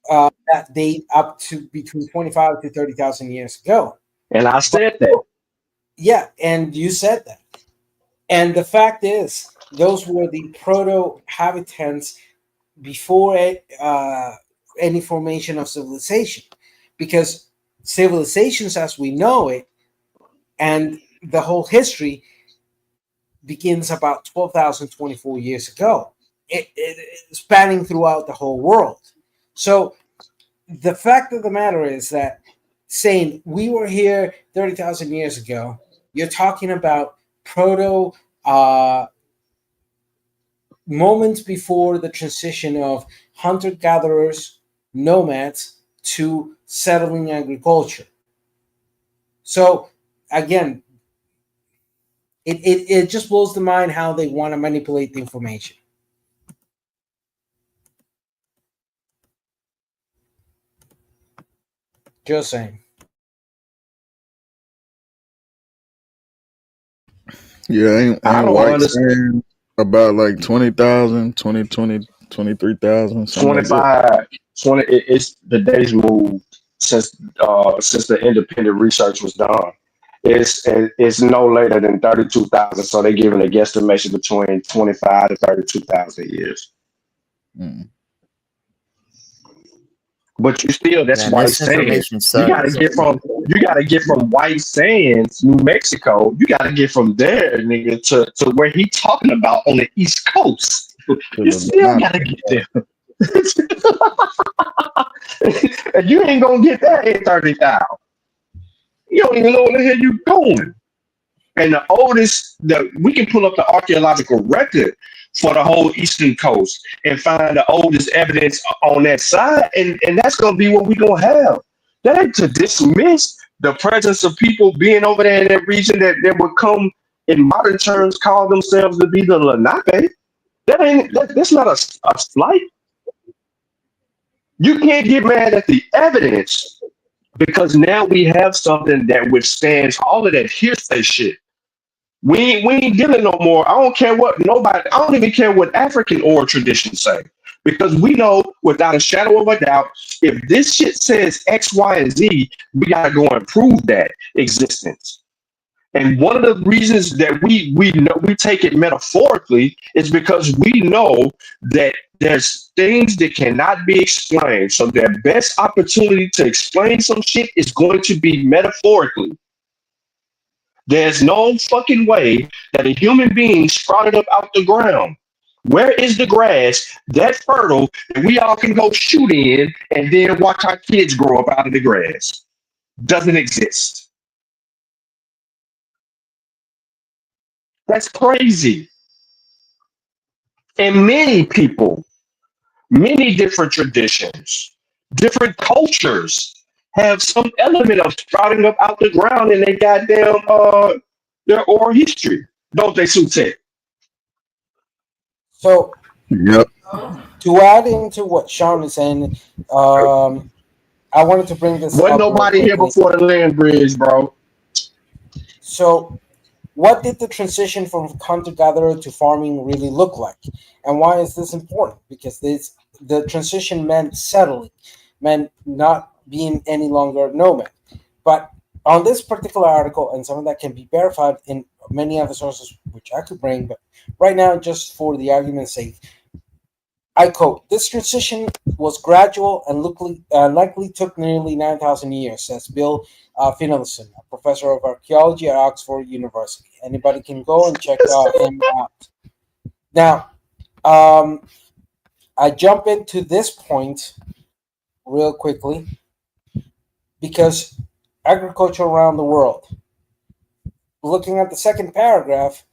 [SPEAKER 22] that date up to between 25 to 30,000 years ago.
[SPEAKER 16] And I said that.
[SPEAKER 22] Yeah, and you said that. And the fact is, those were the proto-habitants before any formation of civilization. Because civilizations as we know it, and the whole history begins about 12,024 years ago, spanning throughout the whole world. So the fact of the matter is that saying we were here 30,000 years ago, you're talking about proto moments before the transition of hunter-gatherers, nomads, to settling agriculture. So again, it just blows the mind how they want to manipulate the information. Just saying.
[SPEAKER 1] Yeah, ain't
[SPEAKER 16] don't
[SPEAKER 1] white
[SPEAKER 16] understand.
[SPEAKER 1] saying about like 20,000, 23,000, something like that.
[SPEAKER 16] 20. It's the days moved since the independent research was done. It's no later than 32,000. So they're giving a guesstimation between 25 to 32,000 years.
[SPEAKER 1] Mm.
[SPEAKER 16] But you still, that's
[SPEAKER 12] Man,
[SPEAKER 16] White Sands.
[SPEAKER 12] misinformation
[SPEAKER 16] You gotta
[SPEAKER 12] sucks.
[SPEAKER 16] get from White Sands, New Mexico. You gotta get from there, nigga, to where he talking about on the East Coast. You still gotta get there. And you ain't gonna get that in 30,000. You don't even know where the hell you going. And the oldest, we can pull up the archaeological record for the whole eastern coast and find the oldest evidence on that side, and that's gonna be what we're gonna have. That ain't to dismiss the presence of people being over there in that region that would come in modern terms call themselves to be the Lenape. That's not a slight. You can't get mad at the evidence because now we have something that withstands all of that hearsay shit. We ain't dealing no more. I don't care what nobody. I don't even care what African oral traditions say, because we know without a shadow of a doubt, if this shit says X, Y, and Z, we gotta go and prove that existence. And one of the reasons that we know we take it metaphorically is because we know that There's things that cannot be explained. So their best opportunity to explain some shit is going to be metaphorically. There's no fucking way that a human being sprouted up out the ground. Where is the grass that fertile that we all can go shoot in and then watch our kids grow up out of the grass? Doesn't exist. That's crazy. And many people, many different traditions, different cultures have some element of sprouting up out the ground in their goddamn their oral history, don't they, Sute?
[SPEAKER 22] So,
[SPEAKER 1] yep.
[SPEAKER 22] To add into what Sean is saying, I wanted to bring this
[SPEAKER 16] Wasn't
[SPEAKER 22] up real
[SPEAKER 16] nobody here
[SPEAKER 22] quickly.
[SPEAKER 16] before the land bridge, bro.
[SPEAKER 22] So, what did the transition from hunter-gatherer to farming really look like? And why is this important? Because the transition meant settling, meant not being any longer nomad. But on this particular article, and some of that can be verified in many other sources, which I could bring, but right now, just for the argument's sake, I quote, "This transition was gradual and likely took nearly 9,000 years," says Bill Finlayson, a professor of archaeology at Oxford University. Anybody can go and check him out. Now, I jump into this point real quickly because agriculture around the world. Looking at the second paragraph,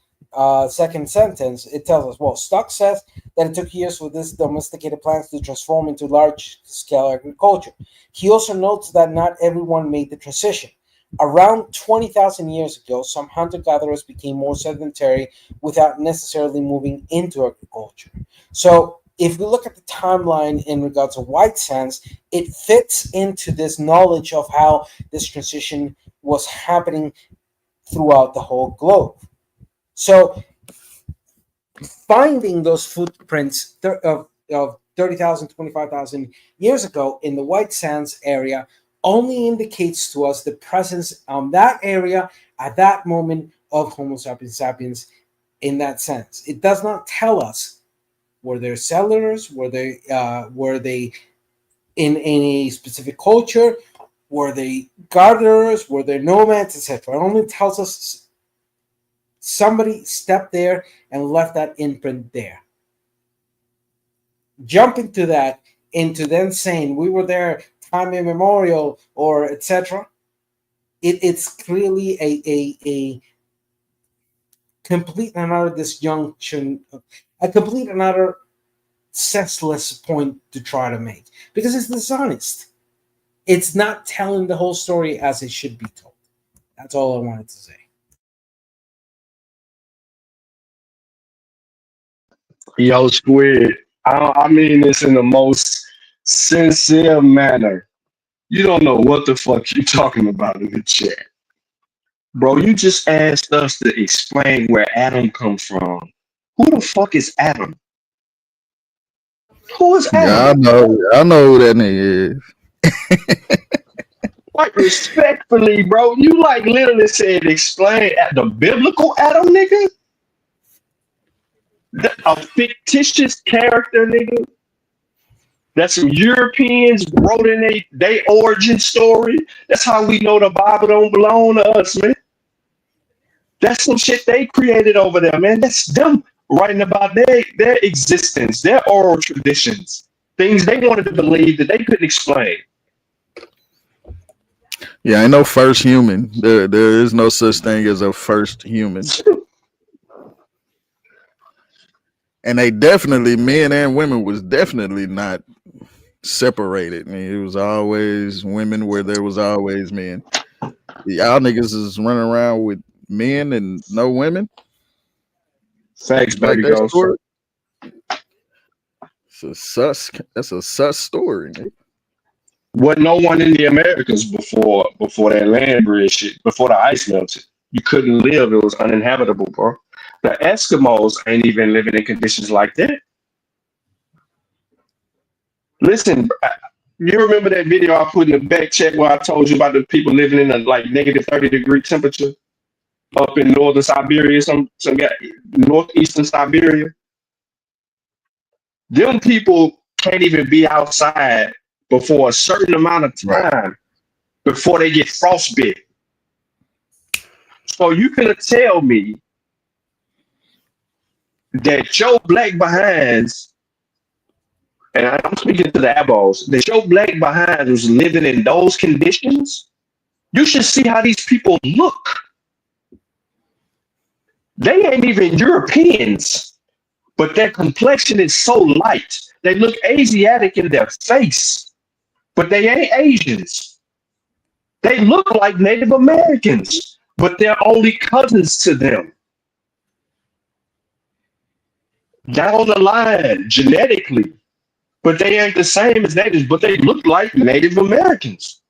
[SPEAKER 22] second sentence, it tells us, well, Stock says that it took years for these domesticated plants to transform into large-scale agriculture. He also notes that not everyone made the transition. Around 20,000 years ago, some hunter-gatherers became more sedentary without necessarily moving into agriculture. So if we look at the timeline in regards to white sands, it fits into this knowledge of how this transition was happening throughout the whole globe. So finding those footprints of 30,000, 25,000 years ago in the White Sands area only indicates to us the presence on that area at that moment of Homo sapiens sapiens in that sense. It does not tell us were there settlers, were they in any specific culture, were they gardeners, were there nomads, etc. It only tells us somebody stepped there and left that imprint there. Jumping to that, into then saying we were there time immemorial or etc., it's clearly a complete and utter disjunction, a complete and utter senseless point to try to make, because it's dishonest. It's not telling the whole story as it should be told. That's all I wanted to say.
[SPEAKER 16] Yo, Squid, I mean this in the most sincere manner. You don't know what the fuck you talking about in the chat. Bro, you just asked us to explain where Adam comes from. Who the fuck is Adam? Who is Adam?
[SPEAKER 1] Yeah, I know who that nigga is.
[SPEAKER 16] Like, respectfully, bro, you like literally said explain at the biblical Adam, nigga? A fictitious character, nigga? That some Europeans wrote in they origin story. That's how we know the Bible don't belong to us, man. That's some shit they created over there, man. That's them writing about their existence, their oral traditions, things they wanted to believe that they couldn't explain.
[SPEAKER 1] Yeah, ain't no first human. There is no such thing as a first human. And they definitely, men and women, was definitely not separated. I mean, it was always women where there was always men. Y'all niggas is running around with men and no women.
[SPEAKER 16] Thanks,
[SPEAKER 1] like
[SPEAKER 16] baby
[SPEAKER 1] that
[SPEAKER 16] ghost.
[SPEAKER 1] story. That's a sus story, nigga.
[SPEAKER 16] Wasn't no one in the Americas before that land bridge shit, before the ice melted. You couldn't live. It was uninhabitable, bro. The Eskimos ain't even living in conditions like that. Listen, you remember that video I put in the back check where I told you about the people living in a like negative 30-degree temperature up in northern Siberia, some guy, northeastern Siberia? them people can't even be outside before a certain amount of time before they get frostbit. So you finna tell me that your black behinds, and I'm speaking to the eyeballs, that your black behinds was living in those conditions? You should see how these people look. They ain't even Europeans, but their complexion is so light. They look Asiatic in their face, but they ain't Asians. They look like Native Americans, but they're only cousins to them. Down the line, genetically, but they ain't the same as natives, but they look like Native Americans.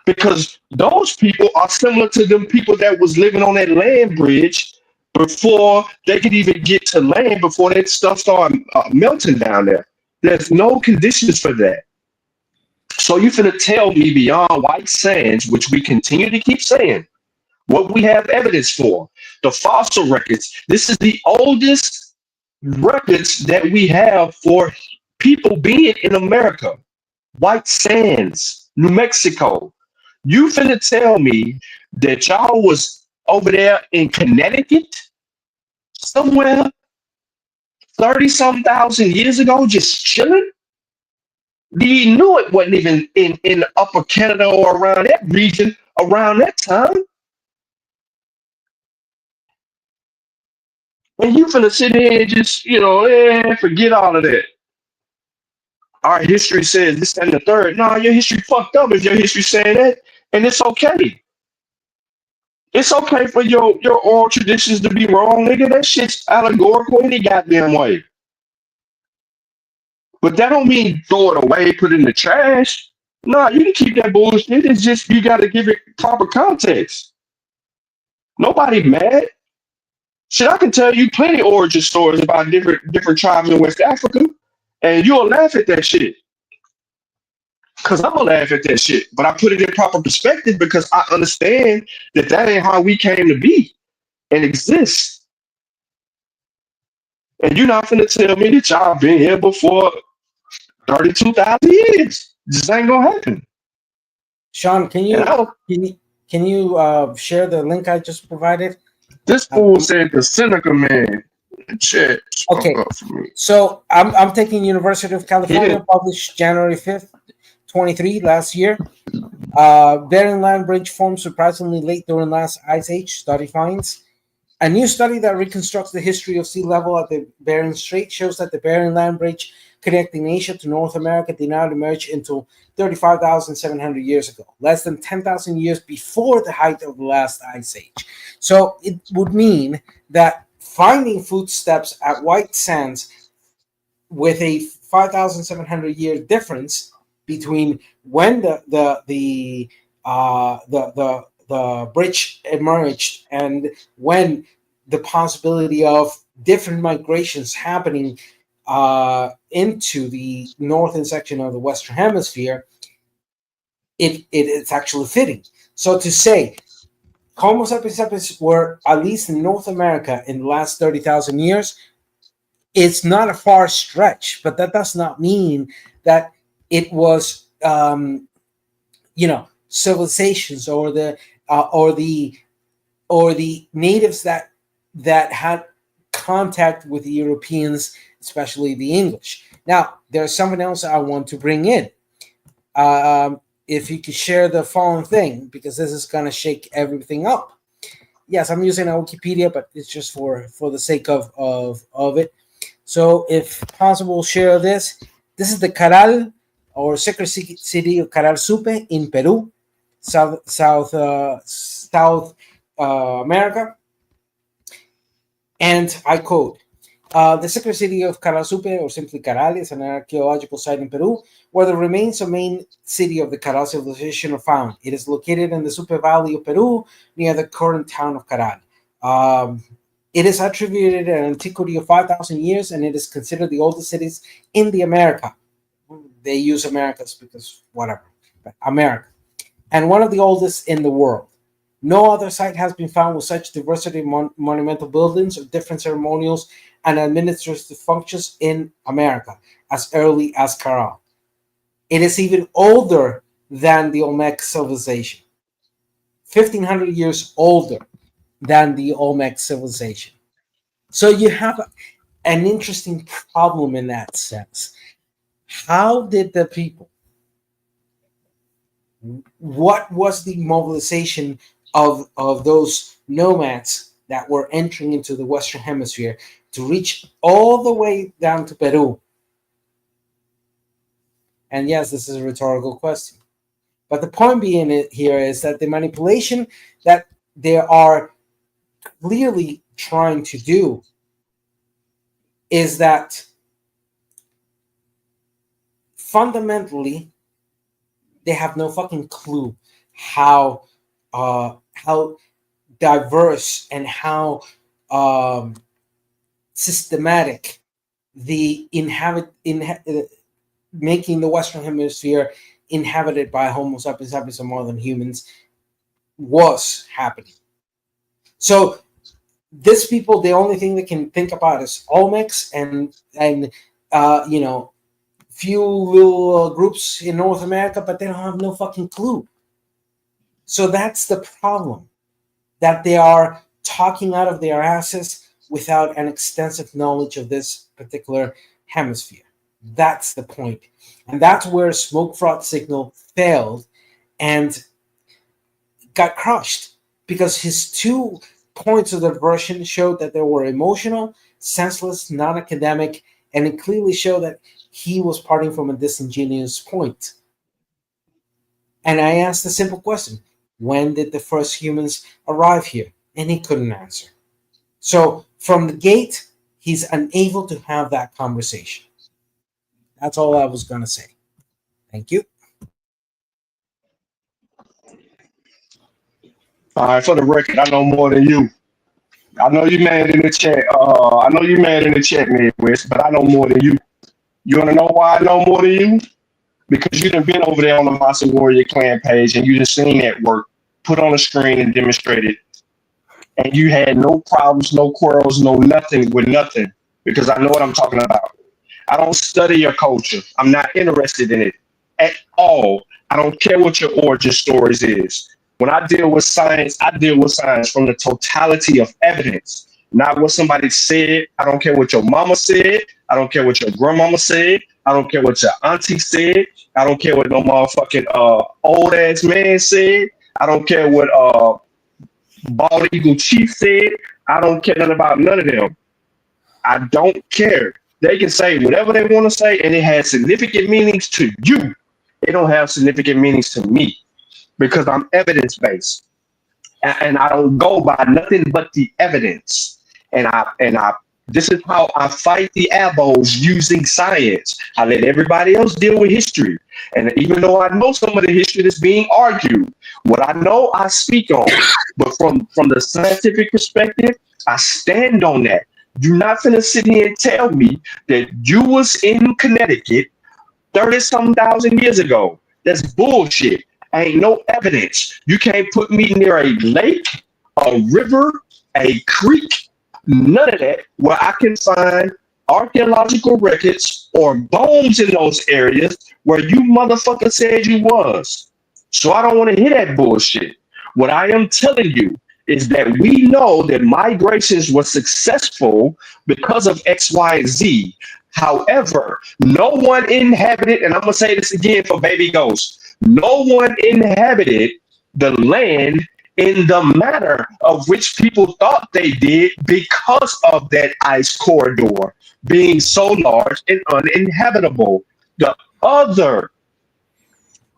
[SPEAKER 16] Because those people are similar to them people that was living on that land bridge before they could even get to land, before that stuff started melting down there. There's no conditions for that. So you finna tell me beyond white sands, which we continue to keep saying, what we have evidence for, the fossil records. This is the oldest records that we have for people being in America. White sands, New Mexico. You finna tell me that y'all was over there in Connecticut somewhere 30-some thousand years ago just chilling? You knew it wasn't even in Upper Canada or around that region around that time. And you finna sit here and just, forget all of that. Our history says this and the third. No, your history fucked up if your history saying that, and it's okay. It's okay for your oral traditions to be wrong, nigga. That shit's allegorical any goddamn way. But that don't mean throw it away, put it in the trash. No, you can keep that bullshit. It's just you got to give it proper context. Nobody mad. Shit, I can tell you plenty of origin stories about different tribes in West Africa, and you'll laugh at that shit. Because I'm going to laugh at that shit. But I put it in proper perspective because I understand that ain't how we came to be and exist. And you're not finna tell me that y'all been here before 32,000 years. This ain't going to happen.
[SPEAKER 22] Sean, can you share the link I just provided?
[SPEAKER 16] This fool said the Seneca man. Shit.
[SPEAKER 22] Okay. So I'm taking University of California, published January 5th. 23 last year. Bering Land Bridge formed surprisingly late during last ice age. Study finds a new study that reconstructs the history of sea level at the Bering Strait shows that the Bering Land Bridge connecting Asia to North America did not emerge until 35,700 years ago, less than 10,000 years before the height of the last ice age. So it would mean that finding footsteps at White Sands with a 5,700 year difference between when the bridge emerged and when the possibility of different migrations happening into the northern section of the Western Hemisphere, it's actually fitting. So to say Homo sapiens sapiens were at least in North America in the last 30,000 years, it's not a far stretch, but that does not mean that it was, civilizations or the natives that had contact with the Europeans, especially the English. Now, there's something else I want to bring in. If you could share the following thing, because this is going to shake everything up. Yes, I'm using a Wikipedia, but it's just for the sake of it. So, if possible, share this. This is the Caral, or sacred city of Caral Supe in Peru, South America. And I quote, the sacred city of Caral Supe, or simply Caral, is an archaeological site in Peru where the remains of main city of the Caral civilization are found. It is located in the Supe Valley of Peru, near the current town of Caral. It is attributed an antiquity of 5,000 years, and it is considered the oldest cities in the America. They use Americas because whatever, but America. And one of the oldest in the world. No other site has been found with such diversity of monumental buildings or different ceremonials and administrative functions in America as early as Caral. It is even older than the Olmec civilization, 1,500 years older than the Olmec civilization. So you have an interesting problem in that sense. How did the people, what was the mobilization of those nomads that were entering into the Western Hemisphere to reach all the way down to Peru? And yes, this is a rhetorical question. But the point being here is that the manipulation that they are clearly trying to do is that fundamentally they have no fucking clue how diverse and how systematic the making the Western Hemisphere inhabited by Homo sapiens sapiens and modern humans was happening. So these people, the only thing they can think about is Olmecs and few little groups in North America, but they don't have no fucking clue. So that's the problem, that they are talking out of their asses without an extensive knowledge of this particular hemisphere. That's the point. And that's where Smoke Fraud Signal failed and got crushed, because his 2 points of diversion showed that they were emotional, senseless, non-academic, and it clearly showed that he was parting from a disingenuous point. And I asked a simple question: when did the first humans arrive here? And he couldn't answer. So from the gate, he's unable to have that conversation. That's all I was going to say. Thank you.
[SPEAKER 16] All right, for the record, I know more than you. I know you mad in the chat. I know you mad in the chat, Midwest, but I know more than you. You want to know why I know more than you? Because you done been over there on the Massa Warrior Clan page and you just seen that work put on the screen and demonstrated. And you had no problems, no quarrels, no nothing with nothing, because I know what I'm talking about. I don't study your culture. I'm not interested in it at all. I don't care what your origin stories is. When I deal with science, I deal with science from the totality of evidence, not what somebody said. I don't care what your mama said. I don't care what your grandmama said. I don't care what your auntie said. I don't care what no motherfucking old ass man said. I don't care what Bald Eagle Chief said. I don't care nothing about none of them. I don't care. They can say whatever they want to say, and it has significant meanings to you. They don't have significant meanings to me, because I'm evidence-based. And I don't go by nothing but the evidence. And this is how I fight the abos, using science. I let everybody else deal with history. And even though I know some of the history that's being argued, what I know, I speak on. But from the scientific perspective, I stand on that. You're not finna sit here and tell me that you was in Connecticut 30-some thousand years ago. That's bullshit. Ain't no evidence. You can't put me near a lake, a river, a creek, none of that, where I can find archaeological records or bones in those areas where you motherfucker said you was. So I don't want to hear that bullshit. What I am telling you is that we know that migrations were successful because of X, Y, and Z. However, no one inhabited, and I'm going to say this again for Baby Ghost, no one inhabited the land in the manner of which people thought they did, because of that ice corridor being so large and uninhabitable. The other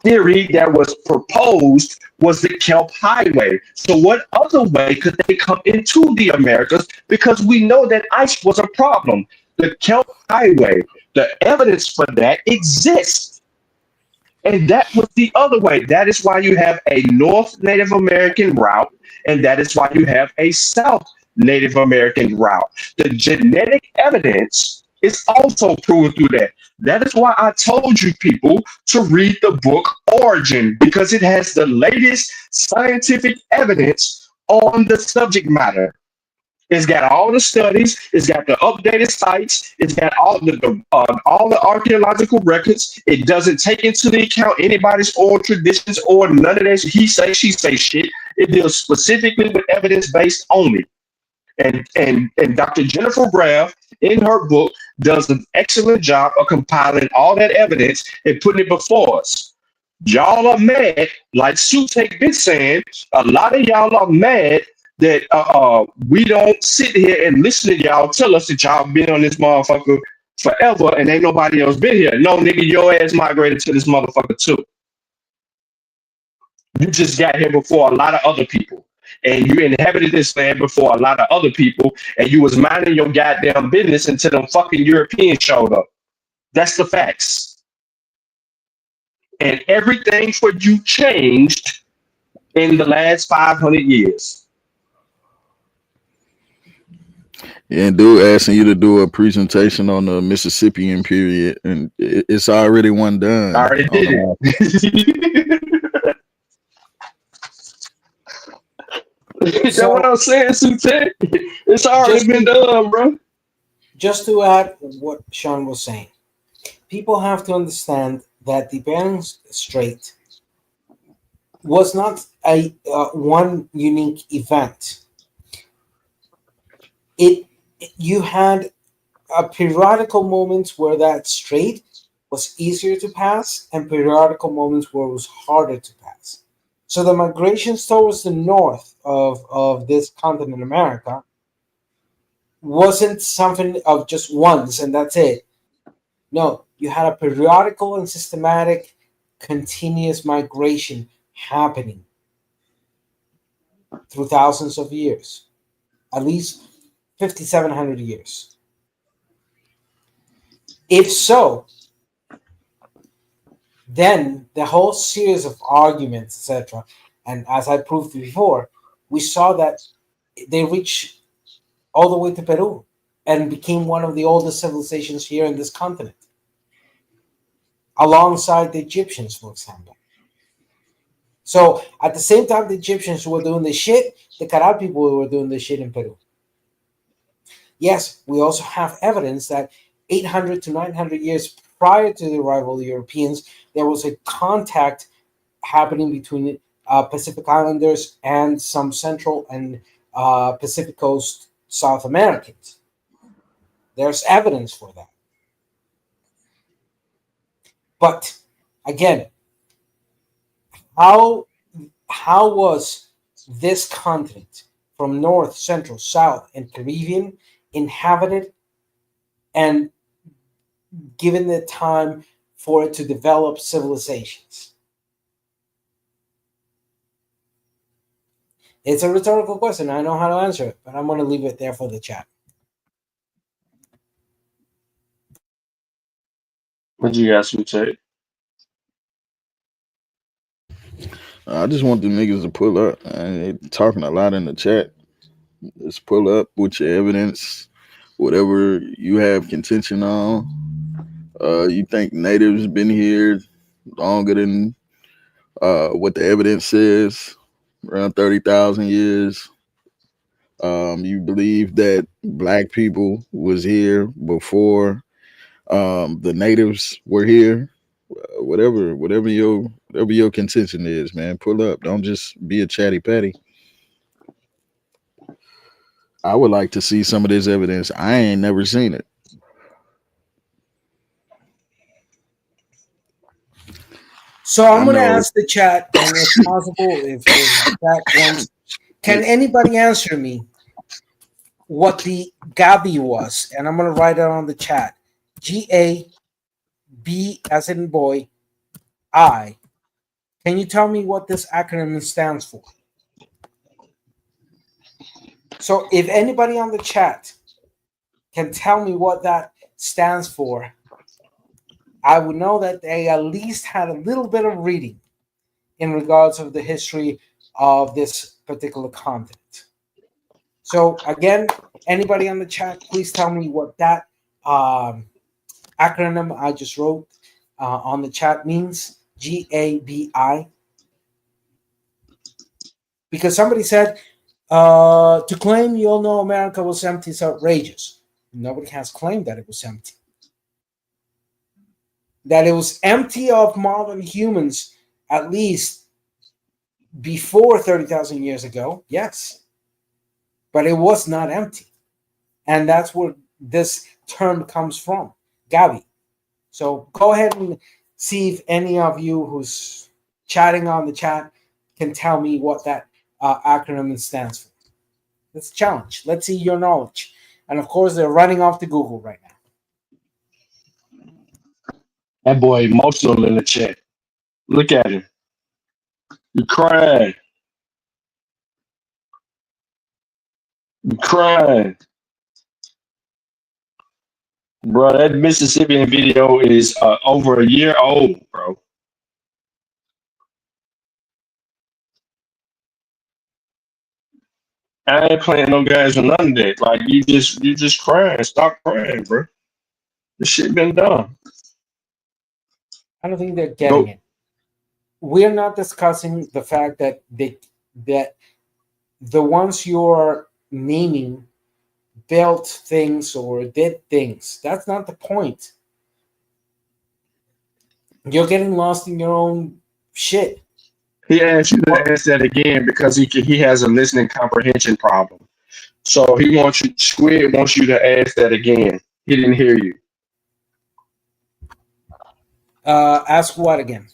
[SPEAKER 16] theory that was proposed was the Kelp Highway. So what other way could they come into the Americas? Because we know that ice was a problem. The Kelp Highway, the evidence for that exists. And that was the other way. That is why you have a North Native American route, and that is why you have a South Native American route. The genetic evidence is also proven through that. That is why I told you people to read the book Origin, because it has the latest scientific evidence on the subject matter. It's got all the studies. It's got the updated sites. It's got all the archaeological records. It doesn't take into the account anybody's oral traditions or none of that he say she say shit. It deals specifically with evidence based only. And Dr. Jennifer Graff in her book does an excellent job of compiling all that evidence and putting it before us. Y'all are mad, like Sutek been saying. A lot of y'all are mad that we don't sit here and listen to y'all tell us that y'all been on this motherfucker forever and ain't nobody else been here. No, nigga, your ass migrated to this motherfucker too. You just got here before a lot of other people. And you inhabited this land before a lot of other people, and you was minding your goddamn business until them fucking Europeans showed up. That's the facts. And everything for you changed in the last 500 years.
[SPEAKER 1] And dude asking you to do a presentation on the Mississippian period, and it's already one done.
[SPEAKER 16] I already did it. That's what I'm saying, Sutek. It's already been done, bro.
[SPEAKER 22] Just to add what Sean was saying, people have to understand that the Bering Strait was not a one unique event. You had periodical moments where that strait was easier to pass and periodical moments where it was harder to pass. So the migrations towards the north of this continent, America, wasn't something of just once and that's it. No, you had a periodical and systematic continuous migration happening through thousands of years, at least 5,700 years. If so, then the whole series of arguments, etc., and as I proved before, we saw that they reached all the way to Peru and became one of the oldest civilizations here in this continent, alongside the Egyptians, for example. So at the same time the Egyptians were doing the shit, the Karal people were doing the shit in Peru. Yes, we also have evidence that 800 to 900 years prior to the arrival of the Europeans, there was a contact happening between Pacific Islanders and some Central and Pacific Coast South Americans. There's evidence for that. But again, how was this continent from North, Central, South, and Caribbean inhabited and given the time for it to develop civilizations? It's a rhetorical question. I know how to answer it, but I'm going to leave it there for the chat.
[SPEAKER 16] What you guys would say?
[SPEAKER 1] I just want the niggas to pull up. They talking a lot in the chat. Just pull up with your evidence, whatever you have contention on. You think natives been here longer than what the evidence says, around 30,000 years. You believe that black people was here before the natives were here. Whatever your contention is, man, pull up. Don't just be a chatty patty. I would like to see some of this evidence. I ain't never seen it.
[SPEAKER 22] So I'm going to ask the chat, and if possible, if the chat wants, can anybody answer me what the Gabi was? And I'm going to write it on the chat. G-A-B as in boy, I. Can you tell me what this acronym stands for? So if anybody on the chat can tell me what that stands for, I would know that they at least had a little bit of reading in regards of the history of this particular continent. So again, anybody on the chat, please tell me what that acronym I just wrote on the chat means. G-A-B-I. Because somebody said To claim you all know America was empty is outrageous. Nobody has claimed that it was empty. That it was empty of modern humans, at least before 30,000 years ago, yes. But it was not empty. And that's where this term comes from, Gavi. So go ahead and see if any of you who's chatting on the chat can tell me what that acronym stands for. Let's challenge. Let's see your knowledge. And of course, they're running off to Google right now.
[SPEAKER 16] That boy emotional in the chat. Look at him. You crying. You crying. Bro, that Mississippian video is over a year old, bro. I ain't playing no guys or none of that. Like you just crying. Stop crying, bro. This shit been done.
[SPEAKER 22] I don't think they're getting it. We're not discussing the fact that that the ones you're naming built things or did things. That's not the point. You're getting lost in your own shit.
[SPEAKER 16] He asked you to ask that again because he has a listening comprehension problem. So he wants you, Squid wants you to ask that again. He didn't hear you.
[SPEAKER 22] Ask what again?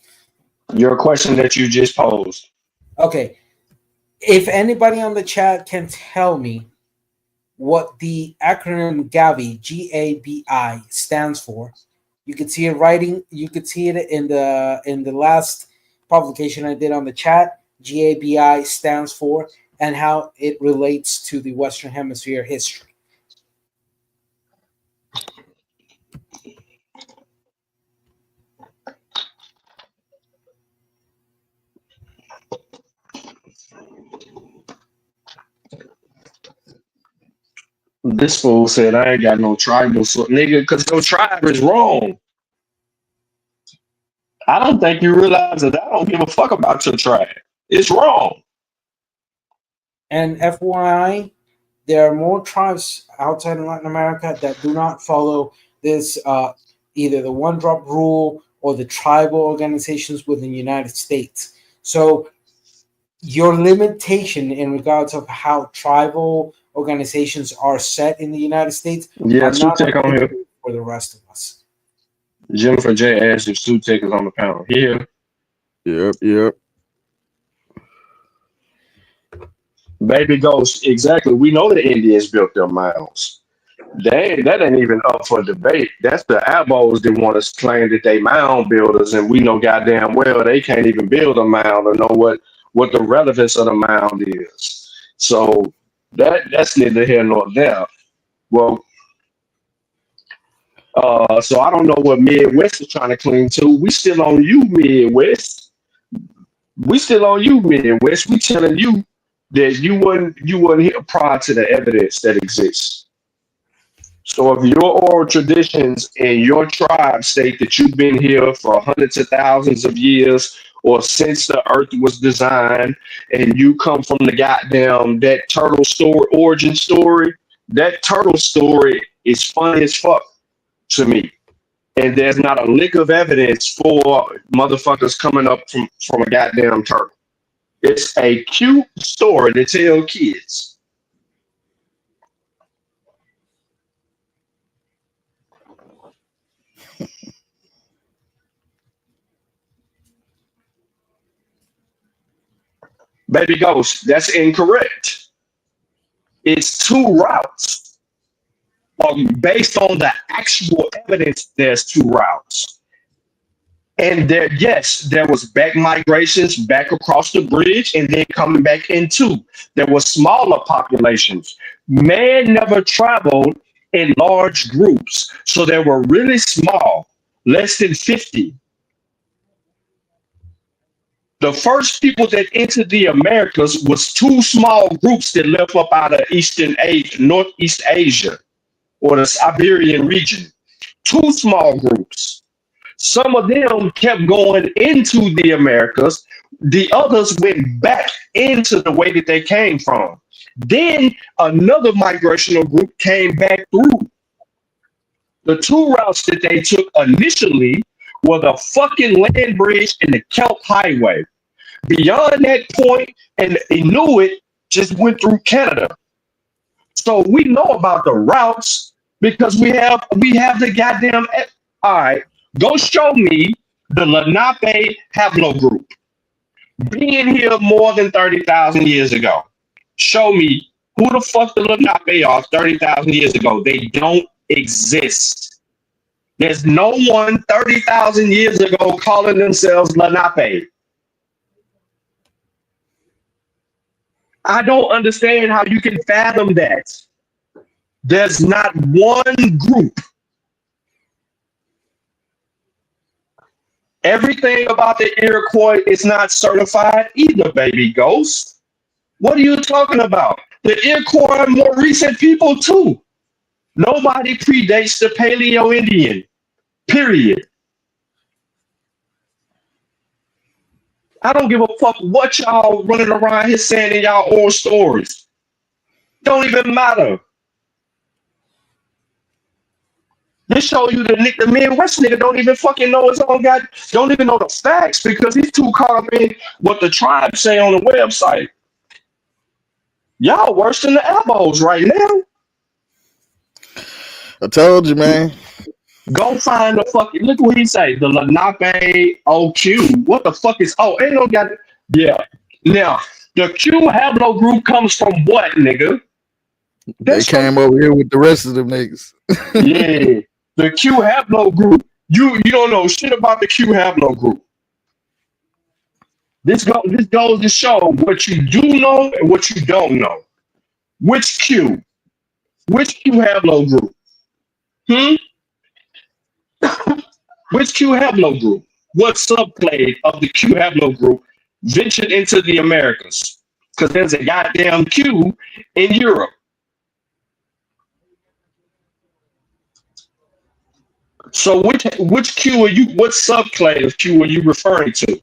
[SPEAKER 16] Your question that you just posed.
[SPEAKER 22] Okay. If anybody on the chat can tell me what the acronym GAVI, G-A-B-I, stands for, you could see it writing. You could see it in the last publication I did on the chat. GABI stands for, and how it relates to the Western Hemisphere history.
[SPEAKER 16] This fool said, I ain't got no tribal, so, nigga, because your tribe is wrong. I don't think you realize that I don't give a fuck about your tribe. It's wrong.
[SPEAKER 22] And FYI, there are more tribes outside of Latin America that do not follow this, either the one-drop rule or the tribal organizations within the United States. So your limitation in regards of how tribal organizations are set in the United States are not
[SPEAKER 16] on here
[SPEAKER 22] for the rest of us.
[SPEAKER 16] Jennifer J asked if Sutek is on the panel. Here.
[SPEAKER 1] Yep.
[SPEAKER 16] Baby Ghost, exactly. We know the Indians built their mounds. That ain't even up for debate. That's the Abos that want to claim that they mound builders, and we know goddamn well they can't even build a mound or know what the relevance of the mound is. So that's neither here nor there. Well, so I don't know what Midwest is trying to cling to. We still on you, Midwest. We still on you, Midwest. We telling you that you wasn't here prior to the evidence that exists. So if your oral traditions and your tribe state that you've been here for hundreds of thousands of years or since the earth was designed, and you come from the goddamn that turtle story origin story, that turtle story is funny as fuck to me. And there's not a lick of evidence for motherfuckers coming up from a goddamn turtle. It's a cute story to tell kids. Baby Ghost, that's incorrect. It's two routes. Based on the actual evidence, there's two routes. And there was back migrations back across the bridge and then coming back into. There were smaller populations. Man never traveled in large groups. So they were really small, less than 50. The first people that entered the Americas was two small groups that left up out of Northeast Asia, or the Siberian region. Two small groups. Some of them kept going into the Americas. The others went back into the way that they came from. Then another migrational group came back through. The two routes that they took initially were the fucking land bridge and the Kelp Highway. Beyond that point, and the Inuit just went through Canada. So we know about the routes because we have the goddamn. All right, go show me the Lenape haplogroup being here more than 30,000 years ago. Show me who the fuck the Lenape are 30,000 years ago. They don't exist. There's no one 30,000 years ago calling themselves Lenape. I don't understand how you can fathom that. There's not one group. Everything about the Iroquois is not certified either, baby ghost. What are you talking about? The Iroquois are more recent people too. Nobody predates the Paleo-Indian, period. I don't give a fuck what y'all running around here saying in y'all old stories. Don't even matter. This show you the Midwest nigga don't even fucking know his own guy, don't even know the facts because he's too caught up in what the tribe say on the website. Y'all worse than the elbows right now.
[SPEAKER 1] I told you, man.
[SPEAKER 16] Go find the fucking, look what he say, the Lenape OQ. What the fuck is, oh, ain't no got, yeah. Now, the Q haplogroup comes from what, nigga?
[SPEAKER 1] They came over here with the rest of them niggas.
[SPEAKER 16] Yeah, the Q haplogroup. You don't know shit about the Q haplogroup. This goes to show what you do know and what you don't know. Which Q? Which Q haplogroup? Which Q haplogroup? What subclade of the Q haplogroup ventured into the Americas? Because there's a goddamn Q in Europe. So which Q are you? What subclade of Q are you referring to?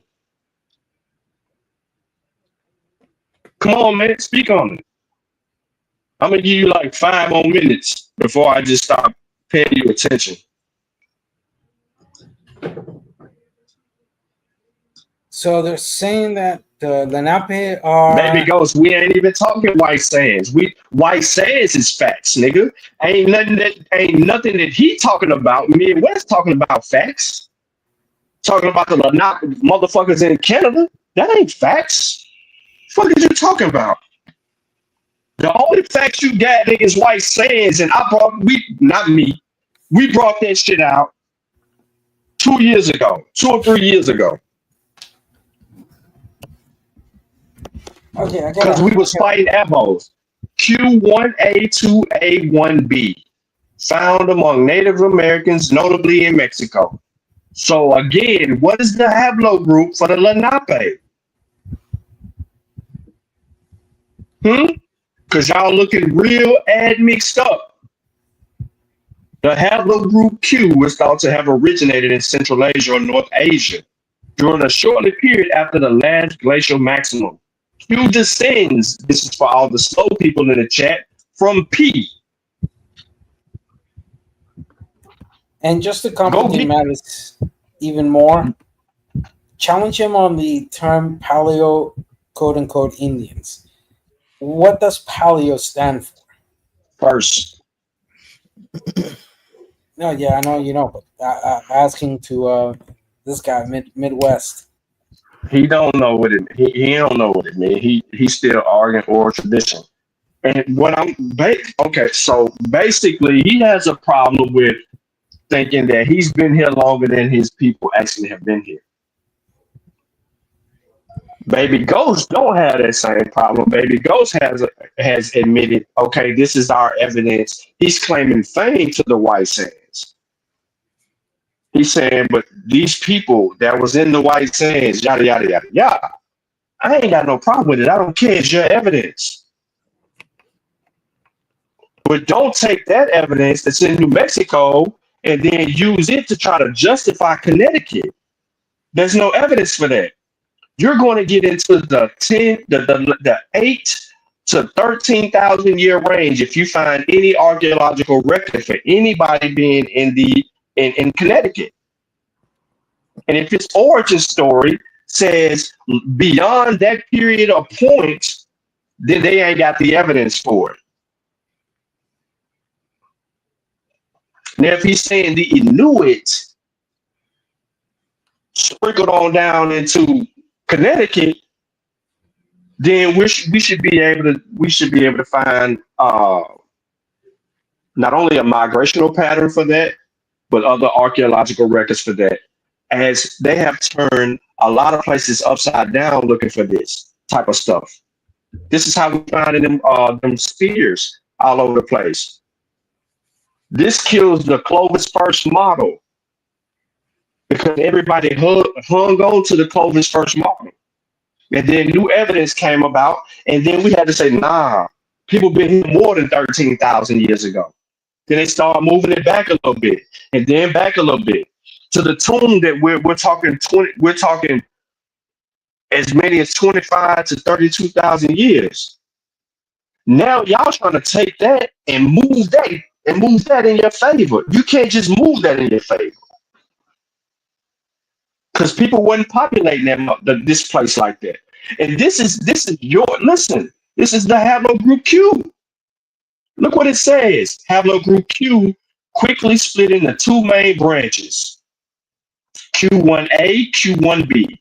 [SPEAKER 16] Come on, man, speak on it. I'm gonna give you like 5 more minutes before I just stop paying you attention.
[SPEAKER 22] So they're saying that the Lenape are.
[SPEAKER 16] Baby ghost, we ain't even talking white sands. White sands is facts, nigga. Ain't nothing that he talking about. Midwest talking about facts. Talking about the Lenape motherfuckers in Canada. That ain't facts. What are you talking about? The only facts you got, nigga, is white sands, and we brought that shit out 2 years ago, 2 or 3 years ago.
[SPEAKER 22] Okay, I got
[SPEAKER 16] because we was fighting Abos. Q1A2A1B, found among Native Americans, notably in Mexico. So again, what is the haplogroup for the Lenape? Because y'all looking real admixed up. The haplogroup Q is thought to have originated in Central Asia or North Asia during a shortly period after the last glacial maximum. Q descends, this is for all the slow people in the chat, from P.
[SPEAKER 22] And just to complicate matters even more, challenge him on the term Paleo, quote-unquote, Indians. What does Paleo stand for?
[SPEAKER 16] First.
[SPEAKER 22] No, yeah, I know you know, but asking to this guy, Midwest.
[SPEAKER 16] He don't know what it. He don't know what it means. He's still arguing oral tradition. And what okay, so basically, he has a problem with thinking that he's been here longer than his people actually have been here. Baby Ghost don't have that same problem. Baby Ghost has admitted, okay, this is our evidence. He's claiming fame to the white sands. He's saying, but these people that was in the white sands, yada, yada, yada, yada. I ain't got no problem with it. I don't care. It's your evidence. But don't take that evidence that's in New Mexico and then use it to try to justify Connecticut. There's no evidence for that. You're going to get into the 8 to 13,000 year range if you find any archaeological record for anybody being in Connecticut. And if its origin story says beyond that period of points, then they ain't got the evidence for it. Now, if he's saying the Inuit sprinkled on down into Connecticut, then we should be able to find not only a migrational pattern for that, but other archaeological records for that, as they have turned a lot of places upside down looking for this type of stuff. This is how we find them spears all over the place. This kills the Clovis first model because everybody hung on to the Clovis first model. And then new evidence came about, and then we had to say, nah, people been here more than 13,000 years ago. Then they started moving it back a little bit, and then back a little bit to the tomb that we're talking as many as 25 to 32,000 years. Now y'all trying to take that and move that in your favor. You can't just move that in your favor because people wasn't populating this place like that. And this is this is the haplogroup Q. Look what it says. Haplogroup Q quickly split into two main branches, Q1A, Q1B.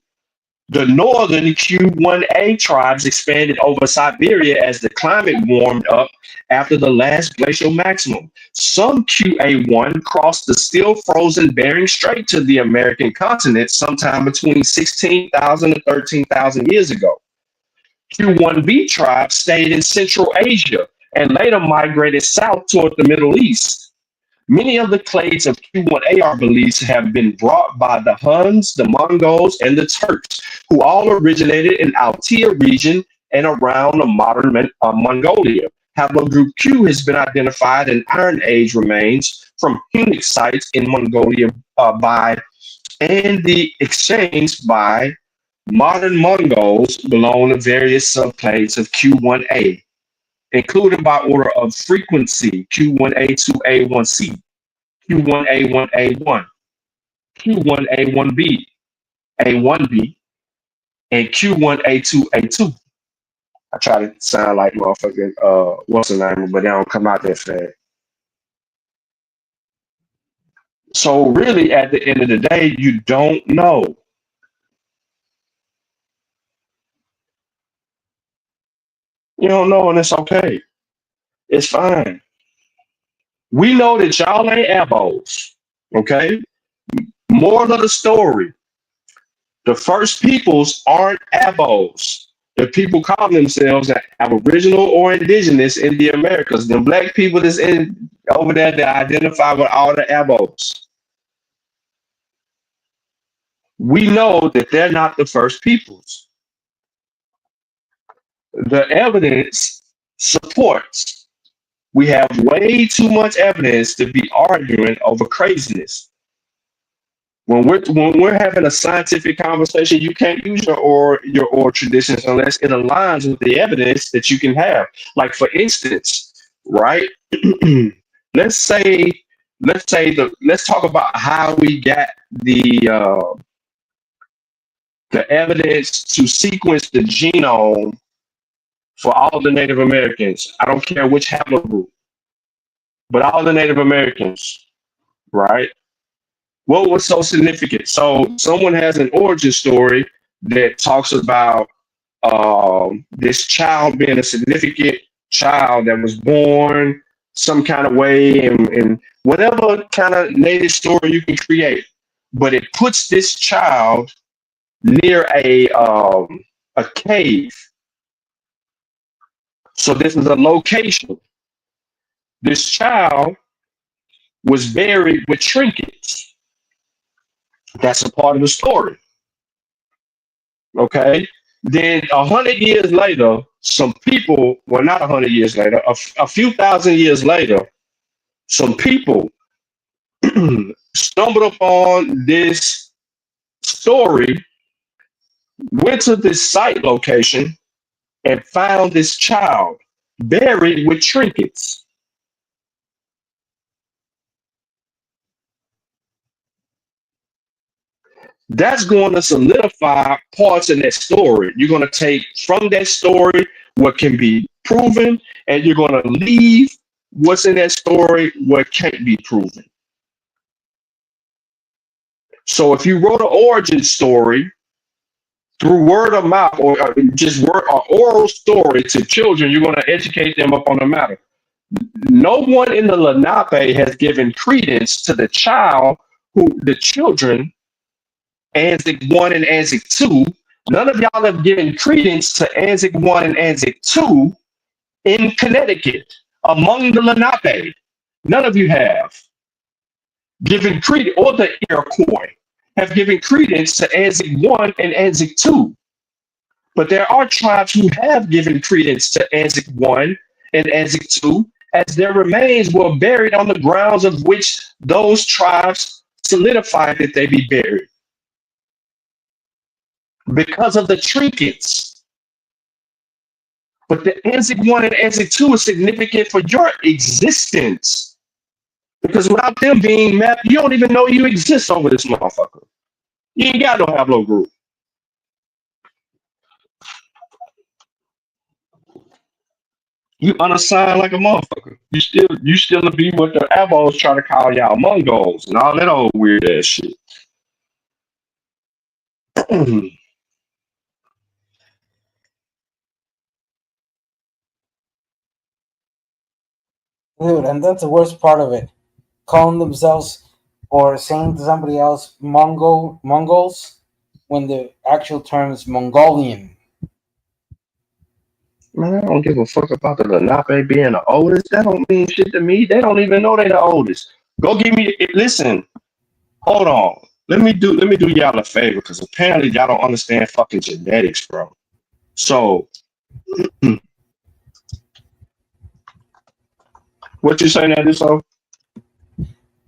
[SPEAKER 16] The northern Q1A tribes expanded over Siberia as the climate warmed up after the last glacial maximum. Some QA1 crossed the still frozen Bering Strait to the American continent sometime between 16,000 and 13,000 years ago. Q1B tribes stayed in Central Asia and later migrated south toward the Middle East. Many of the clades of Q1A are believed to have been brought by the Huns, the Mongols, and the Turks, who all originated in Altai region and around the modern Mongolia. Haplogroup Q has been identified in Iron Age remains from Punic sites in Mongolia and the exchange by modern Mongols belong to various subclades of Q1A, including by order of frequency Q1A2A1C, Q1A1A1, Q1A1B, A1B, and Q1A2A2. I try to sound like motherfucking what's the name, but they don't come out that fast. So really, at the end of the day, you don't know. You don't know, and it's okay. It's fine. We know that y'all ain't abos, okay? Moral of the story, the first peoples aren't abos. The people call themselves Aboriginal or indigenous in the Americas. The black people that's over there that identify with all the abos. We know that they're not the first peoples. The evidence supports. We have way too much evidence to be arguing over craziness. When we're having a scientific conversation, you can't use your oral traditions unless it aligns with the evidence that you can have. Like for instance, right? let's talk about how we got the evidence to sequence the genome for all the Native Americans. I don't care which haplogroup, but all the Native Americans, right? What was so significant? So someone has an origin story that talks about this child being a significant child that was born some kind of way and whatever kind of native story you can create. But it puts this child near a cave. So this is a location. This child was buried with trinkets. That's a part of the story. Okay. Then 100 years later, some people, well, not 100 years later, a few thousand years later, some people stumbled upon this story, went to this site location, and found this child buried with trinkets. That's going to solidify parts of that story. You're going to take from that story what can be proven, and you're going to leave what's in that story what can't be proven. So if you wrote an origin story through word of mouth or just word or oral story to children, you're going to educate them up on the matter. No one in the Lenape has given credence to the children, Anzac 1 and Anzac 2. None of y'all have given credence to Anzac 1 and Anzac 2 in Connecticut among the Lenape. None of you have given credence, or the Iroquois have given credence to Anzac 1 and Anzac 2. But there are tribes who have given credence to Anzac 1 and Anzac 2, as their remains were buried on the grounds of which those tribes solidified that they be buried. Because of the trinkets. But the Anzac 1 and Anzac 2 is significant for your existence. Because without them being mapped, you don't even know you exist over this motherfucker. You ain't got no haplogroup. You unassigned like a motherfucker. You still be what the Avos try to call y'all Mongols and all that old weird ass shit.
[SPEAKER 22] Dude, and that's the worst part of it. Calling themselves or saying to somebody else Mongols when the actual term is Mongolian.
[SPEAKER 16] Man, I don't give a fuck about the Lenape being the oldest. That don't mean shit to me. They don't even know they the oldest. Go give me. Listen, hold on. Let me do y'all a favor, because apparently y'all don't understand fucking genetics, bro. So, what you saying that is so?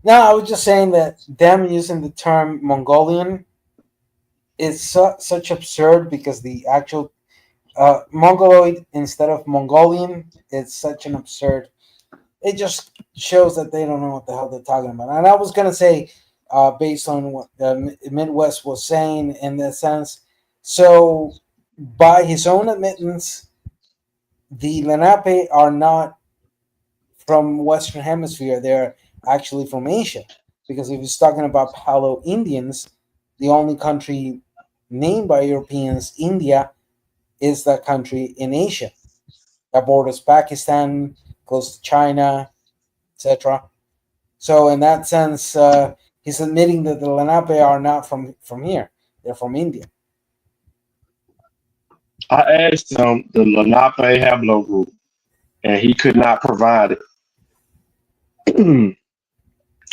[SPEAKER 22] No, I was just saying that them using the term Mongolian is such absurd, because the actual Mongoloid instead of Mongolian is such an absurd. It just shows that they don't know what the hell they're talking about. And I was gonna say, based on what the Midwest was saying in that sense, so by his own admittance, the Lenape are not from Western Hemisphere. They're actually from Asia. Because if he's talking about Paleo-Indians, the only country named by Europeans, India, is that country in Asia that borders Pakistan, close to China, etc. So in that sense, he's admitting that the Lenape are not from here; they're from India.
[SPEAKER 16] I asked him the Lenape haplogroup, and he could not provide it.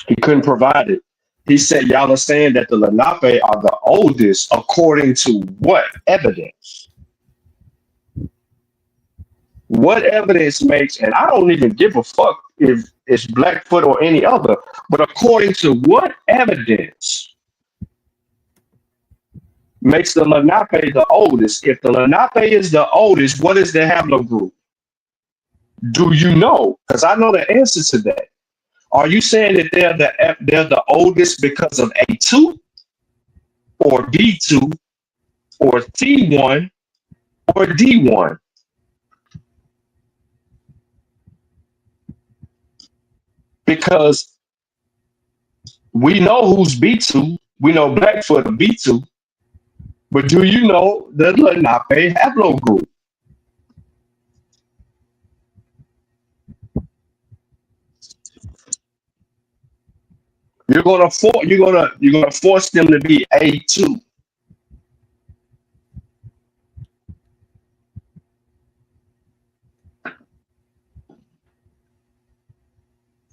[SPEAKER 16] He couldn't provide it. He said, y'all are saying that the Lenape are the oldest according to what evidence? What evidence makes, and I don't even give a fuck if it's Blackfoot or any other, but according to what evidence makes the Lenape the oldest? If the Lenape is the oldest, what is the haplogroup? Do you know? Because I know the answer to that. Are you saying that they're the oldest because of A2 or B2 or T1 or D1? Because we know who's B2. We know Blackfoot are B2. But do you know the Lenape haplogroup? You're gonna force them to be A2.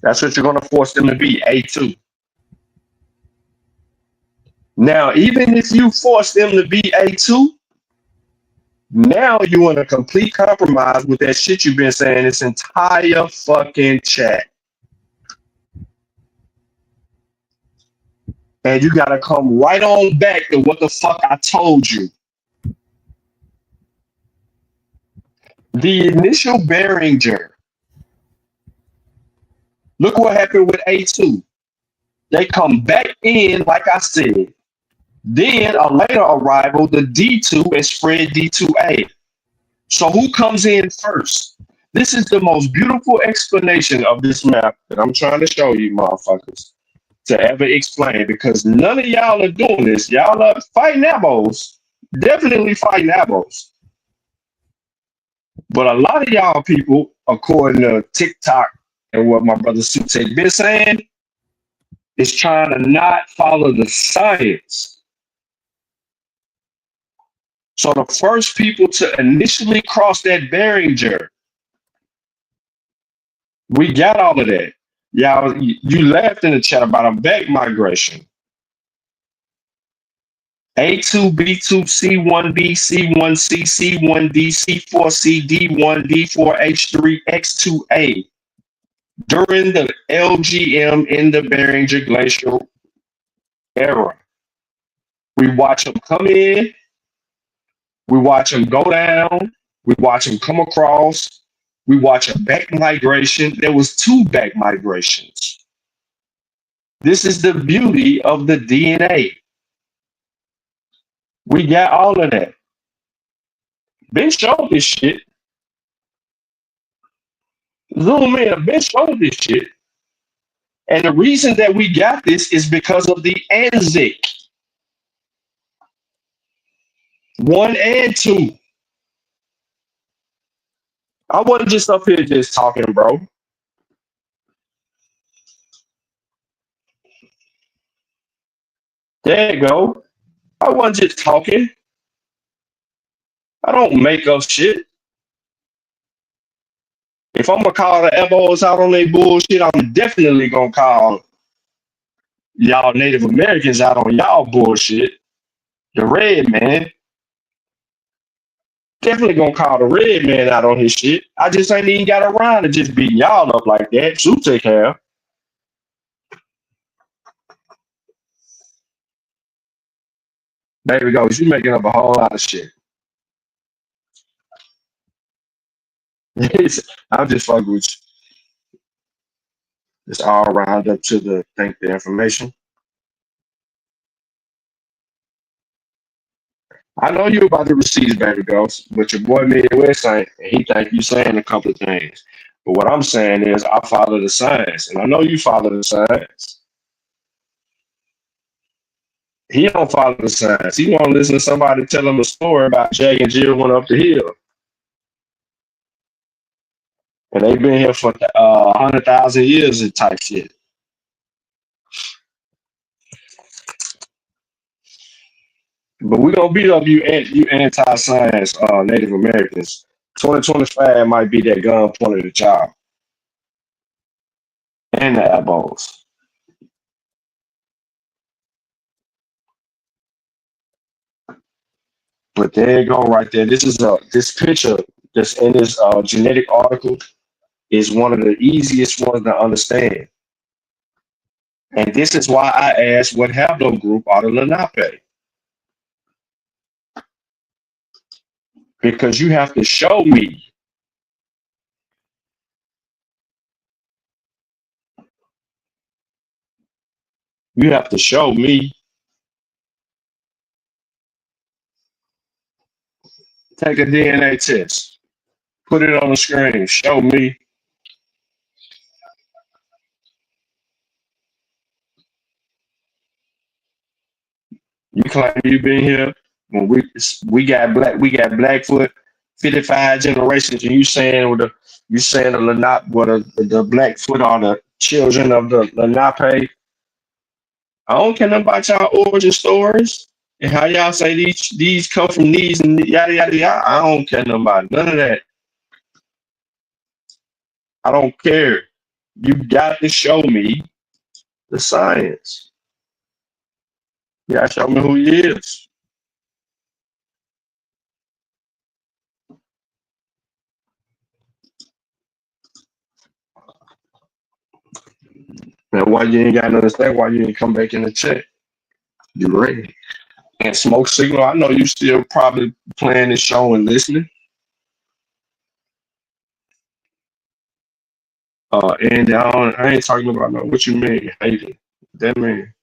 [SPEAKER 16] That's what you're gonna force them to be, A2. Now, even if you force them to be A2, now you're in a complete compromise with that shit you've been saying this entire fucking chat. And you gotta come right on back to what the fuck I told you. The initial Beringer. Look what happened with A2. They come back in, like I said. Then a later arrival, the D2, and spread D2A. So who comes in first? This is the most beautiful explanation of this map that I'm trying to show you, motherfuckers, to ever explain, because none of y'all are doing this. Y'all are fighting abos. Definitely fighting abos. But a lot of y'all people, according to TikTok and what my brother Sutek been saying, is trying to not follow the science. So the first people to initially cross that Beringer, we got all of that. Y'all, you laughed in the chat about a back migration. A2, B2, C1B, C1C, C1D, C4C, D1, D4H3, X2A. During the LGM in the Beringer Glacial era. We watch them come in, we watch them go down, we watch them come across, we watch a back migration. There was 2 back migrations. This is the beauty of the DNA. We got all of that. Ben showed this shit. Zoom in, Ben showed this shit. And the reason that we got this is because of the Anzic. 1 and 2. I wasn't just up here just talking, bro. There you go. I wasn't just talking. I don't make up shit. If I'm gonna call the elbows out on their bullshit, I'm definitely gonna call y'all Native Americans out on y'all bullshit. The red man. Definitely gonna call the red man out on his shit. I just ain't even got around to just beating y'all up like that. Sutek have. There we go. You making up a whole lot of shit. I'm just fucking with you. It's all round up to the information. I know you about the receipts, baby ghost, but your boy Midwest ain't, and he think you saying a couple of things. But what I'm saying is I follow the science, and I know you follow the science. He don't follow the science. He want to listen to somebody tell him a story about Jack and Jill went up the hill. And they've been here for 100,000 years and type shit. But we're going to beat up you anti-science Native Americans. 2025 might be that gun pointed at y'all. And the elbows. But there you go right there. This is this picture that's in this genetic article is one of the easiest ones to understand. And this is why I asked what haplogroup are the Lenape. Because you have to show me. You have to show me. Take a DNA test. Put it on the screen. Show me. You claim you been here when we got Blackfoot 55 generations, and you saying the Lenape, the Blackfoot are the children of the Lenape. I don't care nothing about y'all origin stories and how y'all say these come from these and yada yada yada. I don't care nothing about none of that. I don't care. You got to show me the science. You gotta show me who he is. Now, why you ain't got to understand why you ain't come back in the chat? You ready? And Smoke Signal, I know you still probably playing this show and listening. And I ain't talking about no. What you mean, Haiti? That mean?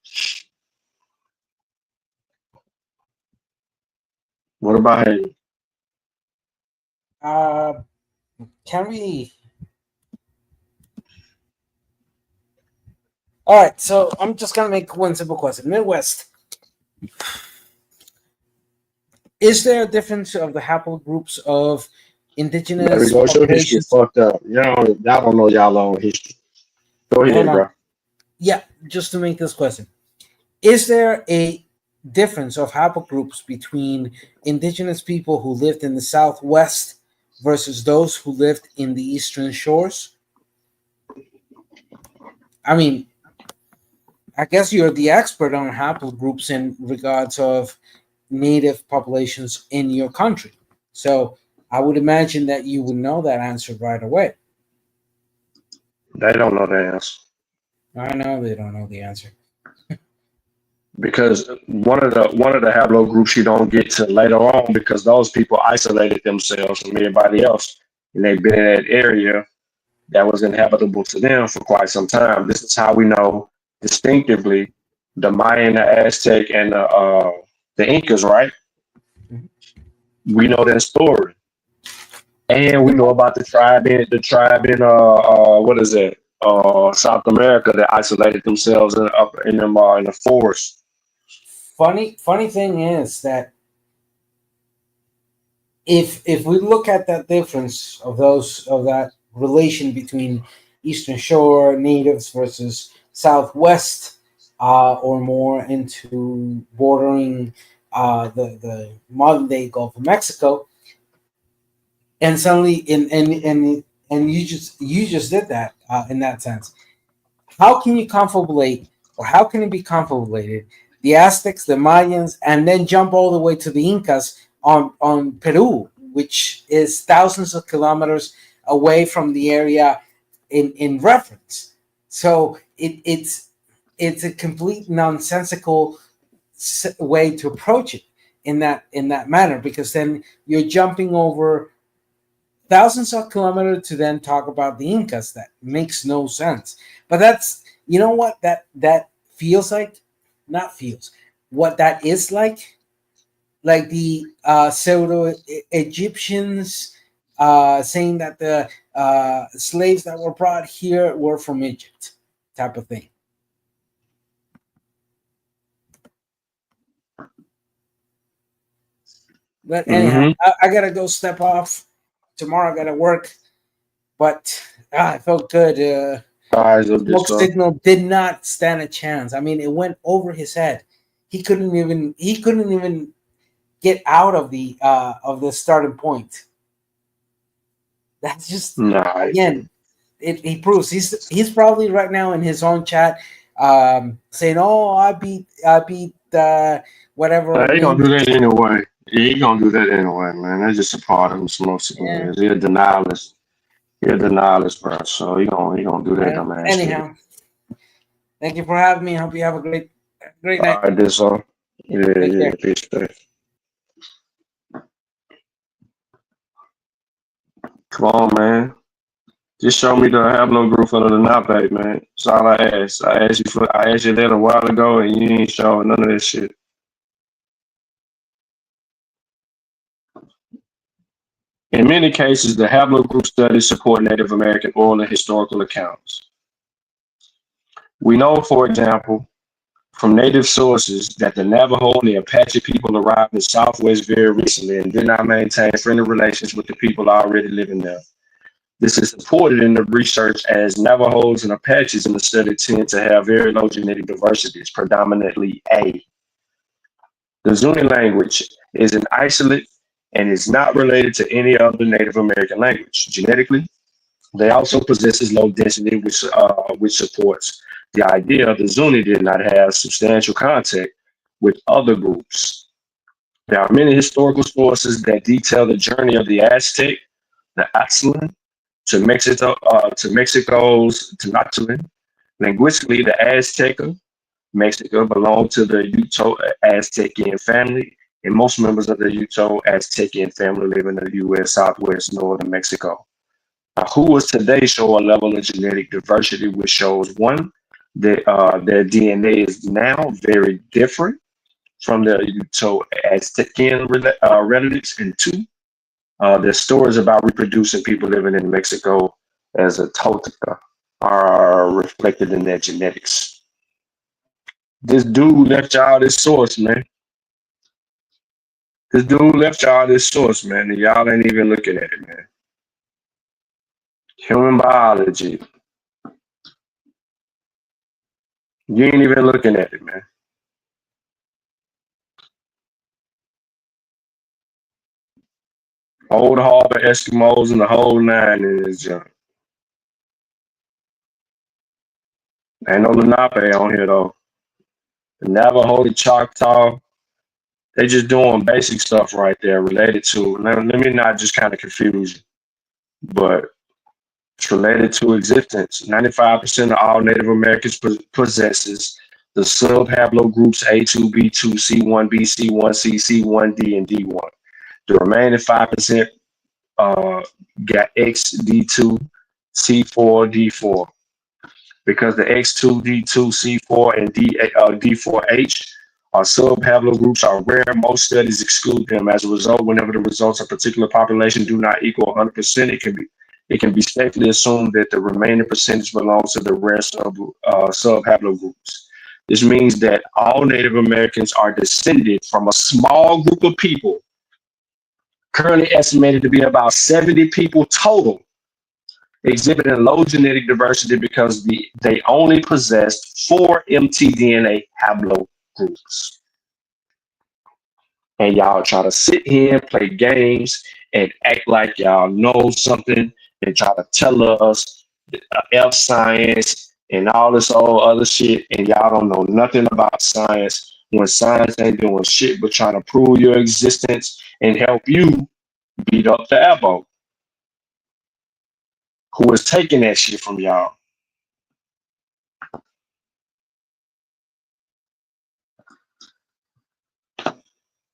[SPEAKER 16] What about Haiti?
[SPEAKER 22] Can we? All right, so I'm just gonna make one simple question. Midwest. Is there a difference of the haplogroups of
[SPEAKER 16] There we
[SPEAKER 22] indigenous
[SPEAKER 16] go. Your history
[SPEAKER 22] populations?
[SPEAKER 16] fucked up. Y'all don't know y'all own history. Go
[SPEAKER 22] Hold
[SPEAKER 16] ahead,
[SPEAKER 22] on.
[SPEAKER 16] bro.
[SPEAKER 22] Yeah, just to make this question. Is there a difference of haplogroups between indigenous people who lived in the Southwest versus those who lived in the Eastern Shores? I mean, I guess you're the expert on haplogroups in regards of native populations in your country. So I would imagine that you would know that answer right away.
[SPEAKER 16] They don't know the answer
[SPEAKER 22] I know they don't know the answer.
[SPEAKER 16] because one of the haplogroups you don't get to later on because those people isolated themselves from everybody else and they've been in that area that was inhabitable to them for quite some time. This is how we know distinctively the Mayan, the Aztec, and the Incas, right? We know their story. And we know about the tribe in what is it? South America that isolated themselves in the forest.
[SPEAKER 22] Funny thing is that if we look at that difference of that relation between Eastern Shore natives versus Southwest, or more into bordering the modern day Gulf of Mexico, and suddenly and you just did that in that sense. How can you confabulate, or how can it be confabulated, the Aztecs, the Mayans, and then jump all the way to the Incas on Peru, which is thousands of kilometers away from the area in reference? So it's a complete nonsensical way to approach it in that manner, because then you're jumping over thousands of kilometers to then talk about the Incas. That makes no sense. But that's, you know what that feels like? Not feels. What that is like the pseudo Egyptians saying that the slaves that were brought here were from Egypt, type of thing. But anyhow, I gotta go step off. Tomorrow I gotta work. But I felt good. Smoke signal did not stand a chance. I mean, it went over his head. He couldn't even get out of the starting point. That's just again, he proves he's probably right now in his own chat saying, "Oh, I beat whatever."
[SPEAKER 16] He gonna do that anyway. He gonna do that anyway, man. That's just a part of him. Smoke signal. He's a denialist. He's a denialist, bro. So he gonna do that, dumbass.
[SPEAKER 22] Anyhow, thank you for having me. I hope you have a great night.
[SPEAKER 16] All right, this all. Yeah, peace. Come on, man. Just show me the haplogroup for the Nape, man. That's all I asked. I asked you that a while ago, and you ain't showing none of this shit. In many cases, the haplogroup studies support Native American oral and historical accounts. We know, for example, from native sources that the Navajo and the Apache people arrived in Southwest very recently and did not maintain friendly relations with the people already living there. This is supported in the research as Navajos and Apaches in the study tend to have very low genetic diversities, predominantly A. The Zuni language is an isolate and is not related to any other Native American language. Genetically, they also possesses low density, which supports the idea the Zuni did not have substantial contact with other groups. There are many historical sources that detail the journey of the Aztec, the Aztlan, to Mexico's Tenochtitlan. Linguistically, the Azteca, Mexico, belonged to the Uto-Aztecian family, and most members of the Uto-Aztecian family live in the U.S. Southwest northern Mexico. Who was today show a level of genetic diversity, which shows one, that their DNA is now very different from their Aztecian relatives, and two, their stories about reproducing people living in Mexico as a Tolteca are reflected in their genetics. This dude left y'all this source, man. This dude left y'all this source, man, and y'all ain't even looking at it, man. Human biology. You ain't even looking at it, man. Old Harbor Eskimos and the whole nine in this junk. Ain't no Lenape on here, though. The Navajo, the Choctaw, they just doing basic stuff right there related to, let me not just kind of confuse you, but it's related to existence. 95% of all Native Americans possesses the sub-haplogroups A2, B2, C1b, C1c, C1d, and D1. The remaining 5% got X, D2, C4, D4. Because the X2, D2, C4, and D4H are sub-haplogroups are rare, most studies exclude them. As a result, whenever the results of a particular population do not equal 100%, it can be safely assumed that the remaining percentage belongs to the rare sub-haplogroups. This means that all Native Americans are descended from a small group of people, currently estimated to be about 70 people total, exhibiting low genetic diversity because they only possessed 4 mtDNA haplogroups. And y'all try to sit here and play games and act like y'all know something and try to tell us F science and all this old other shit, and y'all don't know nothing about science when science ain't doing shit but trying to prove your existence and help you beat up the Ebo, who is taking that shit from y'all.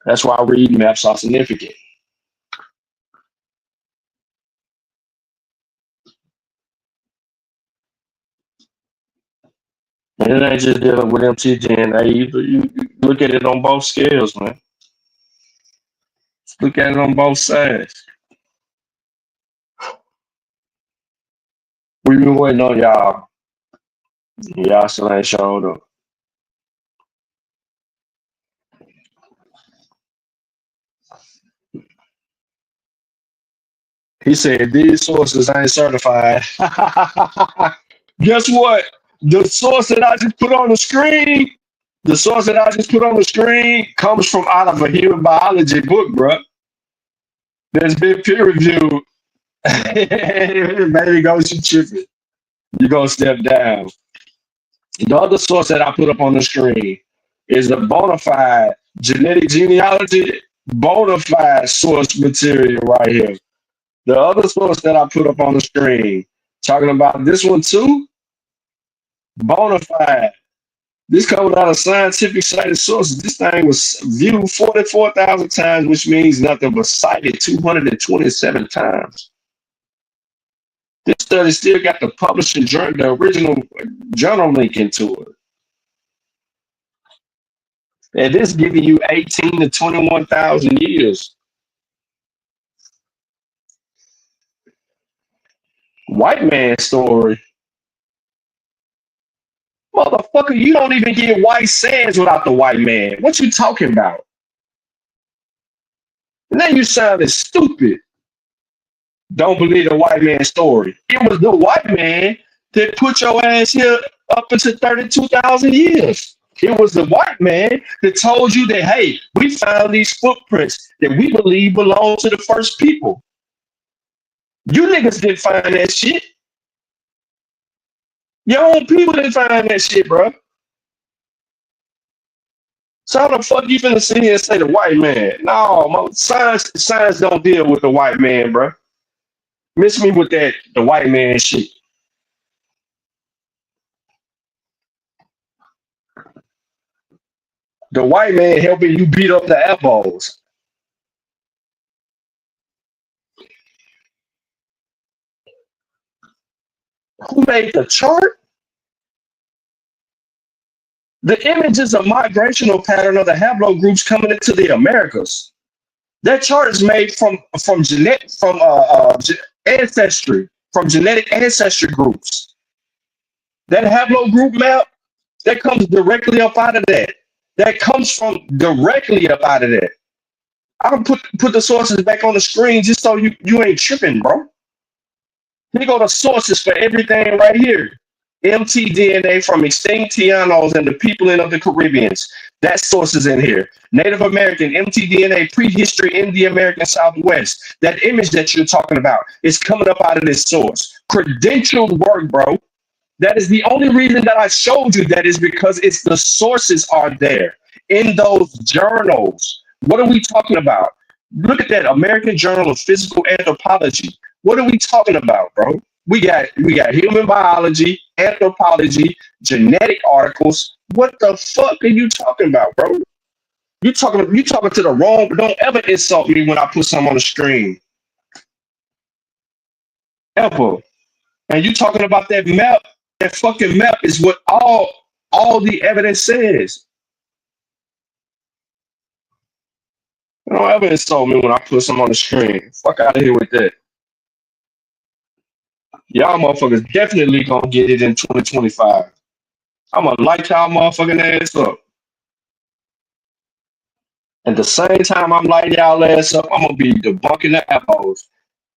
[SPEAKER 16] That's why read maps are significant. And it ain't just dealing with mtDNA. You look at it on both scales, man. Look at it on both sides. We've been waiting on y'all. Y'all still ain't showed up. He said these sources ain't certified. Guess what? The source that I just put on the screen, comes from out of a human biology book, bro. That's been peer reviewed. Maybe go you tripping. You gonna step down. The other source that I put up on the screen is a bona fide genetic genealogy, bona fide source material right here. The other source that I put up on the screen, talking about this one too, bona fide. This comes out of scientific cited sources. This thing was viewed 44,000 times, which means nothing but cited 227 times. This study still got the publishing journal, the original journal link into it. And this giving you 18 to 21,000 years. White man story. Motherfucker, you don't even get white sands without the white man. What you talking about? Now you sounding stupid. Don't believe the white man story. It was the white man that put your ass here up into 32,000 years. It was the white man that told you that, hey, we found these footprints that we believe belong to the first people. You niggas didn't find that shit. Your own people didn't find that shit, bro. So how the fuck you finna sit here and say the white man? No, science don't deal with the white man, bro. Miss me with that, the white man shit. The white man helping you beat up the apples. Who made the chart? The image is a migrational pattern of the haplogroups coming into the Americas. That chart is made from ancestry, from genetic ancestry groups. That haplogroup map that comes directly up out of that. That comes from directly up out of that. I can put the sources back on the screen just so you ain't tripping, bro. Here go the sources for everything right here. mtDNA from extinct Tianos and the peopling of the Caribbeans. That source is in here. Native American, mtDNA, prehistory in the American Southwest. That image that you're talking about is coming up out of this source. Credentialed work, bro. That is the only reason that I showed you that is because it's the sources are there in those journals. What are we talking about? Look at that American Journal of Physical Anthropology. What are we talking about, bro? We got human biology, anthropology, genetic articles. What the fuck are you talking about, bro? You talking to the wrong. Don't ever insult me when I put something on the screen. Ever. And you talking about that map? That fucking map is what all the evidence says. Don't ever insult me when I put something on the screen. Fuck out of here with that. Y'all motherfuckers definitely gonna get it in 2025. I'm gonna light y'all motherfucking ass up. At the same time I'm lighting y'all ass up, I'm gonna be debunking the apples.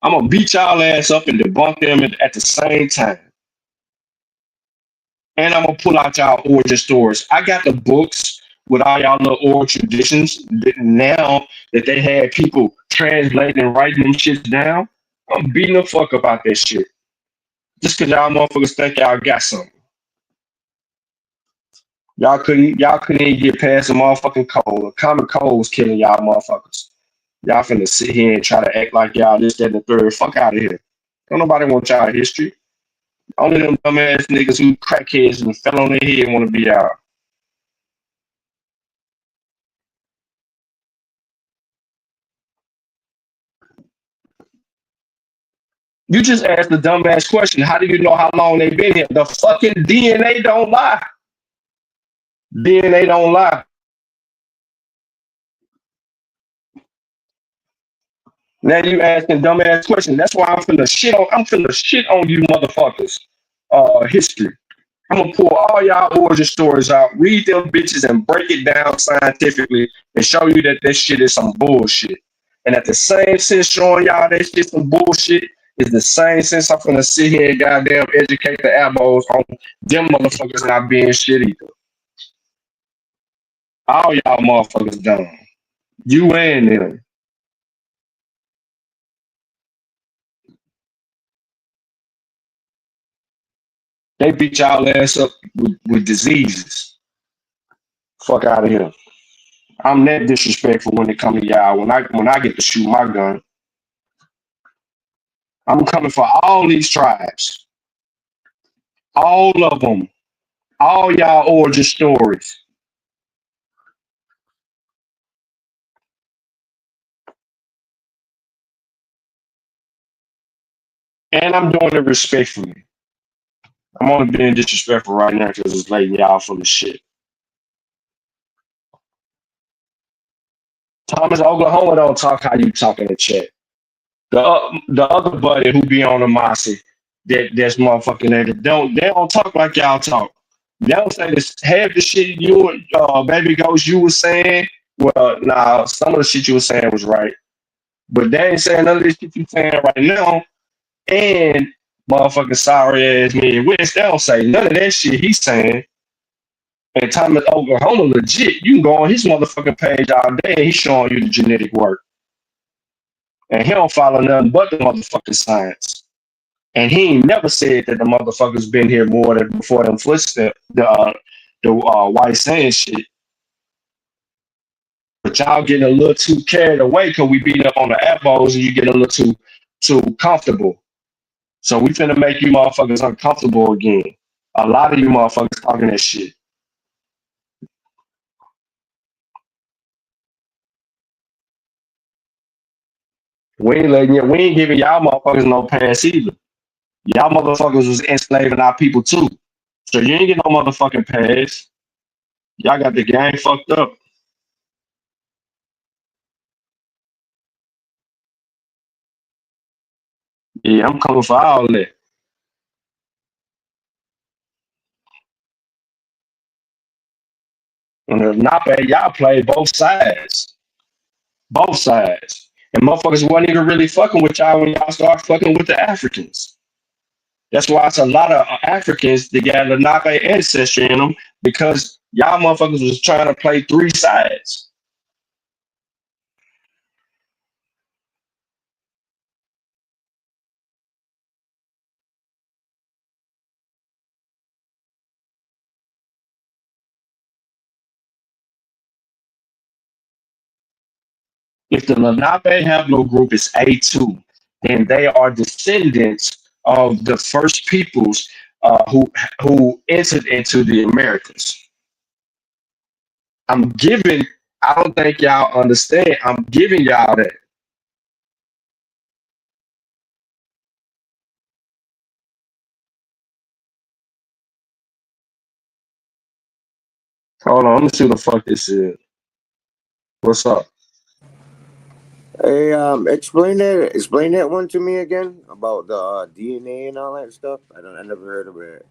[SPEAKER 16] I'm gonna beat y'all ass up and debunk them at the same time. And I'm gonna pull out y'all origin stories. I got the books with all y'all little oral traditions. Now that they had people translating and writing them shit down, I'm beating the fuck about that shit. Just cause y'all motherfuckers think y'all got something. Y'all couldn't even get past the motherfucking cold. The common cold was killing y'all motherfuckers. Y'all finna sit here and try to act like y'all this, that, and the third. Fuck out of here. Don't nobody want y'all history. Only them dumbass niggas who crackheads and fell on their head want to be out. You just asked the dumbass question. How do you know how long they've been here? The fucking DNA don't lie. DNA don't lie. Now you asking dumbass questions. That's why I'm finna shit on you motherfuckers. History. I'm gonna pull all y'all origin stories out, read them bitches, and break it down scientifically and show you that this shit is some bullshit. And at the same sense showing y'all that shit some bullshit is the same sense I'm gonna sit here and goddamn educate the elbows on them motherfuckers not being shit either. All y'all motherfuckers done. You and them. They beat y'all ass up with diseases. Fuck out of here. I'm that disrespectful when it comes to y'all. When I get to shoot my gun, I'm coming for all these tribes. All of them. All y'all origin stories. And I'm doing it respectfully. I'm only being disrespectful right now because it's letting y'all full of shit. Thomas Oklahoma don't talk how you talk in the chat. The other buddy who be on the Mossy, that's motherfucking native, they don't talk like y'all talk. They don't say this half the shit you baby ghost you was saying. Well, nah, some of the shit you was saying was right. But they ain't saying none of this shit you saying right now. And motherfucking sorry ass me and West, they don't say none of that shit he's saying. And Thomas Oklahoma legit, you can go on his motherfucking page all day and he's showing you the genetic work. And he don't follow nothing but the motherfucking science. And he ain't never said that the motherfuckers been here more than before them footsteps, the white sand shit. But y'all getting a little too carried away because we beating up on the apples and you get a little too comfortable. So we finna make you motherfuckers uncomfortable again. A lot of you motherfuckers talking that shit. We ain't giving y'all motherfuckers no pass either. Y'all motherfuckers was enslaving our people too. So you ain't get no motherfucking pass. Y'all got the game fucked up. Yeah, I'm coming for all that. And the Nape, y'all played both sides. Both sides. And motherfuckers wasn't even really fucking with y'all when y'all start fucking with the Africans. That's why it's a lot of Africans that got Lenape ancestry in them, because y'all motherfuckers was trying to play three sides. If the Lenape haplogroup is A2, then they are descendants of the first peoples who entered into the Americas. I don't think y'all understand. I'm giving y'all that. Hold on, let me see what the fuck this is. What's up?
[SPEAKER 17] Hey, explain that one to me again about the DNA and all that stuff. I never heard of it.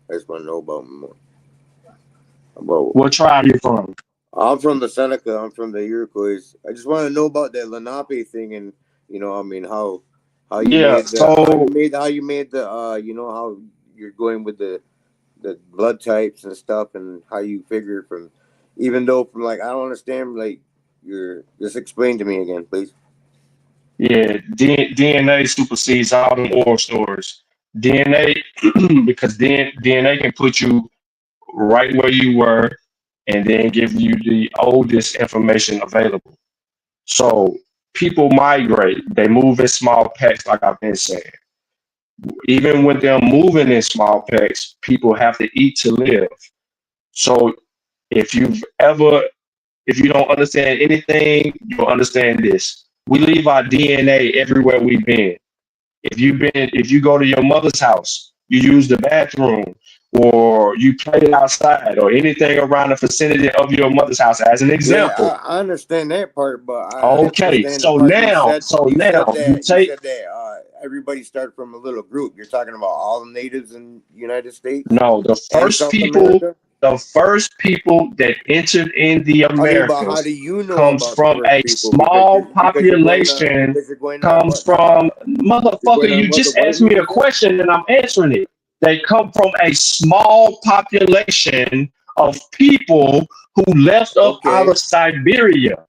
[SPEAKER 17] I just want to know about more. About
[SPEAKER 16] what tribe you from?
[SPEAKER 17] I'm from the Seneca. I'm from the Iroquois. I just want to know about that Lenape thing, and I mean how you made the how you made the how you're going with the blood types and stuff, and how you figure from, even though from like I don't understand, like you're just explain to me again, please.
[SPEAKER 16] Yeah, DNA supersedes all them oral stories. DNA, because DNA can put you right where you were and then give you the oldest information available. So people migrate, they move in small packs, like I've been saying. Even when they're moving in small packs, people have to eat to live. So if you don't understand anything, you'll understand this. We leave our DNA everywhere we've been. If you go to your mother's house, you use the bathroom, or you play outside, or anything around the vicinity of your mother's house, as an example.
[SPEAKER 17] Yeah, I understand that part, but I
[SPEAKER 16] Okay,
[SPEAKER 17] understand
[SPEAKER 16] so
[SPEAKER 17] the part
[SPEAKER 16] now
[SPEAKER 17] you said that everybody started from a little group. You're talking about all the natives in the United States?
[SPEAKER 16] No, the first people that entered in the Americas,
[SPEAKER 17] but how do you know
[SPEAKER 16] comes
[SPEAKER 17] about
[SPEAKER 16] from
[SPEAKER 17] the
[SPEAKER 16] a
[SPEAKER 17] first people?
[SPEAKER 16] small population. Comes from motherfucker. You just asked me a question and I'm answering it. They come from a small population of people who left up out of Siberia.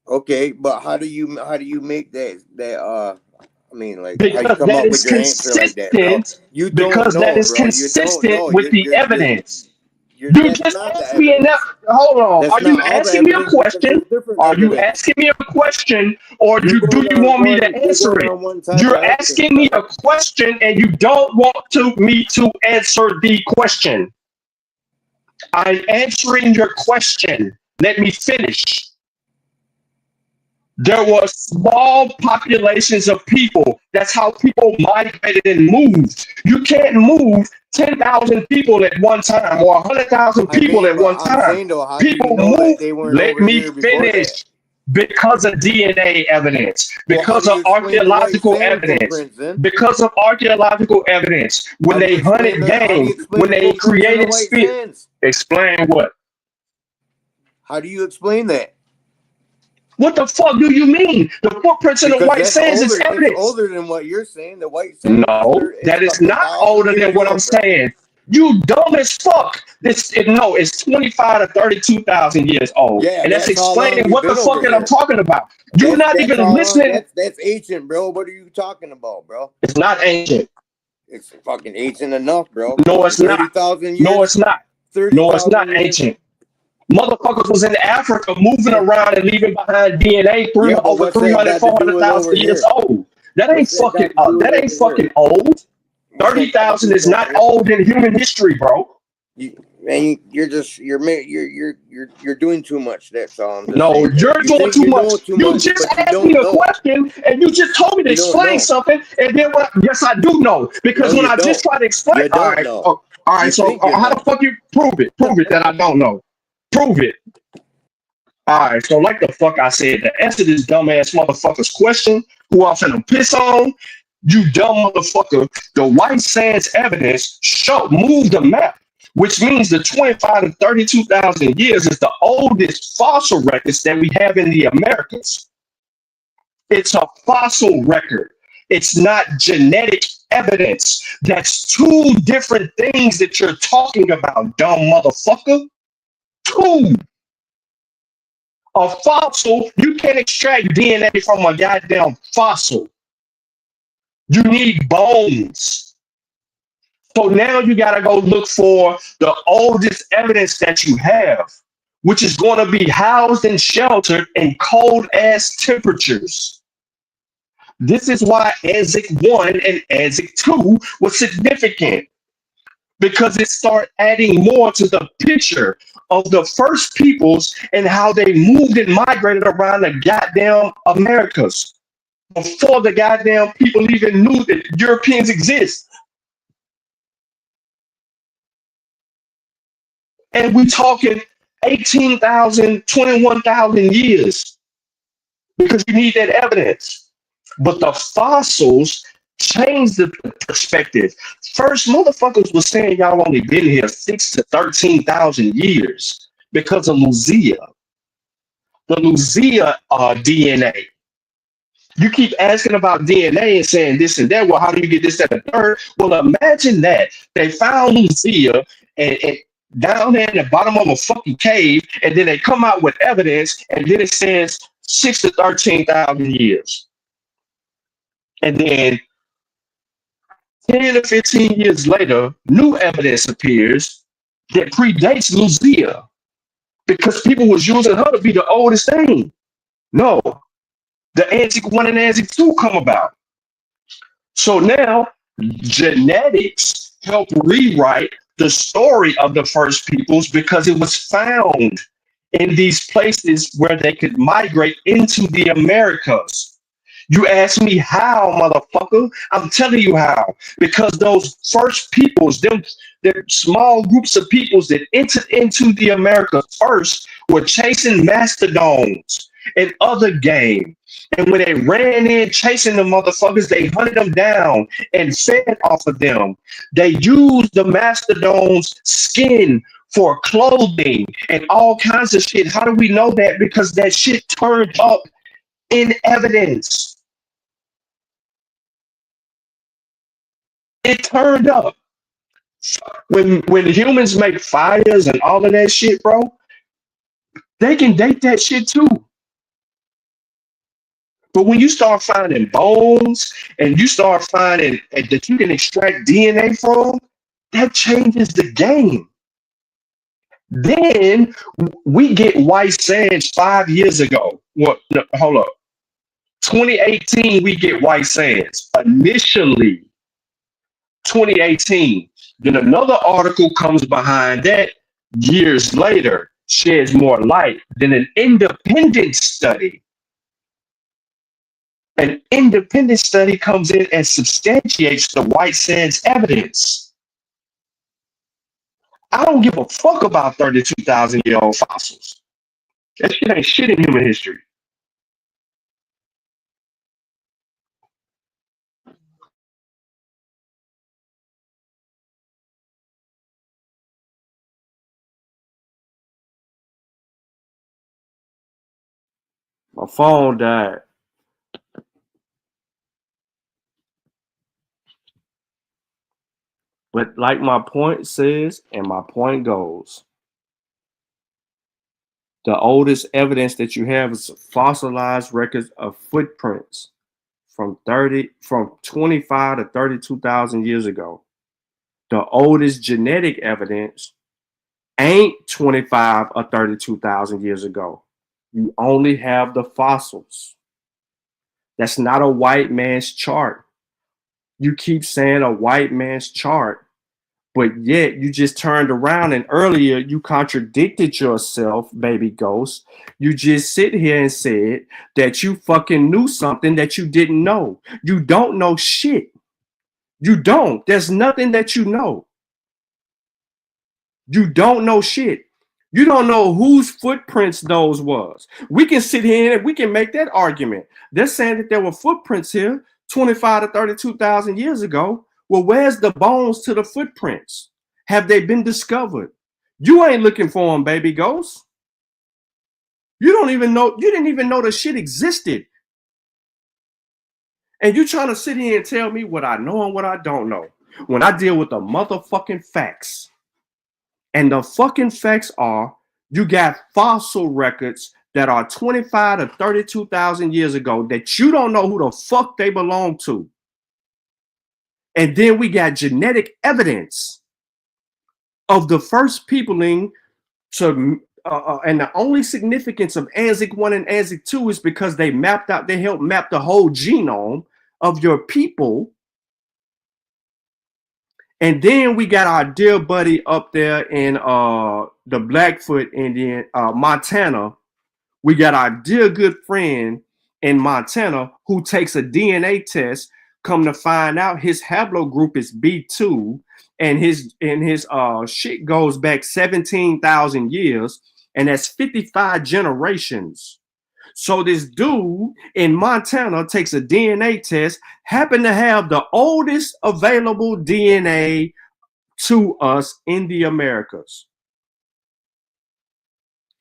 [SPEAKER 17] Okay, but how do you make that I mean, like,
[SPEAKER 16] Because
[SPEAKER 17] how you come
[SPEAKER 16] that
[SPEAKER 17] up
[SPEAKER 16] is
[SPEAKER 17] with your answer like that, bro?
[SPEAKER 16] consistent.
[SPEAKER 17] You don't
[SPEAKER 16] Because
[SPEAKER 17] know,
[SPEAKER 16] that is
[SPEAKER 17] bro. You don't
[SPEAKER 16] consistent
[SPEAKER 17] know.
[SPEAKER 16] with the evidence. You
[SPEAKER 17] That's
[SPEAKER 16] just
[SPEAKER 17] not the
[SPEAKER 16] asked me
[SPEAKER 17] evidence.
[SPEAKER 16] hold on.
[SPEAKER 17] That's
[SPEAKER 16] Are you
[SPEAKER 17] not all the
[SPEAKER 16] asking me a
[SPEAKER 17] evidence, because
[SPEAKER 16] question?
[SPEAKER 17] there's different
[SPEAKER 16] Are you
[SPEAKER 17] evidence.
[SPEAKER 16] asking me a question, or do you want me to answer it? You're asking me a question and you don't want me to answer the question. I'm answering your question. Let me finish. There were small populations of people. That's how people migrated and moved. You can't move 10,000 people at one time, or 100,000 people at one time.
[SPEAKER 17] I'm saying though, how do you
[SPEAKER 16] People
[SPEAKER 17] know
[SPEAKER 16] move.
[SPEAKER 17] that they weren't
[SPEAKER 16] Let
[SPEAKER 17] over
[SPEAKER 16] me
[SPEAKER 17] here before
[SPEAKER 16] finish.
[SPEAKER 17] that?
[SPEAKER 16] Because of DNA evidence,
[SPEAKER 17] Well, how
[SPEAKER 16] because
[SPEAKER 17] do
[SPEAKER 16] of
[SPEAKER 17] you explain the white
[SPEAKER 16] archaeological
[SPEAKER 17] sand
[SPEAKER 16] evidence,
[SPEAKER 17] footprints then?
[SPEAKER 16] because of archaeological evidence. When
[SPEAKER 17] How do
[SPEAKER 16] they
[SPEAKER 17] you
[SPEAKER 16] hunted
[SPEAKER 17] explain how do you
[SPEAKER 16] game,
[SPEAKER 17] explain
[SPEAKER 16] when
[SPEAKER 17] the
[SPEAKER 16] they
[SPEAKER 17] footprints in the
[SPEAKER 16] created
[SPEAKER 17] white
[SPEAKER 16] spit.
[SPEAKER 17] sands?
[SPEAKER 16] Explain what?
[SPEAKER 17] How do you explain that?
[SPEAKER 16] What the fuck do you mean? The footprints in the
[SPEAKER 17] Because
[SPEAKER 16] white
[SPEAKER 17] that's
[SPEAKER 16] sands is
[SPEAKER 17] older. It's
[SPEAKER 16] evidence.
[SPEAKER 17] older than what you're saying. The white sands
[SPEAKER 16] No,
[SPEAKER 17] it's
[SPEAKER 16] that
[SPEAKER 17] a
[SPEAKER 16] is
[SPEAKER 17] couple
[SPEAKER 16] not
[SPEAKER 17] thousand
[SPEAKER 16] older
[SPEAKER 17] years
[SPEAKER 16] than what I'm
[SPEAKER 17] old, bro.
[SPEAKER 16] saying. You dumb as fuck. It's 25 to 32,000 years old.
[SPEAKER 17] Yeah,
[SPEAKER 16] And that's
[SPEAKER 17] that's how long
[SPEAKER 16] explaining
[SPEAKER 17] you've
[SPEAKER 16] what the
[SPEAKER 17] been over
[SPEAKER 16] fuck that I'm
[SPEAKER 17] here.
[SPEAKER 16] talking about. You're not
[SPEAKER 17] That's
[SPEAKER 16] even
[SPEAKER 17] how long.
[SPEAKER 16] listening.
[SPEAKER 17] That's ancient, bro. What are you talking about, bro?
[SPEAKER 16] It's not ancient.
[SPEAKER 17] It's fucking ancient enough, bro.
[SPEAKER 16] No, it's not.
[SPEAKER 17] 30,000 years.
[SPEAKER 16] No, it's not.
[SPEAKER 17] 30,000
[SPEAKER 16] No, it's not
[SPEAKER 17] years.
[SPEAKER 16] ancient. Motherfuckers was in Africa moving around and leaving behind DNA
[SPEAKER 17] Yeah, but
[SPEAKER 16] over
[SPEAKER 17] what's that
[SPEAKER 16] 300,
[SPEAKER 17] got to do with
[SPEAKER 16] 400,000
[SPEAKER 17] over
[SPEAKER 16] years
[SPEAKER 17] here?
[SPEAKER 16] old. That ain't
[SPEAKER 17] What's that got
[SPEAKER 16] fucking
[SPEAKER 17] to do with over here?
[SPEAKER 16] old.
[SPEAKER 17] What's that got to
[SPEAKER 16] 30,000
[SPEAKER 17] do
[SPEAKER 16] is
[SPEAKER 17] with over
[SPEAKER 16] not
[SPEAKER 17] here?
[SPEAKER 16] old in human history, bro.
[SPEAKER 17] Man, you're doing too much. That's all I'm just
[SPEAKER 16] No,
[SPEAKER 17] saying.
[SPEAKER 16] you're
[SPEAKER 17] You
[SPEAKER 16] doing
[SPEAKER 17] think
[SPEAKER 16] too
[SPEAKER 17] you
[SPEAKER 16] much.
[SPEAKER 17] know too
[SPEAKER 16] You
[SPEAKER 17] much,
[SPEAKER 16] just
[SPEAKER 17] but you
[SPEAKER 16] asked me
[SPEAKER 17] don't
[SPEAKER 16] a
[SPEAKER 17] know.
[SPEAKER 16] question and you just told me to
[SPEAKER 17] You don't
[SPEAKER 16] explain
[SPEAKER 17] know.
[SPEAKER 16] something. And then yes, I do know. Because
[SPEAKER 17] No,
[SPEAKER 16] when
[SPEAKER 17] you
[SPEAKER 16] I just
[SPEAKER 17] don't.
[SPEAKER 16] try to explain,
[SPEAKER 17] You
[SPEAKER 16] all
[SPEAKER 17] don't
[SPEAKER 16] right,
[SPEAKER 17] know.
[SPEAKER 16] all right.
[SPEAKER 17] You
[SPEAKER 16] So
[SPEAKER 17] think you
[SPEAKER 16] how
[SPEAKER 17] know.
[SPEAKER 16] the fuck you prove it? Prove it that I don't know. Prove it. All right. So like the fuck I said, the answer to this dumbass motherfucker's question, who I'm finna piss on, you dumb motherfucker. The white sands evidence moved the map, which means the 25 to 32,000 years is the oldest fossil records that we have in the Americas. It's a fossil record. It's not genetic evidence. That's two different things that you're talking about, dumb motherfucker. Two. A fossil, you can't extract DNA from a goddamn fossil. You need bones. So now you got to go look for the oldest evidence that you have, which is going to be housed and sheltered in cold ass temperatures. This is why ANZIC 1 and ANZIC 2 was significant, because it started adding more to the picture of the first peoples and how they moved and migrated around the goddamn Americas before the goddamn people even knew that Europeans exist. And we talking 18,000, 21,000 years, because you need that evidence. But the fossils changed the perspective. First, motherfuckers was saying y'all only been here 6 to 13,000 years because of Lucia. The Lucia DNA. You keep asking about DNA and saying this and that. Well, how do you get this, that, and third? Well, imagine that they found Lucia and down there in the bottom of a fucking cave, and then they come out with evidence, and then it says 6 to 13,000 years. And then 10 to 15 years later, new evidence appears that predates Lucia, because people was using her to be the oldest thing. No, the ANZIC 1 and ANZIC 2 come about. So now genetics help rewrite the story of the first peoples, because it was found in these places where they could migrate into the Americas. You ask me how, motherfucker? I'm telling you how. Because those first peoples, them small groups of peoples that entered into the Americas first, were chasing mastodons and other game. And when they ran in chasing the motherfuckers, they hunted them down and fed off of them. They used the mastodon's skin for clothing and all kinds of shit. How do we know that? Because that shit turned up in evidence. It turned up. When humans make fires and all of that shit, bro, they can date that shit too. But when you start finding bones and you start finding that you can extract DNA from, that changes the game. Then we get white sands 5 years ago. What? No, hold up. 2018, we get white sands. Initially, 2018. Then another article comes behind that years later, sheds more light. Then an independent study. An independent study comes in and substantiates the white sands evidence. I don't give a fuck about 32,000-year-old fossils. That shit ain't shit in human history.
[SPEAKER 11] My phone died. But like my point says, and my point goes, the oldest evidence that you have is fossilized records of footprints from 25 to 32,000 years ago. The oldest genetic evidence ain't 25 or 32,000 years ago. You only have the fossils. That's not a white man's chart. You keep saying a white man's chart. But yet you just turned around and earlier you contradicted yourself, baby ghost. You just sit here and said that you fucking knew something that you didn't know. You don't know shit. You don't. There's nothing that you know. You don't know shit. You don't know whose footprints those was. We can sit here and we can make that argument. They're saying that there were footprints here 25 to 32,000 years ago. Well, where's the bones to the footprints? Have they been discovered? You ain't looking for them, baby ghost. You don't even know, you didn't even know the shit existed. And you trying to sit here and tell me what I know and what I don't know when I deal with the motherfucking facts. And the fucking facts are you got fossil records that are 25 to 32,000 years ago that you don't know who the fuck they belong to. And then we got genetic evidence of the first peopling to, and the only significance of Anzic 1 and Anzic 2 is because they helped map the whole genome of your people. And then we got our dear buddy up there in the Blackfoot Indian, Montana. We got our dear good friend in Montana who takes a DNA test. Come to find out, his haplogroup is B2, and his shit goes back 17,000 years, and that's 55 generations. So this dude in Montana takes a DNA test, happened to have the oldest available DNA to us in the Americas.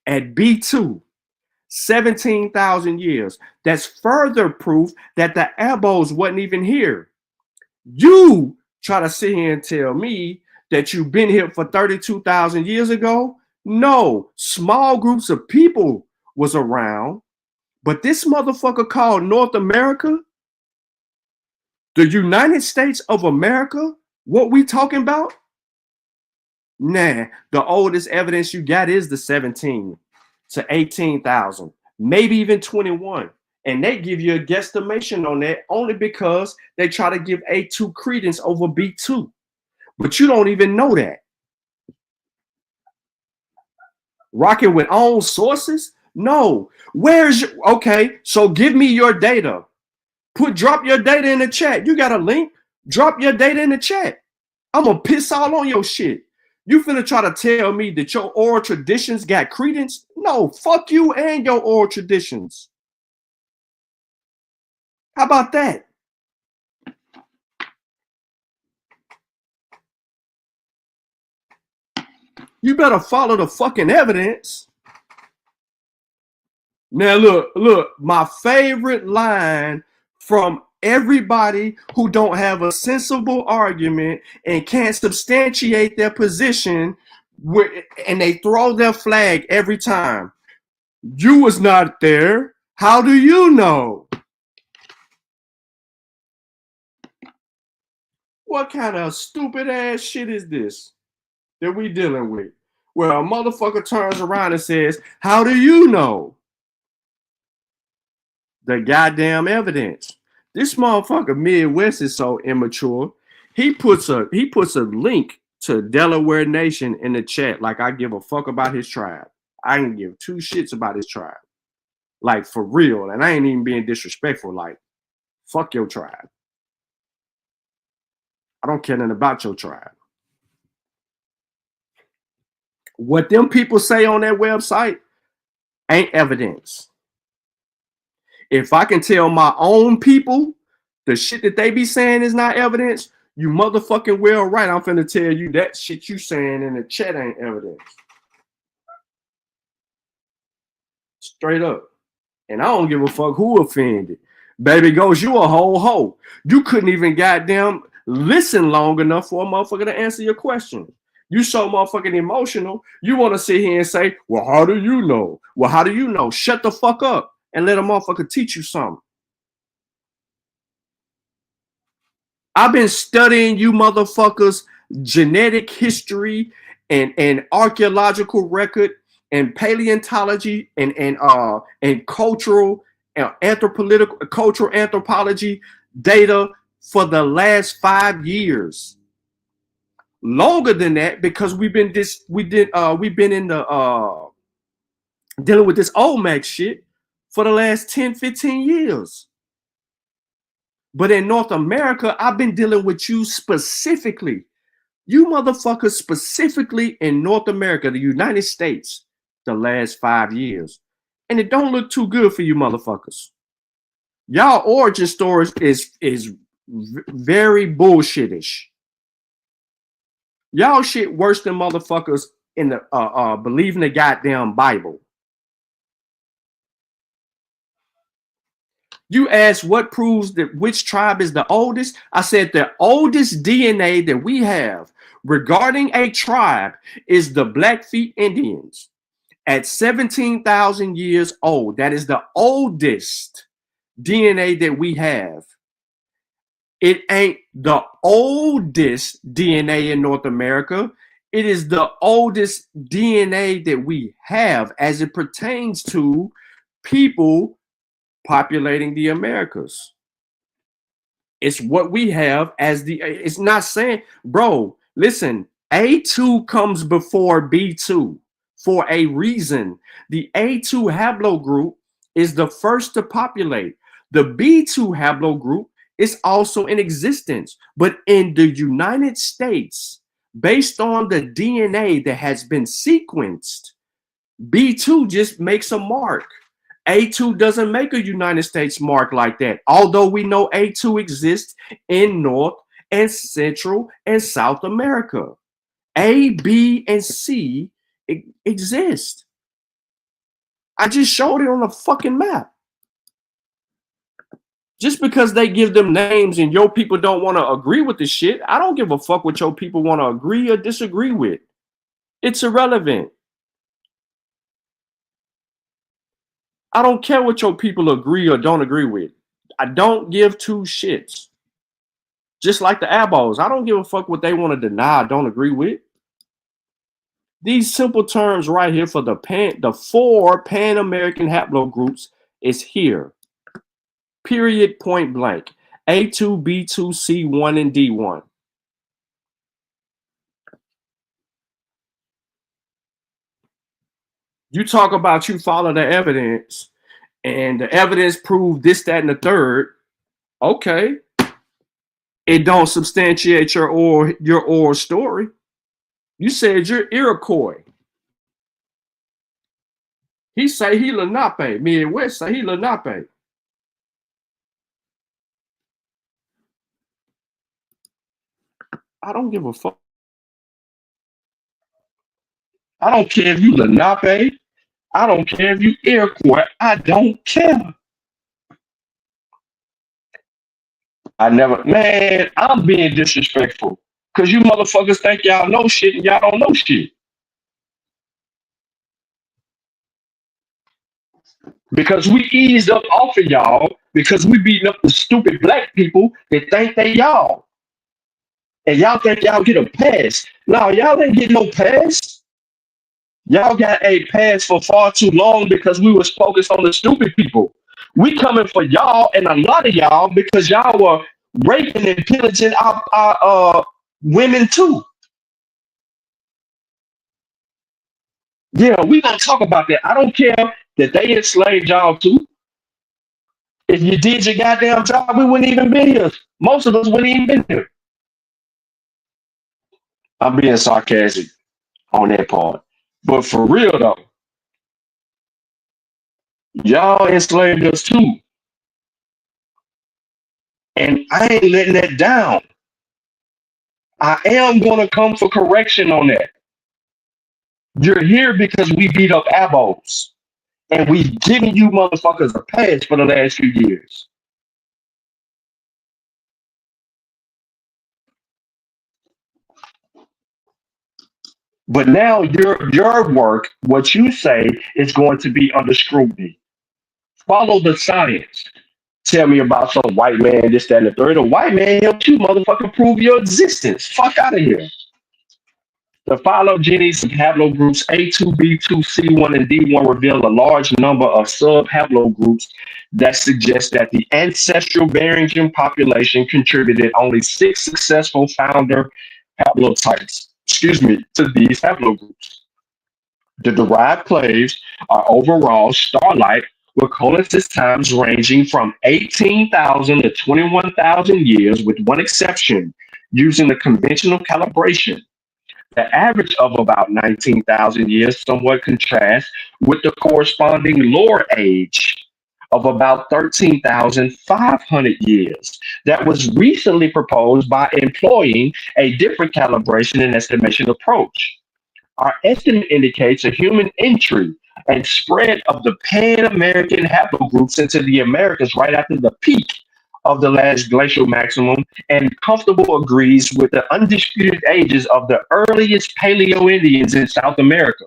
[SPEAKER 11] At B2, 17,000 years. That's further proof that the Abos wasn't even here. You try to sit here and tell me that you've been here for 32,000 years ago? No, small groups of people was around. But this motherfucker called North America, the United States of America, what we talking about? Nah, the oldest evidence you got is the 17 to 18,000, maybe even 21. And they give you a guesstimation on that only because they try to give A2 credence over B2. But you don't even know that. Rocking with own sources? No. Where's your, okay, so give me your data. Drop your data in the chat. You got a link? Drop your data in the chat. I'm gonna piss all on your shit. You finna try to tell me that your oral traditions got credence? No, fuck you and your oral traditions. How about that? You better follow the fucking evidence. Now look, my favorite line from everybody who don't have a sensible argument and can't substantiate their position, and they throw their flag every time. You was not there. How do you know? What kind of stupid ass shit is this that we dealing with? Where a motherfucker turns around and says, how do you know? The goddamn evidence. This motherfucker Midwest is so immature. He puts a link to Delaware Nation in the chat like I give a fuck about his tribe. I can give two shits about his tribe. Like for real. And I ain't even being disrespectful. Like, fuck your tribe. I don't care nothing about your tribe. What them people say on that website ain't evidence. If I can tell my own people the shit that they be saying is not evidence, you motherfucking well right. I'm finna tell you that shit you saying in the chat ain't evidence. Straight up. And I don't give a fuck who offended. Baby goes, you a whole hoe. You couldn't even goddamn listen long enough for a motherfucker to answer your question. You so motherfucking emotional, you want to sit here and say, well, how do you know? Well, how do you know? Shut the fuck up and let a motherfucker teach you something. I've been studying you motherfuckers' genetic history and archeological record and paleontology and cultural cultural anthropology data for the last 5 years. longer than that because we've been in the dealing with this Olmec shit for the last 10, 15 years. But in North America, I've been dealing with you specifically. You motherfuckers specifically in North America, the United States, the last 5 years. And it don't look too good for you motherfuckers. Y'all origin stories is very bullshitish. Y'all shit worse than motherfuckers in the believing the goddamn Bible. You asked what proves that which tribe is the oldest. I said the oldest DNA that we have regarding a tribe is the Blackfeet Indians at 17,000 years old. That is the oldest DNA that we have. It ain't the oldest DNA in North America. It is the oldest DNA that we have as it pertains to people populating the Americas. It's what we have as it's not saying, bro, listen, A2 comes before B2 for a reason. The A2 haplogroup is the first to populate. The B2 haplogroup is also in existence, but in the United States, based on the DNA that has been sequenced, B2 just makes a mark. A2 doesn't make a United States mark like that, although we know A2 exists in North and Central and South America. A, B, and C exist. I just showed it on the fucking map. Just because they give them names and your people don't want to agree with the shit, I don't give a fuck what your people want to agree or disagree with. It's irrelevant. I don't care what your people agree or don't agree with. I don't give two shits. Just like the Abos, I don't give a fuck what they want to deny or don't agree with. These simple terms right here for the 4 Pan-American haplogroups is here. Period, point blank. A2, B2, C1, and D1. You talk about you follow the evidence and the evidence proved this, that, and the third. Okay. It don't substantiate your oral story. You said you're Iroquois. He say he Lenape. Midwest say he Lenape. I don't give a fuck. I don't care if you Lenape. I don't care if you Iroquois. I don't care. Man, I'm being disrespectful. Because you motherfuckers think y'all know shit and y'all don't know shit. Because we eased up off of y'all because we beating up the stupid black people that think they y'all. And y'all think y'all get a pass. No, y'all ain't get no pass. Y'all got a pass for far too long because we was focused on the stupid people. We coming for y'all and a lot of y'all because y'all were raping and pillaging our women too. Yeah, we gonna talk about that. I don't care that they enslaved y'all too. If you did your goddamn job, we wouldn't even be here. Most of us wouldn't even been here. I'm being sarcastic on that part. But for real though, y'all enslaved us too. And I ain't letting that down. I am gonna come for correction on that. You're here because we beat up Abos. And we've given you motherfuckers a pass for the last few years. But now your work, what you say, is going to be under scrutiny. Follow the science. Tell me about some white man, this, that, and the third. A white man helped you motherfucker prove your existence. Fuck out of here. The phylogenies of haplogroups A2, B2, C1, and D1 reveal a large number of sub-haplogroups that suggest that the ancestral Beringian population contributed only 6 successful founder
[SPEAKER 16] haplotypes, to these haplogroups. The derived clades are overall star-like with collisis times ranging from 18,000 to 21,000 years, with one exception, using the conventional calibration. The average of about 19,000 years somewhat contrasts with the corresponding lower age of about 13,500 years that was recently proposed by employing a different calibration and estimation approach. Our estimate indicates a human entry and spread of the Pan-American haplogroups into the Americas right after the peak of the last glacial maximum, and comfortable agrees with the undisputed ages of the earliest Paleo-Indians in South America.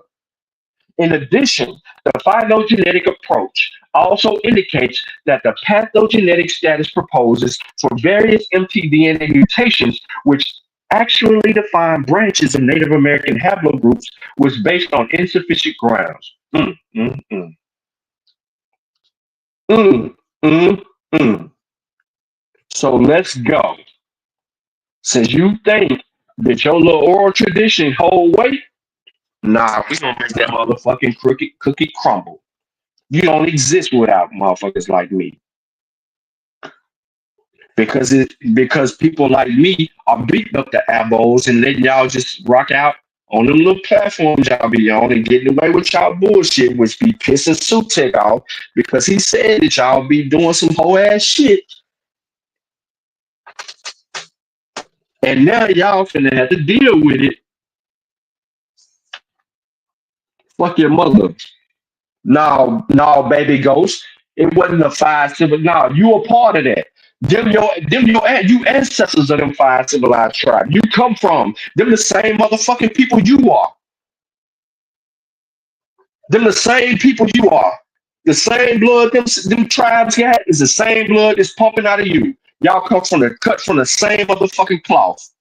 [SPEAKER 16] In addition, the phylogenetic approach also indicates that the pathogenetic status proposes for various mtDNA mutations, which actually define branches of Native American haplogroups, was based on insufficient grounds. So let's go. Since you think that your little oral tradition hold weight, nah, we gonna make that motherfucking cookie crumble. You don't exist without motherfuckers like me. Because people like me are beating up the abos and letting y'all just rock out on them little platforms y'all be on and getting away with y'all bullshit, which be pissing Sutek off because he said that y'all be doing some whole ass shit. And now y'all finna have to deal with it. Fuck your mother. No, baby ghost. It wasn't a 5 civil. No, you a part of that. You ancestors of them 5 civilized tribes. You come from them the same motherfucking people you are. Them the same people you are. The same blood them tribes got is the same blood that's pumping out of you. Y'all come from cut from the same motherfucking cloth.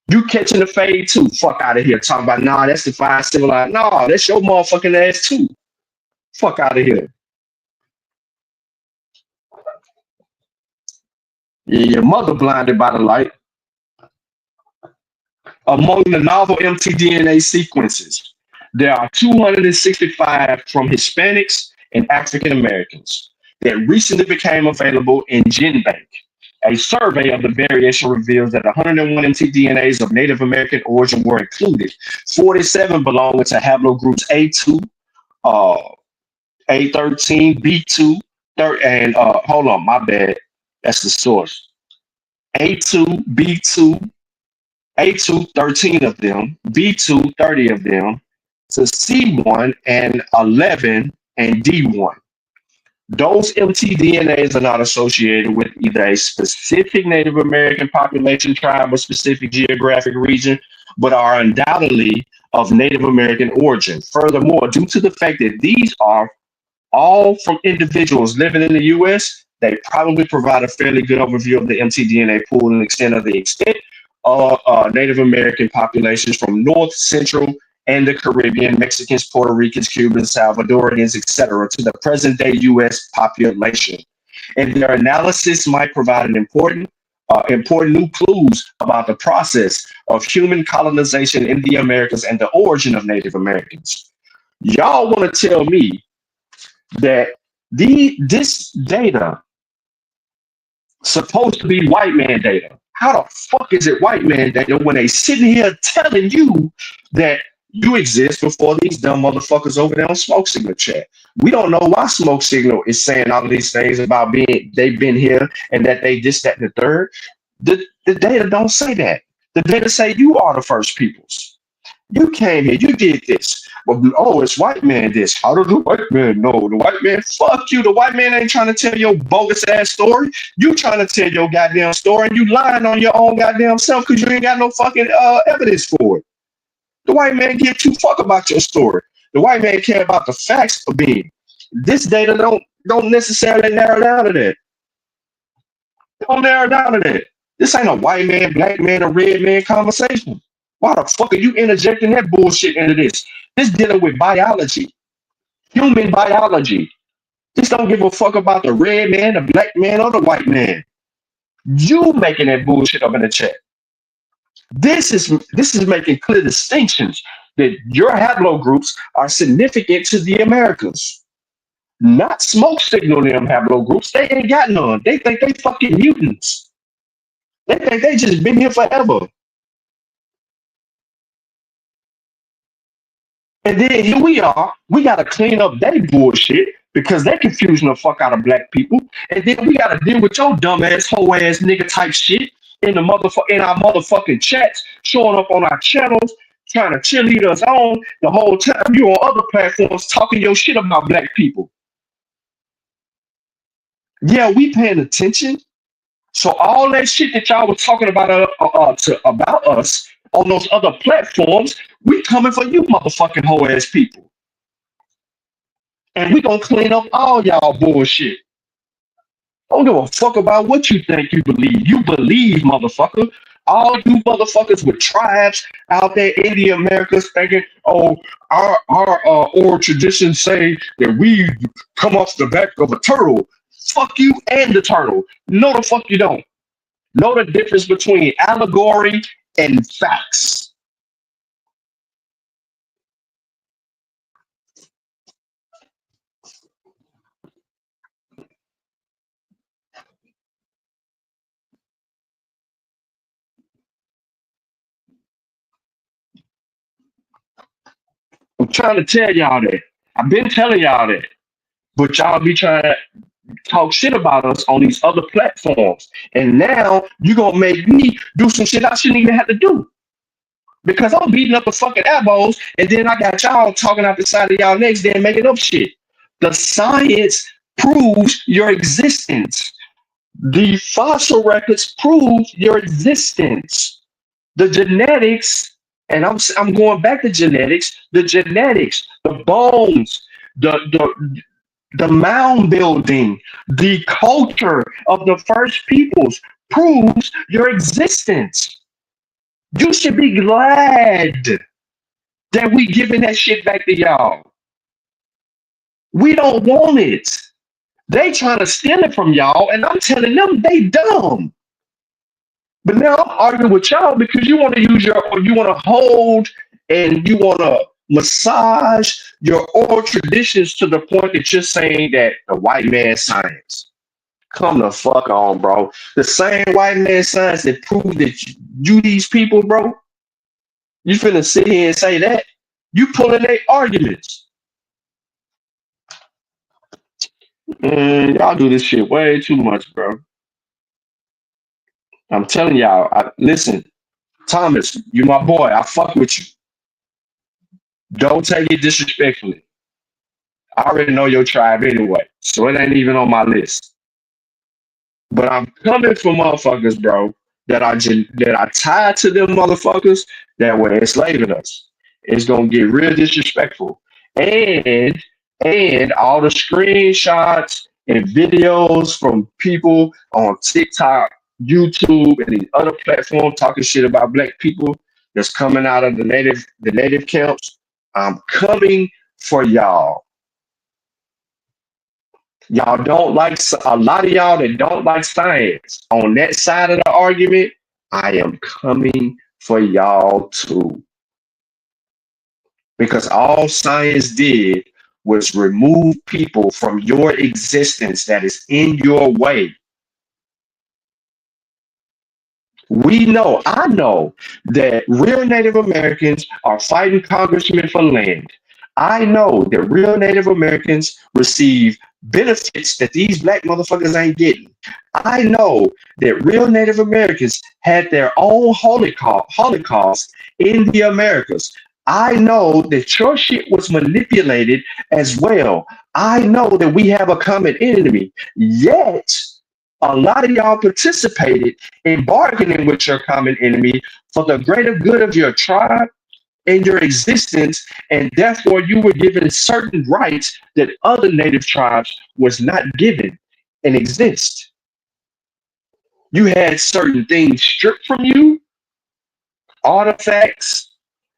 [SPEAKER 16] You catching the fade too. Fuck out of here. Talking about, nah, that's the 5 civilized. Nah, that's your motherfucking ass too. Fuck out of here. Yeah, your mother blinded by the light. Among the novel mtDNA sequences, there are 265 from Hispanics and African Americans that recently became available in GenBank. A survey of the variation reveals that 101 mtDNAs of Native American origin were included. 47 belonging to haplogroups A2, A13, B2, and hold on, my bad. That's the source. A2, B2, A2, 13 of them, B2, 30 of them, to C1 and 11 and D1. Those mtDNAs are not associated with either a specific Native American population, tribe, or specific geographic region, but are undoubtedly of Native American origin. Furthermore, due to the fact that these are all from individuals living in the U.S., they probably provide a fairly good overview of the mtDNA pool and extent of Native American populations from North, Central, and the Caribbean, Mexicans, Puerto Ricans, Cubans, Salvadorians, etc., to the present-day U.S. population. And their analysis might provide an important new clues about the process of human colonization in the Americas and the origin of Native Americans. Y'all want to tell me that this data supposed to be white man data? How the fuck is it white man data when they sitting here telling you that you exist before these dumb motherfuckers over there on Smoke Signal chat? We don't know why Smoke Signal is saying all of these things about they've been here and that they this, that, and the third. The data don't say that. The data say you are the first peoples. You came here, you did this. Well, oh, it's white man this. How does the white man know? The white man, fuck you. The white man ain't trying to tell your bogus ass story. You trying to tell your goddamn story and you lying on your own goddamn self because you ain't got no fucking evidence for it. The white man give two fuck about your story. The white man care about the facts of being. This data don't necessarily narrow down to that. Don't narrow down to that. This ain't a white man, black man, or red man conversation. Why the fuck are you interjecting that bullshit into this? This dealing with biology, human biology. This don't give a fuck about the red man, the black man, or the white man. You making that bullshit up in the chat. This is making clear distinctions that your haplogroups are significant to the Americas. Not smoke signal them haplogroups. They ain't got none. They think they fucking mutants. They think they just been here forever. And then here we are. We gotta clean up their bullshit because they're confusing the fuck out of black people. And then we gotta deal with your dumb ass, hoe ass nigga type shit in our motherfucking chats, showing up on our channels, trying to cheerlead us on the whole time you on other platforms talking your shit about black people. Yeah, we paying attention. So all that shit that y'all was talking about about us on those other platforms, we coming for you motherfucking hoe ass people. And we gonna clean up all y'all bullshit. I don't give a fuck about what you think you believe. You believe, motherfucker. All you motherfuckers with tribes out there in the Americas thinking, oh, our oral traditions say that we come off the back of a turtle. Fuck you and the turtle. No, the fuck you don't. Know the difference between allegory and facts. I'm trying to tell y'all that. I've been telling y'all that. But y'all be trying to talk shit about us on these other platforms. And now you're going to make me do some shit I shouldn't even have to do. Because I'm beating up the fucking elbows, and then I got y'all talking out the side of y'all necks, then making up shit. The science proves your existence. The fossil records prove your existence. The genetics, and I'm going back to genetics, the bones, the mound building, the culture of the first peoples proves your existence. You should be glad that we giving that shit back to y'all. We don't want it. They trying to steal it from y'all, and I'm telling them they dumb. But now I'm arguing with y'all because you want to you want to hold and you want to massage your oral traditions to the point that you're saying that the white man's science. Come the fuck on, bro. The same white man science that proves that you these people, bro. You finna sit here and say that. You pulling their arguments. Y'all do this shit way too much, bro. I'm telling y'all, listen, Thomas, you my boy. I fuck with you. Don't take it disrespectfully. I already know your tribe anyway, so it ain't even on my list. But I'm coming for motherfuckers, bro, that I tied to them motherfuckers that were enslaving us. It's gonna get real disrespectful. And all the screenshots and videos from people on TikTok, YouTube, and these other platforms talking shit about black people that's coming out of the native camps. I'm coming for y'all. Y'all don't like, a lot of y'all that don't like science on that side of the argument, I am coming for y'all too. Because all science did was remove people from your existence that is in your way. I know that real Native Americans are fighting congressmen for land. I know that real Native Americans receive benefits that these black motherfuckers ain't getting. I know that real Native Americans had their own holocaust in the Americas. I know that your shit was manipulated as well. I know that we have a common enemy. Yet, a lot of y'all participated in bargaining with your common enemy for the greater good of your tribe and your existence, and therefore you were given certain rights that other native tribes was not given and exist. You had certain things stripped from you, artifacts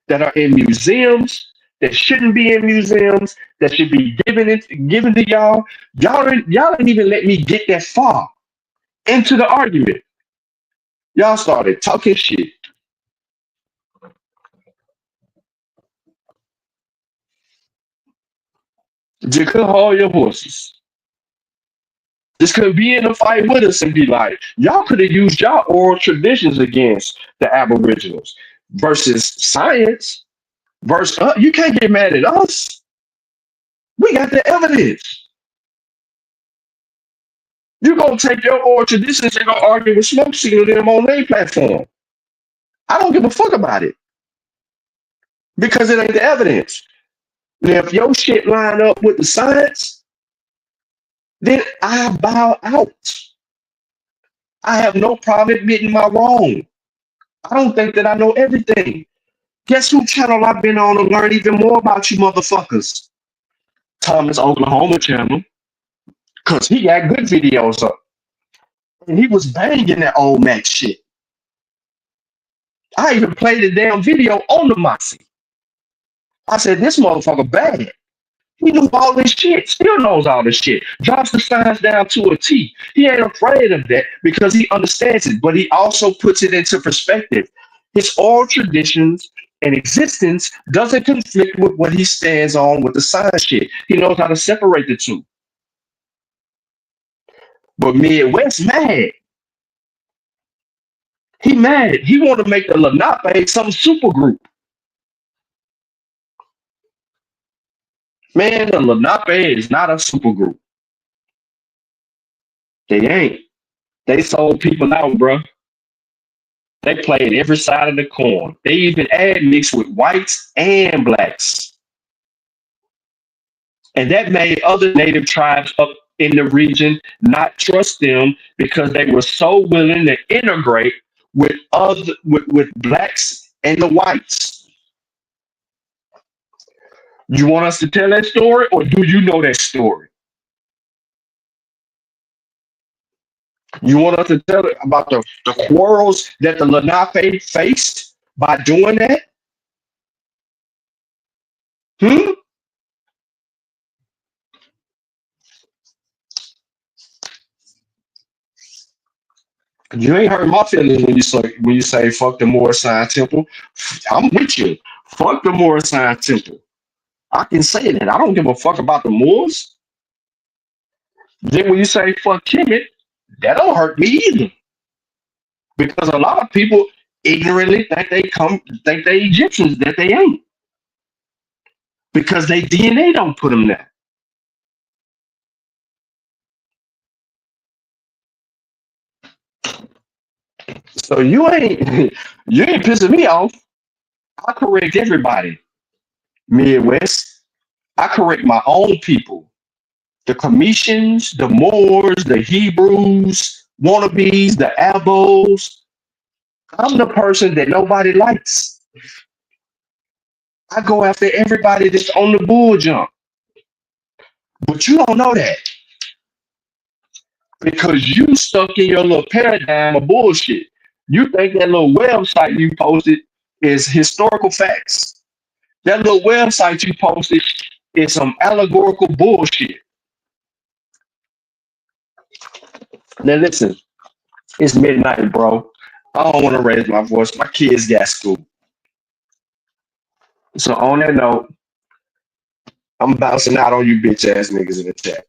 [SPEAKER 16] that are in museums that shouldn't be in museums, that should be given to y'all. Y'all didn't even let me get that far into the argument. Y'all started talking shit. Just couldn't hold your horses. Just couldn't be in the fight with us and be like, y'all could have used y'all oral traditions against the Aboriginals versus science. Versus you can't get mad at us. We got the evidence. You're gonna take your oral traditions and go argue with Smoke Signal them on their platform. I don't give a fuck about it. Because it ain't the evidence. Now, if your shit line up with the science, then I bow out. I have no problem admitting my wrong. I don't think that I know everything. Guess who channel I've been on to learn even more about you motherfuckers? Thomas Oklahoma channel. Because he got good videos up. And he was banging that Olmec shit. I even played the damn video on the Moxie. I said, this motherfucker bad. He knew all this shit, still knows all this shit. Drops the science down to a T. He ain't afraid of that because he understands it, but he also puts it into perspective. His oral traditions and existence doesn't conflict with what he stands on with the science shit. He knows how to separate the two. But Midwest mad. He mad. He want to make the Lenape some super group. Man, the Lenape is not a super group. They ain't. They sold people out, bro. They played every side of the coin. They even admixed with whites and blacks. And that made other native tribes up in the region not trust them because they were so willing to integrate with with blacks and the whites. You want us to tell that story, or do you know that story? You want us to tell it about the quarrels that the Lenape faced by doing that? You ain't hurt my feelings when you say fuck the Moorsign Temple. I'm with you. Fuck the Moorsign Temple. I can say that. I don't give a fuck about the Moors. Then when you say fuck Kemet, that don't hurt me either. Because a lot of people ignorantly think they Egyptians that they ain't. Because they DNA don't put them there. So you ain't pissing me off. I correct everybody. Midwest. I correct my own people. The Cometians, the Moors, the Hebrews, wannabes, the Abos. I'm the person that nobody likes. I go after everybody that's on the bull jump. But you don't know that. Because you stuck in your little paradigm of bullshit. You think that little website you posted is historical facts. That little website you posted is some allegorical bullshit. Now listen, it's midnight, bro. I don't want to raise my voice. My kids got school. So on that note, I'm bouncing out on you bitch ass niggas in the chat.